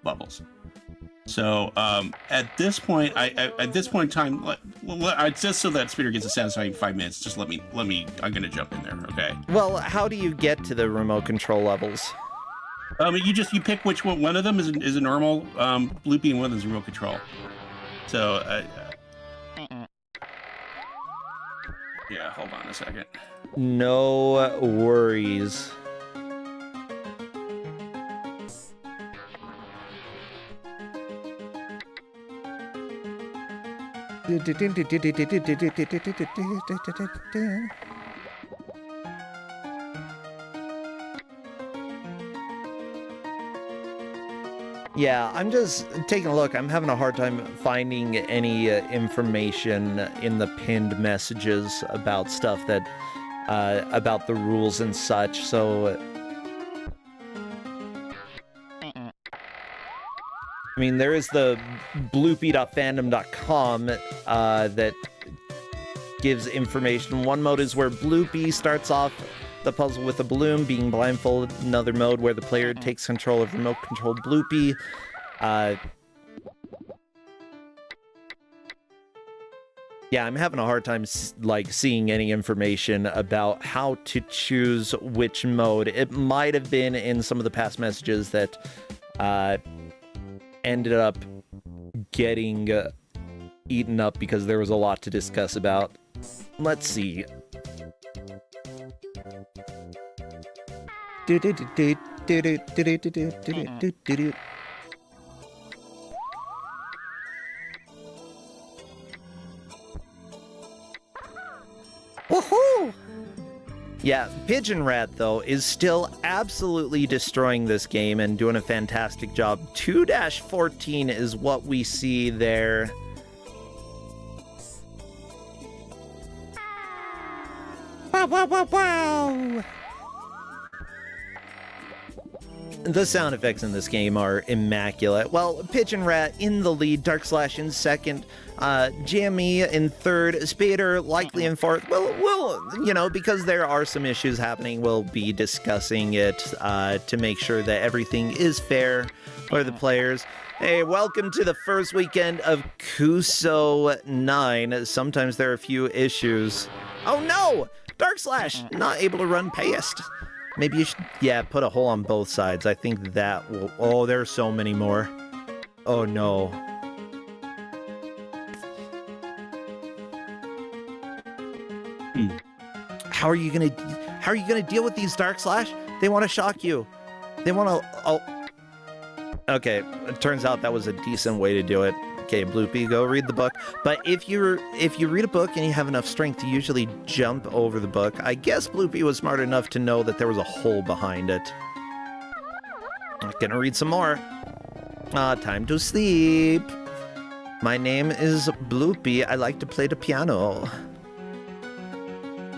levels. So at this point, at this point in time, just so that Spitter gets a satisfying 5 minutes, just let me. I'm gonna jump in there, okay? Well, how do you get to the remote control levels? You pick which one. One of them is a normal loopy, and one of them is remote control. So yeah, hold on a second. No worries. Yeah, I'm just taking a look. I'm having a hard time finding any information in the pinned messages about stuff that, about the rules and such, so... I mean, there is the bloopy.fandom.com that gives information. One mode is where Bloopy starts off the puzzle with a balloon being blindfolded. Another mode where the player takes control of remote-controlled Bloopy. Yeah, I'm having a hard time seeing any information about how to choose which mode. It might have been in some of the past messages that ended up getting eaten up because there was a lot to discuss about. Let's see. Woohoo! Yeah, Pigeon Rat, though, is still absolutely destroying this game and doing a fantastic job. 2-14 is what we see there. Wow, wow, wow, wow! The sound effects in this game are immaculate. Well, Pigeon Rat in the lead, Dark Slash in second, Jammy in third, Spader likely in fourth. Well, you know, because there are some issues happening, we'll be discussing it to make sure that everything is fair for the players. Hey, welcome to the first weekend of Kus9rande. Sometimes there are a few issues. Oh no! Dark Slash, not able to run past. Maybe you should, yeah, put a hole on both sides. I think that will... Oh, there are so many more. Oh, no. How are you gonna deal with these, Dark Slash? They want to shock you. They want to... Oh. Okay, it turns out that was a decent way to do it. Okay, Bloopy, go read the book. But if you read a book and you have enough strength to usually jump over the book, I guess Bloopy was smart enough to know that there was a hole behind it. I'm gonna read some more. Time to sleep. My name is Bloopy. I like to play the piano.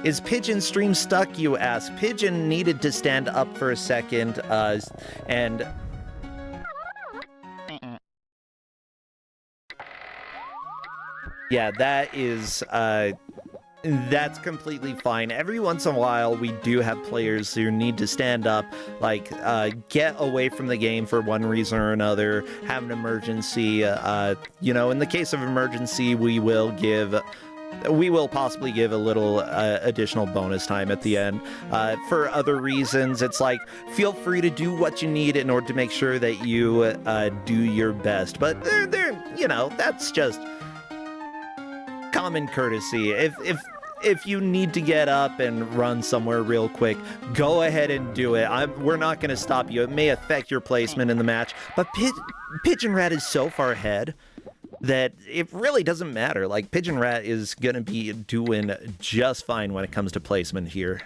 Is Pigeon stream stuck, you ask? Pigeon needed to stand up for a second, and... Yeah, that is That's completely fine. Every once in a while, we do have players who need to stand up, like get away from the game for one reason or another, have an emergency. In the case of emergency, we will possibly give a little additional bonus time at the end. For other reasons, it's like, feel free to do what you need in order to make sure that you do your best. But that's just common courtesy. If you need to get up and run somewhere real quick, go ahead and do it. We're not going to stop you. It may affect your placement in the match, but Pigeon Rat is so far ahead that it really doesn't matter. Like, Pigeon Rat is going to be doing just fine when it comes to placement here.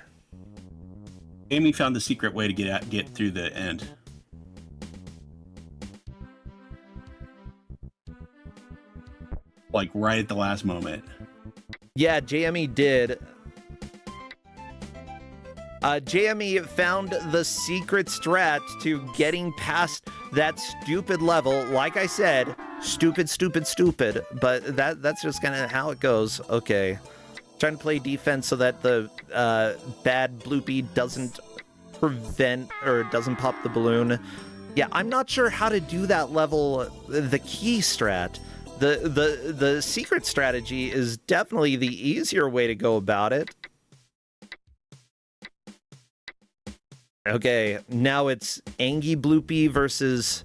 Amy found the secret way to get through the end. Like, right at the last moment. Yeah, JME did. JME found the secret strat to getting past that stupid level. Like I said, stupid. But that's just kind of how it goes. Okay. Trying to play defense so that the bad bloopy doesn't prevent or doesn't pop the balloon. Yeah, I'm not sure how to do that level, the key strat. The secret strategy is definitely the easier way to go about it. Okay, now it's Angie Bloopy versus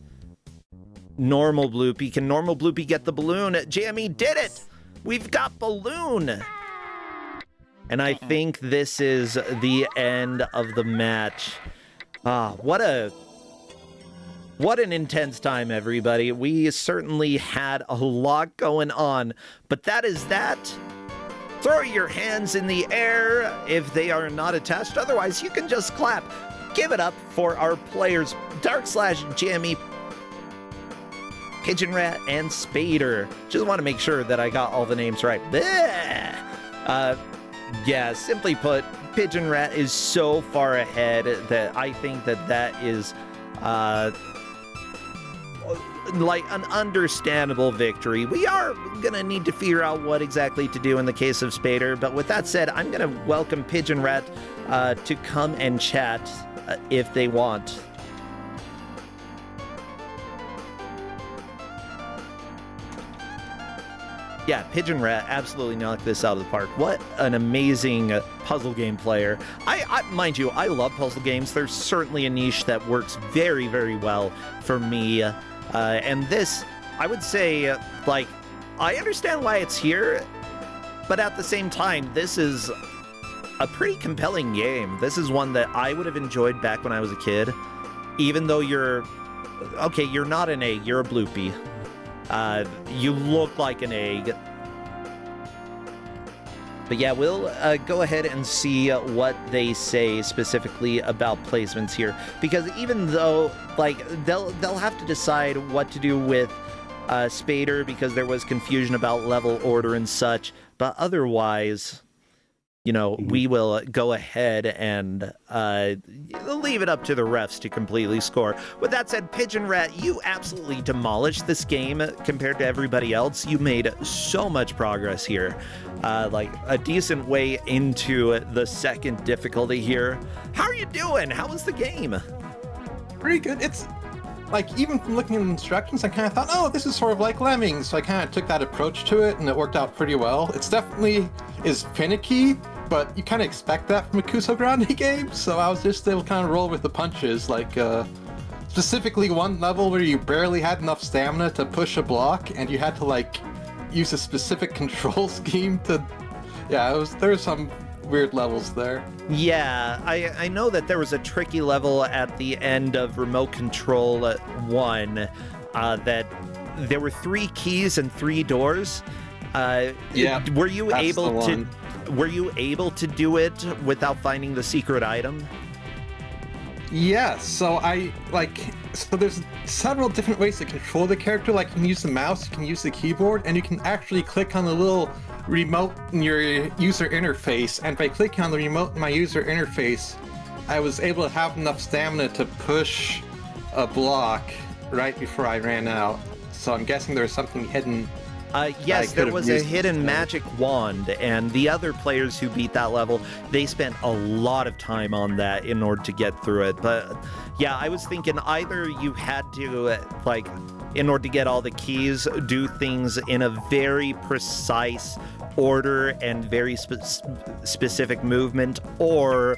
Normal Bloopy. Can Normal Bloopy get the balloon? JME did it! We've got balloon! And I think this is the end of the match. What an intense time, everybody. We certainly had a lot going on, but that is that. Throw your hands in the air if they are not attached. Otherwise, you can just clap. Give it up for our players, Dark/Jammy, Pigeon Rat, and Spader. Just want to make sure that I got all the names right. Yeah, simply put, Pigeon Rat is so far ahead that I think that is like an understandable victory. We are gonna need to figure out what exactly to do in the case of Spader, but with that said, I'm gonna welcome Pigeon Rat to come and chat if they want. Yeah, Pigeon Rat absolutely knocked this out of the park. What an amazing puzzle game player. Mind you, I love puzzle games. There's certainly a niche that works very, very well for me. And this, I would say, like, I understand why it's here, but at the same time, this is a pretty compelling game. This is one that I would have enjoyed back when I was a kid, even though you're not an egg, you're a bloopy. You look like an egg. But yeah, we'll go ahead and see what they say specifically about placements here, because even though, like, they'll have to decide what to do with Spader because there was confusion about level order and such, but otherwise, we will go ahead and leave it up to the refs to completely score. With that said, Pigeon Rat, you absolutely demolished this game compared to everybody else. You made so much progress here. Like a decent way into the second difficulty here. How are you doing? How was the game? Pretty good. It's like, even from looking at the instructions, I kind of thought, oh, this is sort of like Lemmings. So I kind of took that approach to it, and it worked out pretty well. It's definitely is finicky, but you kind of expect that from a Kusogrande game. So I was just able to kind of roll with the punches. Like, specifically one level where you barely had enough stamina to push a block, and you had to, like, use a specific control scheme to... Yeah, there were some weird levels there. Yeah, I know that there was a tricky level at the end of Remote Control 1 that there were 3 keys and 3 doors. Yeah, were you able to do it without finding the secret item? Yeah, so there's several different ways to control the character. Like, you can use the mouse, you can use the keyboard, and you can actually click on the little remote in your user interface. And by clicking on the remote in my user interface, I was able to have enough stamina to push a block right before I ran out. So I'm guessing there was something hidden Yes, I there could've was a used hidden instead. magic wand, and the other players who beat that level, they spent a lot of time on that in order to get through it. But yeah, I was thinking either you had to, like, in order to get all the keys, do things in a very precise order and very specific movement, or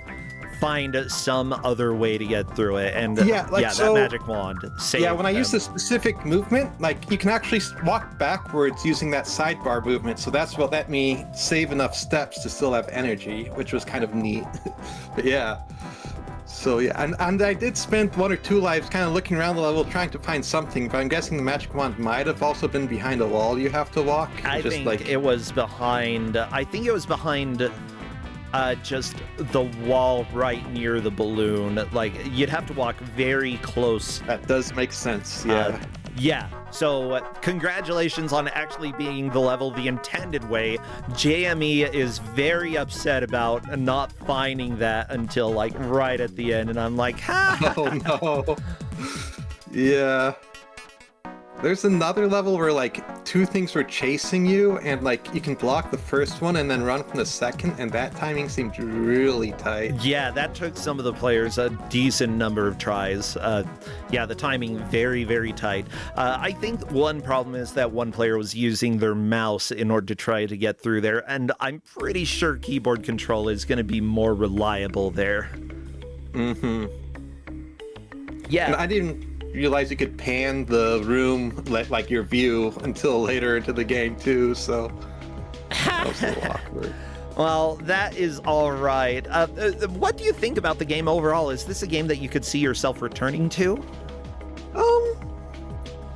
find some other way to get through it. And so- that magic wand saved Yeah, when I use them. the specific movement, like you can actually walk backwards using that sidebar movement. So that's what let me save enough steps to still have energy, which was kind of neat. But yeah. So yeah, and I did spend 1 or 2 lives kind of looking around the level trying to find something, but I'm guessing the magic wand might have also been behind a wall you have to walk. I just think like it was behind. I think it was behind just the wall right near the balloon. Like you'd have to walk very close. that does make sense. Yeah. Yeah. So congratulations on actually being the level the intended way. JME is very upset about not finding that until like right at the end, and I'm like, ha! Oh no. Yeah. There's another level where like 2 things were chasing you, and like you can block the first one and then run from the second, and that timing seemed really tight. Yeah, that took some of the players a decent number of tries. Yeah, the timing very, very tight. I think one problem is that one player was using their mouse in order to try to get through there, and I'm pretty sure keyboard control is going to be more reliable there. Mm-hmm. Yeah. And I didn't realize you could pan the room, like your view, until later into the game too, so that was a little awkward. Well, that is all right. What do you think about the game overall? Is this a game that you could see yourself returning to?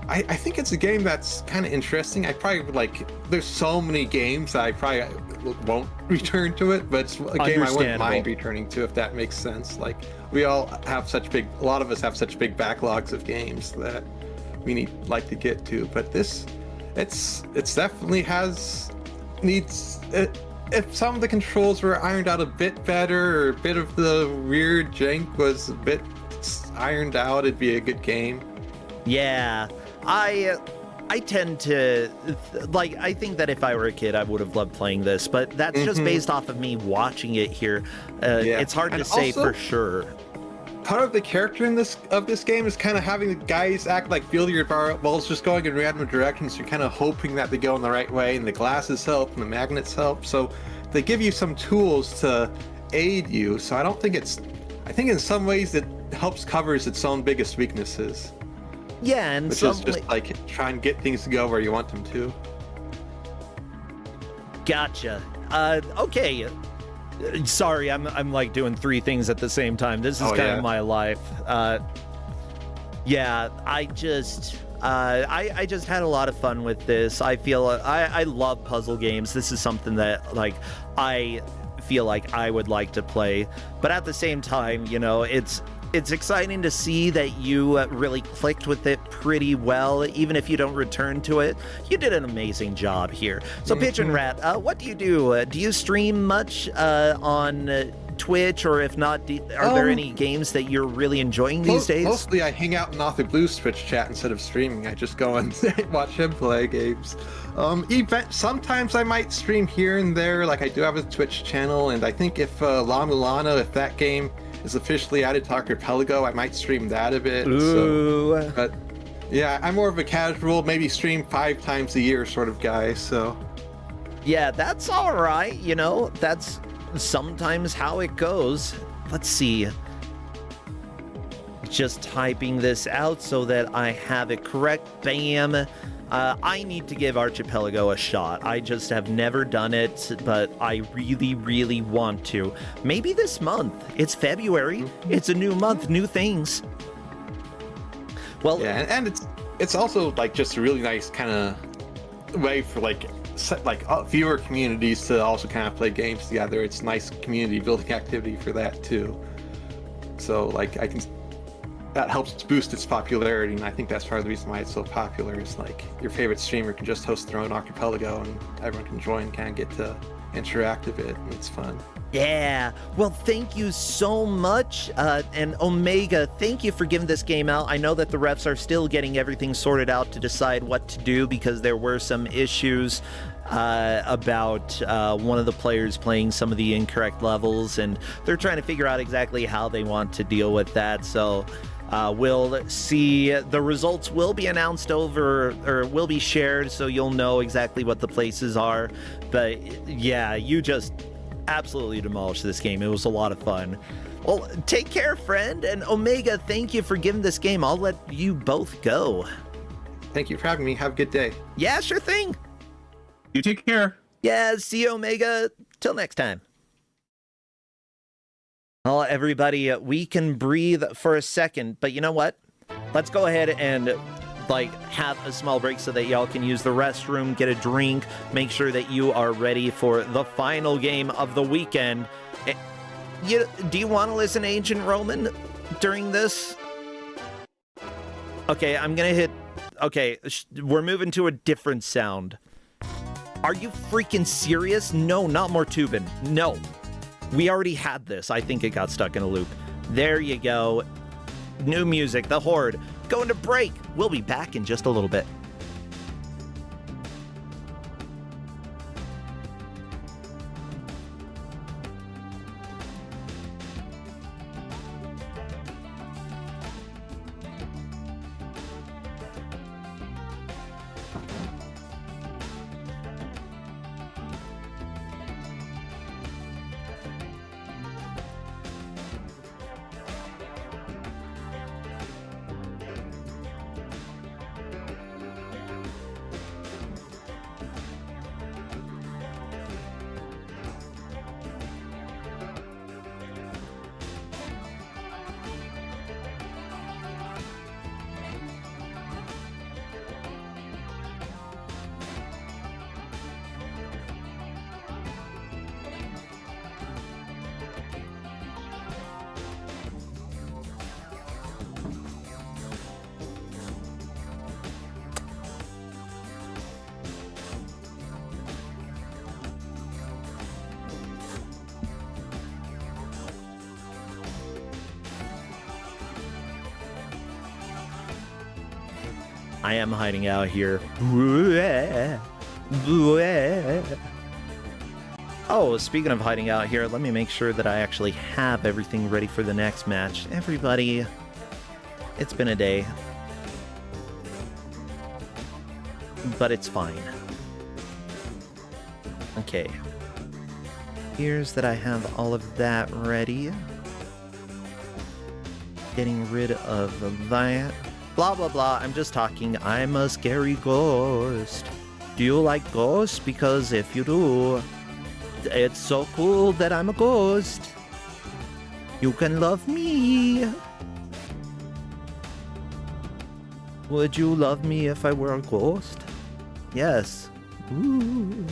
I think it's a game that's kind of interesting. I probably like. There's so many games that I probably won't return to it, but it's a game I wouldn't mind returning to if that makes sense. Like we all have a lot of us have such big backlogs of games that we like to get to. But this, it's definitely needs. If some of the controls were ironed out a bit better, or a bit of the weird jank was a bit ironed out, it'd be a good game. Yeah, I tend to like. I think that if I were a kid, I would have loved playing this, but that's just based off of me watching it here. It's hard to say for sure. Part of the character in this game is kind of having the guys act like billiard balls just going in random directions. You're kind of hoping that they go in the right way, and the glasses help and the magnets help. So they give you some tools to aid you. So I think in some ways it covers its own biggest weaknesses. Yeah, and which is just like try and get things to go where you want them to. Gotcha. Okay. Sorry, I'm like doing 3 things at the same time. This is kind of my life. Yeah, I just had a lot of fun with this. I feel I love puzzle games. This is something that like I feel like I would like to play, but at the same time, you know, it's exciting to see that you really clicked with it pretty well, even if you don't return to it. You did an amazing job here. So, Pigeon Rat, what do you do? Do you stream much on Twitch, or if not, are there any games that you're really enjoying these days? Mostly I hang out in Author Blue's Twitch chat instead of streaming. I just go and watch him play games. Sometimes I might stream here and there, like I do have a Twitch channel, and I think if La Mulana, if that game is officially added to Archipelago, I might stream that a bit. Ooh. So, but yeah, I'm more of a casual, maybe stream 5 times a year sort of guy, so. Yeah, that's all right. You know, that's sometimes how it goes. Let's see. Just typing this out so that I have it correct. Bam. I need to give Archipelago a shot. I just have never done it, but I really, really want to. Maybe this month. It's February. It's a new month, new things. Well, yeah, and it's also like just a really nice kind of way for like viewer communities to also kind of play games together. It's nice community building activity for that too. So like that helps boost its popularity, and I think that's part of the reason why it's so popular. Is like your favorite streamer can just host their own archipelago, and everyone can join, kind of get to interactive it, and it's fun. Yeah, well, thank you so much. And Omega, thank you for giving this game out. I know that the refs are still getting everything sorted out to decide what to do because there were some issues about one of the players playing some of the incorrect levels, and they're trying to figure out exactly how they want to deal with that. So we'll see. The results will be announced or will be shared, so you'll know exactly what the places are. But yeah, you just absolutely demolished this game. It was a lot of fun. Well, take care, friend, and Omega, thank you for giving this game. I'll let you both go. Thank you for having me. Have a good day. Yeah, sure thing. You take care. Yeah, see you, Omega. Till next time. Well, everybody, we can breathe for a second, but you know what? Let's go ahead and have a small break so that y'all can use the restroom, get a drink, make sure that you are ready for the final game of the weekend. Do you want to listen to Ancient Roman during this? Okay, I'm gonna hit... Okay, we're moving to a different sound. Are you freaking serious? No, not more tubing. No. We already had this. I think it got stuck in a loop. There you go. New music, The Horde. Going to break. We'll be back in just a little bit. I am hiding out here. Oh, speaking of hiding out here, let me make sure that I actually have everything ready for the next match. Everybody, it's been a day. But it's fine. Okay. Here's that I have all of that ready. Getting rid of that. Blah, blah, blah. I'm just talking. I'm a scary ghost. Do you like ghosts? Because if you do, it's so cool that I'm a ghost. You can love me. Would you love me if I were a ghost? Yes. Ooh.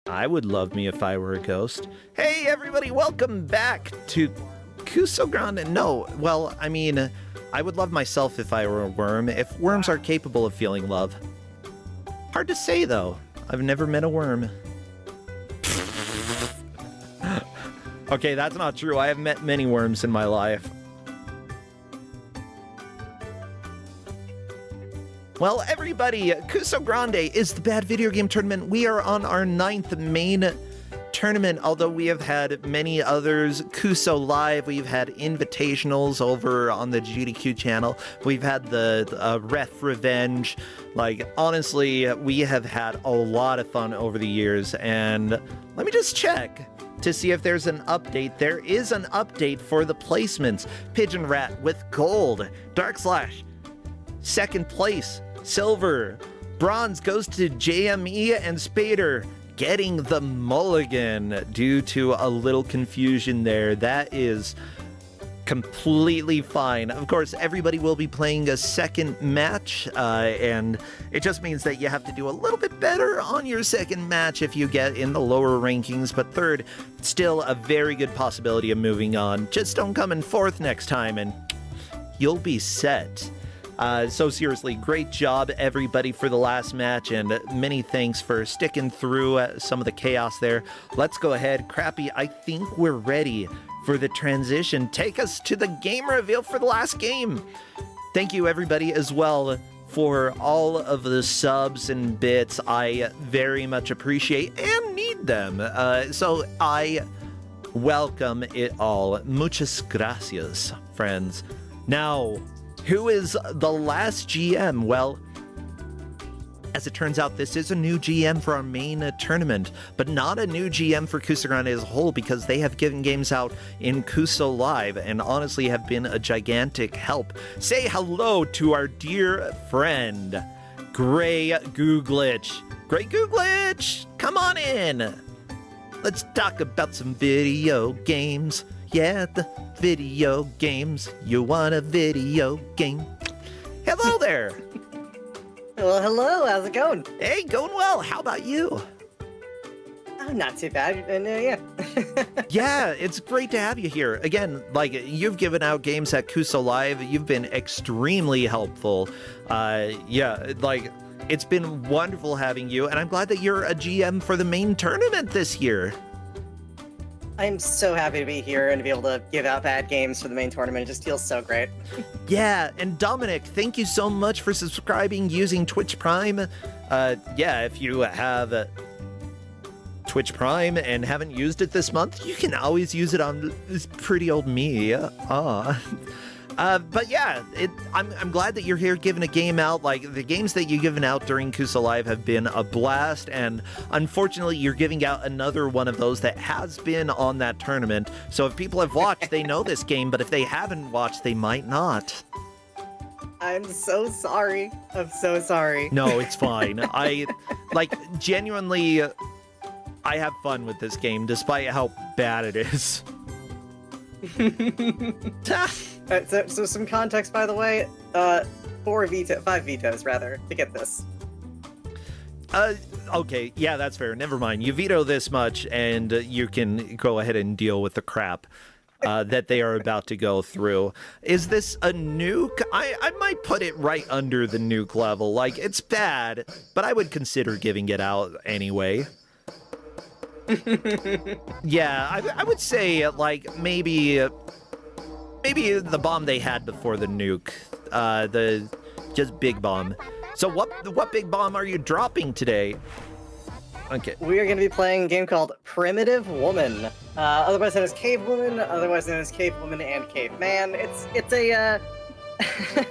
I would love me if I were a ghost. Hey everybody, welcome back to Kusogrande. No, well, I mean, I would love myself if I were a worm, if worms are capable of feeling love. Hard to say though, I've never met a worm. Okay, that's not true, I have met many worms in my life. Well, everybody, Kusogrande is the bad video game tournament. We are on our 9th main tournament, although we have had many others. Kuso Live, we've had invitationals over on the GDQ channel. We've had the Ref Revenge. Like, honestly, we have had a lot of fun over the years. And let me just check to see if there's an update. There is an update for the placements. Pigeon Rat with gold. Dark Slash, second place. Silver. Bronze goes to JME and Spader, getting the mulligan due to a little confusion there. That is completely fine. Of course, everybody will be playing a second match, and it just means that you have to do a little bit better on your second match if you get in the lower rankings, but third, still a very good possibility of moving on. Just don't come in fourth next time and you'll be set. So seriously, great job, everybody, for the last match, and many thanks for sticking through some of the chaos there. Let's go ahead. Crappy, I think we're ready for the transition. Take us to the game reveal for the last game. Thank you, everybody, as well, for all of the subs and bits. I very much appreciate and need them. So I welcome it all. Muchas gracias, friends. Now, who is the last GM? Well, as it turns out, this is a new GM for our main tournament, but not a new GM for Kusogrande as a whole, because they have given games out in Kuso Live and honestly have been a gigantic help. Say hello to our dear friend, Grey Googlich. Grey Googlich, come on in. Let's talk about some video games. Yeah, the video games. You want a video game? Hello there. Well, hello. How's it going? Hey, going well. How about you? Oh, not too bad. And yeah. Yeah, it's great to have you here. Again, like, you've given out games at Kuso Live. You've been extremely helpful. Yeah, like, it's been wonderful having you, and I'm glad that you're a GM for the main tournament this year. I'm so happy to be here and to be able to give out bad games for the main tournament. It just feels so great. Yeah, and Dominic, thank you so much for subscribing using Twitch Prime. Yeah, if you have Twitch Prime and haven't used it this month, you can always use it on this pretty old me. But yeah, I'm glad that you're here giving a game out. Like, the games that you've given out during Kuso Live have been a blast, and unfortunately you're giving out another one of those that has been on that tournament. So if people have watched, they know this game, but if they haven't watched, they might not. I'm so sorry. I'm so sorry. No, it's fine. I, like, genuinely, I have fun with this game, despite how bad it is. So some context, by the way. 5 vetoes, rather, to get this. Okay, yeah, that's fair. Never mind. You veto this much, and you can go ahead and deal with the crap that they are about to go through. Is this a nuke? I might put it right under the nuke level. Like, it's bad, but I would consider giving it out anyway. Yeah, I would say, like, maybe the bomb they had before the nuke, the just big bomb. So what big bomb are you dropping today? Okay. We are going to be playing a game called Primitive Woman, otherwise known as Cave Woman, otherwise known as Cave Woman and Caveman. It's a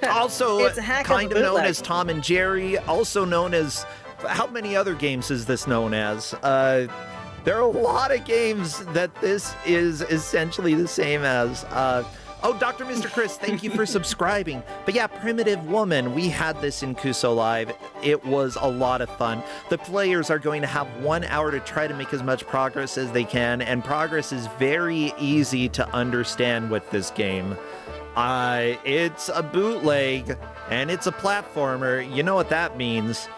also it's a hack kind of known bootleg. as Tom and Jerry, also known as, how many other games is this known as? There are a lot of games that this is essentially the same as. Oh, Dr. Mr. Chris, thank you for subscribing. But yeah, Primitive Woman, we had this in Kuso Live. It was a lot of fun. The players are going to have 1 hour to try to make as much progress as they can, and progress is very easy to understand with this game. It's a bootleg, and it's a platformer. You know what that means.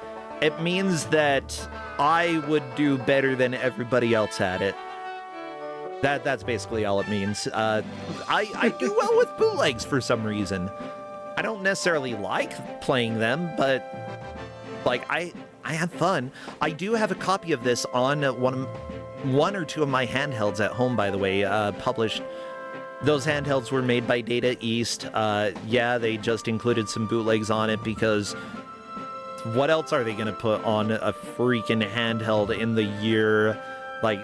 It means that I would do better than everybody else at it. That's basically all it means. I do well with bootlegs for some reason. I don't necessarily like playing them, but like I have fun. I do have a copy of this on one or two of my handhelds at home, by the way, published. Those handhelds were made by Data East. Yeah, they just included some bootlegs on it because what else are they going to put on a freaking handheld in the year, like,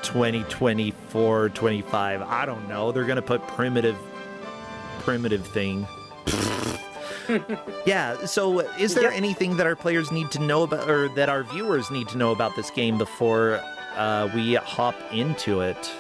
2024, 25? I don't know. They're going to put primitive thing. Yeah, so is there anything that our players need to know about, or that our viewers need to know about this game before we hop into it?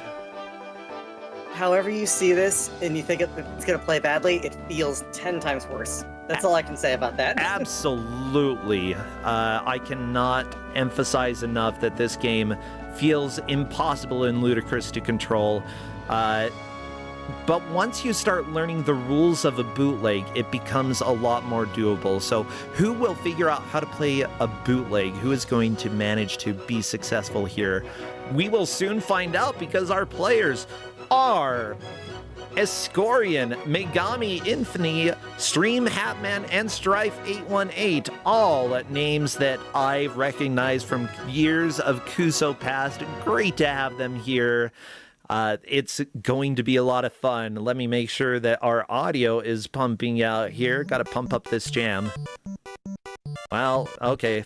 However you see this and you think it's going to play badly, it feels 10 times worse. That's all I can say about that. Absolutely. I cannot emphasize enough that this game feels impossible and ludicrous to control. But once you start learning the rules of a bootleg, it becomes a lot more doable. So who will figure out how to play a bootleg? Who is going to manage to be successful here? We will soon find out, because our players are Escorian, Megami Infini, Stream Hatman, and Strife818, all names that I recognize from years of Kuso past. Great to have them here. It's going to be a lot of fun. Let me make sure that our audio is pumping out here. Gotta pump up this jam. Well, okay.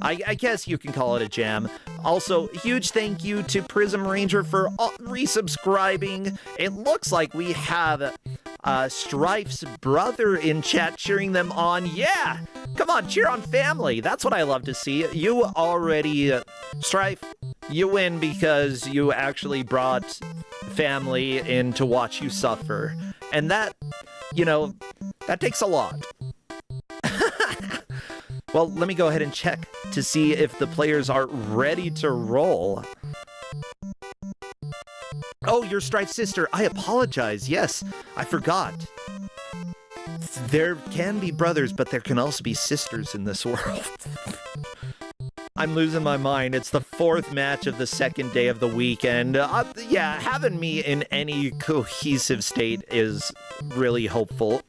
I guess you can call it a jam. Also, huge thank you to Prism Ranger for resubscribing. It looks like we have Strife's brother in chat cheering them on. Yeah! Come on, cheer on family. That's what I love to see. You already... Strife, you win because you actually brought family in to watch you suffer. And that, that takes a lot. Well, let me go ahead and check to see if the players are ready to roll. Oh, you're Strife's sister. I apologize. Yes, I forgot. There can be brothers, but there can also be sisters in this world. I'm losing my mind. It's the 4th match of the 2nd day of the weekend. Yeah, having me in any cohesive state is really hopeful.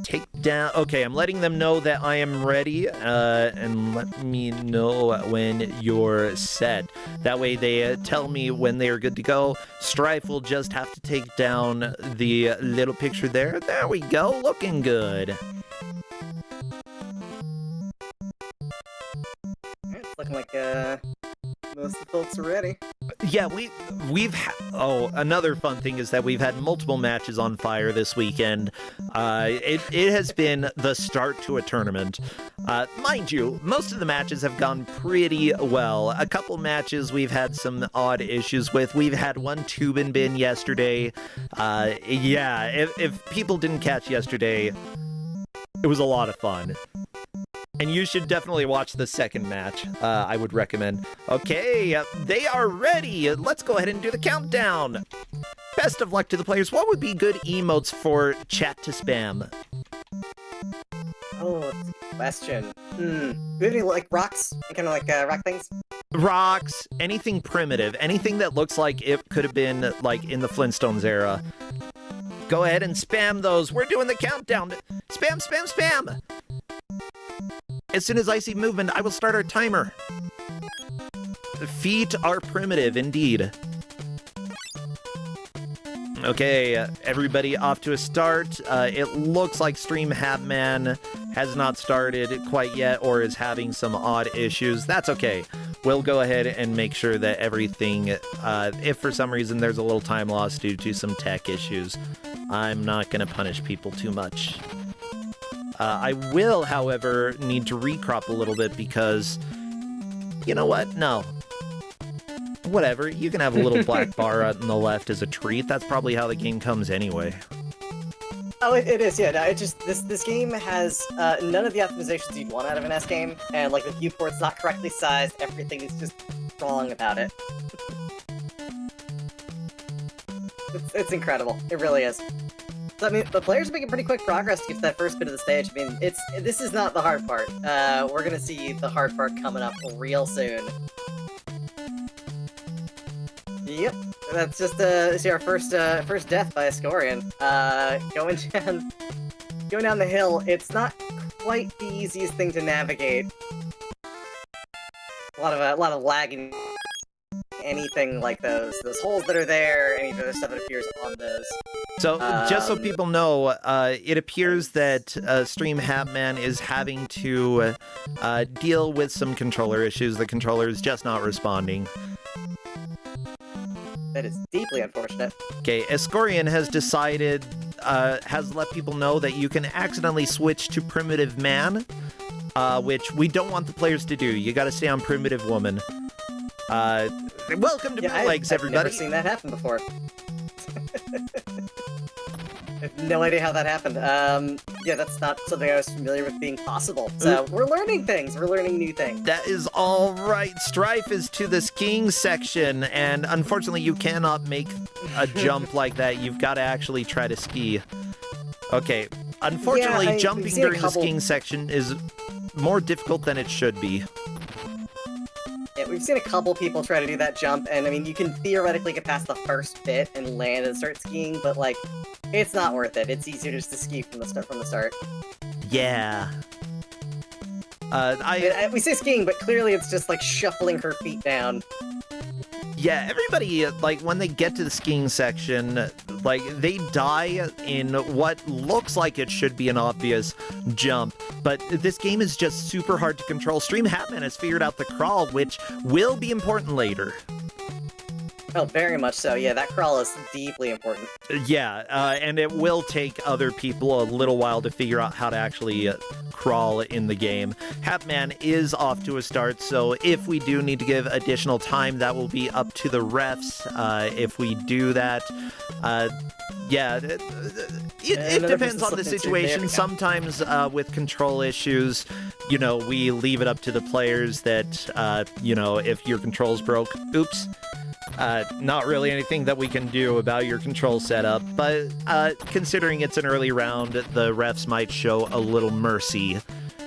Take down. Okay, I'm letting them know that I am ready, and let me know when you're set. That way they tell me when they are good to go. Strife will just have to take down the little picture there. There we go, looking good. It's looking like most of the folks are ready. Yeah, another fun thing is that we've had multiple matches on fire this weekend. It has been the start to a tournament. Mind you, most of the matches have gone pretty well. A couple matches we've had some odd issues with. We've had one tube and bin yesterday. Yeah, if people didn't catch yesterday, it was a lot of fun. And you should definitely watch the second match. I would recommend. Okay, they are ready. Let's go ahead and do the countdown. Best of luck to the players. What would be good emotes for chat to spam? Oh, that's a good question. Do we have any, like, rocks? Kind of like rock things? Rocks, anything primitive, anything that looks like it could have been, like, in the Flintstones era. Go ahead and spam those. We're doing the countdown. Spam, spam, spam. As soon as I see movement, I will start our timer. The feet are primitive, indeed. Okay, everybody off to a start. It looks like Stream Hatman has not started quite yet or is having some odd issues. That's okay. We'll go ahead and make sure that everything, if for some reason there's a little time loss due to some tech issues, I'm not going to punish people too much. I will, however, need to recrop a little bit because, you know what? No. Whatever, you can have a little black bar on the left as a treat. That's probably how the game comes anyway. Oh, it is, yeah. No, it just, this game has none of the optimizations you'd want out of an S game, and like the viewport's not correctly sized, everything is just wrong about it. It's incredible. It really is. So, I mean, the players are making pretty quick progress to get to that first bit of the stage. I mean, this is not the hard part. We're gonna see the hard part coming up real soon. Yep, that's just see our first death by Escorian. Going down the hill. It's not quite the easiest thing to navigate. A lot of lagging. Anything like those holes that are there, any other stuff that appears on those. So, just so people know, it appears that Stream Hatman is having to deal with some controller issues. The controller is just not responding. That is deeply unfortunate. Okay, Escorian has decided, has let people know that you can accidentally switch to Primitive Man, which we don't want the players to do. You gotta stay on Primitive Woman. Welcome to Bootlegs, everybody. I've never seen that happen before. I have no idea how that happened. Yeah, that's not something I was familiar with being possible. So, we're learning things. We're learning new things. That is all right. Strife is to the skiing section, and unfortunately you cannot make a jump like that. You've got to actually try to ski. Okay. Unfortunately, jumping during the skiing section is more difficult than it should be. Yeah, we've seen a couple people try to do that jump, and I mean, you can theoretically get past the first bit and land and start skiing, but like, it's not worth it. It's easier just to ski from the start. Yeah. We say skiing, but clearly it's just like shuffling her feet down. Yeah, everybody, like, when they get to the skiing section, like, they die in what looks like it should be an obvious jump, but this game is just super hard to control. Stream Hatman has figured out the crawl, which will be important later. Oh, very much so. Yeah, that crawl is deeply important. Yeah, and it will take other people a little while to figure out how to actually crawl in the game. Hatman is off to a start, so if we do need to give additional time, that will be up to the refs. If we do that, yeah, it depends on the situation. Sometimes with control issues, you know, we leave it up to the players that, you know, if your controls broke, oops. Not really anything that we can do about your control setup, but considering it's an early round, the refs might show a little mercy.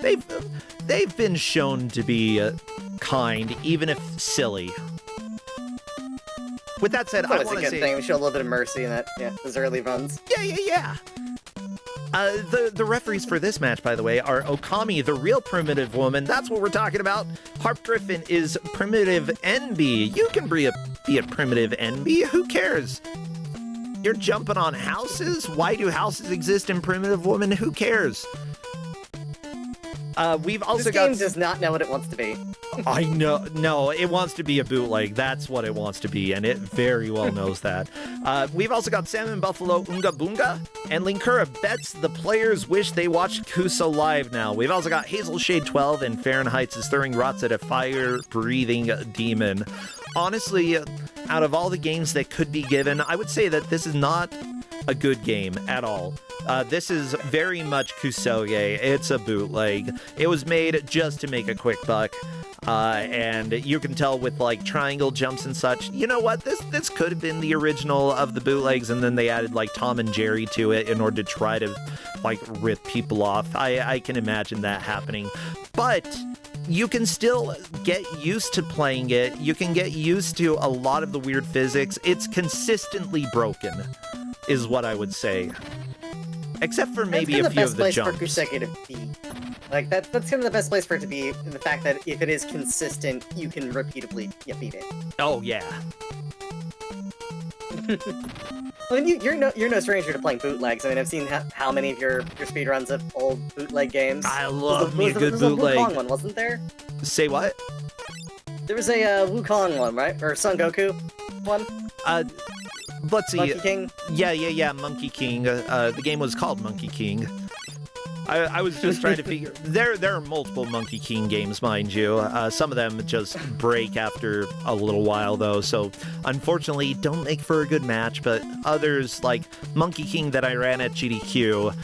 They've been shown to be kind, even if silly. With that said, I want to say... It's a good thing. We show a little bit of mercy in that, those early runs. Yeah. The referees for this match, by the way, are Okami, the real primitive woman. That's what we're talking about. Harp Griffin is primitive NB. You can be a primitive NB. Who cares? You're jumping on houses? Why do houses exist in Primitive Woman? Who cares? We've also got... This game does not know what it wants to be. I know. No, it wants to be a bootleg. That's what it wants to be, and it very well knows that. We've also got Salmon Buffalo Unga Boonga, and Linkura bets the players wish they watched Kuso live now. We've also got Hazel Shade 12, and Fahrenheit is throwing rots at a fire-breathing demon. Honestly, out of all the games that could be given, I would say that this is not a good game at all. This is very much Kusoge. It's a bootleg. It was made just to make a quick buck. And you can tell with like triangle jumps and such. You know what? This could have been the original of the bootlegs, and then they added like Tom and Jerry to it in order to try to like rip people off. I can imagine that happening. But you can still get used to playing it. You can get used to a lot of the weird physics. It's consistently broken, is what I would say. Except for maybe a few of the jumps. That's kind of the best place for Kusege to be. Like, that's kind of the best place for it to be, in the fact that if it is consistent, you can repeatedly beat it. Oh, yeah. I mean, you're no stranger to playing bootlegs. I mean, I've seen how many of your speedruns of old bootleg games. I love me a good bootleg. There was a Wukong one, wasn't there? Say what? There was a Wukong one, right? Or Son Goku one? Let's see. Monkey King? Yeah, Monkey King. The game was called Monkey King. I was just trying to figure... There are multiple Monkey King games, mind you. Some of them just break after a little while, though, so unfortunately don't make for a good match, but others, like Monkey King that I ran at GDQ,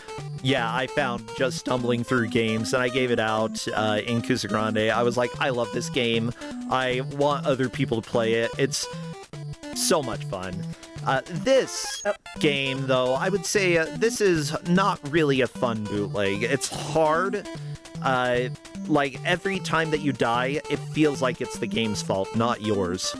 yeah, I found just stumbling through games, and I gave it out in Kusogrande. I was like, I love this game. I want other people to play it. It's so much fun. This game, though, I would say this is not really a fun bootleg. It's hard. Like, every time that you die, it feels like it's the game's fault, not yours.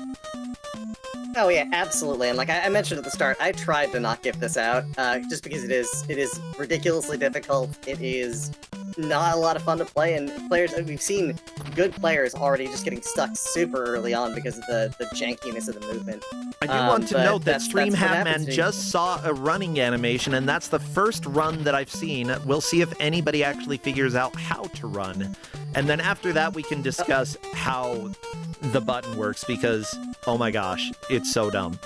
Oh yeah, absolutely. And like I mentioned at the start, I tried to not give this out, just because it is ridiculously difficult. It is not a lot of fun to play, and we've seen good players already just getting stuck super early on because of the jankiness of the movement. I do want to note that Stream Hatman just saw a running animation, and that's the first run that I've seen. We'll see if anybody actually figures out how to run. And then after that, we can discuss how the button works, because, oh my gosh, it's so dumb.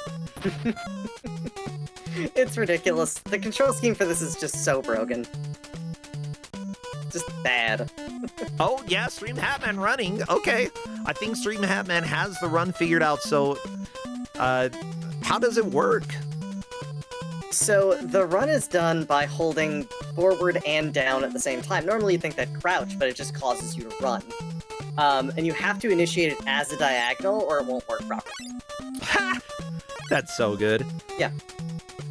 It's ridiculous. The control scheme for this is just so broken. Just bad. Oh, yeah, Stream Hatman running. Okay. I think Stream Hatman has the run figured out, so how does it work? So the run is done by holding forward and down at the same time. Normally you think that crouch, but it just causes you to run. And you have to initiate it as a diagonal or it won't work properly. Ha! That's so good. Yeah.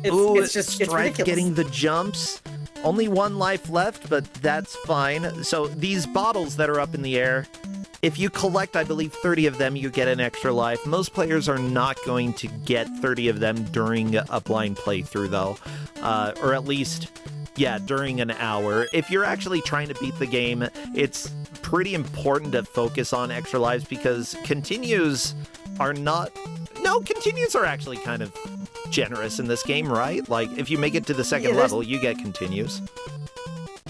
It's ridiculous. Getting the jumps. Only one life left, but that's fine. So these bottles that are up in the air, If you collect, I believe, 30 of them, you get an extra life. Most players are not going to get 30 of them during a blind playthrough, though. Or at least, yeah, during an hour. If you're actually trying to beat the game, it's pretty important to focus on extra lives because continues are not... No, continues are actually kind of generous in this game, right? Like, if you make it to the second level, you get continues.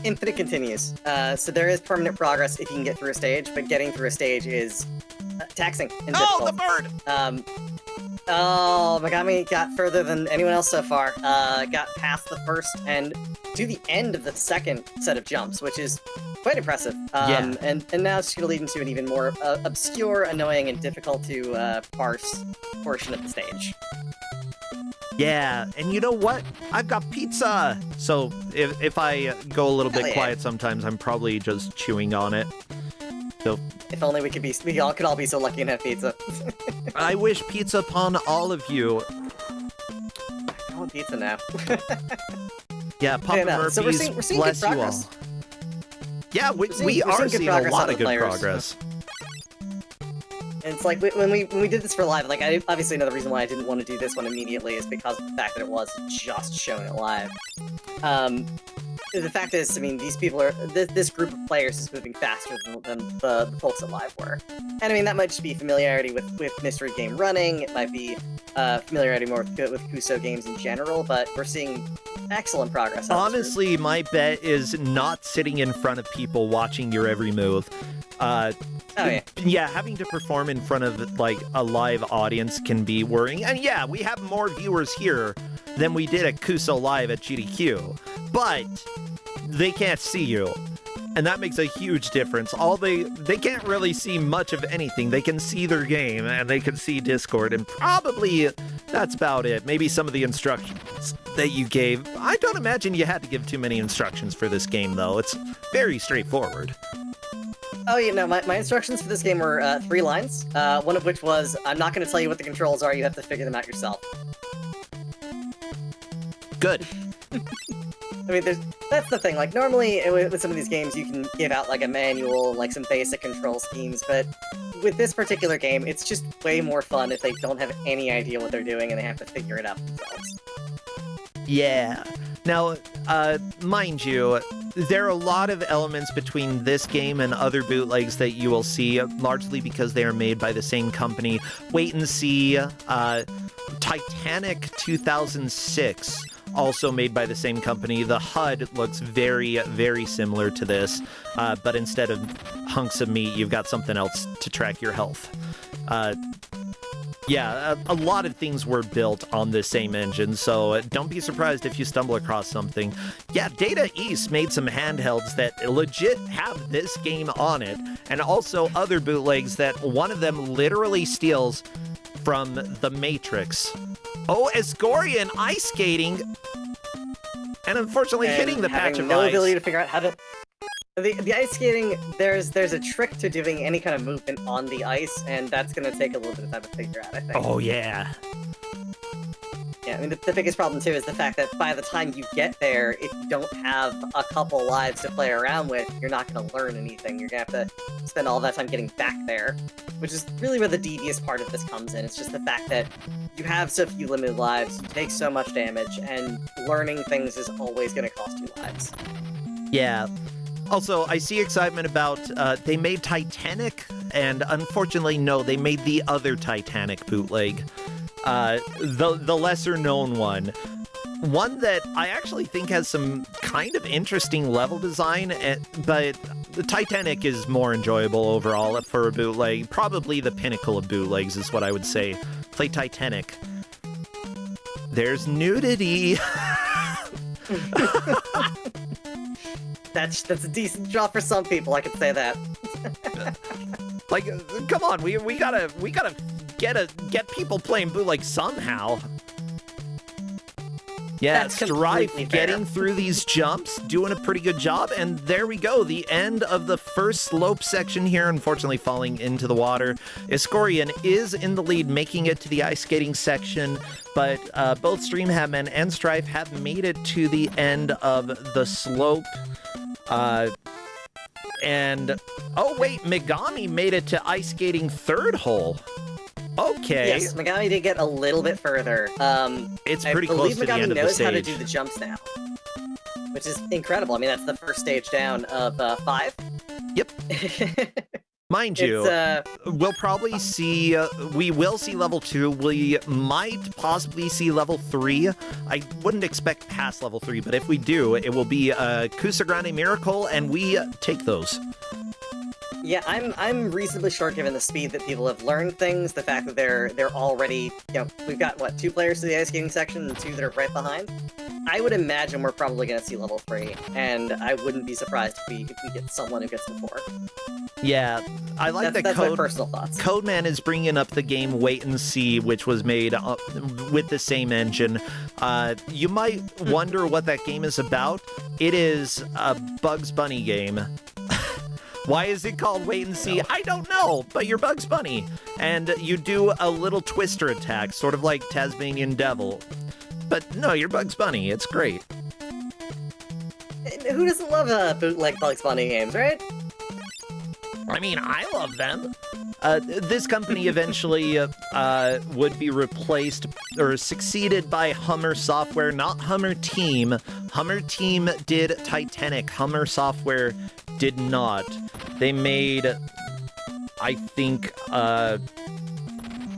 Infinite continues. So there is permanent progress if you can get through a stage, but getting through a stage is taxing and difficult. Oh, the bird! Oh, Megami got further than anyone else so far. Got past the first and to the end of the second set of jumps, which is quite impressive. Yeah. And now it's going to lead into an even more obscure, annoying, and difficult to parse portion of the stage. Yeah, and you know what? I've got pizza! So if I go a little bit quiet sometimes, I'm probably just chewing on it. So if only we all could all be so lucky and have pizza. I wish pizza upon all of you. I want pizza now. Yeah, Papa Murphy's, so we're seeing bless good you all. progress. Yeah, we are seeing a lot of good progress. And it's like, when we did this for live, like, obviously another reason why I didn't want to do this one immediately is because of the fact that it was just showing it live. The fact is, I mean, these people are, this group of players is moving faster than the folks at live were. And I mean, that might just be familiarity with mystery game running, it might be familiarity more with Kuso games in general, but we're seeing excellent progress. Honestly, my bet is not sitting in front of people watching your every move. Yeah, having to perform in front of, like, a live audience can be worrying. And yeah, we have more viewers here than we did at Kuso Live at GDQ. But they can't see you. And that makes a huge difference. They can't really see much of anything. They can see their game, and they can see Discord, and probably that's about it. Maybe some of the instructions that you gave. I don't imagine you had to give too many instructions for this game, though. It's very straightforward. Oh, yeah, no, my instructions for this game were 3 lines, one of which was, I'm not going to tell you what the controls are, you have to figure them out yourself. Good. I mean, that's the thing, like, normally with some of these games you can give out, like, a manual, like, some basic control schemes, but with this particular game, it's just way more fun if they don't have any idea what they're doing and they have to figure it out themselves. Yeah. Now, mind you, there are a lot of elements between this game and other bootlegs that you will see, largely because they are made by the same company. Wait and See, Titanic 2006, also made by the same company. The HUD looks very, very similar to this, but instead of hunks of meat, you've got something else to track your health. Yeah, a lot of things were built on the same engine, so don't be surprised if you stumble across something. Yeah, Data East made some handhelds that legit have this game on it, and also other bootlegs that one of them literally steals from The Matrix. Oh, Escorian ice skating! And unfortunately hitting the patch of no ice. ability to figure out how to... The ice skating, there's a trick to doing any kind of movement on the ice, and that's going to take a little bit of time to figure out, I think. Oh, yeah. Yeah, I mean, the biggest problem, too, is the fact that by the time you get there, if you don't have a couple lives to play around with, you're not going to learn anything. You're going to have to spend all that time getting back there, which is really where the devious part of this comes in. It's just the fact that you have so few limited lives, you take so much damage, and learning things is always going to cost you lives. Yeah. Also, I see excitement about, they made Titanic, and unfortunately, no, they made the other Titanic bootleg. The lesser-known one. One that I actually think has some kind of interesting level design, but the Titanic is more enjoyable overall for a bootleg. Probably the pinnacle of bootlegs is what I would say. Play Titanic. There's nudity! That's a decent draw for some people, I could say that. Like, come on, we gotta get people playing bootleg somehow. Yeah, That's Strife completely getting fair. through these jumps, doing a pretty good job, and there we go, the end of the first slope section here, unfortunately falling into the water. Escorian is in the lead, making it to the ice skating section, but both Streamhatman and Strife have made it to the end of the slope. And, oh wait, Megami made it to ice skating third hole. Okay. Yes, Megami did get a little bit further. It's pretty close to the end of the I believe Megami knows how to stage. do the jumps now, which is incredible. I mean, that's the first stage down of 5. Yep. Mind you, It's, we'll probably see, we will see level 2. We might possibly see level 3. I wouldn't expect past level 3, but if we do, it will be a Kusogrande Miracle, and we take those. Yeah, I'm reasonably sure given the speed that people have learned things, the fact that they're already, we've got, 2 players to the ice skating section and 2 that are right behind. I would imagine we're probably going to see level 3, and I wouldn't be surprised if we get someone who gets to 4. Yeah, I like That's my personal thoughts. Codeman is bringing up the game Wait and See, which was made with the same engine. You might wonder what that game is about. It is a Bugs Bunny game. Why is it called Wait and See? I don't know, but you're Bugs Bunny. And you do a little twister attack, sort of like Tasmanian Devil. But no, you're Bugs Bunny. It's great. Who doesn't love bootleg Bugs Bunny games, right? I mean, I love them. This company eventually would be replaced or succeeded by Hummer Software, not Hummer Team. Hummer Team did Titanic. Hummer Software did not. They made, I think, a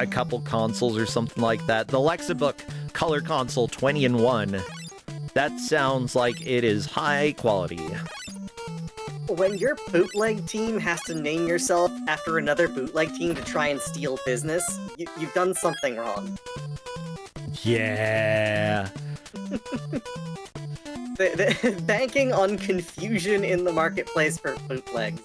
couple consoles or something like that. The Lexabook Color Console 20-in-1. That sounds like it is high quality. When your bootleg team has to name yourself after another bootleg team to try and steal business, you've done something wrong. Yeah. Banking on confusion in the marketplace for bootlegs.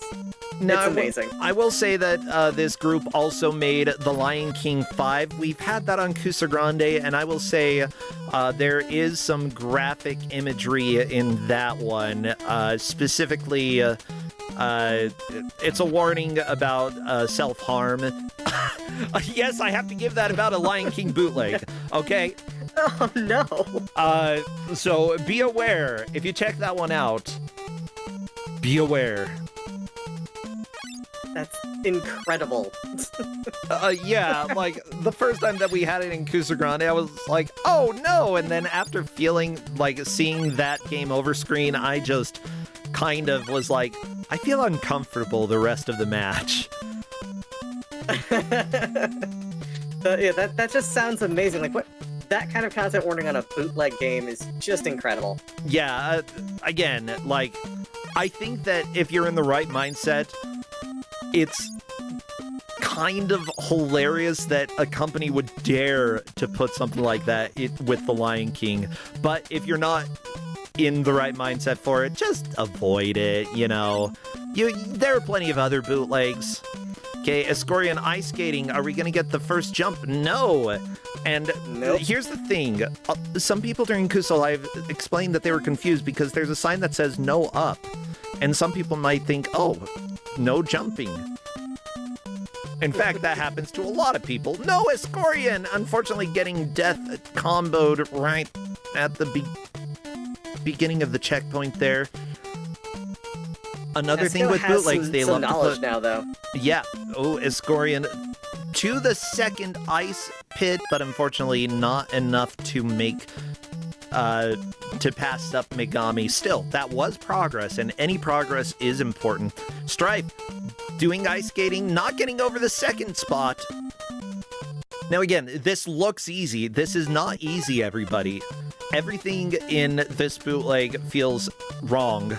Now, It's amazing. I will say that this group also made The Lion King 5. We've had that on Kusogrande, and I will say there is some graphic imagery in that one. Specifically, it's a warning about self-harm. Yes, I have to give that about a Lion King bootleg, okay? Oh no! So be aware. If you check that one out, be aware. That's incredible. Yeah, like, the first time that we had it in Kusogrande, I was like, oh no! And then after seeing that game over screen, I just kind of was like, I feel uncomfortable the rest of the match. Yeah, that just sounds amazing. Like, what? That kind of content warning on a bootleg game is just incredible. Yeah, again, like, I think that if you're in the right mindset, it's kind of hilarious that a company would dare to put something like that with The Lion King. But if you're not in the right mindset for it, just avoid it, you know. There are plenty of other bootlegs. Okay, Escorian ice skating, are we gonna get the first jump? No! And Nope. Here's the thing. Some people during Kuso Live explained that they were confused because there's a sign that says no up. And some people might think, oh, no jumping. In fact, that happens to a lot of people. No, Escorian! Unfortunately, getting death comboed right at the beginning of the checkpoint there. Another thing with bootlegs, they love to knowledge put... now, though. Yeah. Oh, Escorian to the second ice pit, but unfortunately not enough to make... to pass up Megami. Still, that was progress, and any progress is important. Stripe, doing ice skating, not getting over the second spot. Now again, this looks easy. This is not easy, everybody. Everything in this bootleg feels wrong.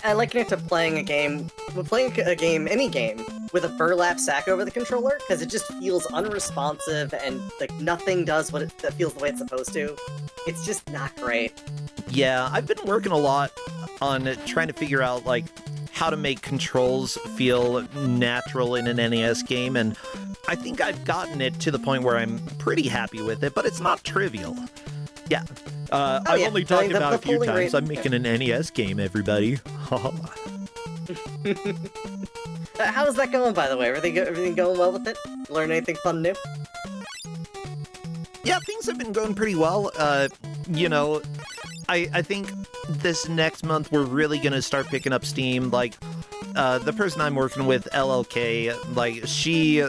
I liken it to playing a game, any game, with a burlap sack over the controller, because it just feels unresponsive and like nothing does what it feels the way it's supposed to. It's just not great. Yeah, I've been working a lot on trying to figure out like how to make controls feel natural in an NES game, and I think I've gotten it to the point where I'm pretty happy with it, but it's not trivial. Yeah. I've only talked about it a few times. I'm making an NES game, everybody. How's that going, by the way? Everything going well with it? Learn anything fun new? Yeah, things have been going pretty well. You know, I think this next month we're really gonna start picking up steam. Like, the person I'm working with, LLK, like, she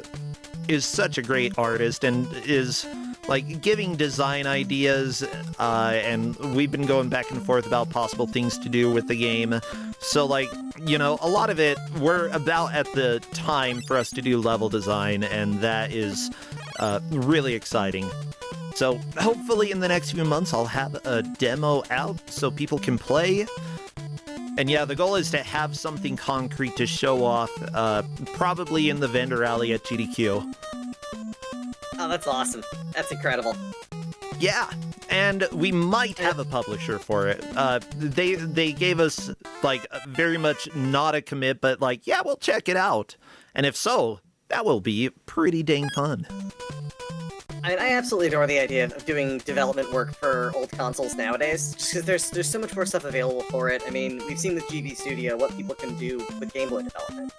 is such a great artist and is like giving design ideas, and we've been going back and forth about possible things to do with the game. So, like, you know, a lot of it, we're about at the time for us to do level design, and that is really exciting. So hopefully in the next few months I'll have a demo out so people can play. And yeah, the goal is to have something concrete to show off, probably in the vendor alley at GDQ. Oh, that's awesome. That's incredible. Yeah, and we might have a publisher for it. They gave us, like, very much not a commit, but like, yeah, we'll check it out. And if so, that will be pretty dang fun. I mean, I absolutely adore the idea of doing development work for old consoles nowadays, just because there's so much more stuff available for it. I mean, we've seen with GB Studio what people can do with Game Boy development,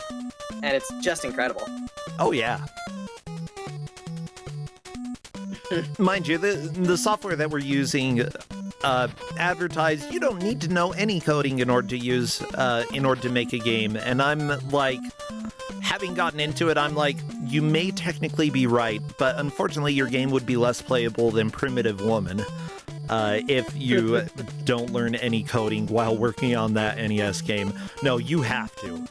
and it's just incredible. Oh, yeah. Mind you, the software that we're using advertised, you don't need to know any coding in order to use, in order to make a game. And I'm like, having gotten into it, I'm like, you may technically be right, but unfortunately your game would be less playable than Primitive Woman if you don't learn any coding while working on that NES game. No, you have to.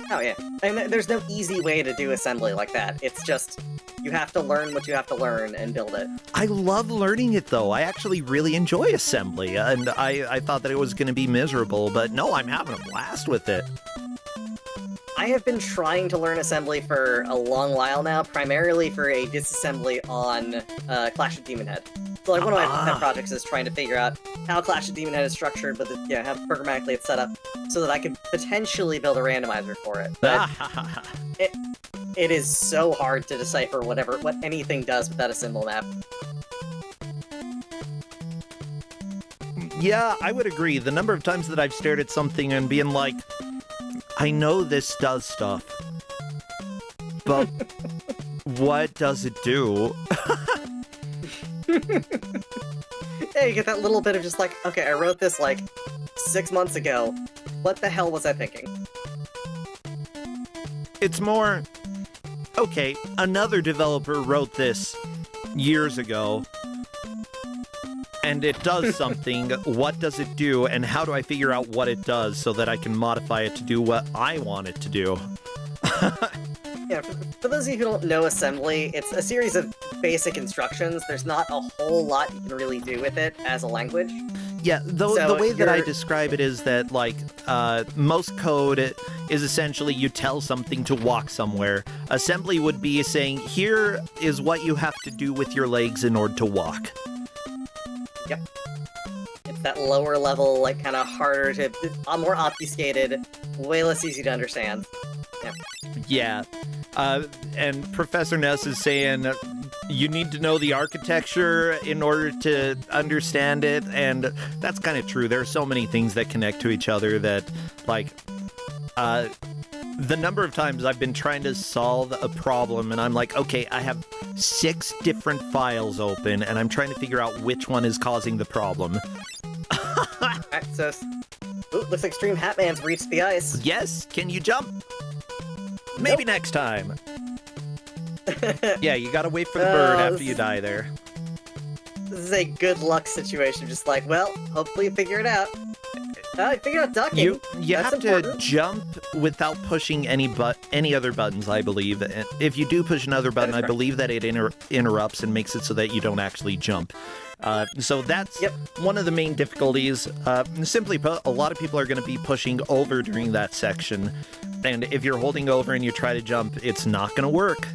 Oh yeah, and there's no easy way to do assembly like that. It's just, you have to learn what you have to learn and build it. I love learning it, though. I actually really enjoy assembly, and I thought that it was going to be miserable, but no, I'm having a blast with it. I have been trying to learn assembly for a long while now, primarily for a disassembly on Clash of Demon Head. So like one of my pet projects is trying to figure out how Clash of Demon Head is structured, but how programmatically it's set up, so that I could potentially build a randomizer for it. But it is so hard to decipher what anything does without a symbol map. Yeah, I would agree. The number of times that I've stared at something and being like, I know this does stuff, but what does it do? Yeah, you get that little bit of just like, okay, I wrote this like 6 months ago. What the hell was I thinking? It's more, okay, another developer wrote this years ago, and it does something. What does it do, and how do I figure out what it does so that I can modify it to do what I want it to do? Yeah, for those of you who don't know assembly, it's a series of basic instructions. There's not a whole lot you can really do with it as a language. Yeah, the way that I describe it is that, like, most code is essentially you tell something to walk somewhere. Assembly would be saying, here is what you have to do with your legs in order to walk. Yep. It's that lower level, like, kind of harder to, more obfuscated, way less easy to understand. Yeah. And Professor Ness is saying you need to know the architecture in order to understand it, and that's kind of true. There are so many things that connect to each other that, like, the number of times I've been trying to solve a problem, and I'm like, okay, I have 6 different files open, and I'm trying to figure out which one is causing the problem. Alright, so... Ooh, looks like Stream Hatman's reached the ice. Yes, can you jump? Maybe next time. Yeah, you gotta wait for the bird after you die there. This is a good luck situation, just like, well, hopefully you figure it out. I figured out ducking. You That's have important. to jump without pushing any other buttons, I believe. And if you do push another button, I believe that it interrupts and makes it so that you don't actually jump. So that's one of the main difficulties. Simply put, a lot of people are going to be pushing over during that section. And if you're holding over and you try to jump, it's not going to work.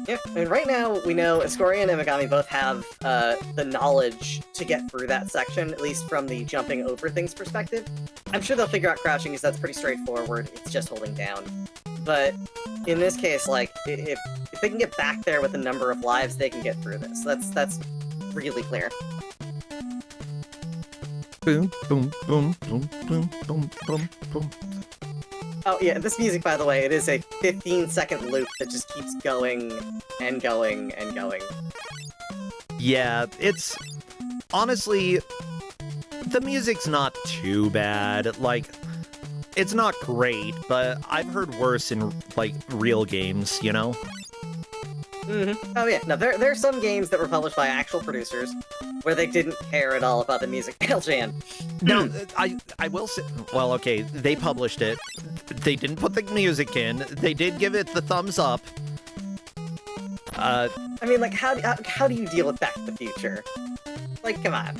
Yeah, I mean, right now, we know Ascorian and Megami both have the knowledge to get through that section, at least from the jumping over things perspective. I'm sure they'll figure out crouching, because that's pretty straightforward. It's just holding down. But in this case, like, if they can get back there with the number of lives, they can get through this. That's really clear. Boom, boom, boom, boom, boom, boom, boom, boom. Oh yeah, this music, by the way, it is a 15-second loop that just keeps going and going and going. Yeah, it's honestly, the music's not too bad. Like, it's not great, but I've heard worse in, like, real games, you know? Oh yeah, no, there are some games that were published by actual producers where they didn't care at all about the music. Jan. No, I will say, well, okay, they published it. They didn't put the music in. They did give it the thumbs up. I mean, like, how do you deal with Back to the Future? Like, come on.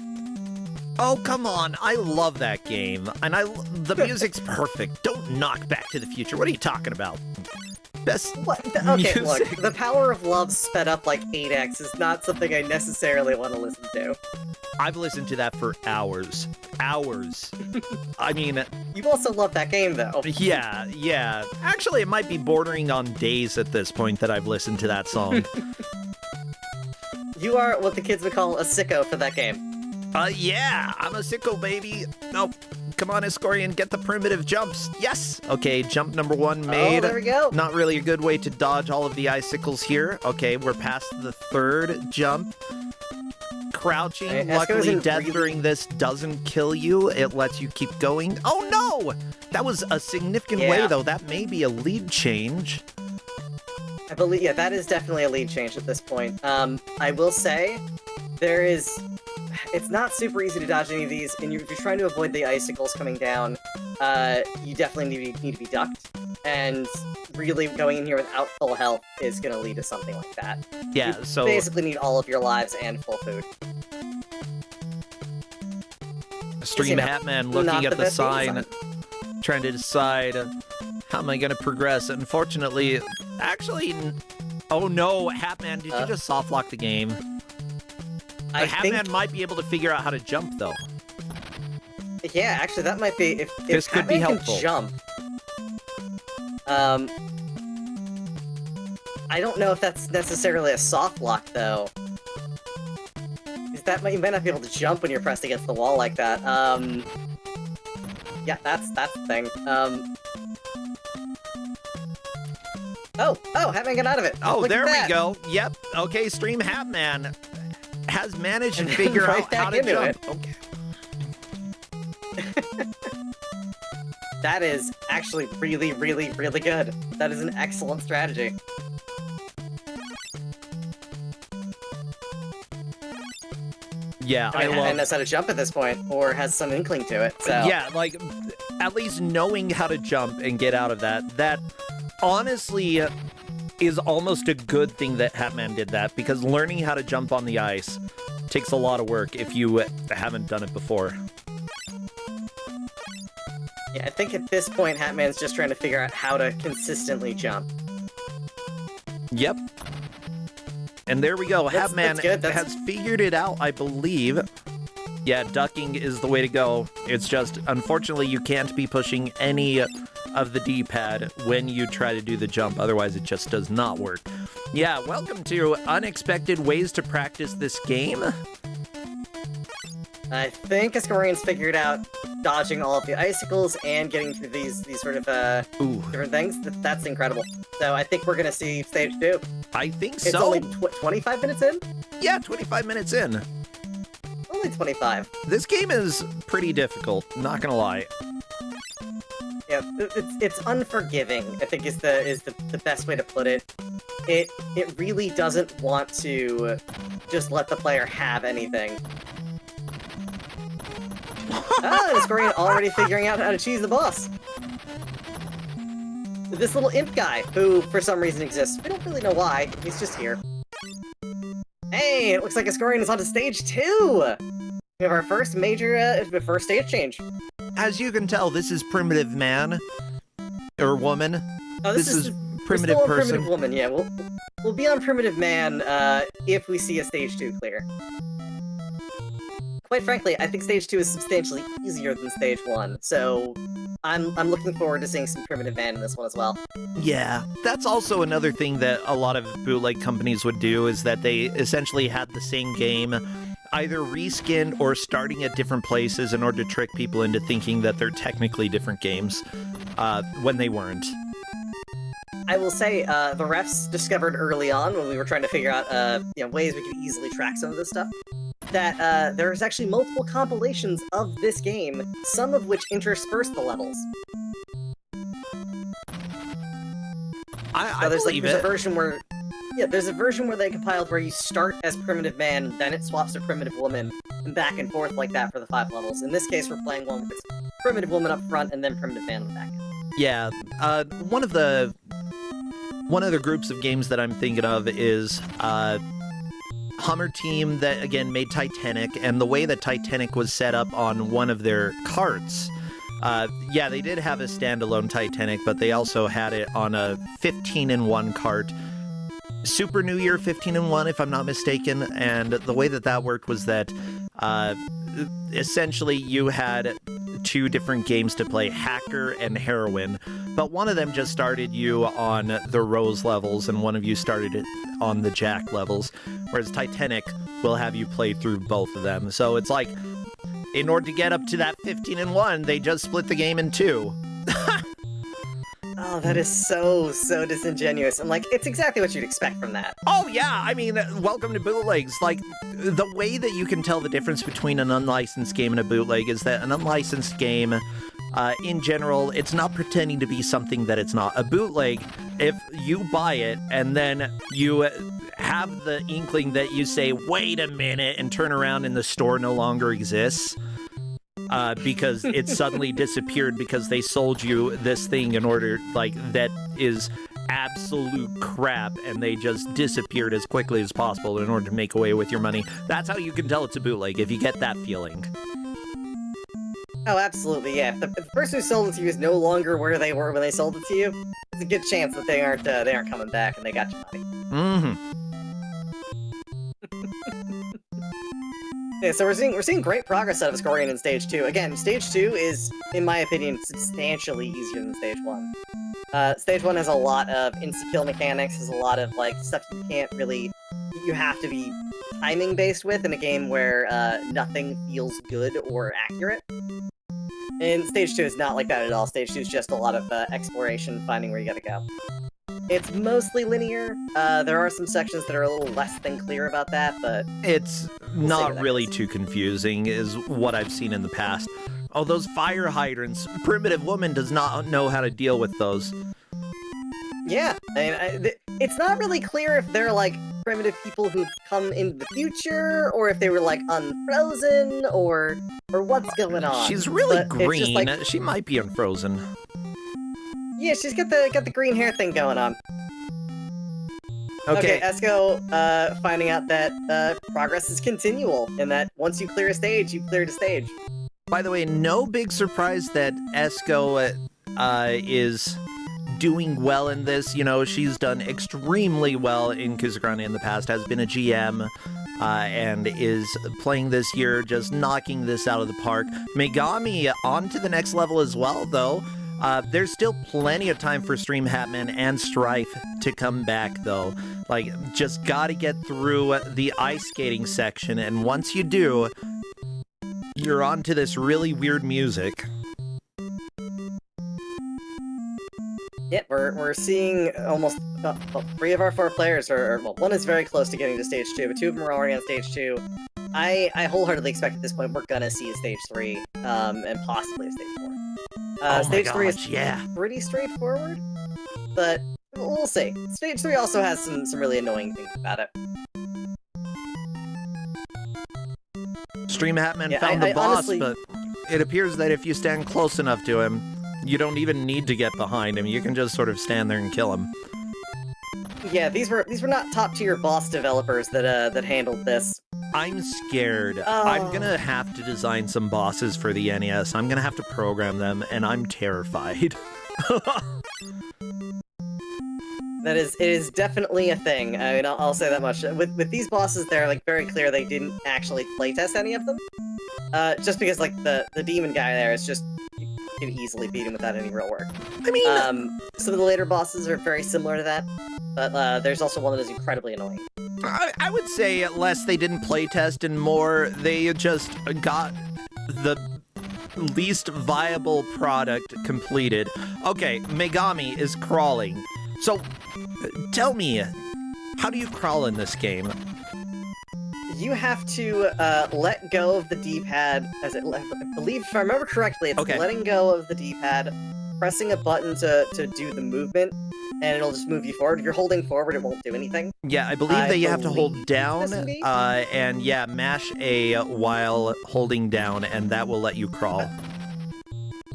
Oh, come on. I love that game. And the music's perfect. Don't knock Back to the Future. What are you talking about? Best What? Okay, music. look, the power of love sped up like 8x is not something I necessarily want to listen to. I've listened to that for hours. Hours. I mean, You also love that game, though. yeah. Actually, it might be bordering on days at this point that I've listened to that song. You are what the kids would call a sicko for that game. Yeah, I'm a sicko, baby. No, come on, Escorian, get the primitive jumps. Yes. Okay, jump number 1 made. Oh, there we go. Not really a good way to dodge all of the icicles here. Okay, we're past the 3rd jump. Crouching. Right, Luckily, Esco's death really- during this doesn't kill you. It lets you keep going. Oh, no! That was a significant way, Yeah. though. That may be a lead change. I believe, yeah, that is definitely a lead change at this point. I will say, it's not super easy to dodge any of these, and if you're trying to avoid the icicles coming down, you definitely need to be ducked, and really going in here without full health is going to lead to something like that. Yeah, You so... basically need all of your lives and full food. Stream you know, Hatman not looking the at the best game sign, trying to decide how am I going to progress. Unfortunately, actually, oh no, Hatman, did you just soft lock the game? I Hatman think, might be able to figure out how to jump though. yeah, actually, that might be if This could be Hatman can helpful. jump. I don't know if that's necessarily a soft lock though. You might not be able to jump when you're pressed against the wall like that. Yeah, that's the thing. Oh, Hatman got out of it. Oh, Look there at that. we go. Yep. Okay, Stream Hatman has managed to And figure right out how back to into jump. it. Okay. That is actually really, really, really good. That is an excellent strategy. Yeah, I Hatman love. knows how to jump at this point, or has some inkling to it. So Yeah, like at least knowing how to jump and get out of that honestly is almost a good thing that Hatman did that, because learning how to jump on the ice takes a lot of work if you haven't done it before. yeah, I think at this point, Hatman's just trying to figure out how to consistently jump. Yep. And there we go. That's Hatman good, has figured it out, I believe. Yeah, ducking is the way to go. It's just, unfortunately, you can't be pushing any of the D-pad when you try to do the jump. Otherwise, it just does not work. Yeah, welcome to Unexpected Ways to Practice This Game. I think Kusnorande's figured out dodging all of the icicles and getting through these sort of Ooh, different things. That's incredible. So I think we're gonna see stage 2. I think It's so. only 25 minutes in. Yeah, 25 minutes in. Only 25. This game is pretty difficult, not gonna lie. Yeah, it's unforgiving, I think is the best way to put it. It really doesn't want to just let the player have anything. Kusnorande already figuring out how to cheese the boss. This little imp guy, who for some reason exists. We don't really know why. He's just here. Hey, it looks like Kusnorande is on to stage 2. We have our first major, first stage change. As you can tell, this is Primitive Man. Or Woman. Oh, This is we're Primitive still on Person. Primitive Woman, yeah. We'll be on Primitive Man if we see a stage 2 clear. Quite frankly, I think stage 2 is substantially easier than stage 1, so I'm looking forward to seeing some Primitive Man in this one as well. Yeah, that's also another thing that a lot of bootleg companies would do, is that they essentially had the same game either reskinned or starting at different places in order to trick people into thinking that they're technically different games when they weren't. I will say, the refs discovered early on when we were trying to figure out ways we could easily track some of this stuff. that there's actually multiple compilations of this game, some of which intersperse the levels. I there's believe there's it. a version where, yeah, there's a version where they compiled where you start as primitive man, then it swaps to primitive woman, and back and forth like that for the 5 levels. In this case, we're playing one with it's primitive woman up front and then primitive man on the back end. Yeah, one of the groups of games that I'm thinking of is Hummer Team that again made Titanic, and the way that Titanic was set up on one of their carts. Yeah, they did have a standalone Titanic, but they also had it on a 15-in-1 cart. Super New Year 15-in-1, if I'm not mistaken, and the way that worked was that essentially you had 2 different games to play, Hacker and Heroine, but one of them just started you on the Rose levels, and one of you started it on the Jack levels, whereas Titanic will have you play through both of them. So it's like, in order to get up to that 15-in-1, they just split the game in 2. Oh, that is so disingenuous. And, like, it's exactly what you'd expect from that. Oh, yeah, I mean, welcome to bootlegs. Like, the way that you can tell the difference between an unlicensed game and a bootleg is that an unlicensed game, in general, it's not pretending to be something that it's not. A bootleg, if you buy it and then you have the inkling that you say, wait a minute, and turn around and the store no longer exists, because it suddenly disappeared because they sold you this thing in order, like, that is absolute crap, and they just disappeared as quickly as possible in order to make away with your money. That's how you can tell it's a bootleg, if you get that feeling. Oh, absolutely, yeah. If the person who sold it to you is no longer where they were when they sold it to you, there's a good chance that they aren't coming back and they got your money. Mm-hmm. Yeah, so we're seeing great progress out of Kusogrande in Stage 2. Again, Stage 2 is, in my opinion, substantially easier than Stage 1. Stage 1 has a lot of insta-kill mechanics, has a lot of, like, stuff you can't really... You have to be timing-based with in a game where nothing feels good or accurate. And Stage 2 is not like that at all. Stage 2 is just a lot of exploration, finding where you gotta go. It's mostly linear. There are some sections that are a little less than clear about that, but... It's We'll not really too confusing, is what I've seen in the past. Oh, those fire hydrants. Primitive Woman does not know how to deal with those. Yeah, I mean, it's not really clear if they're, like, primitive people who've come into the future, or if they were, like, unfrozen, or what's going on. She's really But it's just, green. like- She might be unfrozen. Yeah, she's got the green hair thing going on. Okay. Esco finding out that progress is continual, and that once you clear a stage, you've cleared a stage. By the way, no big surprise that Esco is doing well in this. You know, she's done extremely well in Kusogrande in the past, has been a GM, and is playing this year, just knocking this out of the park. Megami on to the next level as well, though. There's still plenty of time for Stream Hatman and Strife to come back, though. Like, just gotta get through the ice skating section, and once you do, you're on to this really weird music. Yep, we're seeing almost 3 of our 4 players well, 1 is very close to getting to Stage 2, but 2 of them are already on Stage 2. I wholeheartedly expect at this point we're gonna see a Stage 3, and possibly a Stage 4. Stage 3 is pretty straightforward, but we'll see. Stage 3 also has some really annoying things about it. Stream Hatman Yeah, found the I boss, honestly- but it appears that if you stand close enough to him, you don't even need to get behind him. You can just sort of stand there and kill him. Yeah, these were not top-tier boss developers that handled this. I'm scared. I'm gonna have to design some bosses for the NES. I'm gonna have to program them, and I'm terrified. It is definitely a thing. I mean, I'll say that much. With these bosses, they're, like, very clear they didn't actually playtest any of them. Just because, like, the demon guy there is just... You can easily beat him without any real work. I mean... some of the later bosses are very similar to that, but there's also one that is incredibly annoying. I would say less they didn't playtest and more they just got the least viable product completed. Okay, Megami is crawling. So, tell me, how do you crawl in this game? you have to let go of the D-pad. I believe, if I remember correctly, it's Okay. letting go of the D-pad, pressing a button to do the movement, and it'll just move you forward. If you're holding forward, it won't do anything. Yeah, I believe that you have to hold down, this indeed. and yeah, mash A while holding down, and that will let you crawl.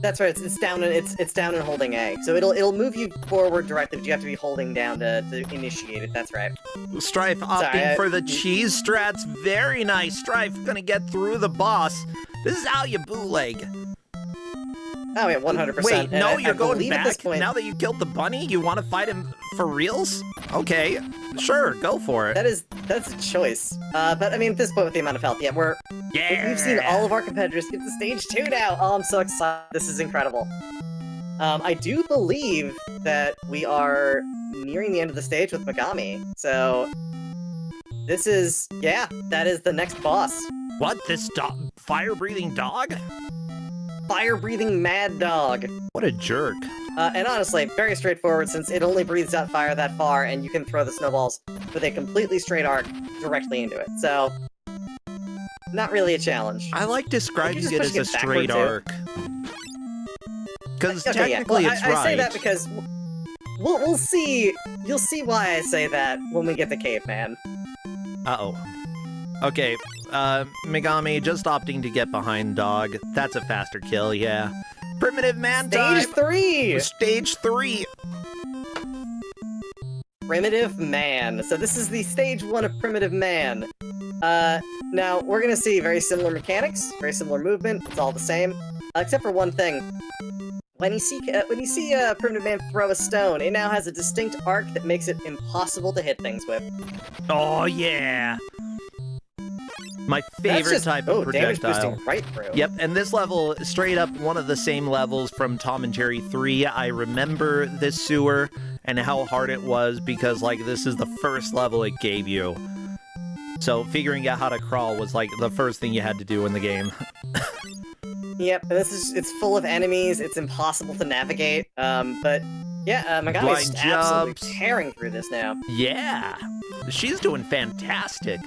That's right. It's down and it's down and holding A. So it'll move you forward directly, but you have to be holding down to initiate it. That's right. Strife opting for the cheese strats. Very nice. Strife gonna get through the boss. This is how you bootleg. Oh yeah, 100%. Wait, no, And you're I going believe back? At this point, Now that you killed the bunny, you want to fight him for reals? Okay, sure, go for it. that's a choice. But I mean, at this point with the amount of health, we've seen all of our competitors get to stage 2 now. Oh, I'm so excited. This is incredible. I do believe that we are nearing the end of the stage with Megami. So this is, that is the next boss. What, this fire-breathing dog? Fire-breathing mad dog. What a jerk. And honestly, very straightforward since it only breathes out fire that far and you can throw the snowballs with a completely straight arc directly into it. So, not really a challenge. I like describing just it as pushing a it straight backward, arc. Because Okay, technically Well, it's I right. say that because we'll see. You'll see why I say that when we get to Caveman. Uh-oh. Okay, Megami just opting to get behind dog. That's a faster kill, yeah. Primitive man Stage time! 3! Stage 3! Primitive Man. So this is the stage 1 of Primitive Man. Now, we're gonna see very similar mechanics, very similar movement, it's all the same. Except for one thing. When you see Primitive Man throw a stone, it now has a distinct arc that makes it impossible to hit things with. Oh, yeah! My favorite type of damage projectile. boosting right through. Yep, and this level, straight up one of the same levels from Tom and Jerry 3. I remember this sewer and how hard it was because, like, this is the first level it gave you. So figuring out how to crawl was, like, the first thing you had to do in the game. Yep, and it's full of enemies, it's impossible to navigate, but yeah, Megami's Blind absolutely jumps. tearing through this now. Yeah, she's doing fantastic.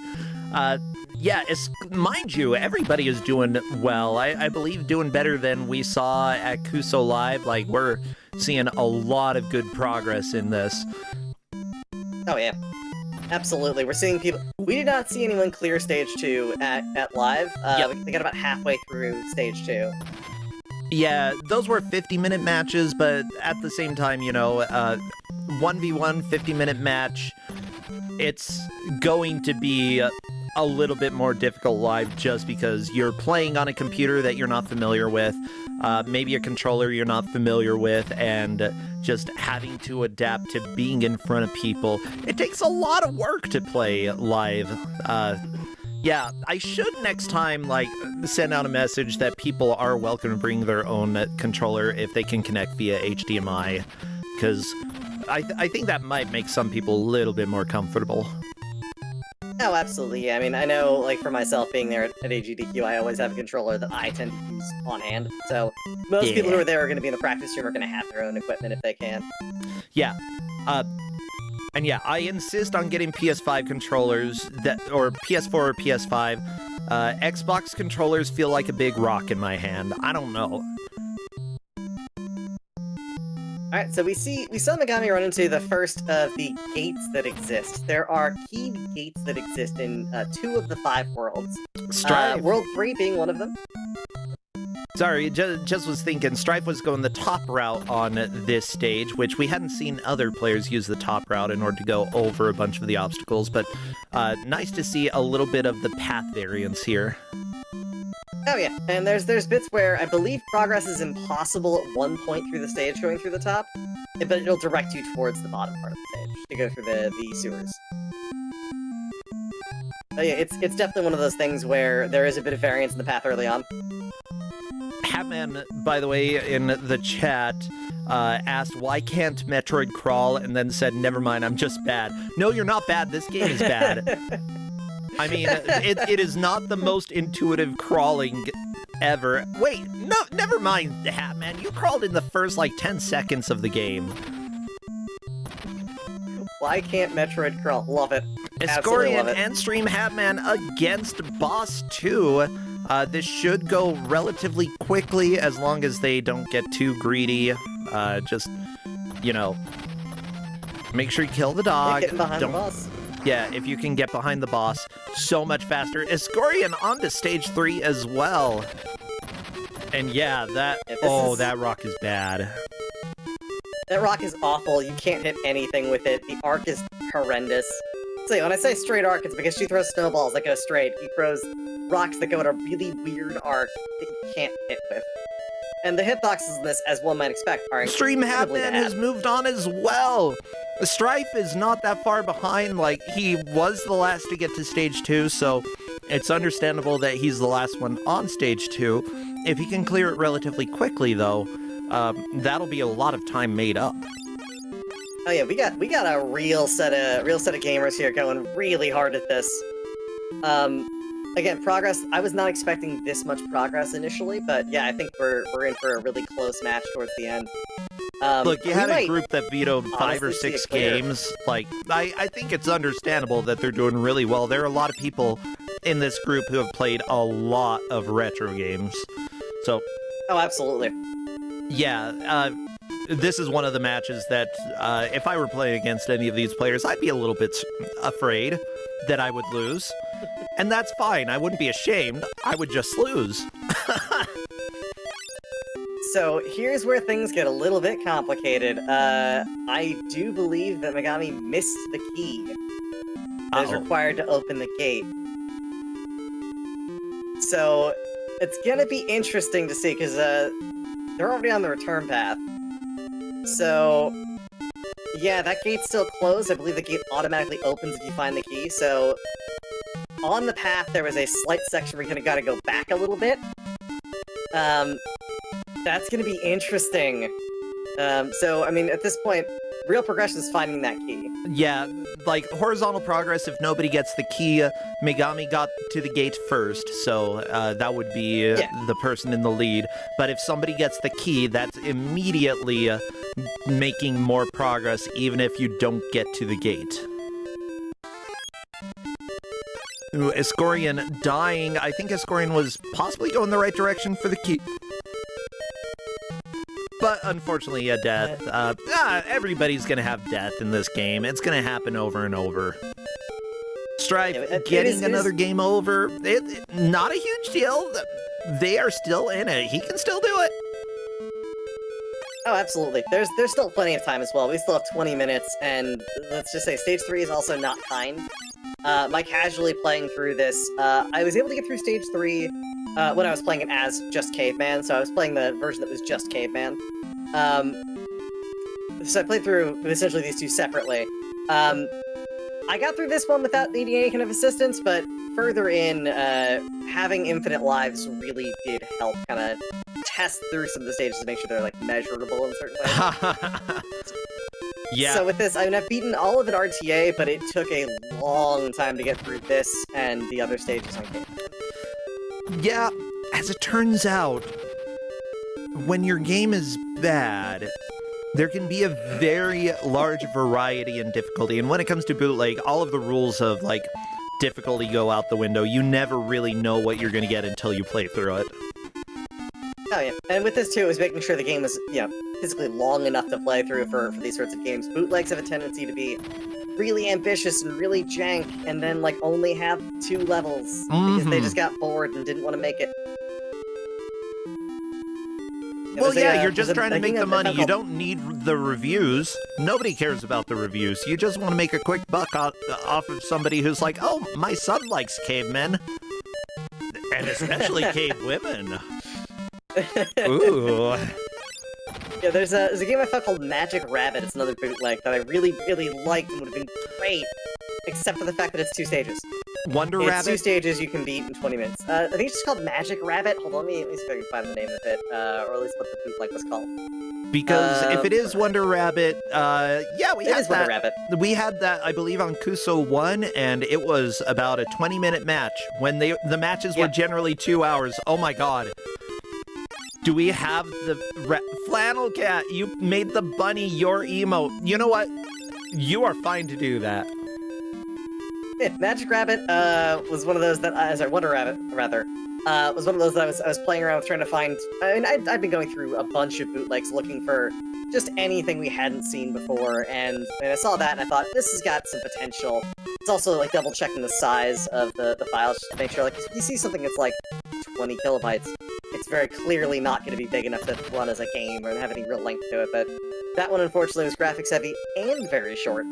Yeah, mind you, everybody is doing well. I believe doing better than we saw at Kuso Live. Like, we're seeing a lot of good progress in this. Oh yeah, absolutely. We're seeing people. We did not see anyone clear stage 2 at live. They got about halfway through stage 2. Yeah, those were 50-minute matches, but at the same time, 1v1 50-minute match, it's going to be a little bit more difficult live just because you're playing on a computer that you're not familiar with, maybe a controller you're not familiar with, and just having to adapt to being in front of people. It takes a lot of work to play live. Yeah, I should next time, send out a message that people are welcome to bring their own controller if they can connect via HDMI, because I think that might make some people a little bit more comfortable. Oh, absolutely. Yeah, I mean, I know, for myself being there at AGDQ, I always have a controller that I tend to use on hand. So most people who are there are going to be in the practice room are going to have their own equipment if they can. Yeah. And yeah, I insist on getting PS5 controllers or PS4 or PS5. Xbox controllers feel like a big rock in my hand. I don't know. Alright, so we saw Megami run into the first of the gates that exist. There are keyed gates that exist in 2 of the 5 worlds. Strife. World 3 being one of them. Sorry, just was thinking Strife was going the top route on this stage, which we hadn't seen other players use the top route in order to go over a bunch of the obstacles, but nice to see a little bit of the path variance here. Oh yeah, and there's bits where I believe progress is impossible at one point through the stage going through the top, but it'll direct you towards the bottom part of the stage to go through the sewers. Oh yeah, it's definitely one of those things where there is a bit of variance in the path early on. Hatman, by the way, in the chat, asked, why can't Metroid crawl, and then said, never mind, I'm just bad. No, you're not bad, this game is bad. I mean, it is not the most intuitive crawling ever. Wait, no, never mind, Hatman. You crawled in the first, 10 seconds of the game. Why can't Metroid crawl? Love it. Absolutely love Escorian it. and Stream Hatman against Boss 2. This should go relatively quickly as long as they don't get too greedy. Just, you know, make sure you kill the dog. Getting behind the boss. Yeah, if you can get behind the boss, so much faster. Escorian onto stage 3 as well. And yeah, that rock is bad. That rock is awful. You can't hit anything with it. The arc is horrendous. So when I say straight arc, it's because she throws snowballs that go straight. He throws rocks that go in a really weird arc that you can't hit with. And the hitboxes in this, as one might expect, are Stream incredibly Hatman bad. has moved on as well. Strife is not that far behind. Like, he was the last to get to stage 2, so it's understandable that he's the last one on stage 2. If he can clear it relatively quickly, though, that'll be a lot of time made up. Oh yeah, we got a real set of gamers here going really hard at this. Again, progress. I was not expecting this much progress initially, but yeah, I think we're in for a really close match towards the end. Look, you had a group that vetoed 5 or honestly see 6 it clear. games. Like, I think it's understandable that they're doing really well. There are a lot of people in this group who have played a lot of retro games. So, Oh, absolutely. yeah, this is one of the matches that if I were playing against any of these players, I'd be a little bit afraid that I would lose. And that's fine. I wouldn't be ashamed. I would just lose. So here's where things get a little bit complicated. I do believe that Megami missed the key that is Uh-oh. required to open the gate. So it's gonna be interesting to see because they're already on the return path. So yeah, that gate's still closed. I believe the gate automatically opens if you find the key. So on the path, there was a slight section where you kind of got to go back a little bit. That's going to be interesting. So, I mean, at this point, real progression is finding that key. Yeah, like horizontal progress, if nobody gets the key, Megami got to the gate first, so that would be the person in the lead. But if somebody gets the key, that's immediately making more progress, even if you don't get to the gate. Ooh, Escorian dying. I think Escorian was possibly going the right direction for the key. But unfortunately, a death. Everybody's gonna have death in this game. It's gonna happen over and over. Strife getting another game over, not a huge deal. They are still in it. He can still do it. Oh, absolutely. There's still plenty of time as well. We still have 20 minutes, and let's just say Stage 3 is also not kind. By casually playing through this, I was able to get through Stage 3 when I was playing it as just Caveman, so I was playing the version that was just Caveman. So I played through essentially these two separately. I got through this one without needing any kind of assistance, but further in, having infinite lives really did help kind of test through some of the stages to make sure they're like measurable in certain ways. Yeah. So with this, I mean, I've beaten all of it RTA, but it took a long time to get through this and the other stages on game. Yeah, as it turns out, when your game is bad, there can be a very large variety in difficulty. And when it comes to bootleg, all of the rules of, like, difficulty go out the window. You never really know what you're going to get until you play through it. Oh yeah, and with this too, it was making sure the game was, you know, physically long enough to play through for these sorts of games. Bootlegs have a tendency to be really ambitious and really jank, and then, like, only have 2 levels, because they just got bored and didn't want to make it. Well, yeah, you're just trying to make the money. You don't need the reviews. Nobody cares about the reviews. You just want to make a quick buck off of somebody who's like, oh, my son likes cavemen. And especially cave women. Ooh. Yeah, there's a game I found called Magic Rabbit. It's another bootleg that I really, really liked and would have been great, except for the fact that it's 2 stages. Wonder it's Rabbit? 2 stages you can beat in 20 minutes. I think it's just called Magic Rabbit. Hold on, let me see if I can find the name of it, or at least what the bootleg was called. Because if it is Wonder Rabbit, yeah, we had that. Wonder Rabbit. We had that, I believe, on Kuso-1, and it was about a 20-minute match. When the matches were generally 2 hours. Oh my god. Do we have the Flannel Cat? You made the bunny your emote. You know what? you are fine to do that. Yeah, Magic Rabbit was one of those that sorry, Wonder Rabbit rather was one of those that I was playing around with trying to find. I mean, I've been going through a bunch of bootlegs looking for just anything we hadn't seen before, and I saw that and I thought this has got some potential. It's also like double checking the size of the files just to make sure, like, if you see something that's like 20 kilobytes, it's very clearly not going to be big enough to run as a game or have any real length to it. But that one unfortunately was graphics heavy and very short.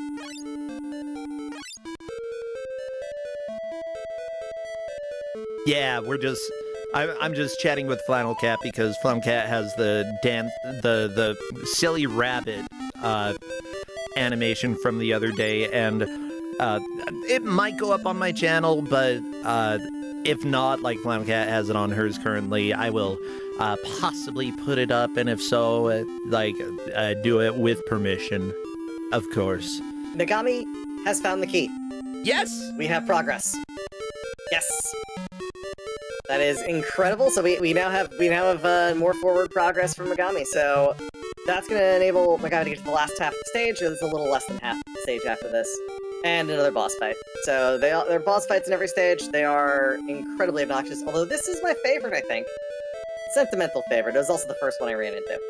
Yeah, I'm just chatting with Flannel Cat because Flannel Cat has the silly rabbit animation from the other day, and it might go up on my channel, but if not, like Flannel Cat has it on hers currently, I will possibly put it up, and if so, do it with permission, of course. Nagami has found the key. Yes! We have progress. Yes! That is incredible. So we now have more forward progress from Megami. So that's going to enable Megami to get to the last half of the stage. There's a little less than half the stage after this, and another boss fight. So there are boss fights in every stage. They are incredibly obnoxious. Although this is my favorite, I think. Sentimental favorite. It was also the first one I ran into.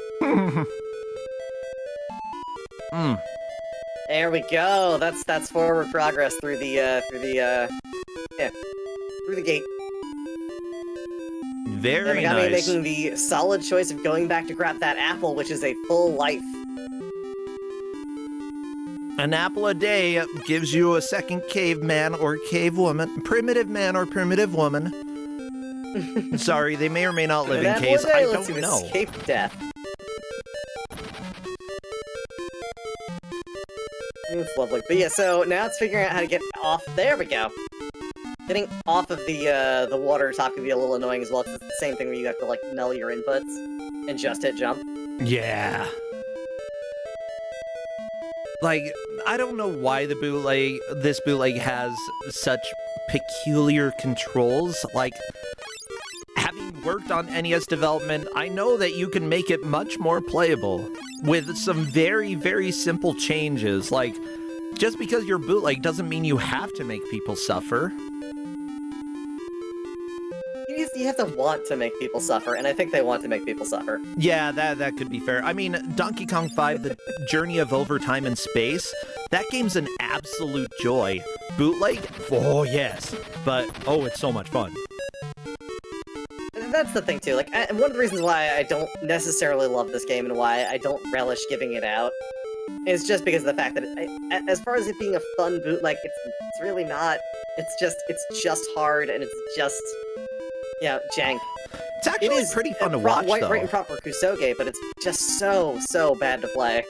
There we go. That's forward progress through the gate. Very Megami nice. making the solid choice of going back to grab that apple, which is a full life. An apple a day gives you a second caveman or cave woman, primitive man or primitive woman. Sorry, they may or may not live in caves. I don't know. Escape death. It's lovely. But yeah, so now it's figuring out how to get off. There we go. Getting off of the water top can be a little annoying as well, because it's the same thing where you have to, like, null your inputs and just hit jump. Yeah. Like, I don't know why this bootleg has such peculiar controls. Like, having worked on NES development, I know that you can make it much more playable with some very, very simple changes. Like, just because you're bootleg doesn't mean you have to make people suffer. You have to want to make people suffer, and I think they want to make people suffer. Yeah, that could be fair. I mean, Donkey Kong 5, The Journey of Overtime in Space, that game's an absolute joy. Bootleg? Oh, yes. But, oh, it's so much fun. That's the thing, too. Like, one of the reasons why I don't necessarily love this game and why I don't relish giving it out is just because of the fact that, as far as it being a fun bootleg, it's really not. It's just hard, and it's just... yeah, jank. It's actually pretty fun to watch, though. Right and proper Kusoge, but it's just so bad to play.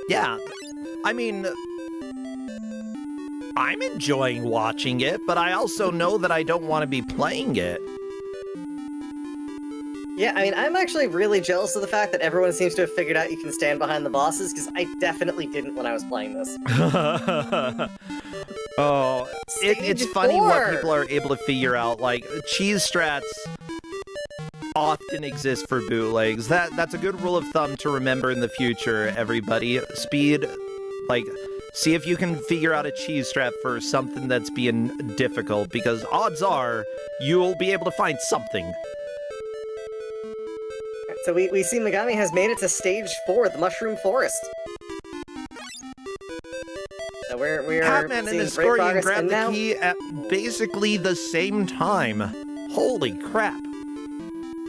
Yeah. I mean, I'm enjoying watching it, but I also know that I don't want to be playing it. Yeah, I mean, I'm actually really jealous of the fact that everyone seems to have figured out you can stand behind the bosses, because I definitely didn't when I was playing this. Oh, it's funny what people are able to figure out. Like, cheese strats often exist for bootlegs. That's a good rule of thumb to remember in the future, everybody. Speed, like, see if you can figure out a cheese strat for something that's being difficult, because odds are you'll be able to find something. So we see Megami has made it to stage 4, the Mushroom Forest. So we're Pac-Man and seeing his great story progress, grab and the now... key at basically the same time. Holy crap.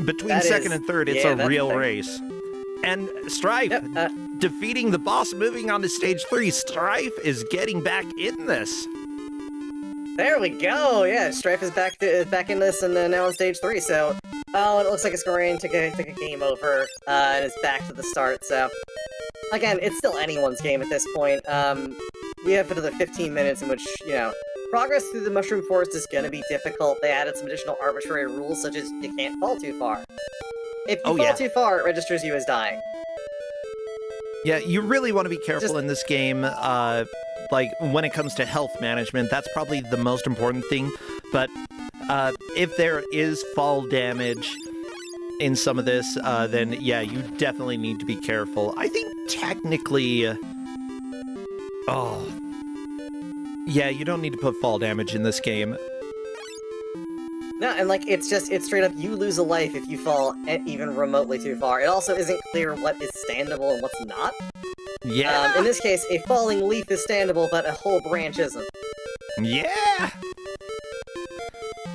Between That second is- and third, it's yeah, a that's real the thing. race. And Strife, Yep, defeating the boss, moving on to stage 3. Strife is getting back in this. there we go! Yeah, Strife is back in this, and now on stage 3, so... Oh, it looks like Kus9rande took a game over, and is back to the start, so... Again, it's still anyone's game at this point. We have another 15 minutes in which, you know, progress through the Mushroom Forest is gonna be difficult. They added some additional arbitrary rules, such as you can't fall too far. If you fall too far, it registers you as dying. Yeah, you really want to be careful in this game, like, when it comes to health management. That's probably the most important thing. But if there is fall damage in some of this, then yeah, you definitely need to be careful. I think technically Oh. Yeah, you don't need to put fall damage in this game. No, and like it's straight up you lose a life if you fall even remotely too far. It also isn't clear what is standable and what's not. Yeah. In this case, a falling leaf is standable, but a whole branch isn't. Yeah.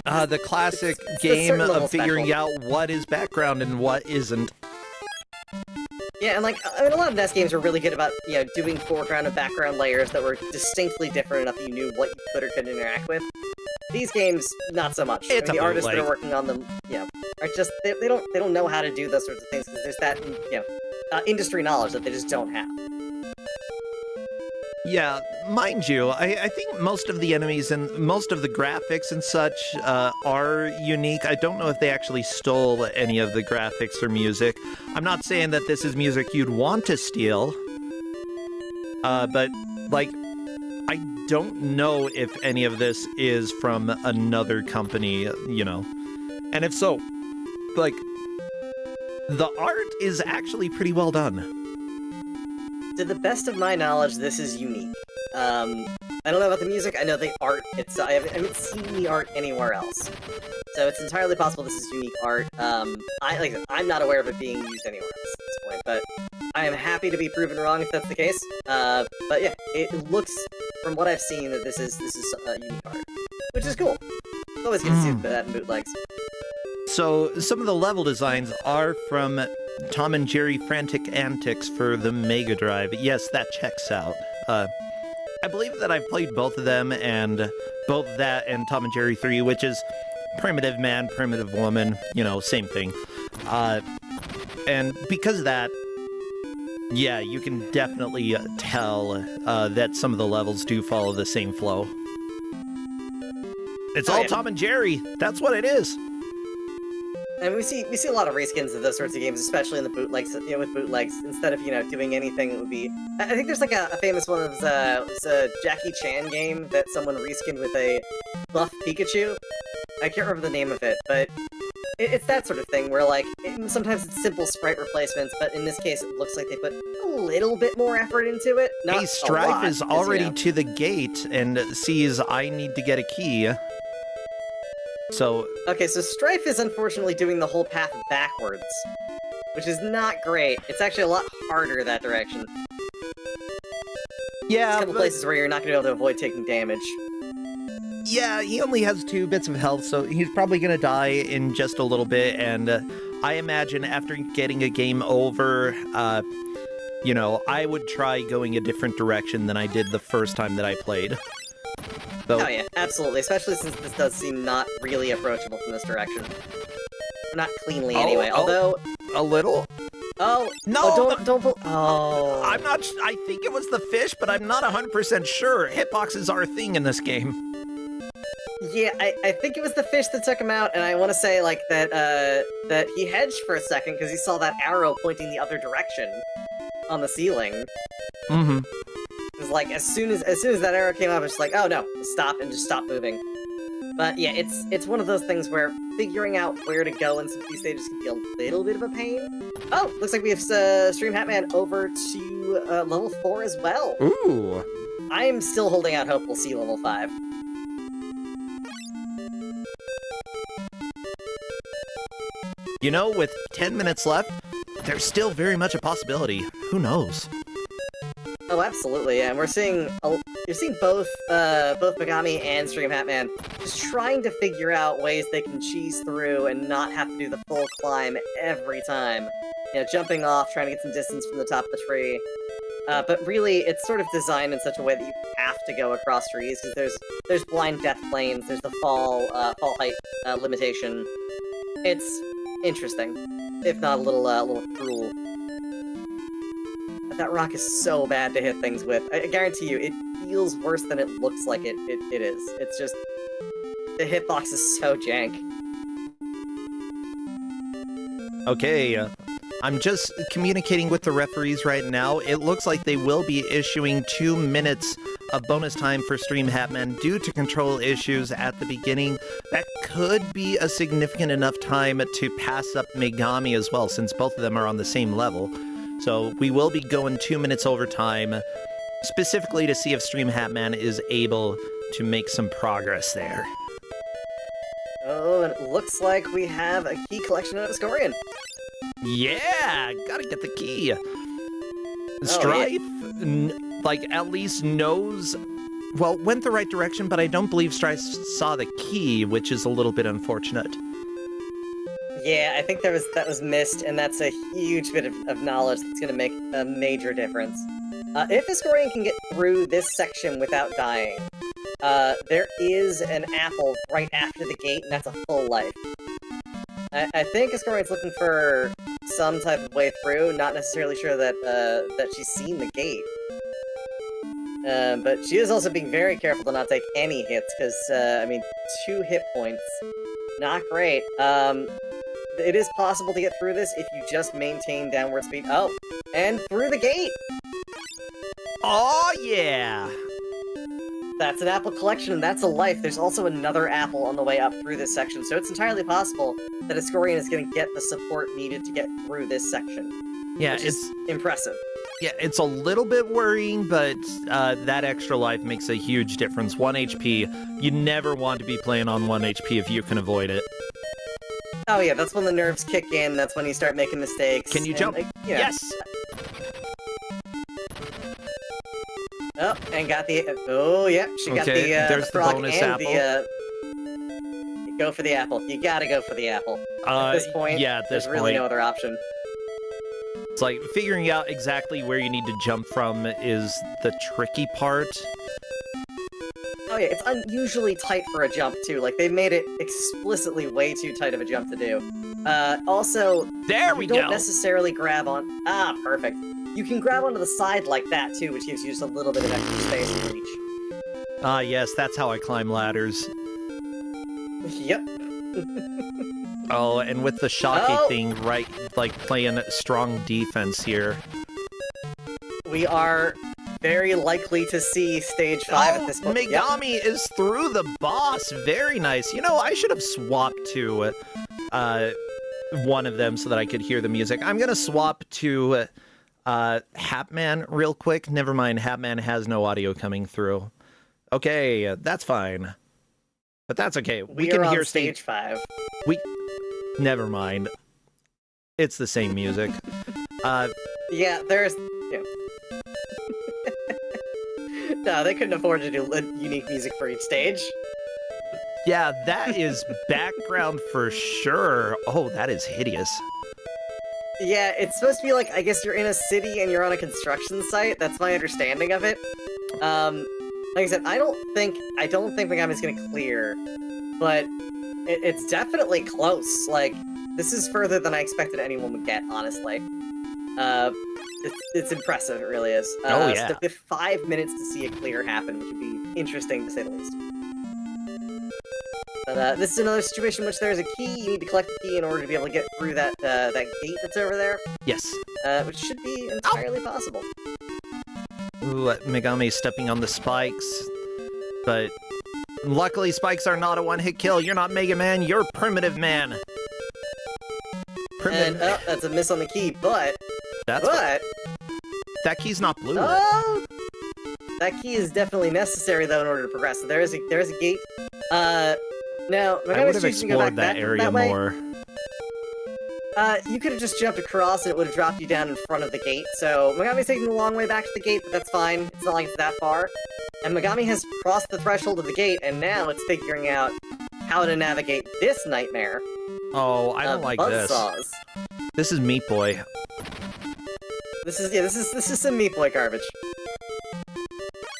The classic It's a game certain level of figuring special. out what is background and what isn't. Yeah, and like I mean, a lot of NES games were really good about doing foreground and background layers that were distinctly different enough that you knew what you could or couldn't interact with. These games, not so much. It's I mean, a the artists that are bootleg. working on them, are just they don't know how to do those sorts of things because there's that industry knowledge that they just don't have. Yeah, mind you, I think most of the enemies and most of the graphics and such are unique. I don't know if they actually stole any of the graphics or music. I'm not saying that this is music you'd want to steal, but, like, I don't know if any of this is from another company, And if so, like, the art is actually pretty well done. To the best of my knowledge, this is unique. I don't know about the music. I know the art. I haven't seen the art anywhere else, so it's entirely possible this is unique art. I'm not aware of it being used anywhere else at this point, but I am happy to be proven wrong if that's the case. But yeah, it looks from what I've seen that this is unique art, which is cool. It's always good to see that in bootlegs. So, some of the level designs are from Tom and Jerry Frantic Antics for the Mega Drive. Yes, that checks out. I believe that I've played both of them, and both that and Tom and Jerry 3, which is Primitive Man, Primitive Woman, same thing. And because of that, yeah, you can definitely tell that some of the levels do follow the same flow. It's all yeah. Tom and Jerry. That's what it is. And we see a lot of reskins of those sorts of games, especially in the bootlegs. With bootlegs, instead of doing anything, it would be. I think there's like a famous one of was a Jackie Chan game that someone reskinned with a buff Pikachu. I can't remember the name of it, but it's that sort of thing where like sometimes it's simple sprite replacements, but in this case it looks like they put a little bit more effort into it. Not Hey, a Strife lot, is 'cause, already to the gate and sees I need to get a key. So, Okay, so Strife is unfortunately doing the whole path backwards, which is not great. It's actually a lot harder that direction. There's yeah, a couple places where you're not going to be able to avoid taking damage. yeah, he only has 2 bits of health, so he's probably going to die in just a little bit, and I imagine after getting a game over, I would try going a different direction than I did the first time that I played. So, Oh yeah, absolutely, especially since this does seem not really approachable from this direction. Or not cleanly anyway, although... a little? Oh! No, Oh, don't... Oh... I'm not, I think it was the fish, but I'm not 100% sure. Hitboxes are a thing in this game. Yeah, I think it was the fish that took him out, and I want to say, like, that he hedged for a second because he saw that arrow pointing the other direction on the ceiling. Mm-hmm. It was like, as soon as that arrow came up, it's just like, oh no, stop, and just stop moving. But yeah, it's one of those things where figuring out where to go in some of these stages can be a little bit of a pain. Oh, looks like we have Stream Hatman over to level 4 as well. Ooh. I am still holding out hope we'll see level 5. With 10 minutes left, there's still very much a possibility. Who knows? Oh, absolutely, yeah. And you're seeing both Megami and Stream Hatman just trying to figure out ways they can cheese through and not have to do the full climb every time. Jumping off, trying to get some distance from the top of the tree. But really, it's sort of designed in such a way that you have to go across trees, because there's blind death planes, there's the fall height limitation. It's interesting, if not a little cruel. That rock is so bad to hit things with. I guarantee you, it feels worse than it looks like it is. It's just... the hitbox is so jank. Okay, I'm just communicating with the referees right now. It looks like they will be issuing 2 minutes of bonus time for Stream Hatman due to control issues at the beginning. That could be a significant enough time to pass up Megami as well, since both of them are on the same level. So we will be going 2 minutes over time. specifically to see if Stream Hatman is able to make some progress there. Oh, and it looks like we have a key collection of Kusogrande. Yeah, gotta get the key. Oh, Strife, at least knows, well, went the right direction, but I don't believe Strife saw the key, which is a little bit unfortunate. Yeah, I think that was missed, and that's a huge bit of knowledge that's going to make a major difference. If Kusogrande can get through this section without dying, there is an apple right after the gate, and that's a full life. I think Kusogrande's looking for some type of way through, not necessarily sure that that she's seen the gate. But she is also being very careful to not take any hits, because, 2 hit points. Not great. It is possible to get through this if you just maintain downward speed. Oh, and through the gate! Oh, yeah! That's an apple collection, and that's a life. There's also another apple on the way up through this section, so it's entirely possible that Kusogrande is going to get the support needed to get through this section. Yeah, which is impressive. Yeah, it's a little bit worrying, but that extra life makes a huge difference. 1 HP, you never want to be playing on 1 HP if you can avoid it. Oh yeah, that's when the nerves kick in, that's when you start making mistakes. Can you jump? Yes! Oh, and got the... Oh, yeah, she got there's the frog bonus and apple. You go for the apple. You gotta go for the apple. At this point, yeah, at this there's really point. no other option. It's like figuring out exactly where you need to jump from is the tricky part. Oh yeah, it's unusually tight for a jump, too. Like, they made it explicitly way too tight of a jump to do. Also, There we you don't go! necessarily grab on... Ah, perfect. You can grab onto the side like that, too, which gives you just a little bit of extra space to reach. Ah, yes, that's how I climb ladders. Yep. Oh, and with the Shocky Oh! thing, right, like playing strong defense here. We are very likely to see stage 5 at this point. Yep. Megami is through the boss. Very nice. You know, I should have swapped to one of them so that I could hear the music. I'm gonna swap to Hatman real quick. Never mind, Hatman has no audio coming through. Okay, that's fine. But that's okay. We can are hear on stage 5. Never mind. It's the same music. Yeah, there's... Yeah. No, they couldn't afford to do unique music for each stage. Yeah, that is background for sure. Oh, that is hideous. Yeah, it's supposed to be like, I guess you're in a city and you're on a construction site. That's my understanding of it. Like I said, I don't think Megami's gonna clear, but it's definitely close. Like, this is further than I expected anyone would get, honestly. It's impressive, it really is. Oh, yeah. So with 5 minutes to see a clear happen, which would be interesting to say the least. But this is another situation in which there's a key. You need to collect the key in order to be able to get through that gate that's over there. Yes. Which should be entirely possible. Ooh, Megami stepping on the spikes. But luckily, spikes are not a one-hit kill. You're not Mega Man, you're Primitive Man. And that's a miss on the key, but that key's not blue. oh, that key is definitely necessary though in order to progress. So there is a gate. Now I would have explored that area more. You could have just jumped across and it would have dropped you down in front of the gate. So Megami's taking the long way back to the gate, but that's fine. It's not like it's that far. And Megami has crossed the threshold of the gate, and now it's figuring out how to navigate this nightmare. Oh, I don't like this. Buzzsaws. This is Meat Boy. This is some Meat Boy garbage.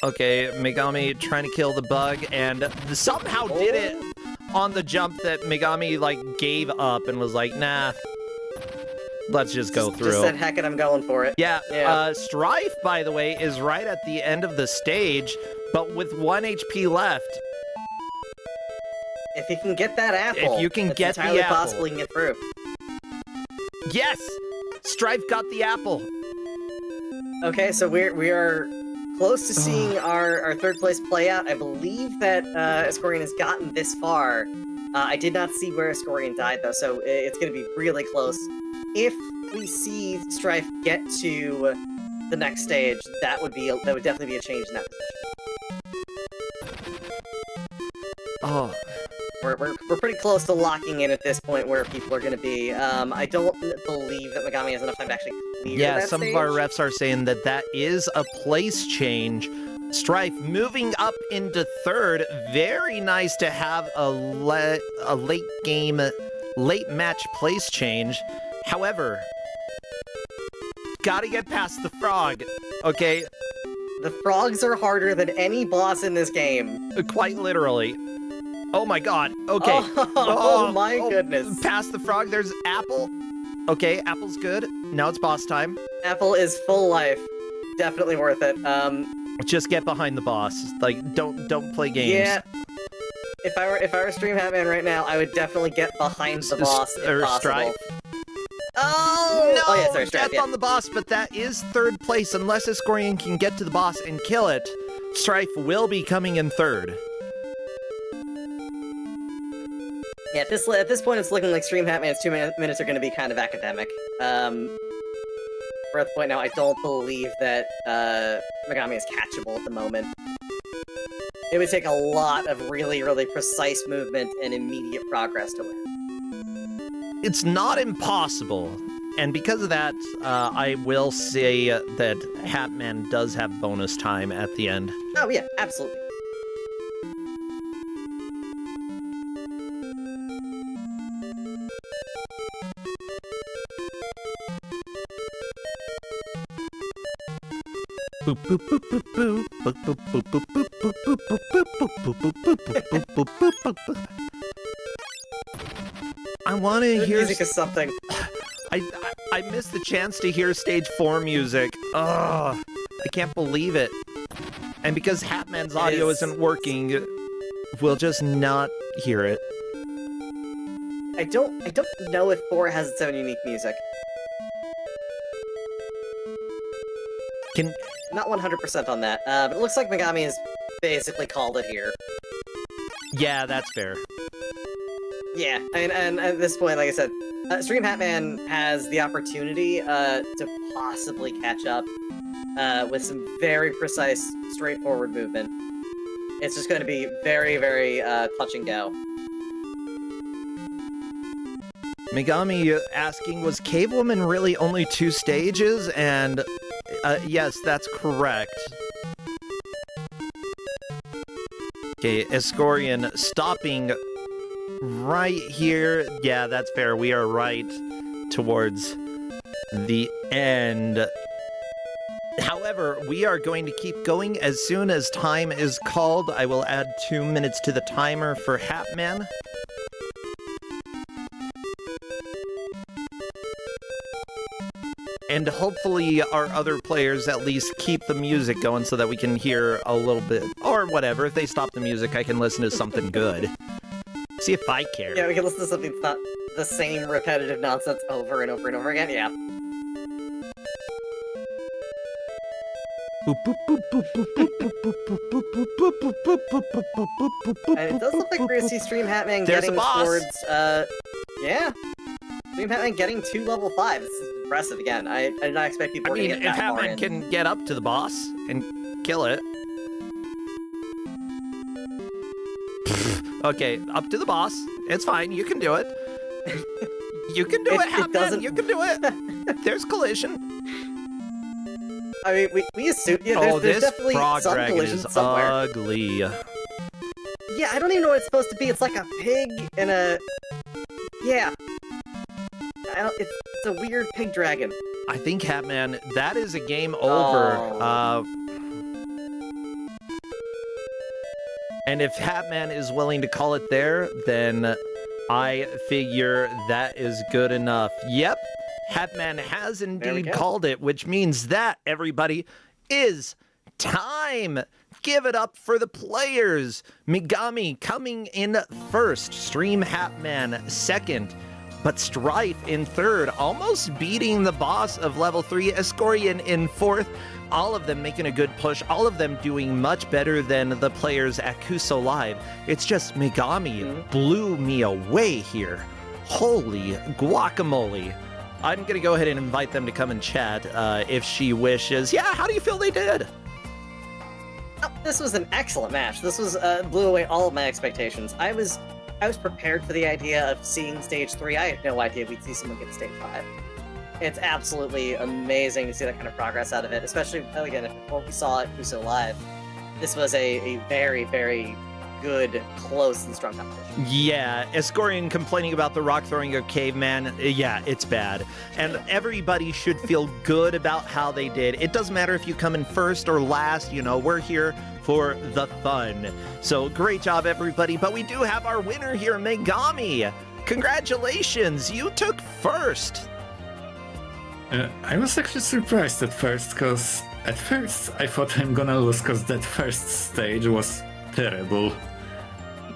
Okay, Megami trying to kill the bug, and somehow did it on the jump that Megami, like, gave up and was like, nah, let's just go through. Just said, heck it, I'm going for it. Yeah, Strife, by the way, is right at the end of the stage, but with 1 HP left. If you can get that apple, If you can it's get the entirely apple. possible you can get through. Yes! Strife got the apple. Okay, so we are close to seeing our third place play out. I believe that Kusogrande has gotten this far. I did not see where Kusogrande died, though, so it's going to be really close. If we see Strife get to the next stage, that would definitely be a change in that position. Oh, We're pretty close to locking in at this point where people are going to be. I don't believe that Megami has enough time to actually clear yeah, that some stage. of our refs are saying that that is a place change. Strife moving up into third. Very nice to have a late match place change. However, gotta get past the frog, okay? The frogs are harder than any boss in this game. Quite literally. Oh my god, okay. Oh my goodness. Past the frog, there's Apple. Okay, Apple's good. Now it's boss time. Apple is full life. Definitely worth it. Just get behind the boss. Like, don't play games. Yeah. If I were Stream Hatman right now, I would definitely get behind the boss if possible. Strife. Oh! No, Oh yeah, sorry, Strife, death yeah. on the boss, but that is third place. Unless Kusogrande can get to the boss and kill it, Strife will be coming in third. Yeah, at this point, it's looking like Stream Hatman's 2 minutes are going to be kind of academic. We're at the point now, I don't believe that Megami is catchable at the moment. It would take a lot of really, really precise movement and immediate progress to win. It's not impossible, and because of that, I will say that Hatman does have bonus time at the end. Oh yeah, absolutely. I want to hear Music is something. I missed the chance to hear stage 4 music. Ugh, I can't believe it. And because Hatman's audio isn't working, we'll just not hear it. I don't know if 4 has its own unique music. Can Not 100% on that, but it looks like Megami has basically called it here. yeah, that's fair. Yeah, and at this point, like I said, Stream Hatman has the opportunity to possibly catch up with some very precise, straightforward movement. It's just going to be very, very touch and go. Megami asking, was Cave Woman really only 2 stages? And yes, that's correct. Okay, Kusogrande stopping right here. Yeah, that's fair. We are right towards the end. However, we are going to keep going as soon as time is called. I will add 2 minutes to the timer for Hatman. And hopefully our other players at least keep the music going so that we can hear a little bit, or whatever. If they stop the music, I can listen to something good. See if I care. Yeah, we can listen to something that's not the same repetitive nonsense over and over and over again, yeah. And it does look like we're gonna see Stream Hatman There's getting a boss. towards, yeah. Stream Hatman getting to level 5. This is impressive again. I did not expect people I were mean, gonna if get that far Hatman in. can get up to the boss and kill it. Okay, up to the boss. It's fine. You can do it. You can do it, Hatman. doesn't- You can do it. There's collision. I mean, we assume, yeah, Oh, there's this definitely frog some dragon collision is somewhere. ugly. Yeah, I don't even know what it's supposed to be. It's like a pig and a... Yeah. It's a weird pig dragon. I think, Hatman, that is a game over. Oh. And if Hatman is willing to call it there, then I figure that is good enough. Yep, Hatman has indeed go. called it, which means that, everybody, is time. Give it up for the players. Megami coming in first, Stream Hatman second, but Strife in third, almost beating the boss of level 3, Kusogrande in fourth. All of them making a good push, all of them doing much better than the players at Kuso Live. It's just Megami blew me away here. Holy guacamole. I'm going to go ahead and invite them to come and chat if she wishes. Yeah, how do you feel they did? Oh, this was an excellent match. This was blew away all of my expectations. I was prepared for the idea of seeing stage 3. I had no idea we'd see someone get to stage 5. It's absolutely amazing to see that kind of progress out of it, especially, again, if what we saw at Kuso Live. This was a very, very good, close, and strong competition. Yeah, Escorian complaining about the rock throwing a caveman. Yeah, it's bad. And everybody should feel good about how they did. It doesn't matter if you come in first or last, we're here for the fun. So great job, everybody. But we do have our winner here, Megami. Congratulations, you took first. I was actually surprised at first, because at first I thought I'm gonna lose, because that first stage was terrible.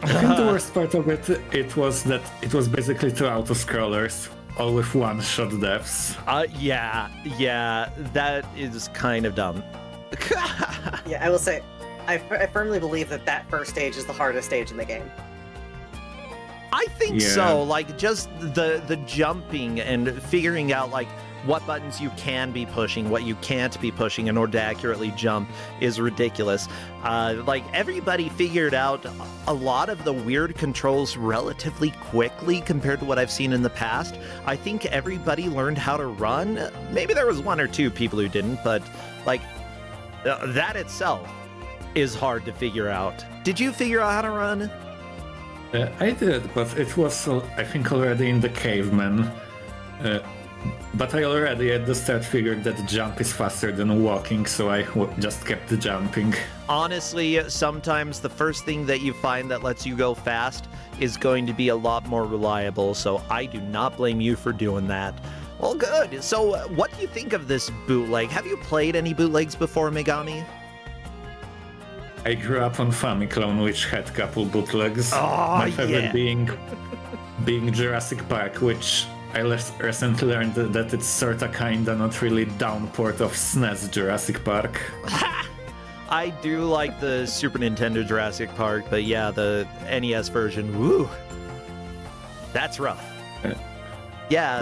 I think the worst part of it was that it was basically 2 auto-scrollers, all with one-shot deaths. Yeah, that is kind of dumb. Yeah, I will say, I firmly believe that first stage is the hardest stage in the game. I think so, like, just the jumping and figuring out, like, what buttons you can be pushing, what you can't be pushing in order to accurately jump is ridiculous. Like, everybody figured out a lot of the weird controls relatively quickly compared to what I've seen in the past. I think everybody learned how to run. Maybe there was 1 or 2 people who didn't, but, like, that itself is hard to figure out. Did you figure out how to run? I did, but it was, I think, already in the caveman. But I already at the start figured that jump is faster than walking, so I just kept jumping. Honestly, sometimes the first thing that you find that lets you go fast is going to be a lot more reliable, so I do not blame you for doing that. Well, good. So what do you think of this bootleg? Have you played any bootlegs before, Megami? I grew up on Famiclone, which had a couple bootlegs. Oh, my favorite being Jurassic Park, which I recently learned that it's sorta kinda not really downport of SNES Jurassic Park. I do like the Super Nintendo Jurassic Park, but yeah, the NES version, woo, that's rough. Yeah,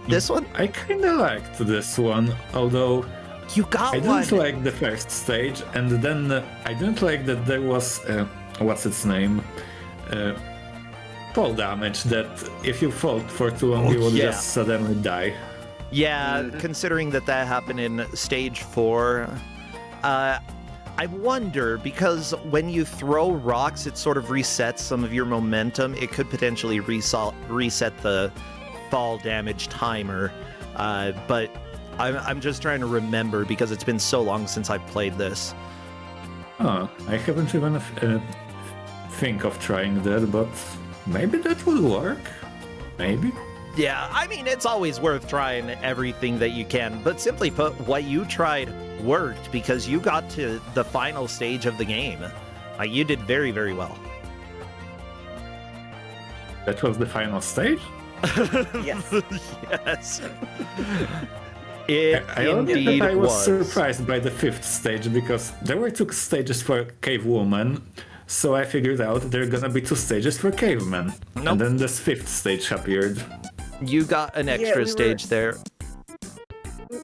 this one? I kinda liked this one, although you got I one. didn't like the first stage, and then I didn't like that there was, what's its name? Fall damage, that if you fall for too long, you will just suddenly die. Yeah, considering that happened in stage 4, I wonder, because when you throw rocks, it sort of resets some of your momentum. It could potentially reset the fall damage timer, but I'm just trying to remember because it's been so long since I've played this. Oh, I haven't even think of trying that, but maybe that would work. Maybe. Yeah, I mean, it's always worth trying everything that you can, but simply put, what you tried worked because you got to the final stage of the game. You did very, very well. That was the final stage? Yes. Yes. It I indeed I was was. surprised by the 5th stage because there were 2 stages for Cave Woman, so I figured out there are gonna be 2 stages for Caveman. Nope. And then this 5th stage appeared. You got an extra stage there.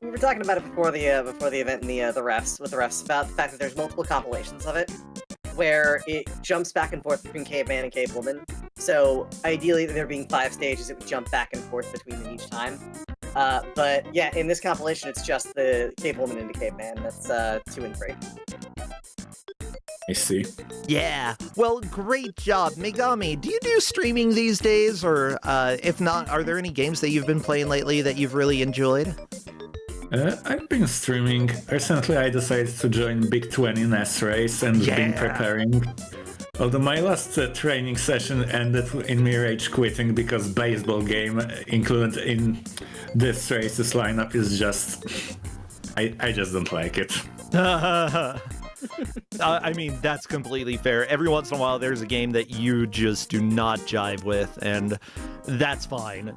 We were talking about it before the event in the refs with the refs about the fact that there's multiple compilations of it where it jumps back and forth between Caveman and Cavewoman. So ideally, there being 5 stages, it would jump back and forth between them each time. But yeah, in this compilation, it's just the Cavewoman into Caveman. That's 2 and 3. I see. Yeah. Well, great job. Megami, do you do streaming these days? Or if not, are there any games that you've been playing lately that you've really enjoyed? I've been streaming. Recently, I decided to join Big 20 NES race and been preparing. Although my last training session ended in me rage quitting because baseball game included in this race's lineup is just... I just don't like it. I mean, that's completely fair. Every once in a while, there's a game that you just do not jive with, and that's fine.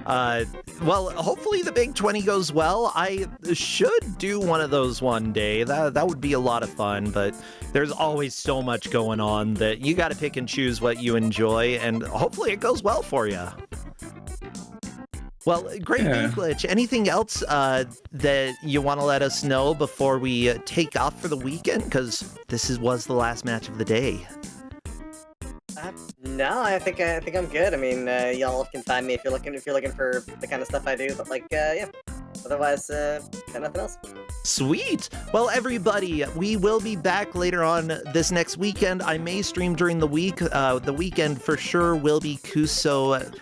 Well, hopefully the Big 20 goes well. I should do one of those one day. That would be a lot of fun, but there's always so much going on that you got to pick and choose what you enjoy, and hopefully it goes well for you. Well, great Yeah. Glitch. Anything else that you want to let us know before we take off for the weekend? Because was the last match of the day. No, I think I'm good. I mean, y'all can find me if you're looking for the kind of stuff I do. But like, yeah. Otherwise, got nothing else. Sweet. Well, everybody, we will be back later on this next weekend. I may stream during the week. The weekend for sure will be Kusogrande.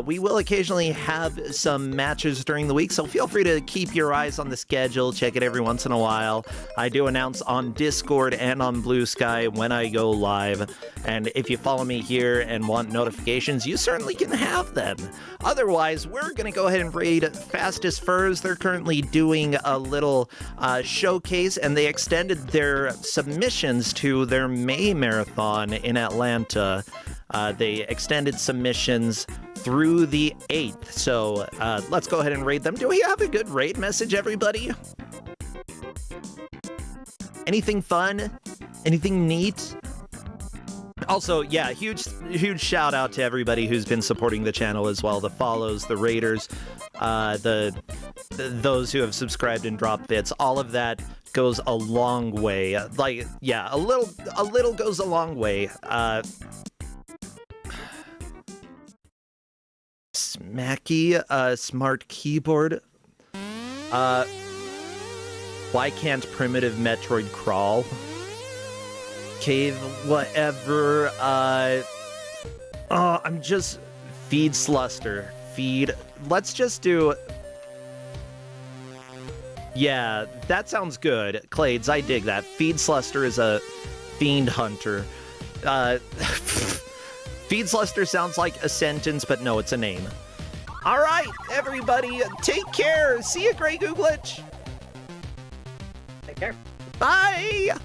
We will occasionally have some matches during the week, so feel free to keep your eyes on the schedule. Check it every once in a while. I do announce on Discord and on Blue Sky when I go live. And if you follow me here and want notifications, you certainly can have them. Otherwise, we're going to go ahead and raid Fastest Furs. They're currently doing a little showcase, and they extended their submissions to their May marathon in Atlanta. They extended submissions through the 8th. So let's go ahead and raid them. Do we have a good raid message, everybody? Anything fun? Anything neat? Also, yeah, huge shout out to everybody who's been supporting the channel as well. The follows, the raiders, those who have subscribed and dropped bits. All of that goes a long way. Like, yeah, a little goes a long way. Smacky, smart keyboard. Why can't primitive Metroid crawl? Cave, whatever. I'm just feed Sluster. Feed. Let's just do. Yeah, that sounds good. Clades, I dig that. Feed Sluster is a fiend hunter. Feed Sluster sounds like a sentence, but no, it's a name. All right, everybody, take care. See you, Grey Googlitch. Take care. Bye.